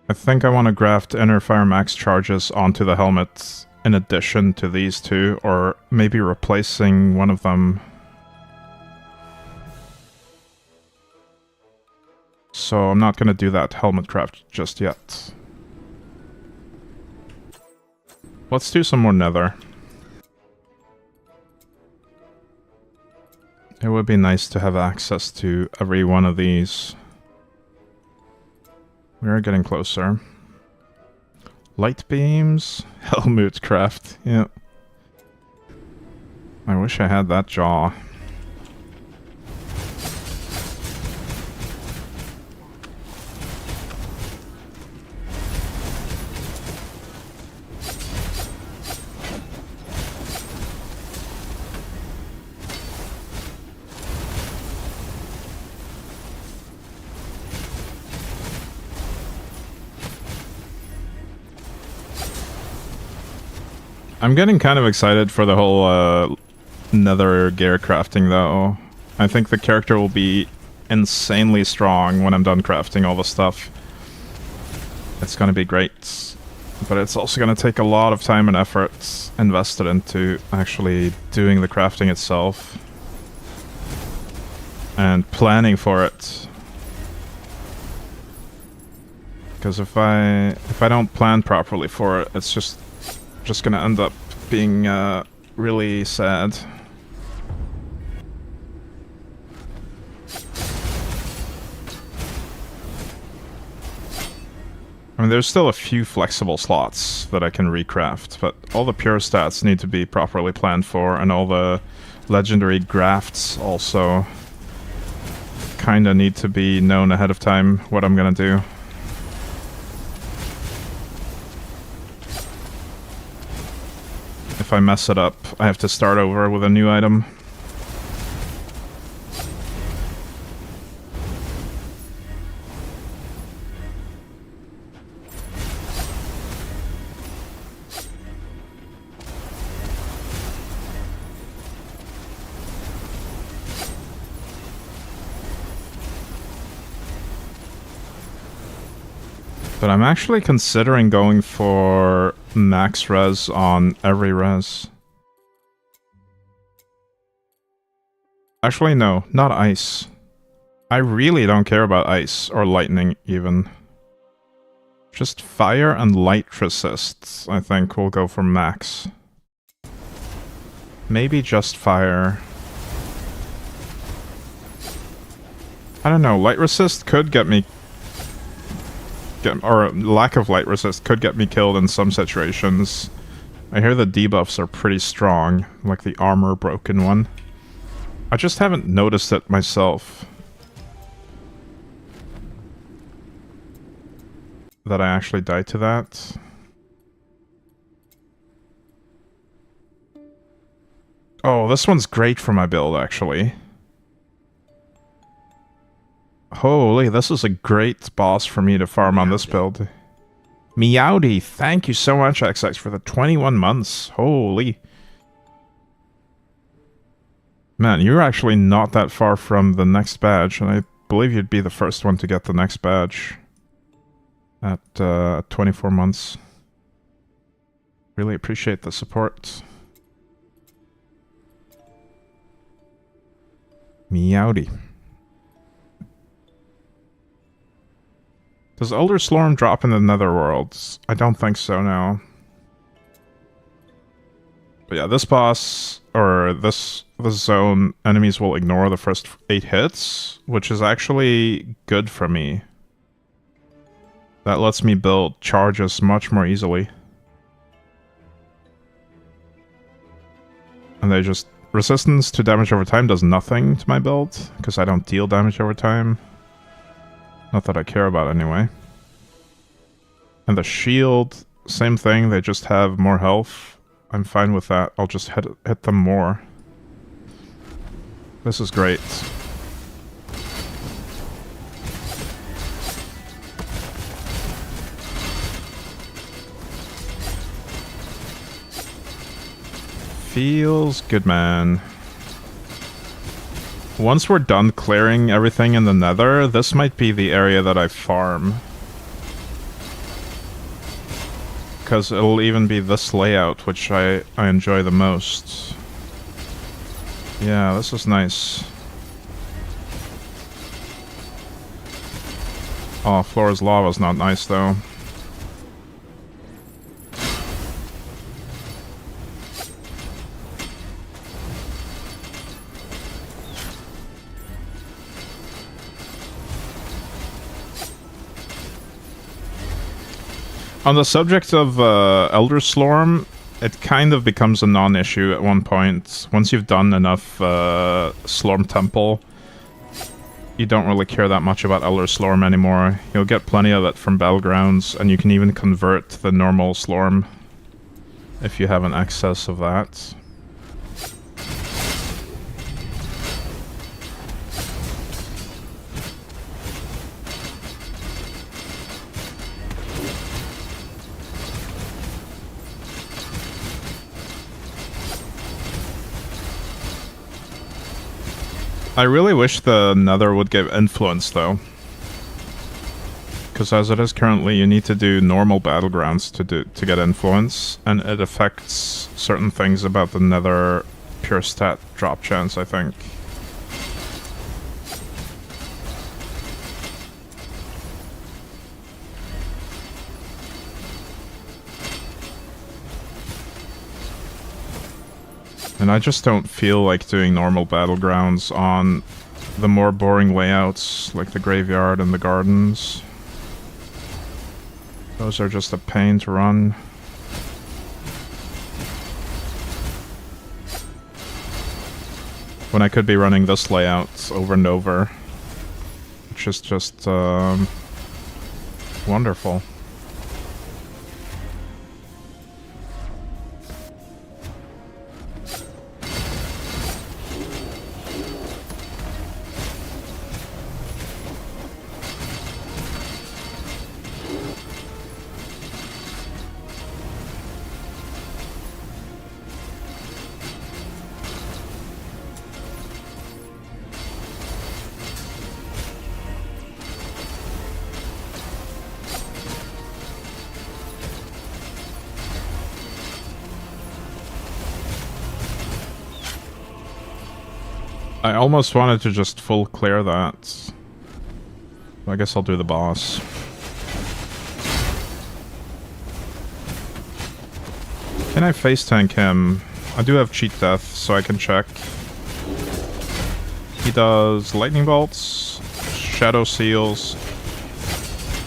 I think I want to graft inner fire max charges onto the helmet in addition to these two, or maybe replacing one of them. So I'm not going to do that helmet craft just yet. Let's do some more nether. It would be nice to have access to every one of these. We are getting closer. Light beams, helmet craft, yeah. I wish I had that jaw. I'm getting kind of excited for the whole nether gear crafting though. I think the character will be insanely strong when I'm done crafting all the stuff. It's gonna be great. But it's also gonna take a lot of time and effort invested into actually doing the crafting itself. And planning for it. Because if I don't plan properly for it, it's just gonna end up being really sad. I mean, there's still a few flexible slots that I can recraft, but all the pure stats need to be properly planned for, and all the legendary grafts also kinda need to be known ahead of time what I'm gonna do. If I mess it up, I have to start over with a new item. But I'm actually considering going for max res on every res. Actually, no, not ice. I really don't care about ice, or lightning even. Just fire and light resists, I think, will go for max. Maybe just fire. I don't know, light resist could get me... or lack of light resist could get me killed in some situations. I hear the debuffs are pretty strong, like the armor broken one. I just haven't noticed it myself. that I actually died to that. Oh, this one's great for my build, actually. Holy, this is a great boss for me to farm on this build. Meowdy, thank you so much, XX, for the 21 months. Holy. Man, you're actually not that far from the next badge, and I believe you'd be the first one to get the next badge at 24 months. Really appreciate the support. Meowdy. Does Elder Slorm drop in the Netherworlds? I don't think so now. But yeah, this boss, or this zone, enemies will ignore the first 8 hits, which is actually good for me. That lets me build charges much more easily. And they just... Resistance to damage over time does nothing to my build, because I don't deal damage over time. Not that I care about anyway. And the shield, same thing, they just have more health. I'm fine with that, I'll just hit them more. This is great. Feels good, man. Once we're done clearing everything in the Nether, this might be the area that I farm. Because it'll even be this layout, which I enjoy the most. Yeah, this is nice. Oh, Flora's lava's not nice, though. On the subject of Elder Slorm, it kind of becomes a non-issue at one point. Once you've done enough Slorm Temple, you don't really care that much about Elder Slorm anymore. You'll get plenty of it from Battlegrounds, and you can even convert the normal Slorm if you have an excess of that. I really wish the Nether would give influence, though. Because as it is currently, you need to do normal battlegrounds to get influence, and it affects certain things about the Nether pure stat drop chance, I think. And I just don't feel like doing normal battlegrounds on the more boring layouts, like the graveyard and the gardens. Those are just a pain to run. When I could be running this layout over and over. Which is just, wonderful. I almost wanted to just full clear that. I guess I'll do the boss. Can I face tank him? I do have cheat death, so I can check. He does lightning bolts, shadow seals.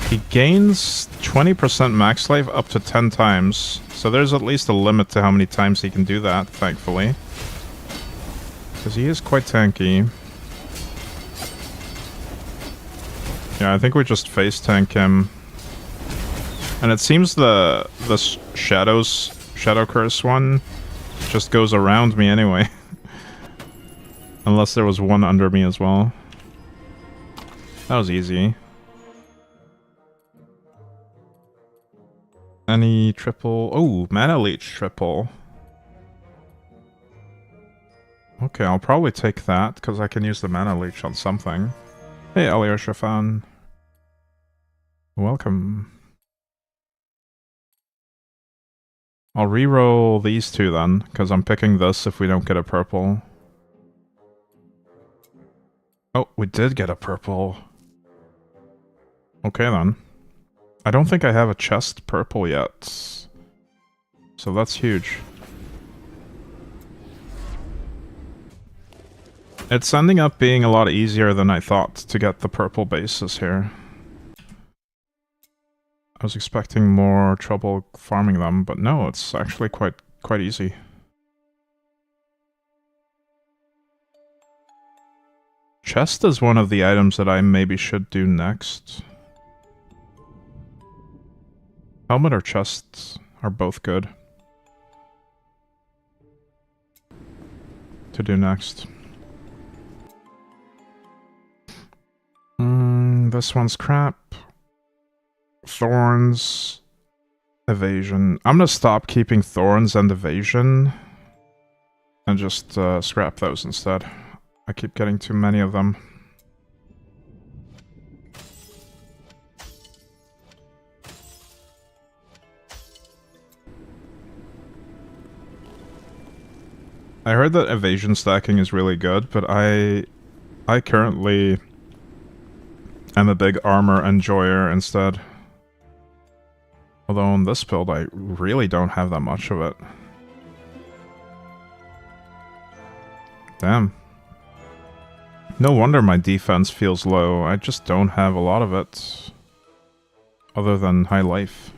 He gains 20% max life up to 10 times. So there's at least a limit to how many times he can do that, thankfully. Because he is quite tanky. Yeah, I think we just face tank him. And it seems the Shadow Curse one just goes around me anyway. Unless there was one under me as well. That was easy. Any triple... Oh, Mana Leech triple. Okay, I'll probably take that, because I can use the Mana Leech on something. Hey, Alyosha fan. Welcome. I'll reroll these two then, because I'm picking this if we don't get a purple. Oh, we did get a purple. Okay then. I don't think I have a chest purple yet. So that's huge. It's ending up being a lot easier than I thought to get the purple bases here. I was expecting more trouble farming them, but no, it's actually quite easy. Chest is one of the items that I maybe should do next. Helmet or chests are both good to do next. This one's crap. Thorns. Evasion. I'm gonna stop keeping thorns and evasion. And just scrap those instead. I keep getting too many of them. I heard that evasion stacking is really good, but I currently am a big armor enjoyer instead. Although on this build I really don't have that much of it. Damn. No wonder my defense feels low. I just don't have a lot of it. Other than high life.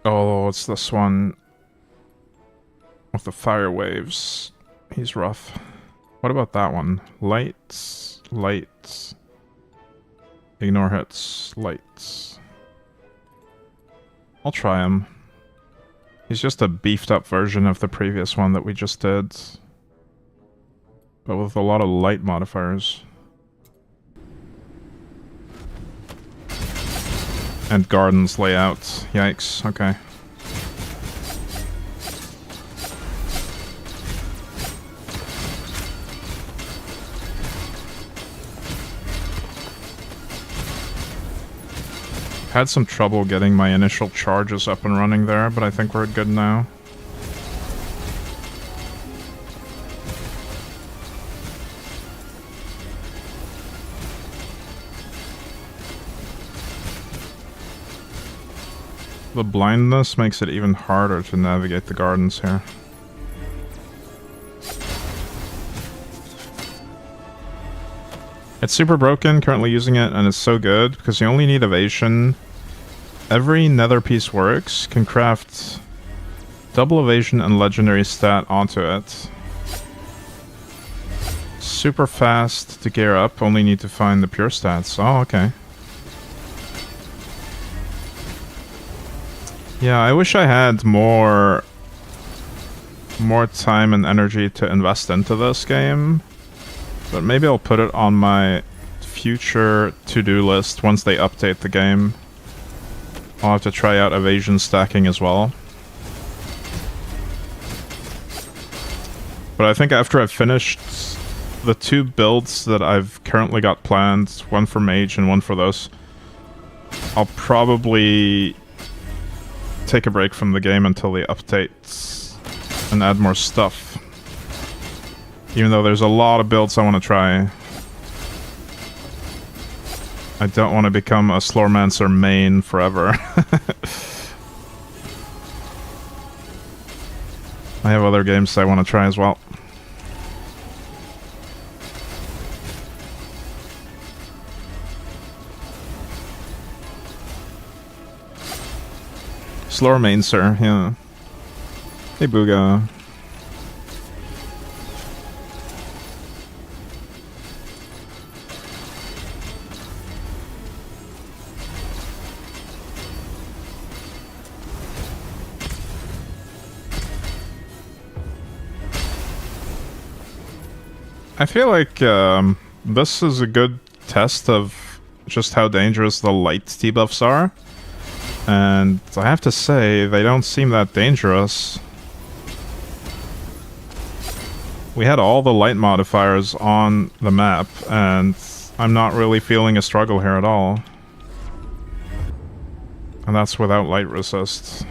Oh, it's this one. With the fire waves. He's rough. What about that one? Lights. Lights. Ignore hits. Lights. I'll try him. He's just a beefed up version of the previous one that we just did. But with a lot of light modifiers. And gardens layout. Yikes, okay. Had some trouble getting my initial charges up and running there, but I think we're good now. The blindness makes it even harder to navigate the gardens here. It's super broken, currently using it, and it's so good because you only need evasion. Every nether piece works, can craft double evasion and legendary stat onto it. Super fast to gear up, only need to find the pure stats. Oh, okay. Yeah, I wish I had more time and energy to invest into this game. But maybe I'll put it on my future to-do list once they update the game. I'll have to try out evasion stacking as well. But I think after I've finished the two builds that I've currently got planned, one for mage and one for those, I'll probably take a break from the game until they update and add more stuff. Even though there's a lot of builds I want to try. I don't want to become a Slormancer main forever. I have other games I want to try as well. Slormancer, yeah. Hey Booga. I feel like this is a good test of just how dangerous the light debuffs are. And I have to say, they don't seem that dangerous. We had all the light modifiers on the map, and I'm not really feeling a struggle here at all. And that's without light resist.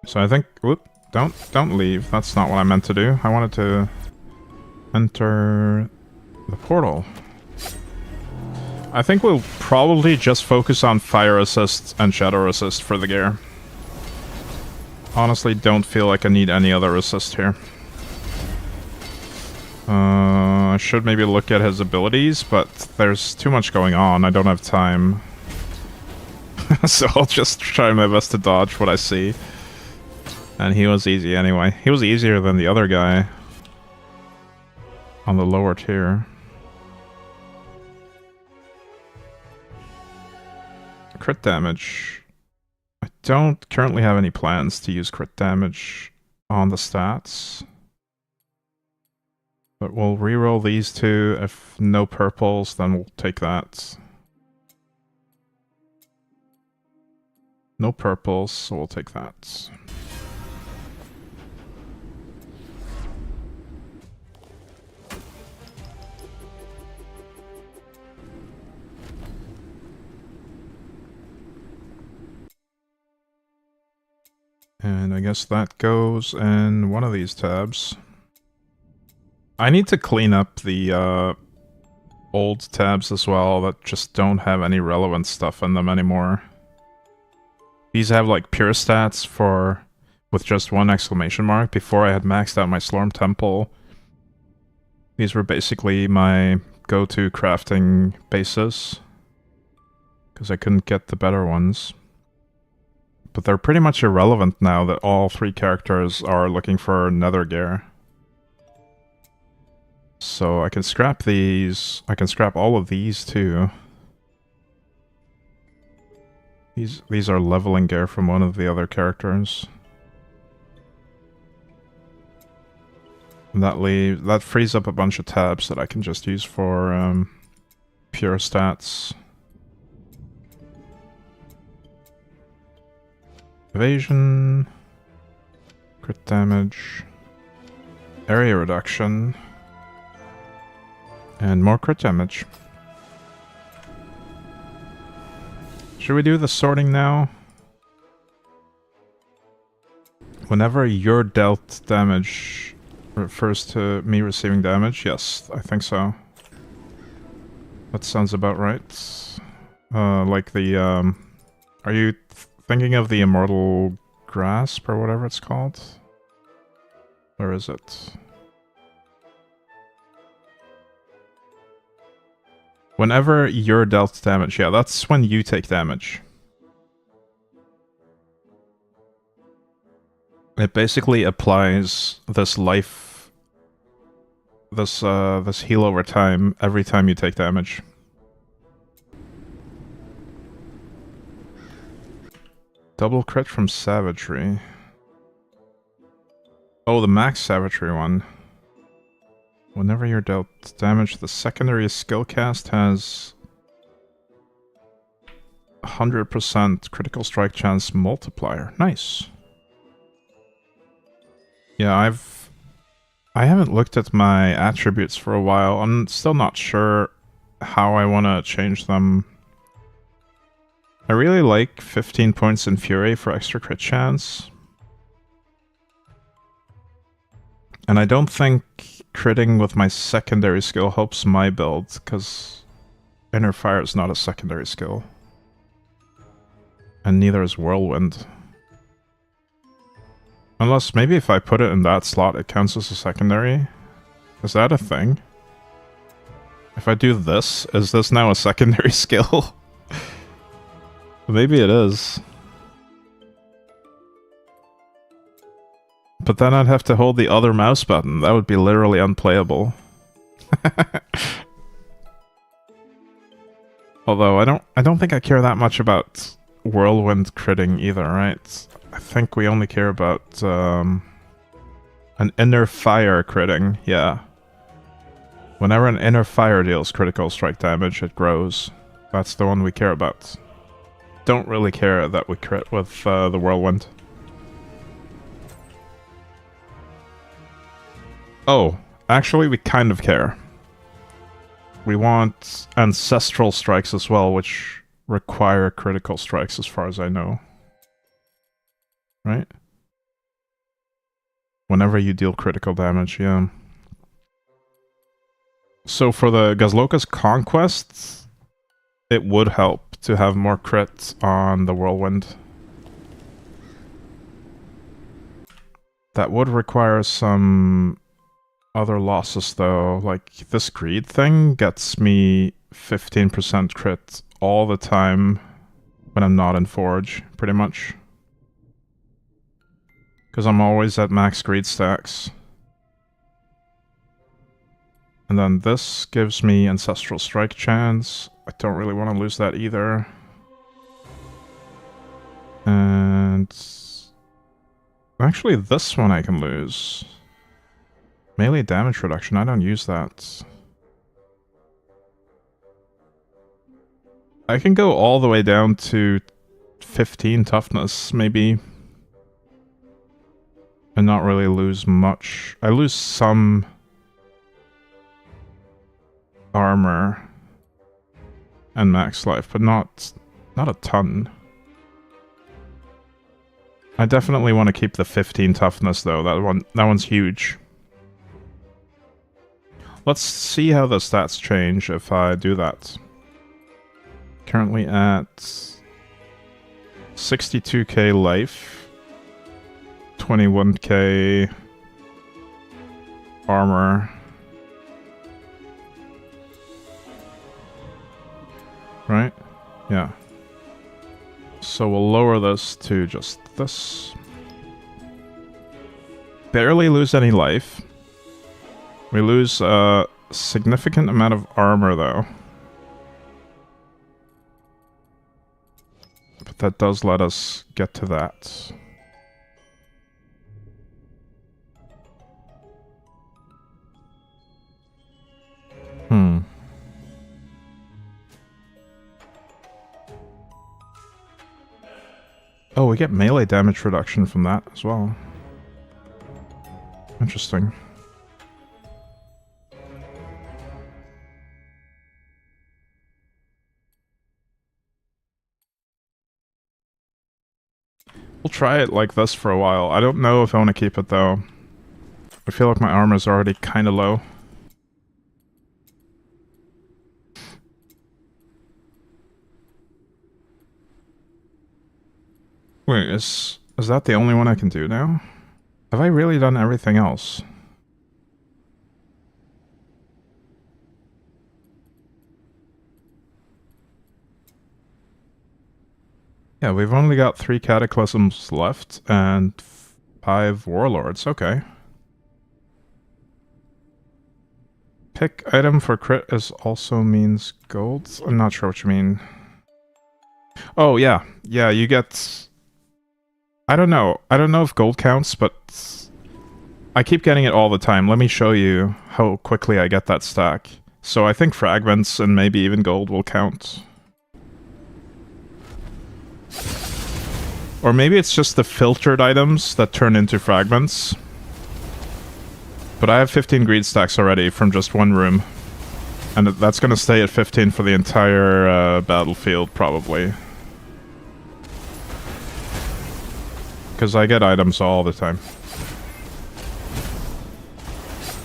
So I think, whoop, don't leave. That's not what I meant to do. I wanted to enter the portal. I think we'll probably just focus on fire assist and shadow assist for the gear. Honestly, don't feel like I need any other assist here. I should maybe look at his abilities, but there's too much going on. I don't have time. So I'll just try my best to dodge what I see. And he was easy anyway. He was easier than the other guy on the lower tier. Crit damage. I don't currently have any plans to use crit damage on the stats. But we'll reroll these two. If no purples, then we'll take that. No purples, so we'll take that. And I guess that goes in one of these tabs. I need to clean up the old tabs as well that just don't have any relevant stuff in them anymore. These have like pure stats for with just one exclamation mark. Before I had maxed out my Slorm Temple. These were basically my go-to crafting bases. Because I couldn't get the better ones. But they're pretty much irrelevant now that all three characters are looking for nether gear. So I can scrap these. I can scrap all of these too. These are leveling gear from one of the other characters. And that frees up a bunch of tabs that I can just use for pure stats. Evasion, crit damage, area reduction, and more crit damage. Should we do the sorting now? Whenever you're dealt damage refers to me receiving damage, yes, I think so. That sounds about right. Like the, are you thinking of the Immortal Grasp or whatever it's called? Where is it? Whenever you're dealt damage, yeah, that's when you take damage. It basically applies this life, this heal over time every time you take damage. Double crit from Savagery. Oh, the max Savagery one. Whenever you're dealt damage, the secondary skill cast has 100% critical strike chance multiplier. Nice. Yeah, I haven't looked at my attributes for a while. I'm still not sure how I want to change them. I really like 15 points in Fury for extra crit chance. And I don't think critting with my secondary skill helps my build, because Inner Fire is not a secondary skill. And neither is Whirlwind. Unless maybe if I put it in that slot it counts as a secondary? Is that a thing? If I do this, is this now a secondary skill? Maybe it is. But then I'd have to hold the other mouse button. That would be literally unplayable. Although I don't think I care that much about whirlwind critting either, right? I think we only care about an inner fire critting, yeah. Whenever an inner fire deals critical strike damage, it grows. That's the one we care about. Don't really care that we crit with the whirlwind. Oh, actually we kind of care. We want ancestral strikes as well, which require critical strikes as far as I know. Right? Whenever you deal critical damage, yeah. So for the Gazloka's Conquest, it would help to have more crits on the Whirlwind. That would require some other losses though, like this greed thing gets me 15% crit all the time when I'm not in Forge, pretty much. Because I'm always at max greed stacks. And then this gives me Ancestral Strike chance. I don't really want to lose that either. And actually this one I can lose. Melee damage reduction, I don't use that. I can go all the way down to 15 toughness, maybe. And not really lose much. I lose some armor and max life, but not a ton. I definitely want to keep the 15 toughness though. That one's huge. Let's see how the stats change if I do that. Currently at 62k life, 21k armor. Right? Yeah. So we'll lower this to just this. Barely lose any life. We lose a significant amount of armor though. But that does let us get to that. Oh, we get melee damage reduction from that as well. Interesting. We'll try it like this for a while. I don't know if I want to keep it though. I feel like my armor's already kind of low. Wait, is that the only one I can do now? Have I really done everything else? Yeah, we've only got 3 Cataclysms left and 5 Warlords, okay. Pick item for crit is also means gold? I'm not sure what you mean. Oh, yeah. Yeah, you get... I don't know. I don't know if gold counts, but I keep getting it all the time. Let me show you how quickly I get that stack. So I think fragments and maybe even gold will count. Or maybe it's just the filtered items that turn into fragments. But I have 15 greed stacks already from just one room. And that's gonna stay at 15 for the entire battlefield, probably. Because I get items all the time.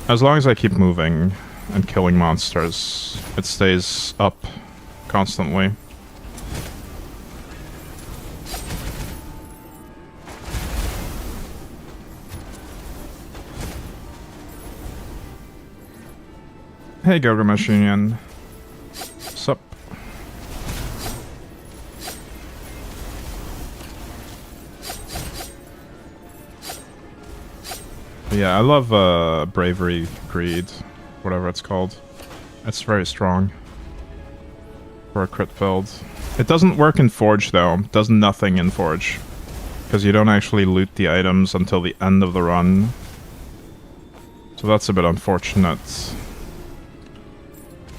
As long as I keep moving and killing monsters, it stays up constantly. Hey Gilgamesh Union. Sup? Yeah, I love Bravery Greed. whatever it's called. It's very strong for a crit build. It doesn't work in Forge though. It does nothing in Forge. Because you don't actually loot the items until the end of the run. So that's a bit unfortunate.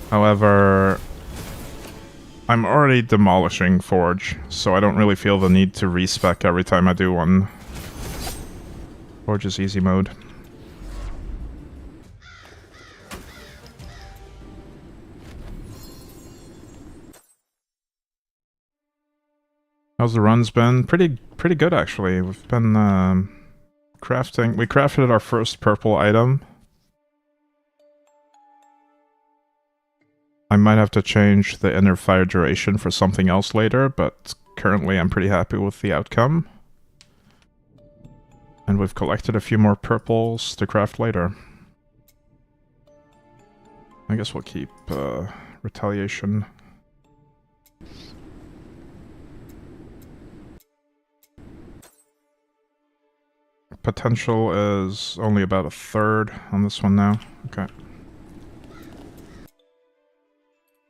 However, I'm already demolishing Forge, so I don't really feel the need to respec every time I do one. Forge is easy mode. How's the runs been? Pretty good actually. We've been crafting. We crafted our first purple item. I might have to change the inner fire duration for something else later, but currently I'm pretty happy with the outcome. And we've collected a few more purples to craft later. I guess we'll keep retaliation. Potential is only about a third on this one now. Okay.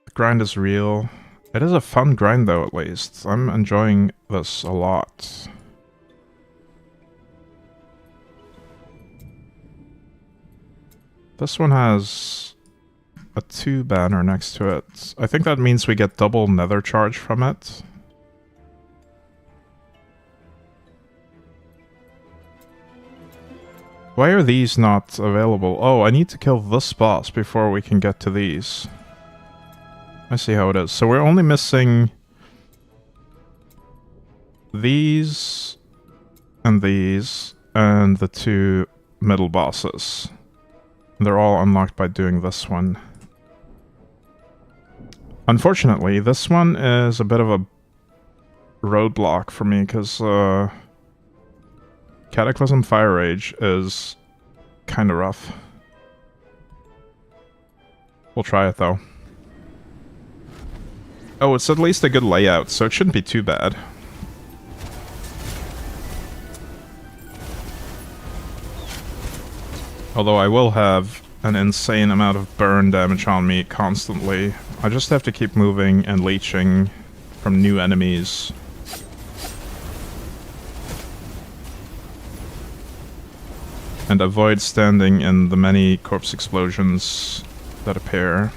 The grind is real. It is a fun grind though, at least. I'm enjoying this a lot. This one has a 2 banner next to it. I think that means we get double nether charge from it. Why are these not available? Oh, I need to kill this boss before we can get to these. I see how it is. So we're only missing these and the 2 middle bosses. They're all unlocked by doing this one. Unfortunately, this one is a bit of a roadblock for me, because Cataclysm Fire Rage is kind of rough. We'll try it though. Oh, it's at least a good layout, so it shouldn't be too bad. Although I will have an insane amount of burn damage on me constantly. I just have to keep moving and leeching from new enemies. And avoid standing in the many corpse explosions that appear.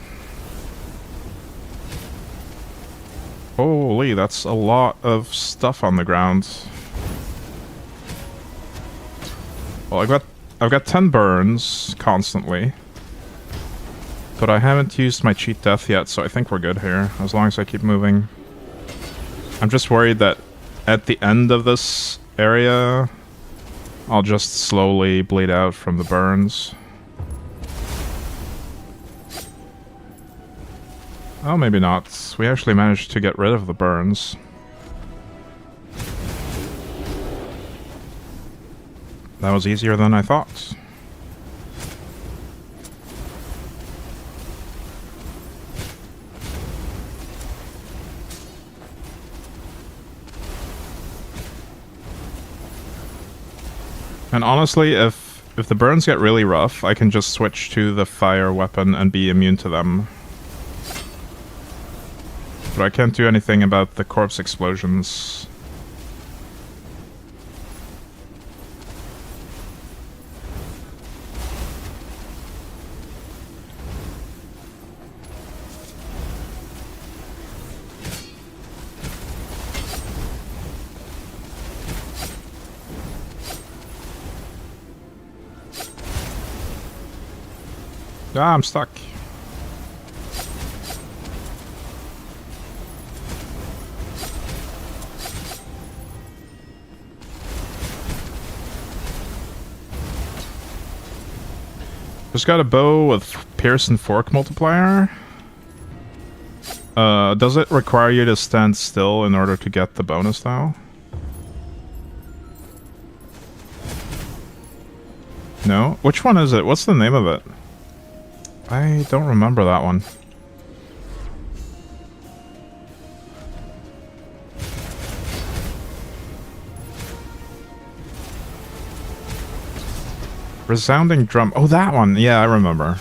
Holy, that's a lot of stuff on the ground. Well, I've got 10 burns constantly. But I haven't used my cheat death yet, so I think we're good here, as long as I keep moving. I'm just worried that at the end of this area, I'll just slowly bleed out from the burns. Oh, maybe not. We actually managed to get rid of the burns. That was easier than I thought. And honestly, if the burns get really rough, I can just switch to the fire weapon and be immune to them. But I can't do anything about the corpse explosions. Ah, I'm stuck. Just got a bow with Pierce and Fork multiplier. Does it require you to stand still in order to get the bonus though? No? Which one is it? What's the name of it? I don't remember that one. Resounding drum. Oh, that one. Yeah, I remember.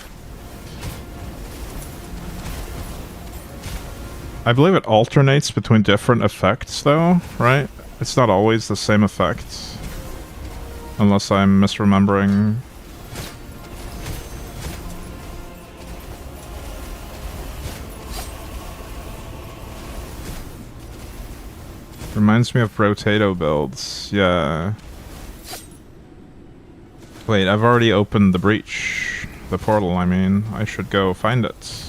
I believe it alternates between different effects, though, right? It's not always the same effect. Unless I'm misremembering. Reminds me of Brotato builds, yeah. Wait, I've already opened the breach. The portal, I mean. I should go find it.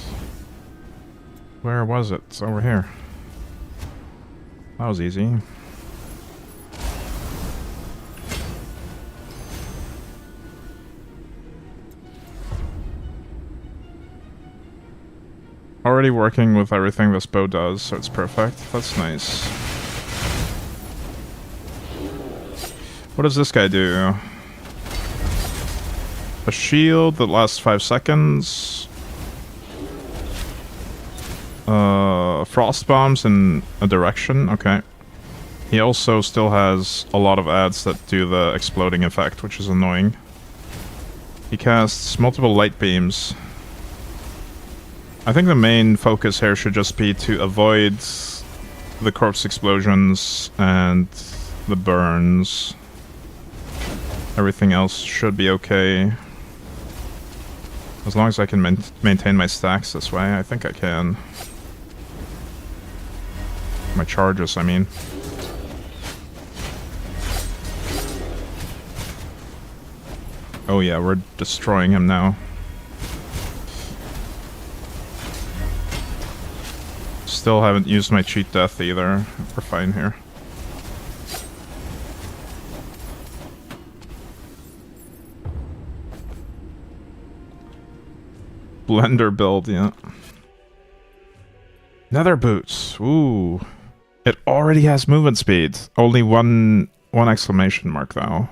Where was it? It's over here. That was easy. Already working with everything this bow does, so it's perfect. That's nice. What does this guy do? A shield that lasts 5 seconds. Frost bombs in a direction, okay. He also still has a lot of ads that do the exploding effect, which is annoying. He casts multiple light beams. I think the main focus here should just be to avoid the corpse explosions and the burns. Everything else should be okay. As long as I can maintain my stacks this way, I think I can. My charges, I mean. Oh yeah, we're destroying him now. Still haven't used my cheat death either. We're fine here. Blender build, yeah. Nether boots. Ooh. It already has movement speed. Only one exclamation mark though.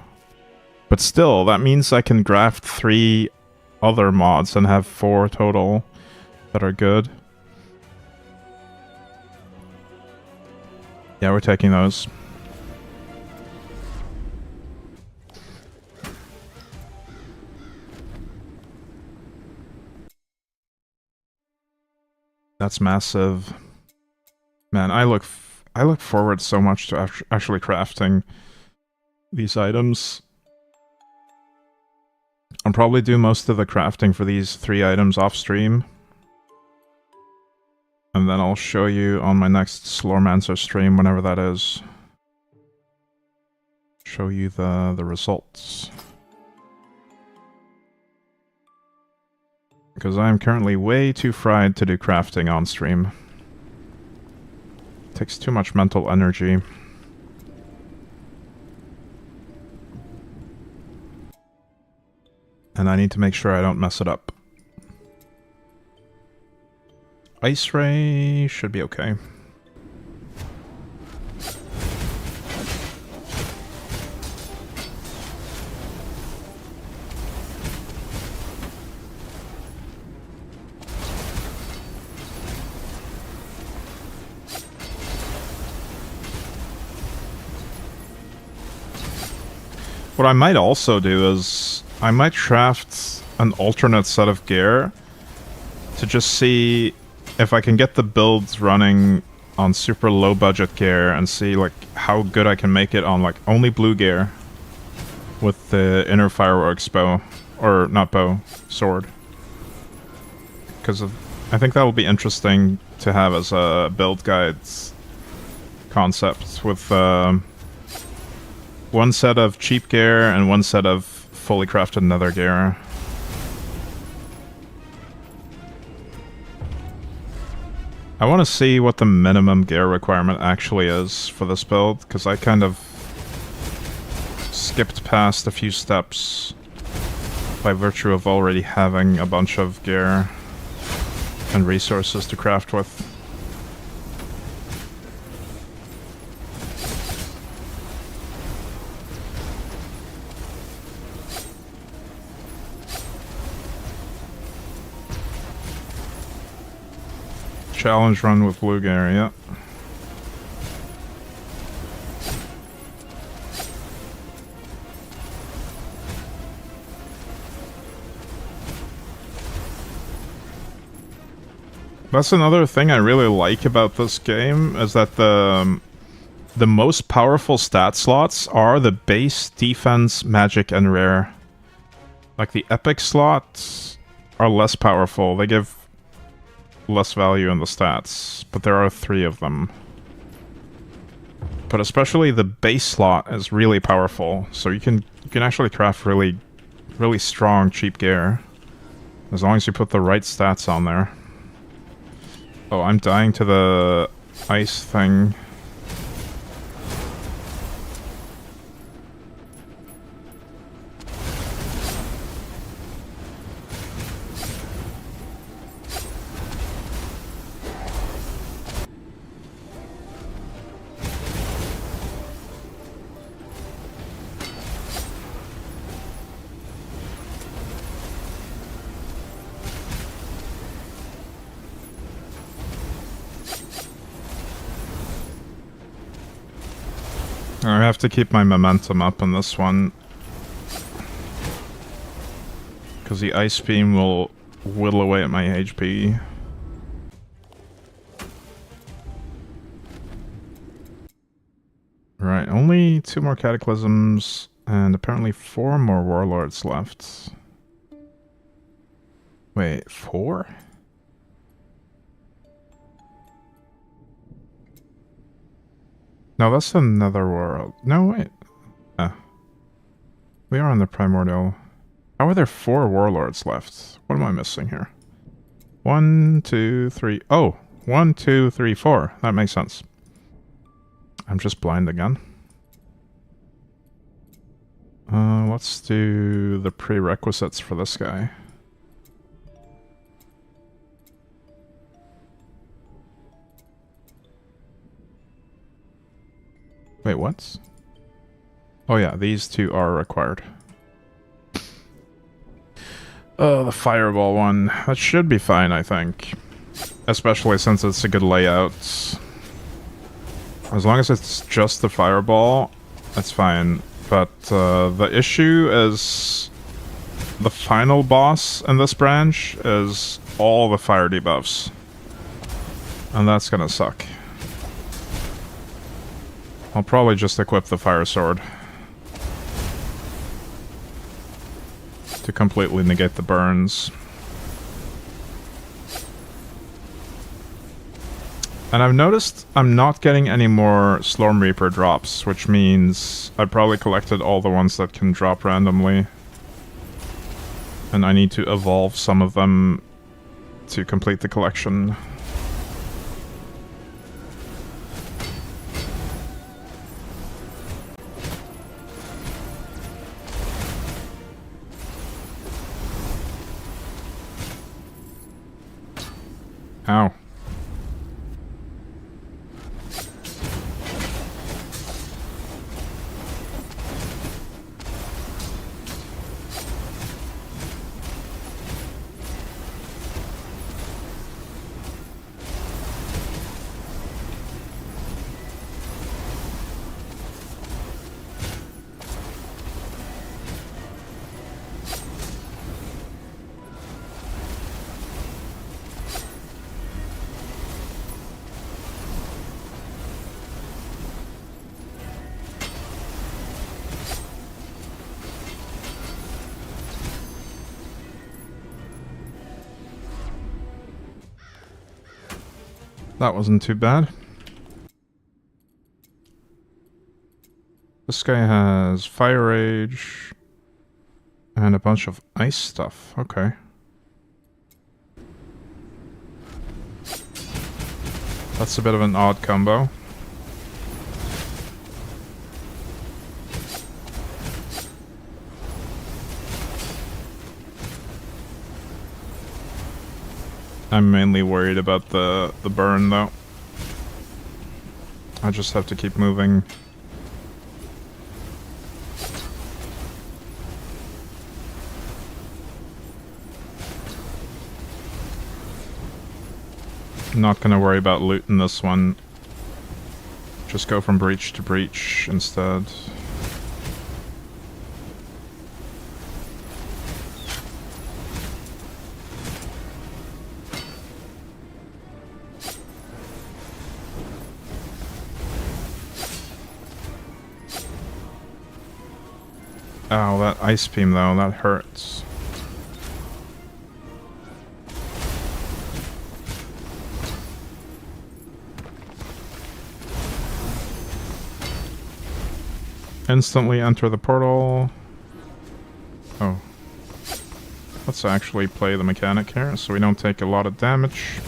But still, that means I can graft 3 other mods and have 4 total that are good. Yeah, we're taking those. That's massive. Man, I look forward so much to actually crafting these items. I'll probably do most of the crafting for these 3 items off stream. And then I'll show you on my next Slormancer stream, whenever that is. Show you the results. Because I'm currently way too fried to do crafting on stream. Takes too much mental energy. And I need to make sure I don't mess it up. Ice Ray should be okay. What I might also do is, I might craft an alternate set of gear to just see if I can get the builds running on super low budget gear and see like how good I can make it on like only blue gear with the inner fireworks bow, or not bow, sword. Because I think that will be interesting to have as a build guides concept with one set of cheap gear and one set of fully crafted nether gear. I want to see what the minimum gear requirement actually is for this build, because I kind of skipped past a few steps by virtue of already having a bunch of gear and resources to craft with. Challenge run with blue gear, yeah. That's another thing I really like about this game, is that the most powerful stat slots are the base, defense, magic, and rare. Like, the epic slots are less powerful. They give less value in the stats, but there are 3 of them. But especially the base slot is really powerful, so you can actually craft really strong, cheap gear. As long as you put the right stats on there. Oh, I'm dying to the ice thing. I have to keep my momentum up in this one, because the ice beam will whittle away at my HP. Right, only 2 more cataclysms, and apparently 4 more warlords left. Wait, 4? No, that's the netherworld. No, wait. We are on the primordial. How are there 4 warlords left? What am I missing here? 1, 2, 3. Oh, 1, 2, 3, 4. That makes sense. I'm just blind again. Let's do the prerequisites for this guy. Wait, what? Oh yeah, these 2 are required. Oh, the fireball one. That should be fine, I think. Especially since it's a good layout. As long as it's just the fireball, that's fine. But the issue is the final boss in this branch is all the fire debuffs. And that's gonna suck. I'll probably just equip the fire sword to completely negate the burns. And I've noticed I'm not getting any more Slorm Reaper drops, which means I probably collected all the ones that can drop randomly. And I need to evolve some of them to complete the collection. Ow. That wasn't too bad. This guy has Fire Rage and a bunch of ice stuff. Okay. That's a bit of an odd combo. I'm mainly worried about the burn, though. I just have to keep moving. I'm not gonna worry about looting this one. Just go from breach to breach instead. Oh, that ice beam though, that hurts. Instantly enter the portal. Oh. Let's actually play the mechanic here so we don't take a lot of damage.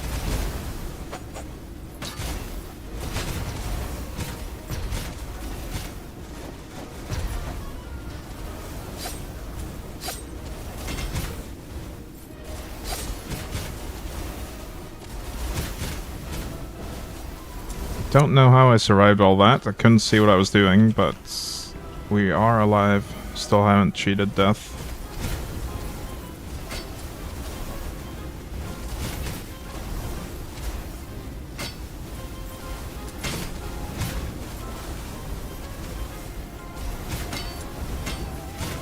Don't know how I survived all that. I couldn't see what I was doing, but we are alive. Still haven't cheated death.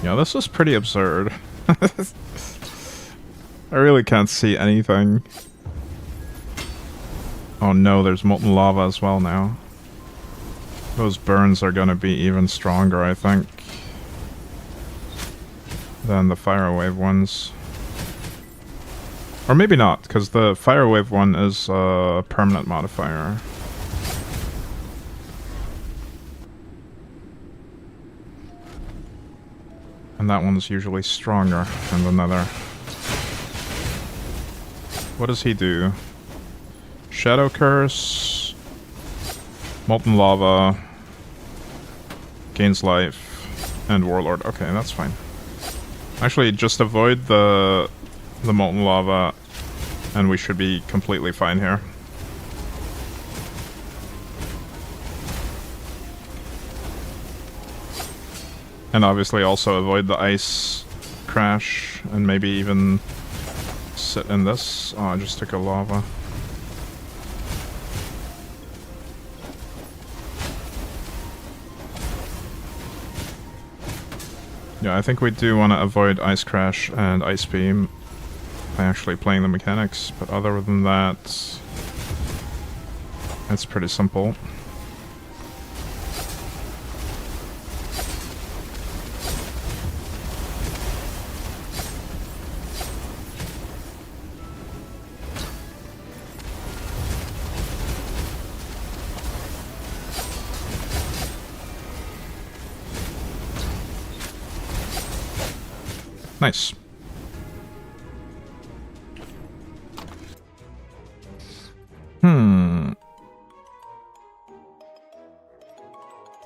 Yeah, this is pretty absurd. I really can't see anything. Oh no, there's molten lava as well now. Those burns are gonna be even stronger, I think, than the fire wave ones. Or maybe not, because the fire wave one is a permanent modifier. And that one's usually stronger than the nether. What does he do? Shadow Curse, Molten Lava, gains life, and Warlord. Okay, that's fine. Actually, just avoid the Molten Lava, and we should be completely fine here. And obviously also avoid the ice crash, and maybe even sit in this. Oh, I just took a lava. Yeah, I think we do want to avoid Ice Crash and Ice Beam by actually playing the mechanics, but other than that, it's pretty simple. Nice.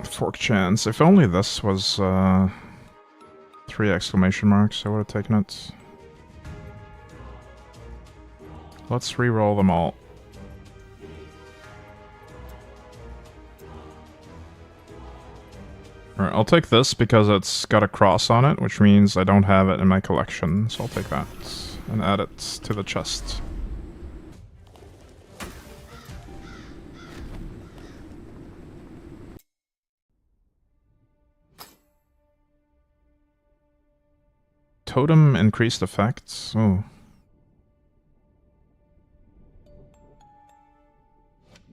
Fork chance. If only this was 3 exclamation marks, I would have taken it. Let's re-roll them all. Alright, I'll take this because it's got a cross on it, which means I don't have it in my collection, so I'll take that and add it to the chest. Totem increased effects. Oh.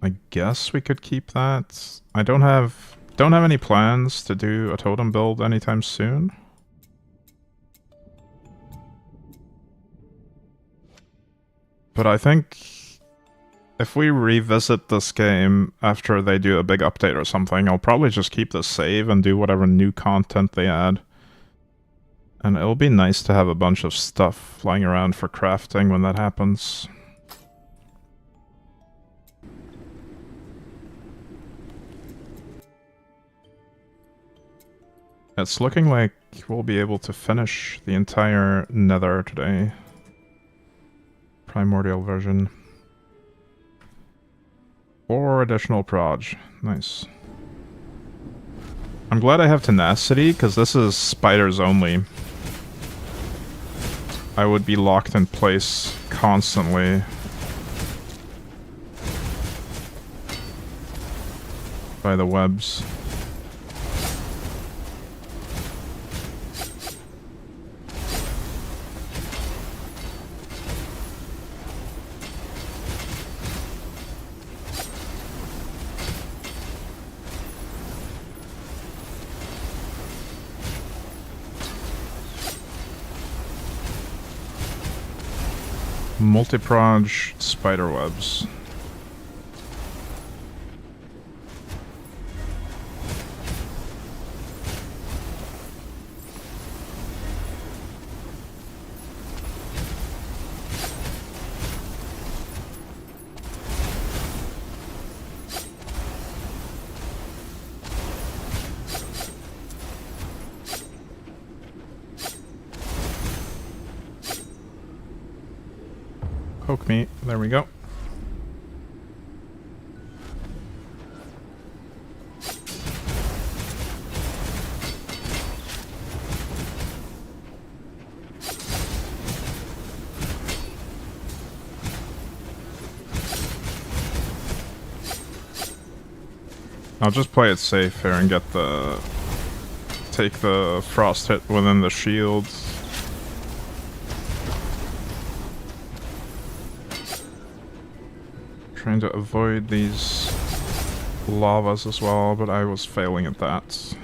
I guess we could keep that. I don't have any plans to do a totem build anytime soon. But I think if we revisit this game after they do a big update or something, I'll probably just keep this save and do whatever new content they add. And it'll be nice to have a bunch of stuff flying around for crafting when that happens. It's looking like we'll be able to finish the entire nether today. Primordial version. 4 additional proj. Nice. I'm glad I have tenacity, because this is spiders only. I would be locked in place constantly. By the webs. Multi-proj spider webs. Poke me. There we go. I'll just play it safe here and get the... take the frost hit within the shields. Trying to avoid these lavas as well, but I was failing at that.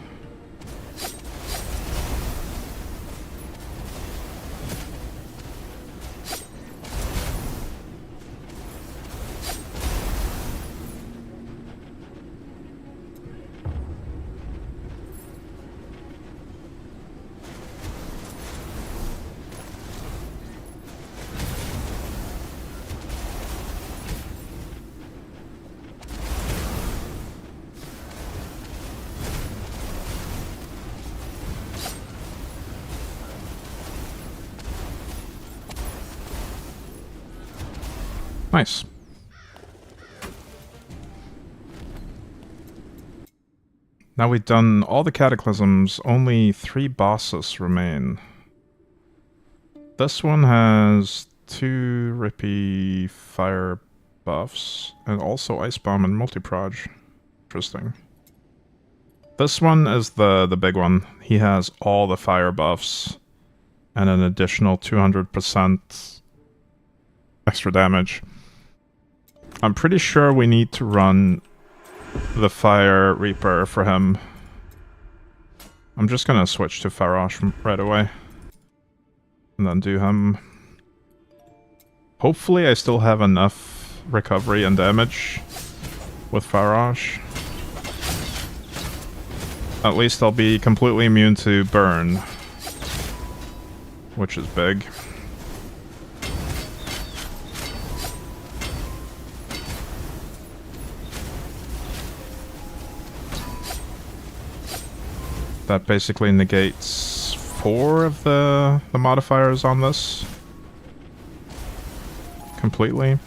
Nice. Now we've done all the cataclysms, only 3 bosses remain. This one has 2 rippy fire buffs, and also Ice Bomb and Multi-Proj. Interesting. This one is the big one. He has all the fire buffs, and an additional 200% extra damage. I'm pretty sure we need to run the Fire Reaper for him. I'm just gonna switch to Farosh right away. And then do him. Hopefully I still have enough recovery and damage with Farosh. At least I'll be completely immune to burn, which is big. That basically negates 4 of the modifiers on this completely.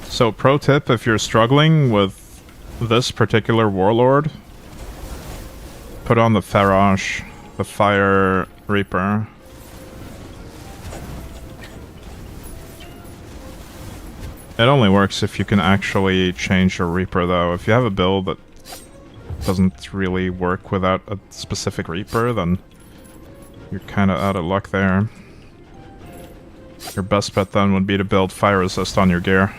So pro tip, if you're struggling with this particular warlord, put on the Farosh, the Fire Reaper. It only works if you can actually change your Reaper, though. If you have a build that doesn't really work without a specific Reaper, then you're kind of out of luck there. Your best bet then would be to build Fire Resist on your gear.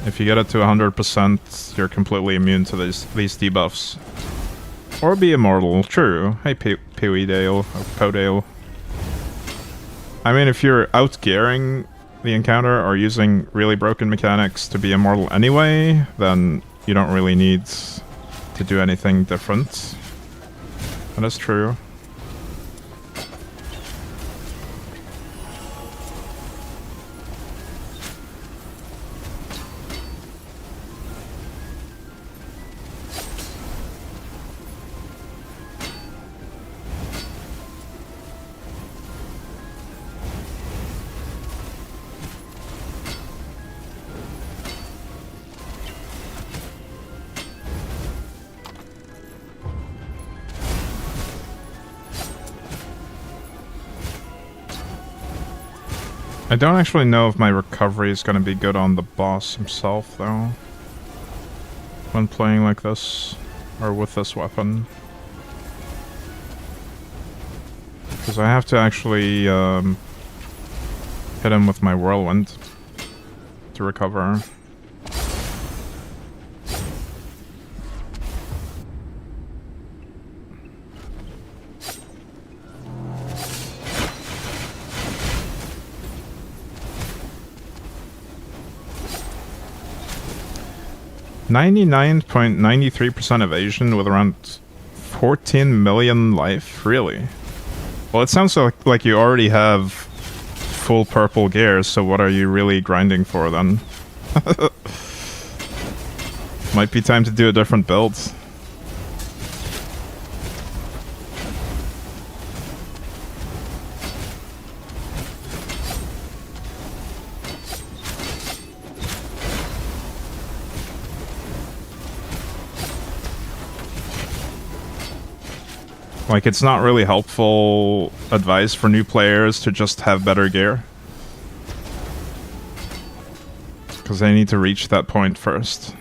If you get it to 100%, you're completely immune to these debuffs. Or be immortal, true. Hey, Pewee-dale, or Podale. I mean, if you're out-gearing the encounter or using really broken mechanics to be immortal anyway, then you don't really need to do anything different. That is true. I don't actually know if my recovery is going to be good on the boss himself, though. When playing like this, or with this weapon. Because I have to actually hit him with my whirlwind. to recover. .93% evasion with around 14 million life? Really? Well, it sounds like you already have full purple gear, so what are you really grinding for then? Might be time to do a different build. Like, it's not really helpful advice for new players to just have better gear. Because they need to reach that point first.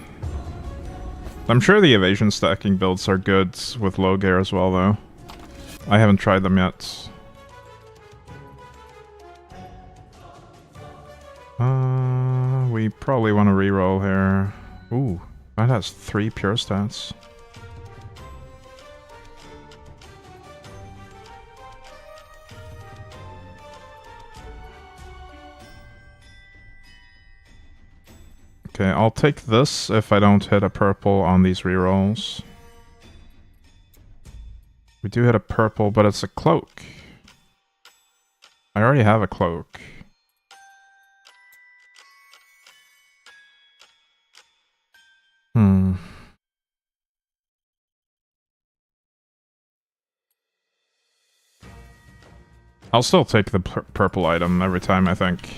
I'm sure the evasion stacking builds are good with low gear as well, though. I haven't tried them yet. We probably want to reroll here. Ooh, that has 3 pure stats. Okay, I'll take this if I don't hit a purple on these rerolls. We do hit a purple, but it's a cloak. I already have a cloak. I'll still take the purple item every time, I think.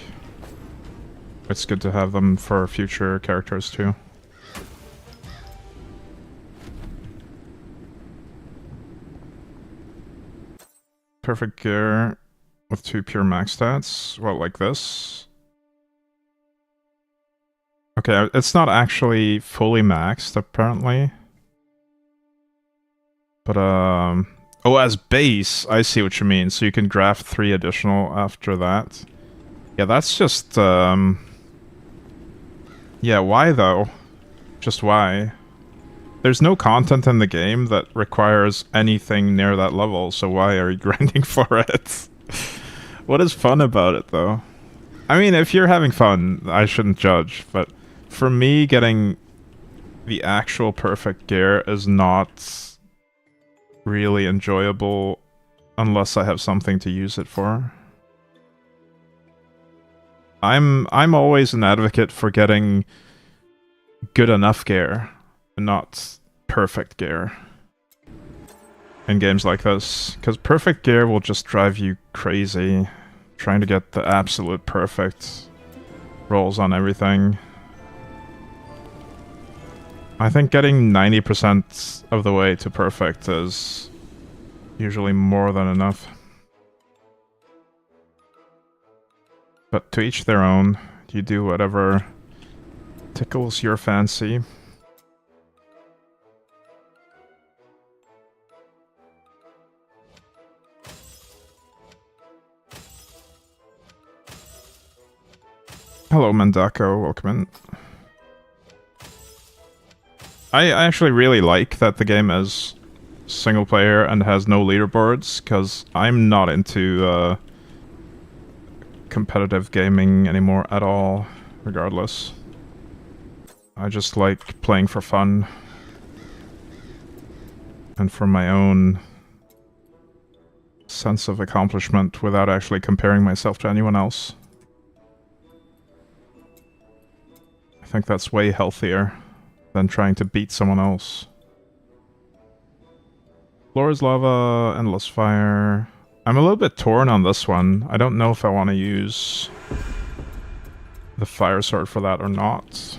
It's good to have them for future characters, too. Perfect gear with 2 pure max stats. Well, like this. Okay, it's not actually fully maxed, apparently. But, oh, as base, I see what you mean. So you can graft 3 additional after that. Yeah, that's just, yeah, why though? Just why? There's no content in the game that requires anything near that level, so why are you grinding for it? What is fun about it, though? I mean, if you're having fun, I shouldn't judge, but for me, getting the actual perfect gear is not really enjoyable unless I have something to use it for. I'm always an advocate for getting good enough gear, not perfect gear in games like this, because perfect gear will just drive you crazy trying to get the absolute perfect rolls on everything. I think getting 90% of the way to perfect is usually more than enough. But to each their own, you do whatever tickles your fancy. Hello, Mandako, welcome in. I actually really like that the game is single player and has no leaderboards, because I'm not into competitive gaming anymore at all, regardless. I just like playing for fun and for my own sense of accomplishment without actually comparing myself to anyone else. I think that's way healthier than trying to beat someone else. Floor is lava, endless fire. I'm a little bit torn on this one. I don't know if I want to use the fire sword for that or not.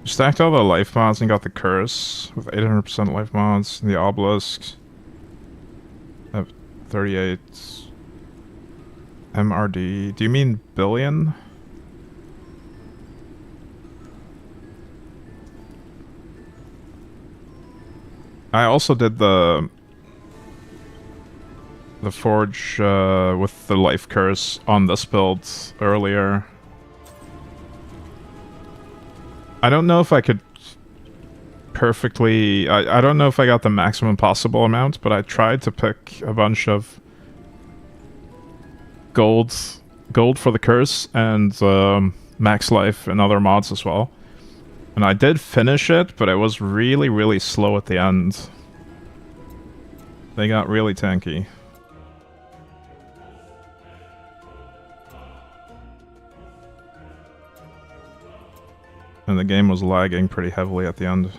Stacked all the life mods and got the curse with 800% life mods and the obelisks. I have 38 MRD. Do you mean billion? I also did the the forge with the life curse on this build earlier. I don't know if I could perfectly... I don't know if I got the maximum possible amount, but I tried to pick a bunch of gold for the curse and max life and other mods as well. And I did finish it, but it was really, really slow at the end. They got really tanky. And the game was lagging pretty heavily at the end.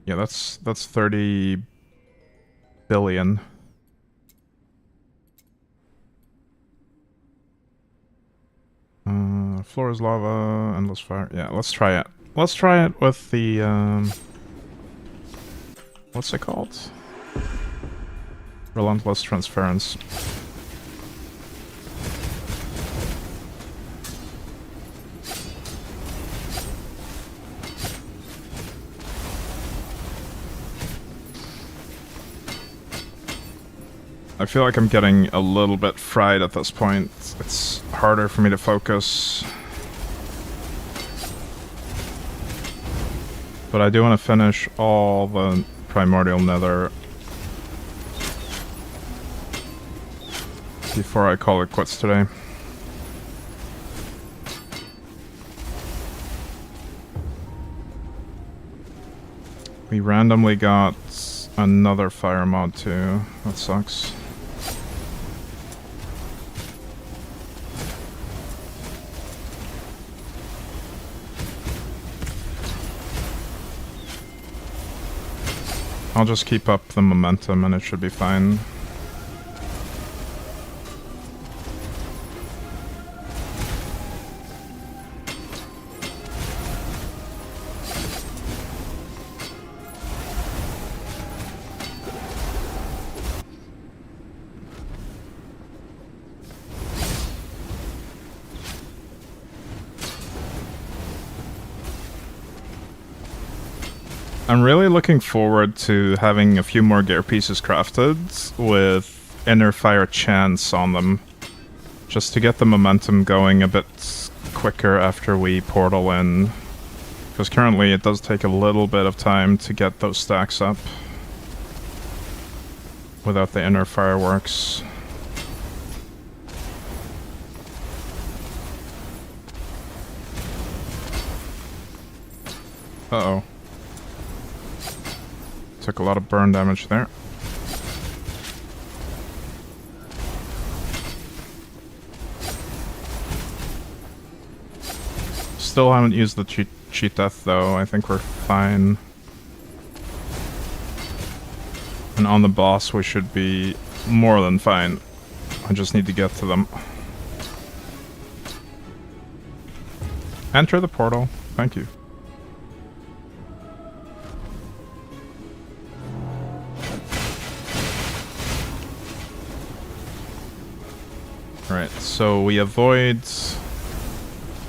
Yeah, that's 30 billion. Floor is lava, endless fire. Yeah, let's try it. Let's try it with the, what's it called? Relentless Transference. I feel like I'm getting a little bit fried at this point. It's harder for me to focus. But I do want to finish all the Primordial Nether before I call it quits today. We randomly got another fire mod too. That sucks. I'll just keep up the momentum and it should be fine. I'm really looking forward to having a few more gear pieces crafted with inner fire chance on them, just to get the momentum going a bit quicker after we portal in, because currently it does take a little bit of time to get those stacks up without the inner fireworks. Uh-oh. Took a lot of burn damage there. Still haven't used the cheat death though. I think we're fine. And on the boss we should be more than fine. I just need to get to them. Enter the portal. Thank you. Right, so we avoid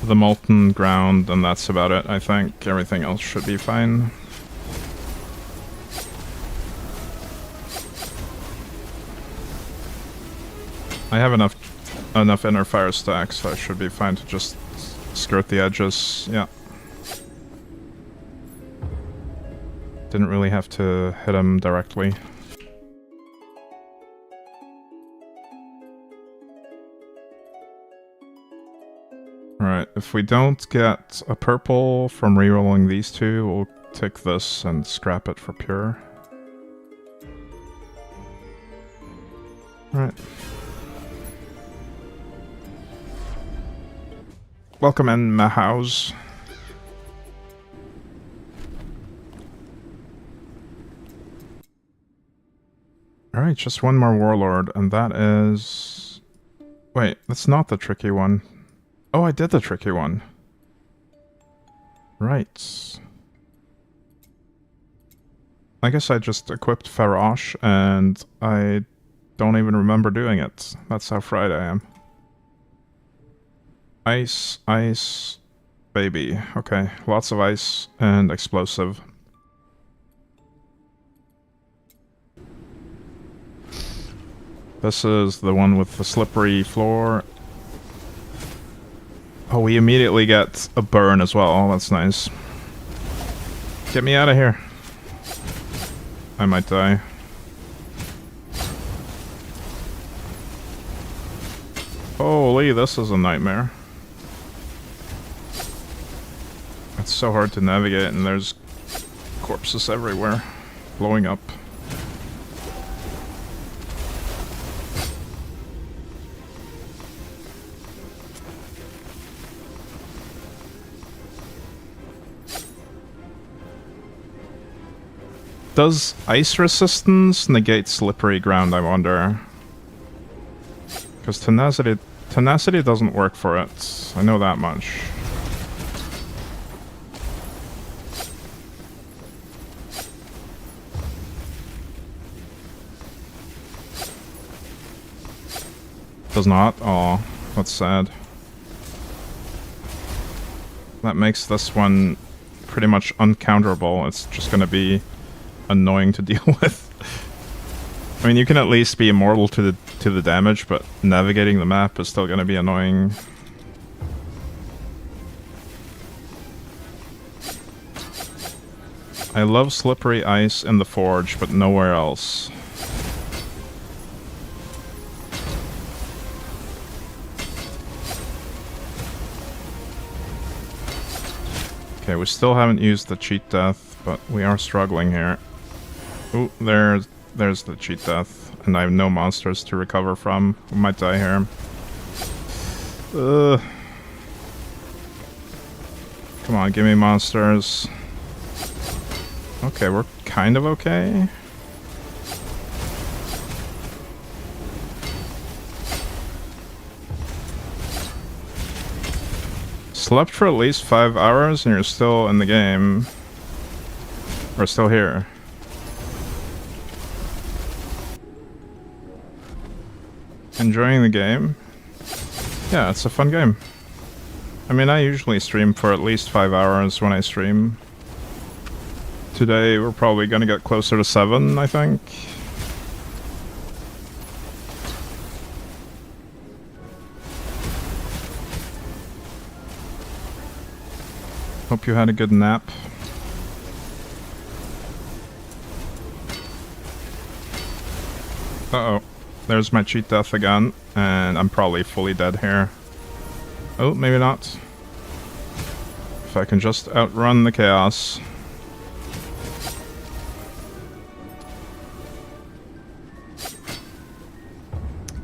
the molten ground, and that's about it, I think. Everything else should be fine. I have enough inner fire stacks, so I should be fine to just skirt the edges. Yeah. Didn't really have to hit him directly. Alright, if we don't get a purple from rerolling these two, we'll take this and scrap it for pure. Alright. Welcome in, Mahouse. Alright, just one more warlord, and that is... Wait, that's not the tricky one. Oh, I did the tricky one. Right. I guess I just equipped Farosh, and I don't even remember doing it. That's how fried I am. Ice, ice, baby. Okay, lots of ice and explosive. This is the one with the slippery floor. Oh, we immediately get a burn as well. Oh, that's nice. Get me out of here. I might die. Holy, this is a nightmare. It's so hard to navigate and there's corpses everywhere, blowing up. Does ice resistance negate slippery ground, I wonder? Because tenacity doesn't work for it. I know that much. Does not? Oh, that's sad. That makes this one pretty much uncounterable. It's just gonna be annoying to deal with. I mean, you can at least be immortal to the damage, but navigating the map is still gonna be annoying. I love slippery ice in the forge, but nowhere else. Okay, we still haven't used the cheat death, but we are struggling here. Ooh, there's the cheat death, and I have no monsters to recover from. We might die here. Ugh. Come on, give me monsters. Okay, we're kind of okay. Slept for at least 5 hours and you're still in the game. Or still here. Enjoying the game? Yeah, it's a fun game. I mean, I usually stream for at least 5 hours when I stream. Today we're probably gonna get closer to 7, I think. Hope you had a good nap. Uh-oh. There's my cheat death again, and I'm probably fully dead here. Oh, maybe not. If I can just outrun the chaos.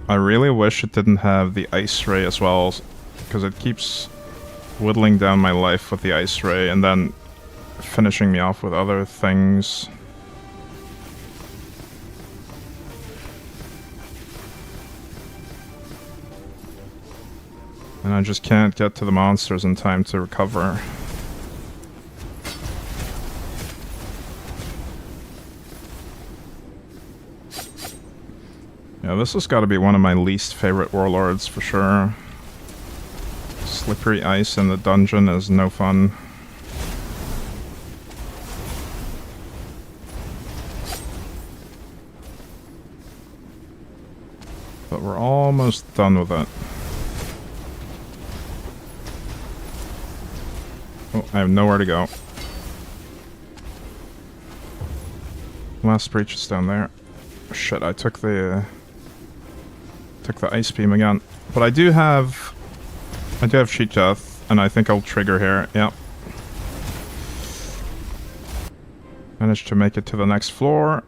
I really wish it didn't have the ice ray as well, because it keeps whittling down my life with the ice ray and then finishing me off with other things. And I just can't get to the monsters in time to recover. Yeah, this has got to be one of my least favorite warlords for sure. Slippery ice in the dungeon is no fun. But we're almost done with it. Oh, I have nowhere to go. Last breach is down there. Shit, I took the ice beam again. But I do have cheat death, and I think I'll trigger here. Yep. Managed to make it to the next floor.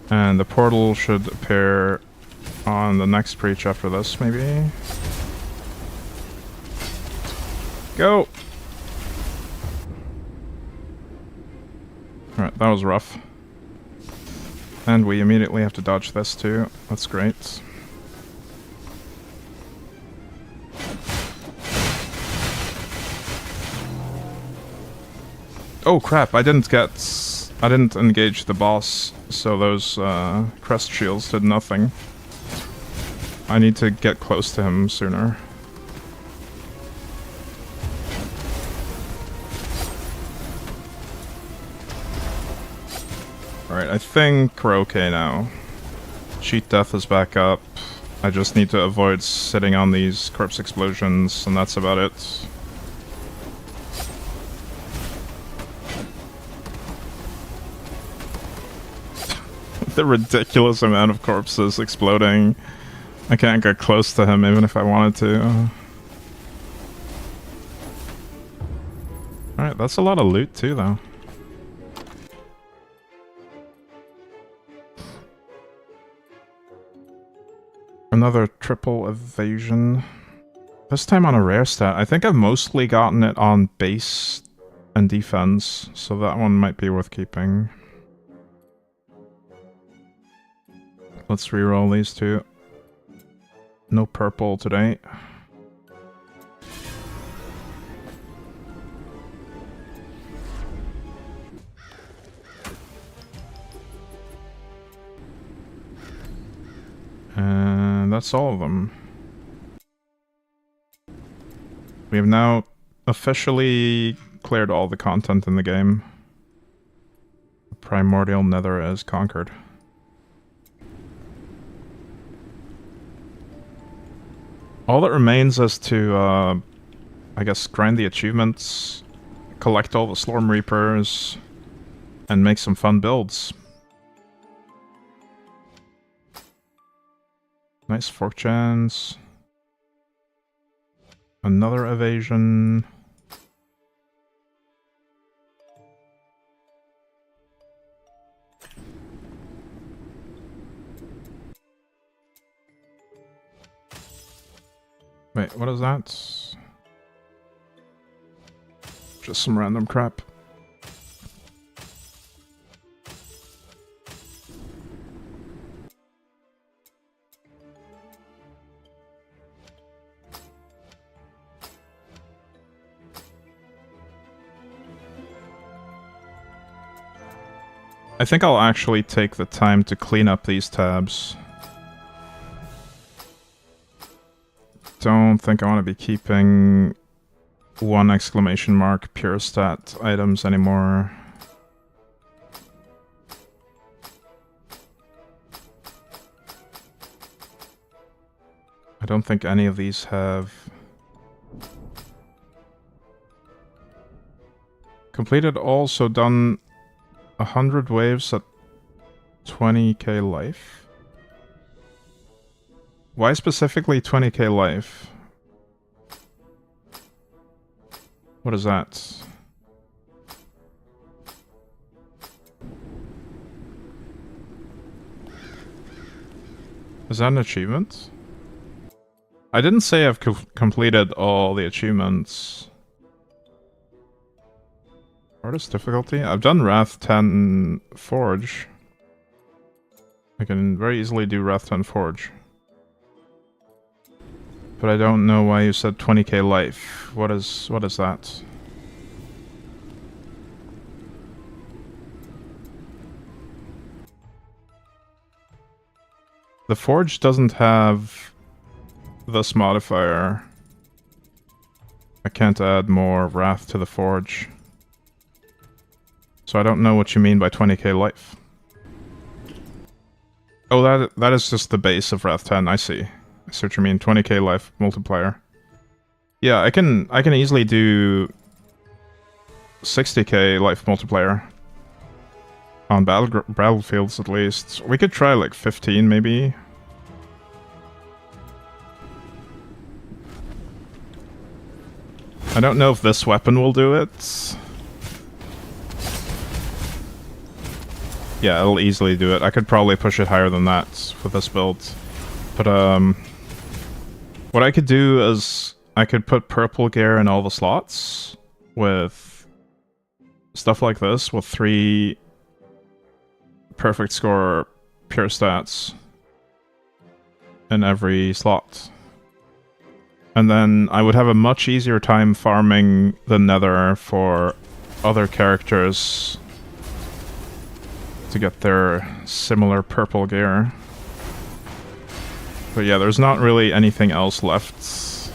And the portal should appear on the next breach after this, maybe. Go! Alright, that was rough. And we immediately have to dodge this too. That's great. Oh crap, I didn't get I didn't engage the boss, so those crest shields did nothing. I need to get close to him sooner. Alright, I think we're okay now. Cheat death is back up. I just need to avoid sitting on these corpse explosions, and that's about it. The ridiculous amount of corpses exploding. I can't get close to him even if I wanted to. Alright, that's a lot of loot too, though. Another triple evasion. This time on a rare stat. I think I've mostly gotten it on base and defense, so that one might be worth keeping. Let's reroll these two. No purple today. And that's all of them. We have now officially cleared all the content in the game. The primordial nether is conquered. All that remains is to, I guess, grind the achievements, collect all the Slorm Reapers, and make some fun builds. Nice fortunes. Another evasion. Wait, what is that? Just some random crap. I think I'll actually take the time to clean up these tabs. Don't think I want to be keeping 1 exclamation mark pure stat items anymore. I don't think any of these have completed all, so done 100 waves at 20k life. Why specifically 20k life? What is that? Is that an achievement? I didn't say I've completed all the achievements. Hardest difficulty? I've done Wrath 10 Forge. I can very easily do Wrath 10 Forge. But I don't know why you said 20k life. What is that? The Forge doesn't have this modifier. I can't add more Wrath to the Forge. So I don't know what you mean by 20k life. Oh, that is just the base of Wrath 10, I see. I see what you mean, 20k life multiplier. Yeah, I can easily do 60k life multiplier. On battlefields at least. We could try like 15 maybe. I don't know if this weapon will do it. Yeah, it'll easily do it. I could probably push it higher than that with this build. But, what I could do is I could put purple gear in all the slots with stuff like this, with 3 perfect score pure stats in every slot. And then I would have a much easier time farming the nether for other characters to get their similar purple gear. But yeah, there's not really anything else left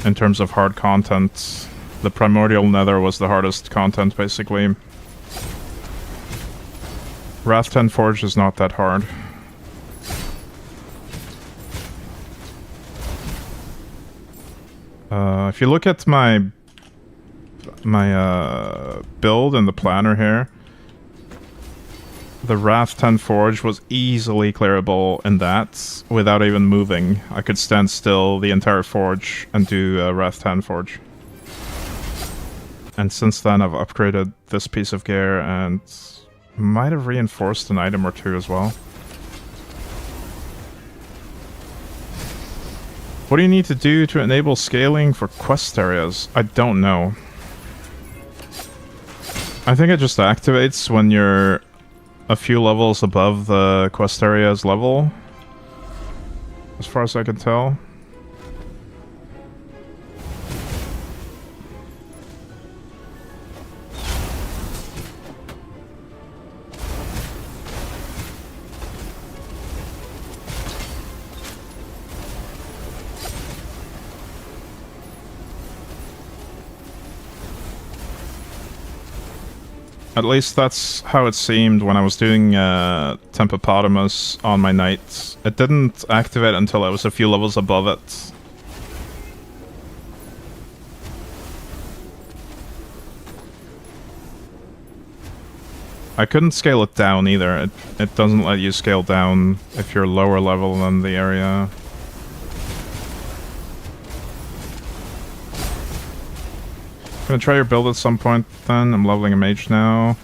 in terms of hard content. The Primordial Nether was the hardest content, basically. Wrath 10 Forge is not that hard. If you look at my build in the planner here, the Wrath 10 Forge was easily clearable in that without even moving. I could stand still the entire forge and do Wrath 10 Forge. And since then I've upgraded this piece of gear and might have reinforced an item or two as well. What do you need to do to enable scaling for quest areas? I don't know. I think it just activates when you're a few levels above the quest area's level, as far as I can tell. At least that's how it seemed when I was doing Tempopotamus on my knight. It didn't activate until I was a few levels above it. I couldn't scale it down either. It doesn't let you scale down if you're lower level than the area. Gonna try your build at some point then. I'm leveling a mage now.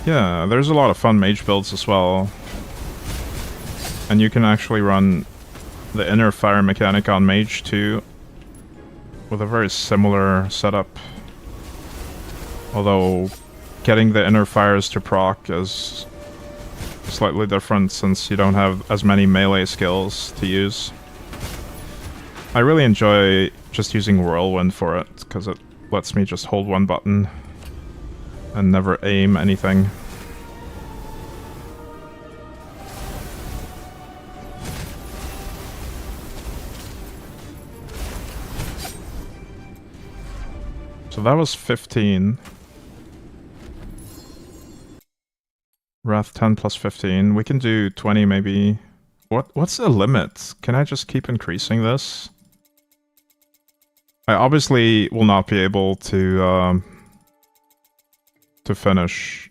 Yeah, there's a lot of fun mage builds as well. And you can actually run the inner fire mechanic on mage too, with a very similar setup. Although getting the inner fires to proc is slightly different since you don't have as many melee skills to use. I really enjoy just using Whirlwind for it, because it lets me just hold one button and never aim anything. So that was 15. Wrath 10 plus 15. We can do 20 maybe. What's the limit? Can I just keep increasing this? I obviously will not be able to finish.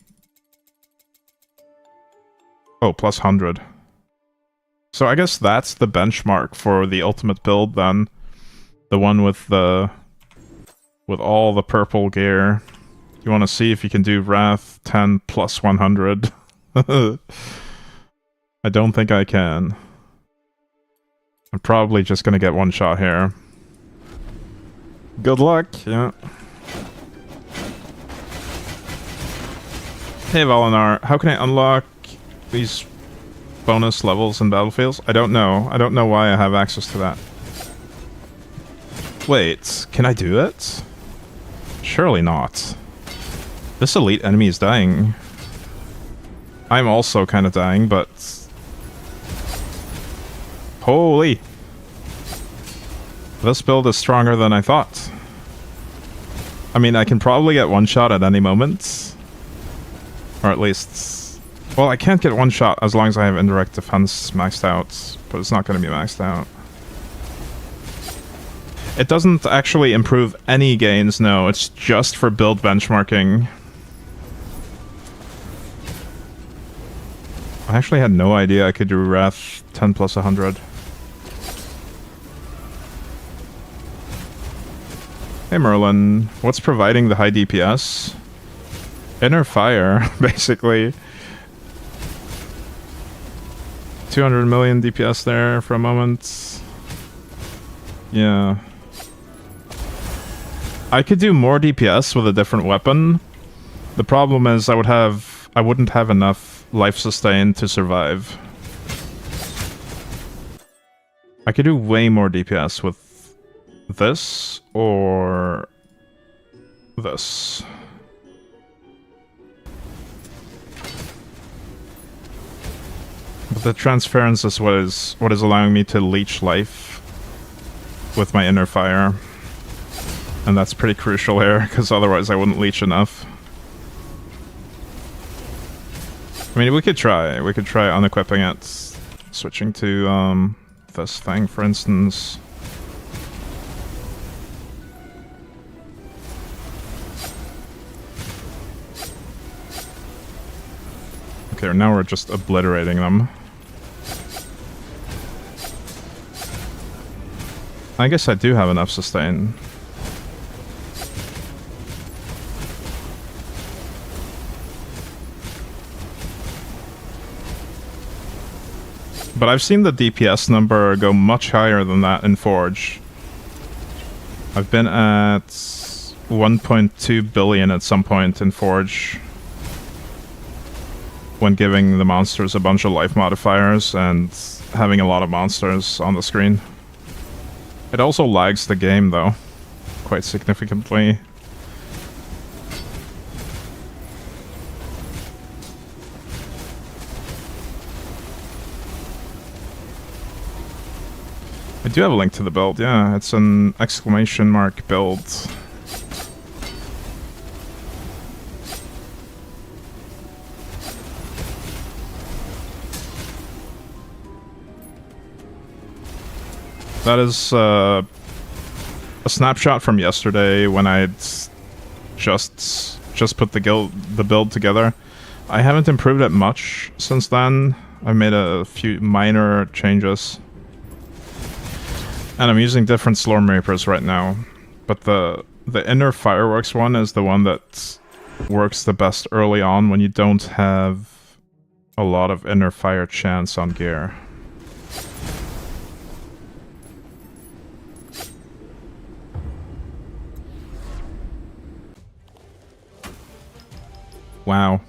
Oh, plus 100. So I guess that's the benchmark for the ultimate build then. The one with all the purple gear. You want to see if you can do Wrath 10 plus 100. I don't think I can. I'm probably just gonna get one shot here. Good luck, yeah. Hey Valinar, how can I unlock these bonus levels in Battlefields? I don't know. I don't know why I have access to that. Wait, can I do it? Surely not. This elite enemy is dying. I'm also kind of dying, but... Holy! This build is stronger than I thought. I mean, I can probably get one shot at any moment. Or at least... Well, I can't get one shot as long as I have indirect defense maxed out. But it's not going to be maxed out. It doesn't actually improve any gains, no. It's just for build benchmarking. I actually had no idea I could do Wrath 10 plus 100. Hey Merlin, what's providing the high DPS? Inner fire, basically. 200 million DPS there for a moment. Yeah. I could do more DPS with a different weapon. The problem is I wouldn't have enough life sustain to survive. I could do way more DPS with this or this. The transference is what is allowing me to leech life with my inner fire. And that's pretty crucial here, because otherwise I wouldn't leech enough. I mean, we could try unequipping it. Switching to, this thing, for instance. Okay, now we're just obliterating them. I guess I do have enough sustain. But I've seen the DPS number go much higher than that in Forge. I've been at 1.2 billion at some point in Forge. When giving the monsters a bunch of life modifiers and having a lot of monsters on the screen. It also lags the game though, quite significantly. I do have a link to the build, yeah, it's an exclamation mark build. That is a snapshot from yesterday when I'd just put the build together. I haven't improved it much since then. I've made a few minor changes. And I'm using different Slorm Reapers right now. But the inner fireworks one is the one that works the best early on when you don't have a lot of inner fire chance on gear. Wow.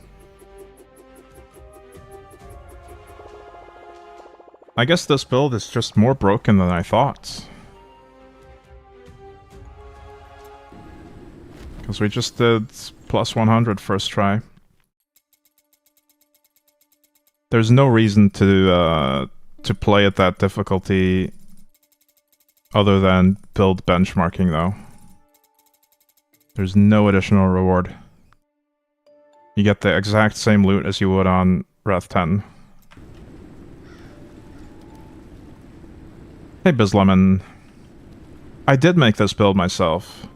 I guess this build is just more broken than I thought. Because we just did plus 100 first try. There's no reason to play at that difficulty other than build benchmarking though. There's no additional reward. You get the exact same loot as you would on Wrath 10. Hey Bizlemon. I did make this build myself.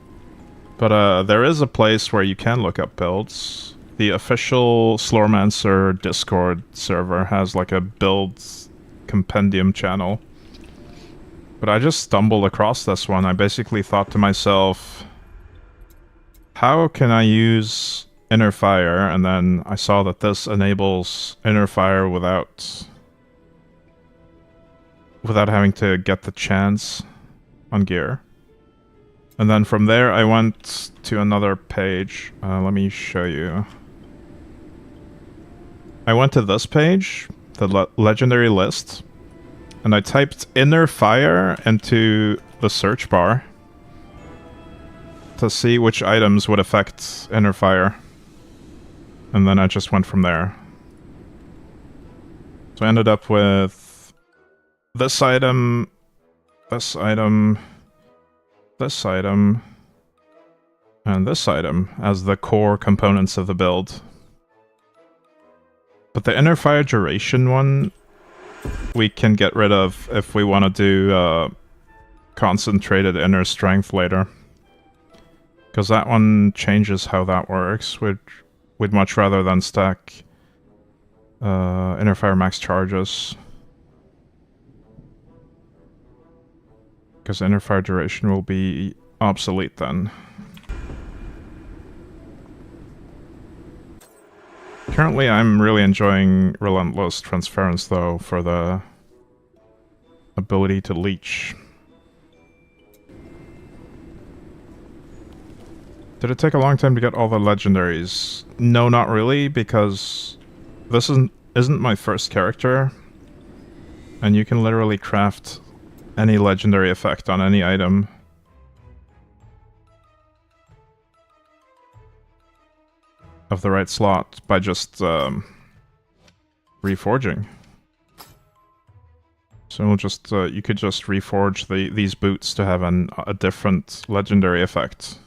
But there is a place where you can look up builds. The official Slormancer Discord server has like a build compendium channel. But I just stumbled across this one. I basically thought to myself, how can I use Inner Fire? And then I saw that this enables Inner Fire without having to get the chance on gear. And then from there I went to another page. Let me show you. I went to this page, the legendary list, and I typed Inner Fire into the search bar to see which items would affect Inner Fire. And then I just went from there. So I ended up with this item, this item, this item, and this item as the core components of the build. But the Inner Fire duration one, we can get rid of if we want to do concentrated inner strength later. Because that one changes how that works, which we'd much rather than stack Inner Fire max charges. Because Inner Fire duration will be obsolete then. Currently I'm really enjoying Relentless Transference though, for the ability to leech. Did it take a long time to get all the legendaries? No, not really, because this isn't my first character. And you can literally craft any legendary effect on any item. Of the right slot by just reforging. So we'll just you could just reforge these boots to have a different legendary effect.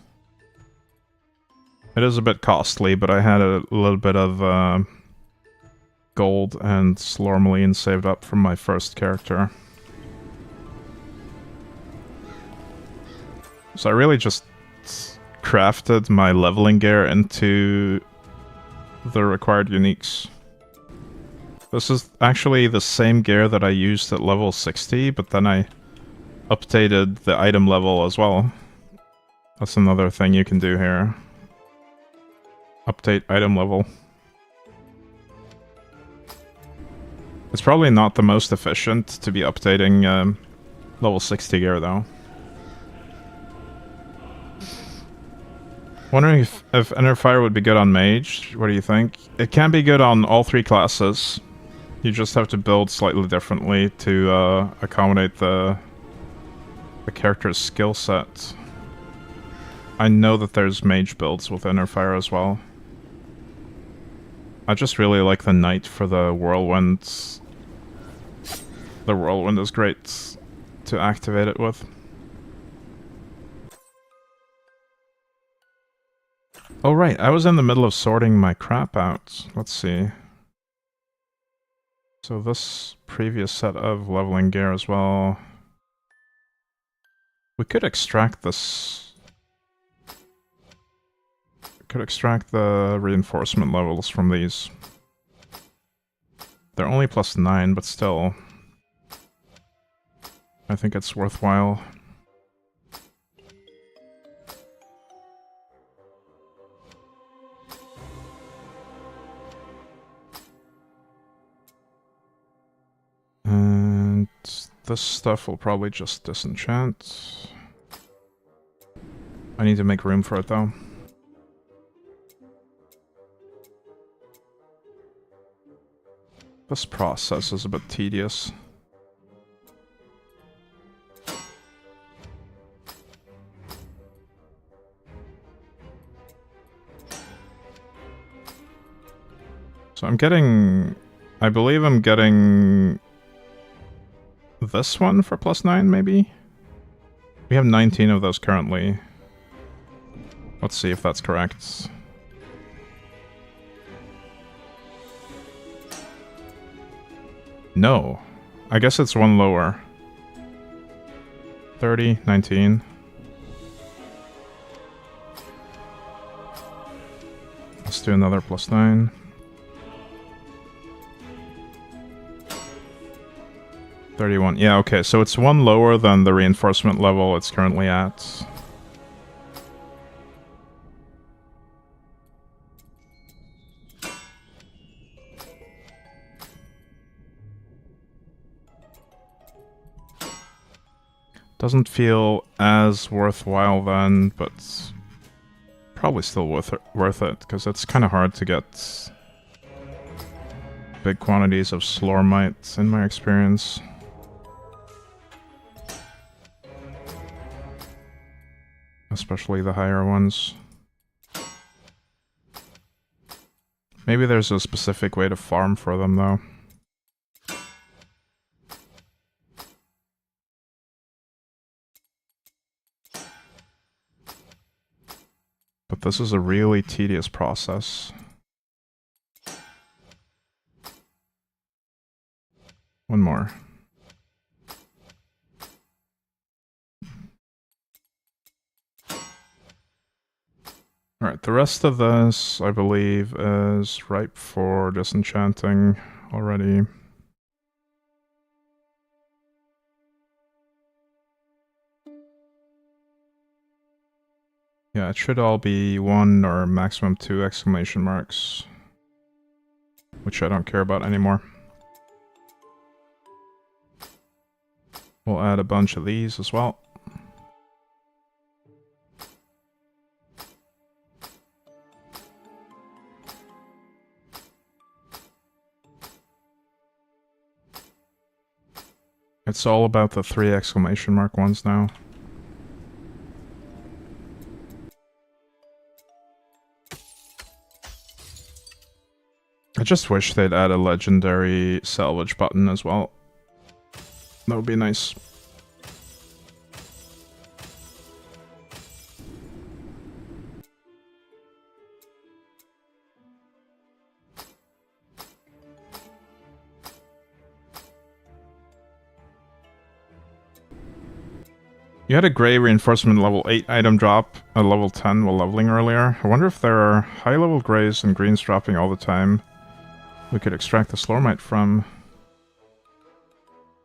It is a bit costly, but I had a little bit of gold and Slormin saved up from my first character. So I really just crafted my leveling gear into the required uniques. This is actually the same gear that I used at level 60, but then I updated the item level as well. That's another thing you can do here. Update item level. It's probably not the most efficient to be updating level 60 gear though. Wondering if Inner Fire would be good on Mage. What do you think? It can be good on all three classes. You just have to build slightly differently to accommodate the character's skill set. I know that there's Mage builds with Inner Fire as well. I just really like the Knight for the Whirlwind. The Whirlwind is great to activate it with. Oh right, I was in the middle of sorting my crap out. Let's see. So this previous set of leveling gear as well. We could extract this. We could extract the reinforcement levels from these. They're only +9, but still. I think it's worthwhile. And this stuff will probably just disenchant. I need to make room for it though. This process is a bit tedious. So I'm getting... I believe I'm getting... this one for +9, maybe? We have 19 of those currently. Let's see if that's correct. No. I guess it's one lower. 30, 19. Let's do another +9. 31. Yeah, okay, so it's one lower than the reinforcement level it's currently at. Doesn't feel as worthwhile then, but probably still worth it, because it's kind of hard to get big quantities of Slormite in my experience. Especially the higher ones. Maybe there's a specific way to farm for them though. But this is a really tedious process. One more. Alright, the rest of this, I believe, is ripe for disenchanting already. Yeah, it should all be 1 or maximum 2 exclamation marks. Which I don't care about anymore. We'll add a bunch of these as well. It's all about the 3 exclamation mark ones now. I just wish they'd add a legendary salvage button as well. That would be nice. You had a gray reinforcement level 8 item drop at level 10 while leveling earlier. I wonder if there are high level grays and greens dropping all the time we could extract the Slormite from.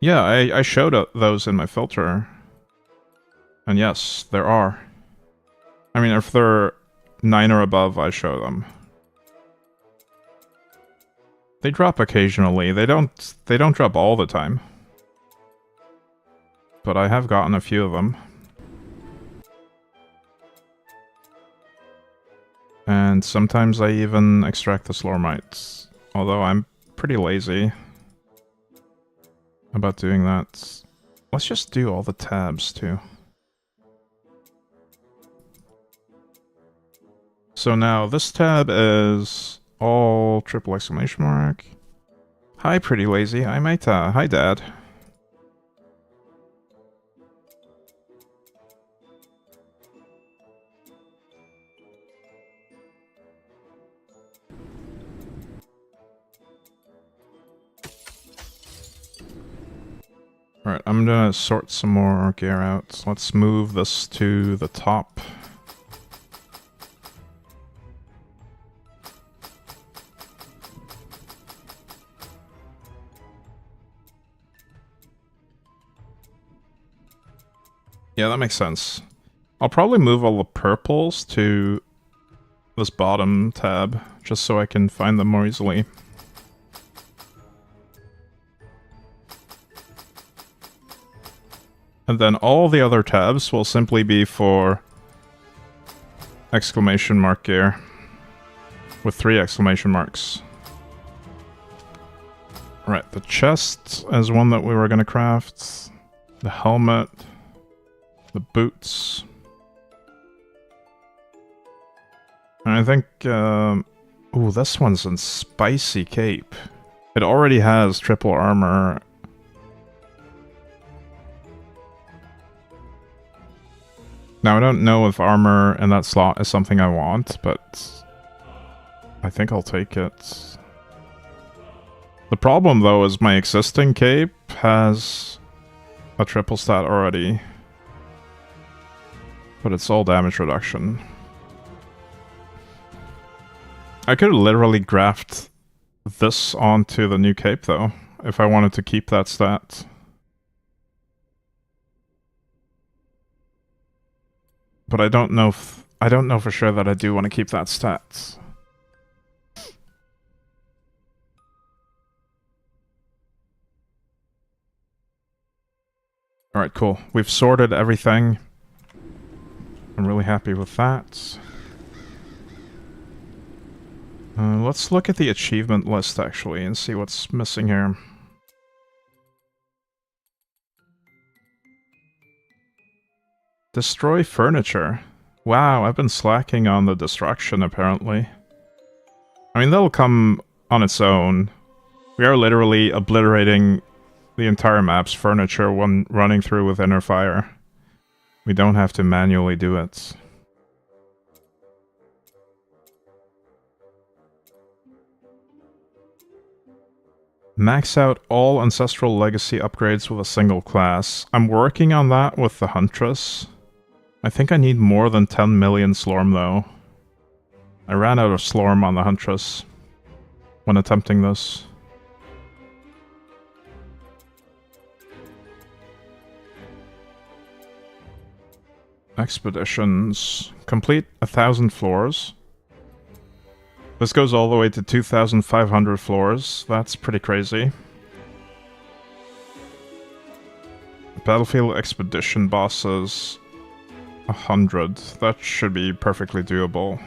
Yeah, I showed those in my filter. And yes, there are. I mean, if they're 9 or above, I show them. They drop occasionally. They don't drop all the time. But I have gotten a few of them. And sometimes I even extract the Slormites. Although I'm pretty lazy about doing that. Let's just do all the tabs too. So now this tab is all triple exclamation mark. Hi, pretty lazy. Hi, Maita. Hi, Dad. Alright, I'm gonna sort some more gear out. Let's move this to the top. Yeah, that makes sense. I'll probably move all the purples to this bottom tab, just so I can find them more easily. And then all the other tabs will simply be for exclamation mark gear with 3 exclamation marks. Right, the chest is one that we were going to craft. The helmet. The boots. And I think, ooh, this one's in spicy cape. It already has triple armor. Now, I don't know if armor in that slot is something I want, but I think I'll take it. The problem, though, is my existing cape has a triple stat already. But it's all damage reduction. I could literally graft this onto the new cape, though, if I wanted to keep that stat. But I don't know for sure that I do want to keep that stat. Alright, cool. We've sorted everything. I'm really happy with that. Let's look at the achievement list, actually, and see what's missing here. Destroy furniture. Wow, I've been slacking on the destruction, apparently. I mean, that'll come on its own. We are literally obliterating the entire map's furniture when running through with inner fire. We don't have to manually do it. Max out all Ancestral Legacy upgrades with a single class. I'm working on that with the Huntress. I think I need more than 10 million Slorm, though. I ran out of Slorm on the Huntress when attempting this. Expeditions. Complete 1,000 floors. This goes all the way to 2,500 floors. That's pretty crazy. Battlefield expedition bosses. 100. That should be perfectly doable.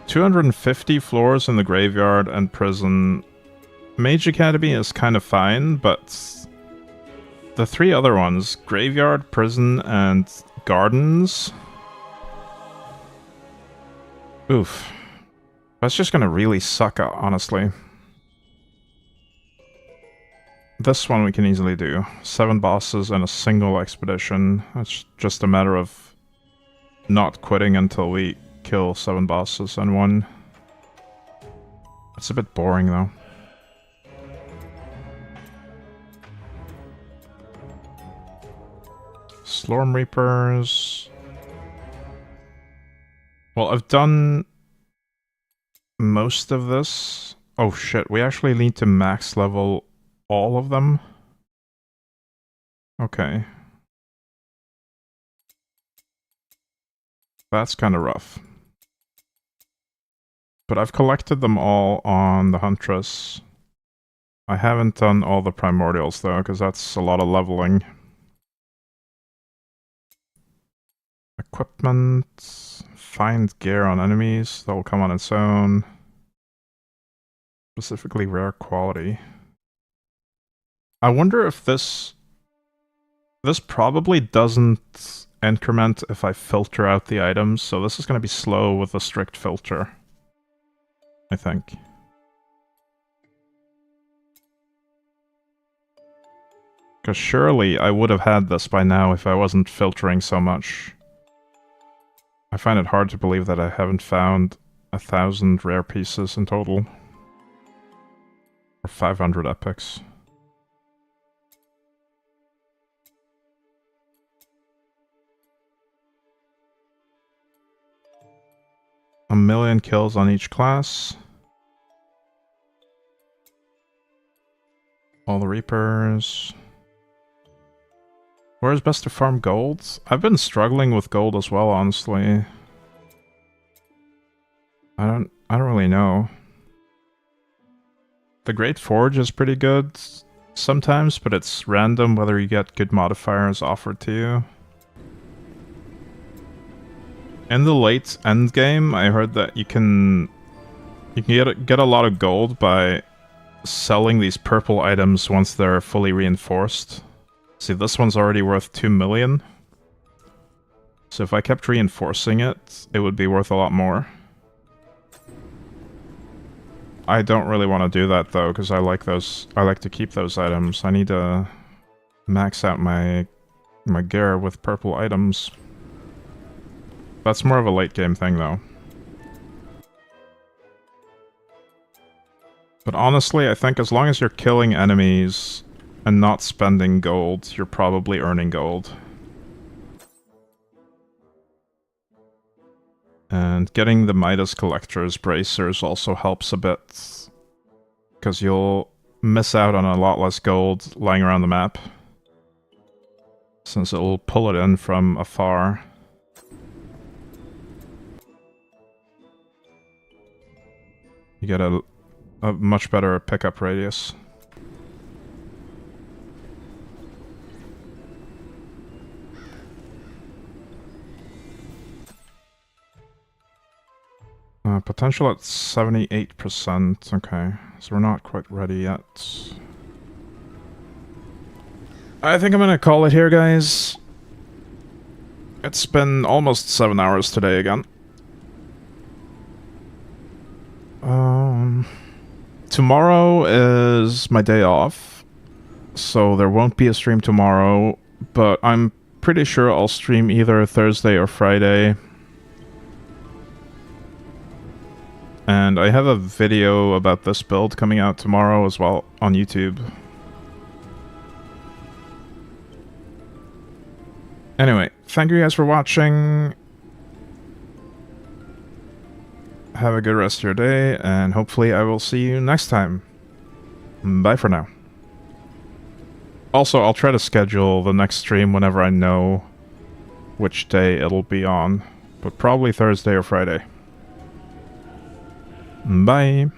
250 floors in the graveyard and prison. Mage Academy is kind of fine, but the 3 other ones, graveyard, prison, and gardens. Oof. That's just gonna really suck, honestly. This one we can easily do. 7 bosses in a single expedition. It's just a matter of not quitting until we kill 7 bosses in one. It's a bit boring though. Slorm Reapers. Well, I've done most of this. Oh shit, we actually need to max level all of them? Okay. That's kind of rough. But I've collected them all on the Huntress. I haven't done all the Primordials though, because that's a lot of leveling. Equipment. Find gear on enemies. That will come on its own. Specifically rare quality. I wonder if this probably doesn't increment if I filter out the items, so this is going to be slow with a strict filter, I think. Because surely I would have had this by now if I wasn't filtering so much. I find it hard to believe that I haven't found 1,000 rare pieces in total. Or 500 epics. A million kills on each class. All the Reapers. Where's best to farm gold? I've been struggling with gold as well, honestly. I don't really know. The Great Forge is pretty good sometimes, but it's random whether you get good modifiers offered to you. In the late endgame, I heard that you can get a lot of gold by selling these purple items once they're fully reinforced. See, this one's already worth 2 million. So if I kept reinforcing it, it would be worth a lot more. I don't really want to do that though, because I like to keep those items. I need to max out my gear with purple items. That's more of a late game thing though. But honestly, I think as long as you're killing enemies and not spending gold, you're probably earning gold. And getting the Midas Collector's Bracers also helps a bit, because you'll miss out on a lot less gold lying around the map, since it'll pull it in from afar. You get a much better pickup radius. Potential at 78%. Okay, so we're not quite ready yet. I think I'm gonna call it here, guys. It's been almost 7 hours today again. Tomorrow is my day off, so there won't be a stream tomorrow, but I'm pretty sure I'll stream either Thursday or Friday. And I have a video about this build coming out tomorrow as well on YouTube. Anyway, thank you guys for watching. Have a good rest of your day, and hopefully I will see you next time. Bye for now. Also, I'll try to schedule the next stream whenever I know which day it'll be on, but probably Thursday or Friday. Bye.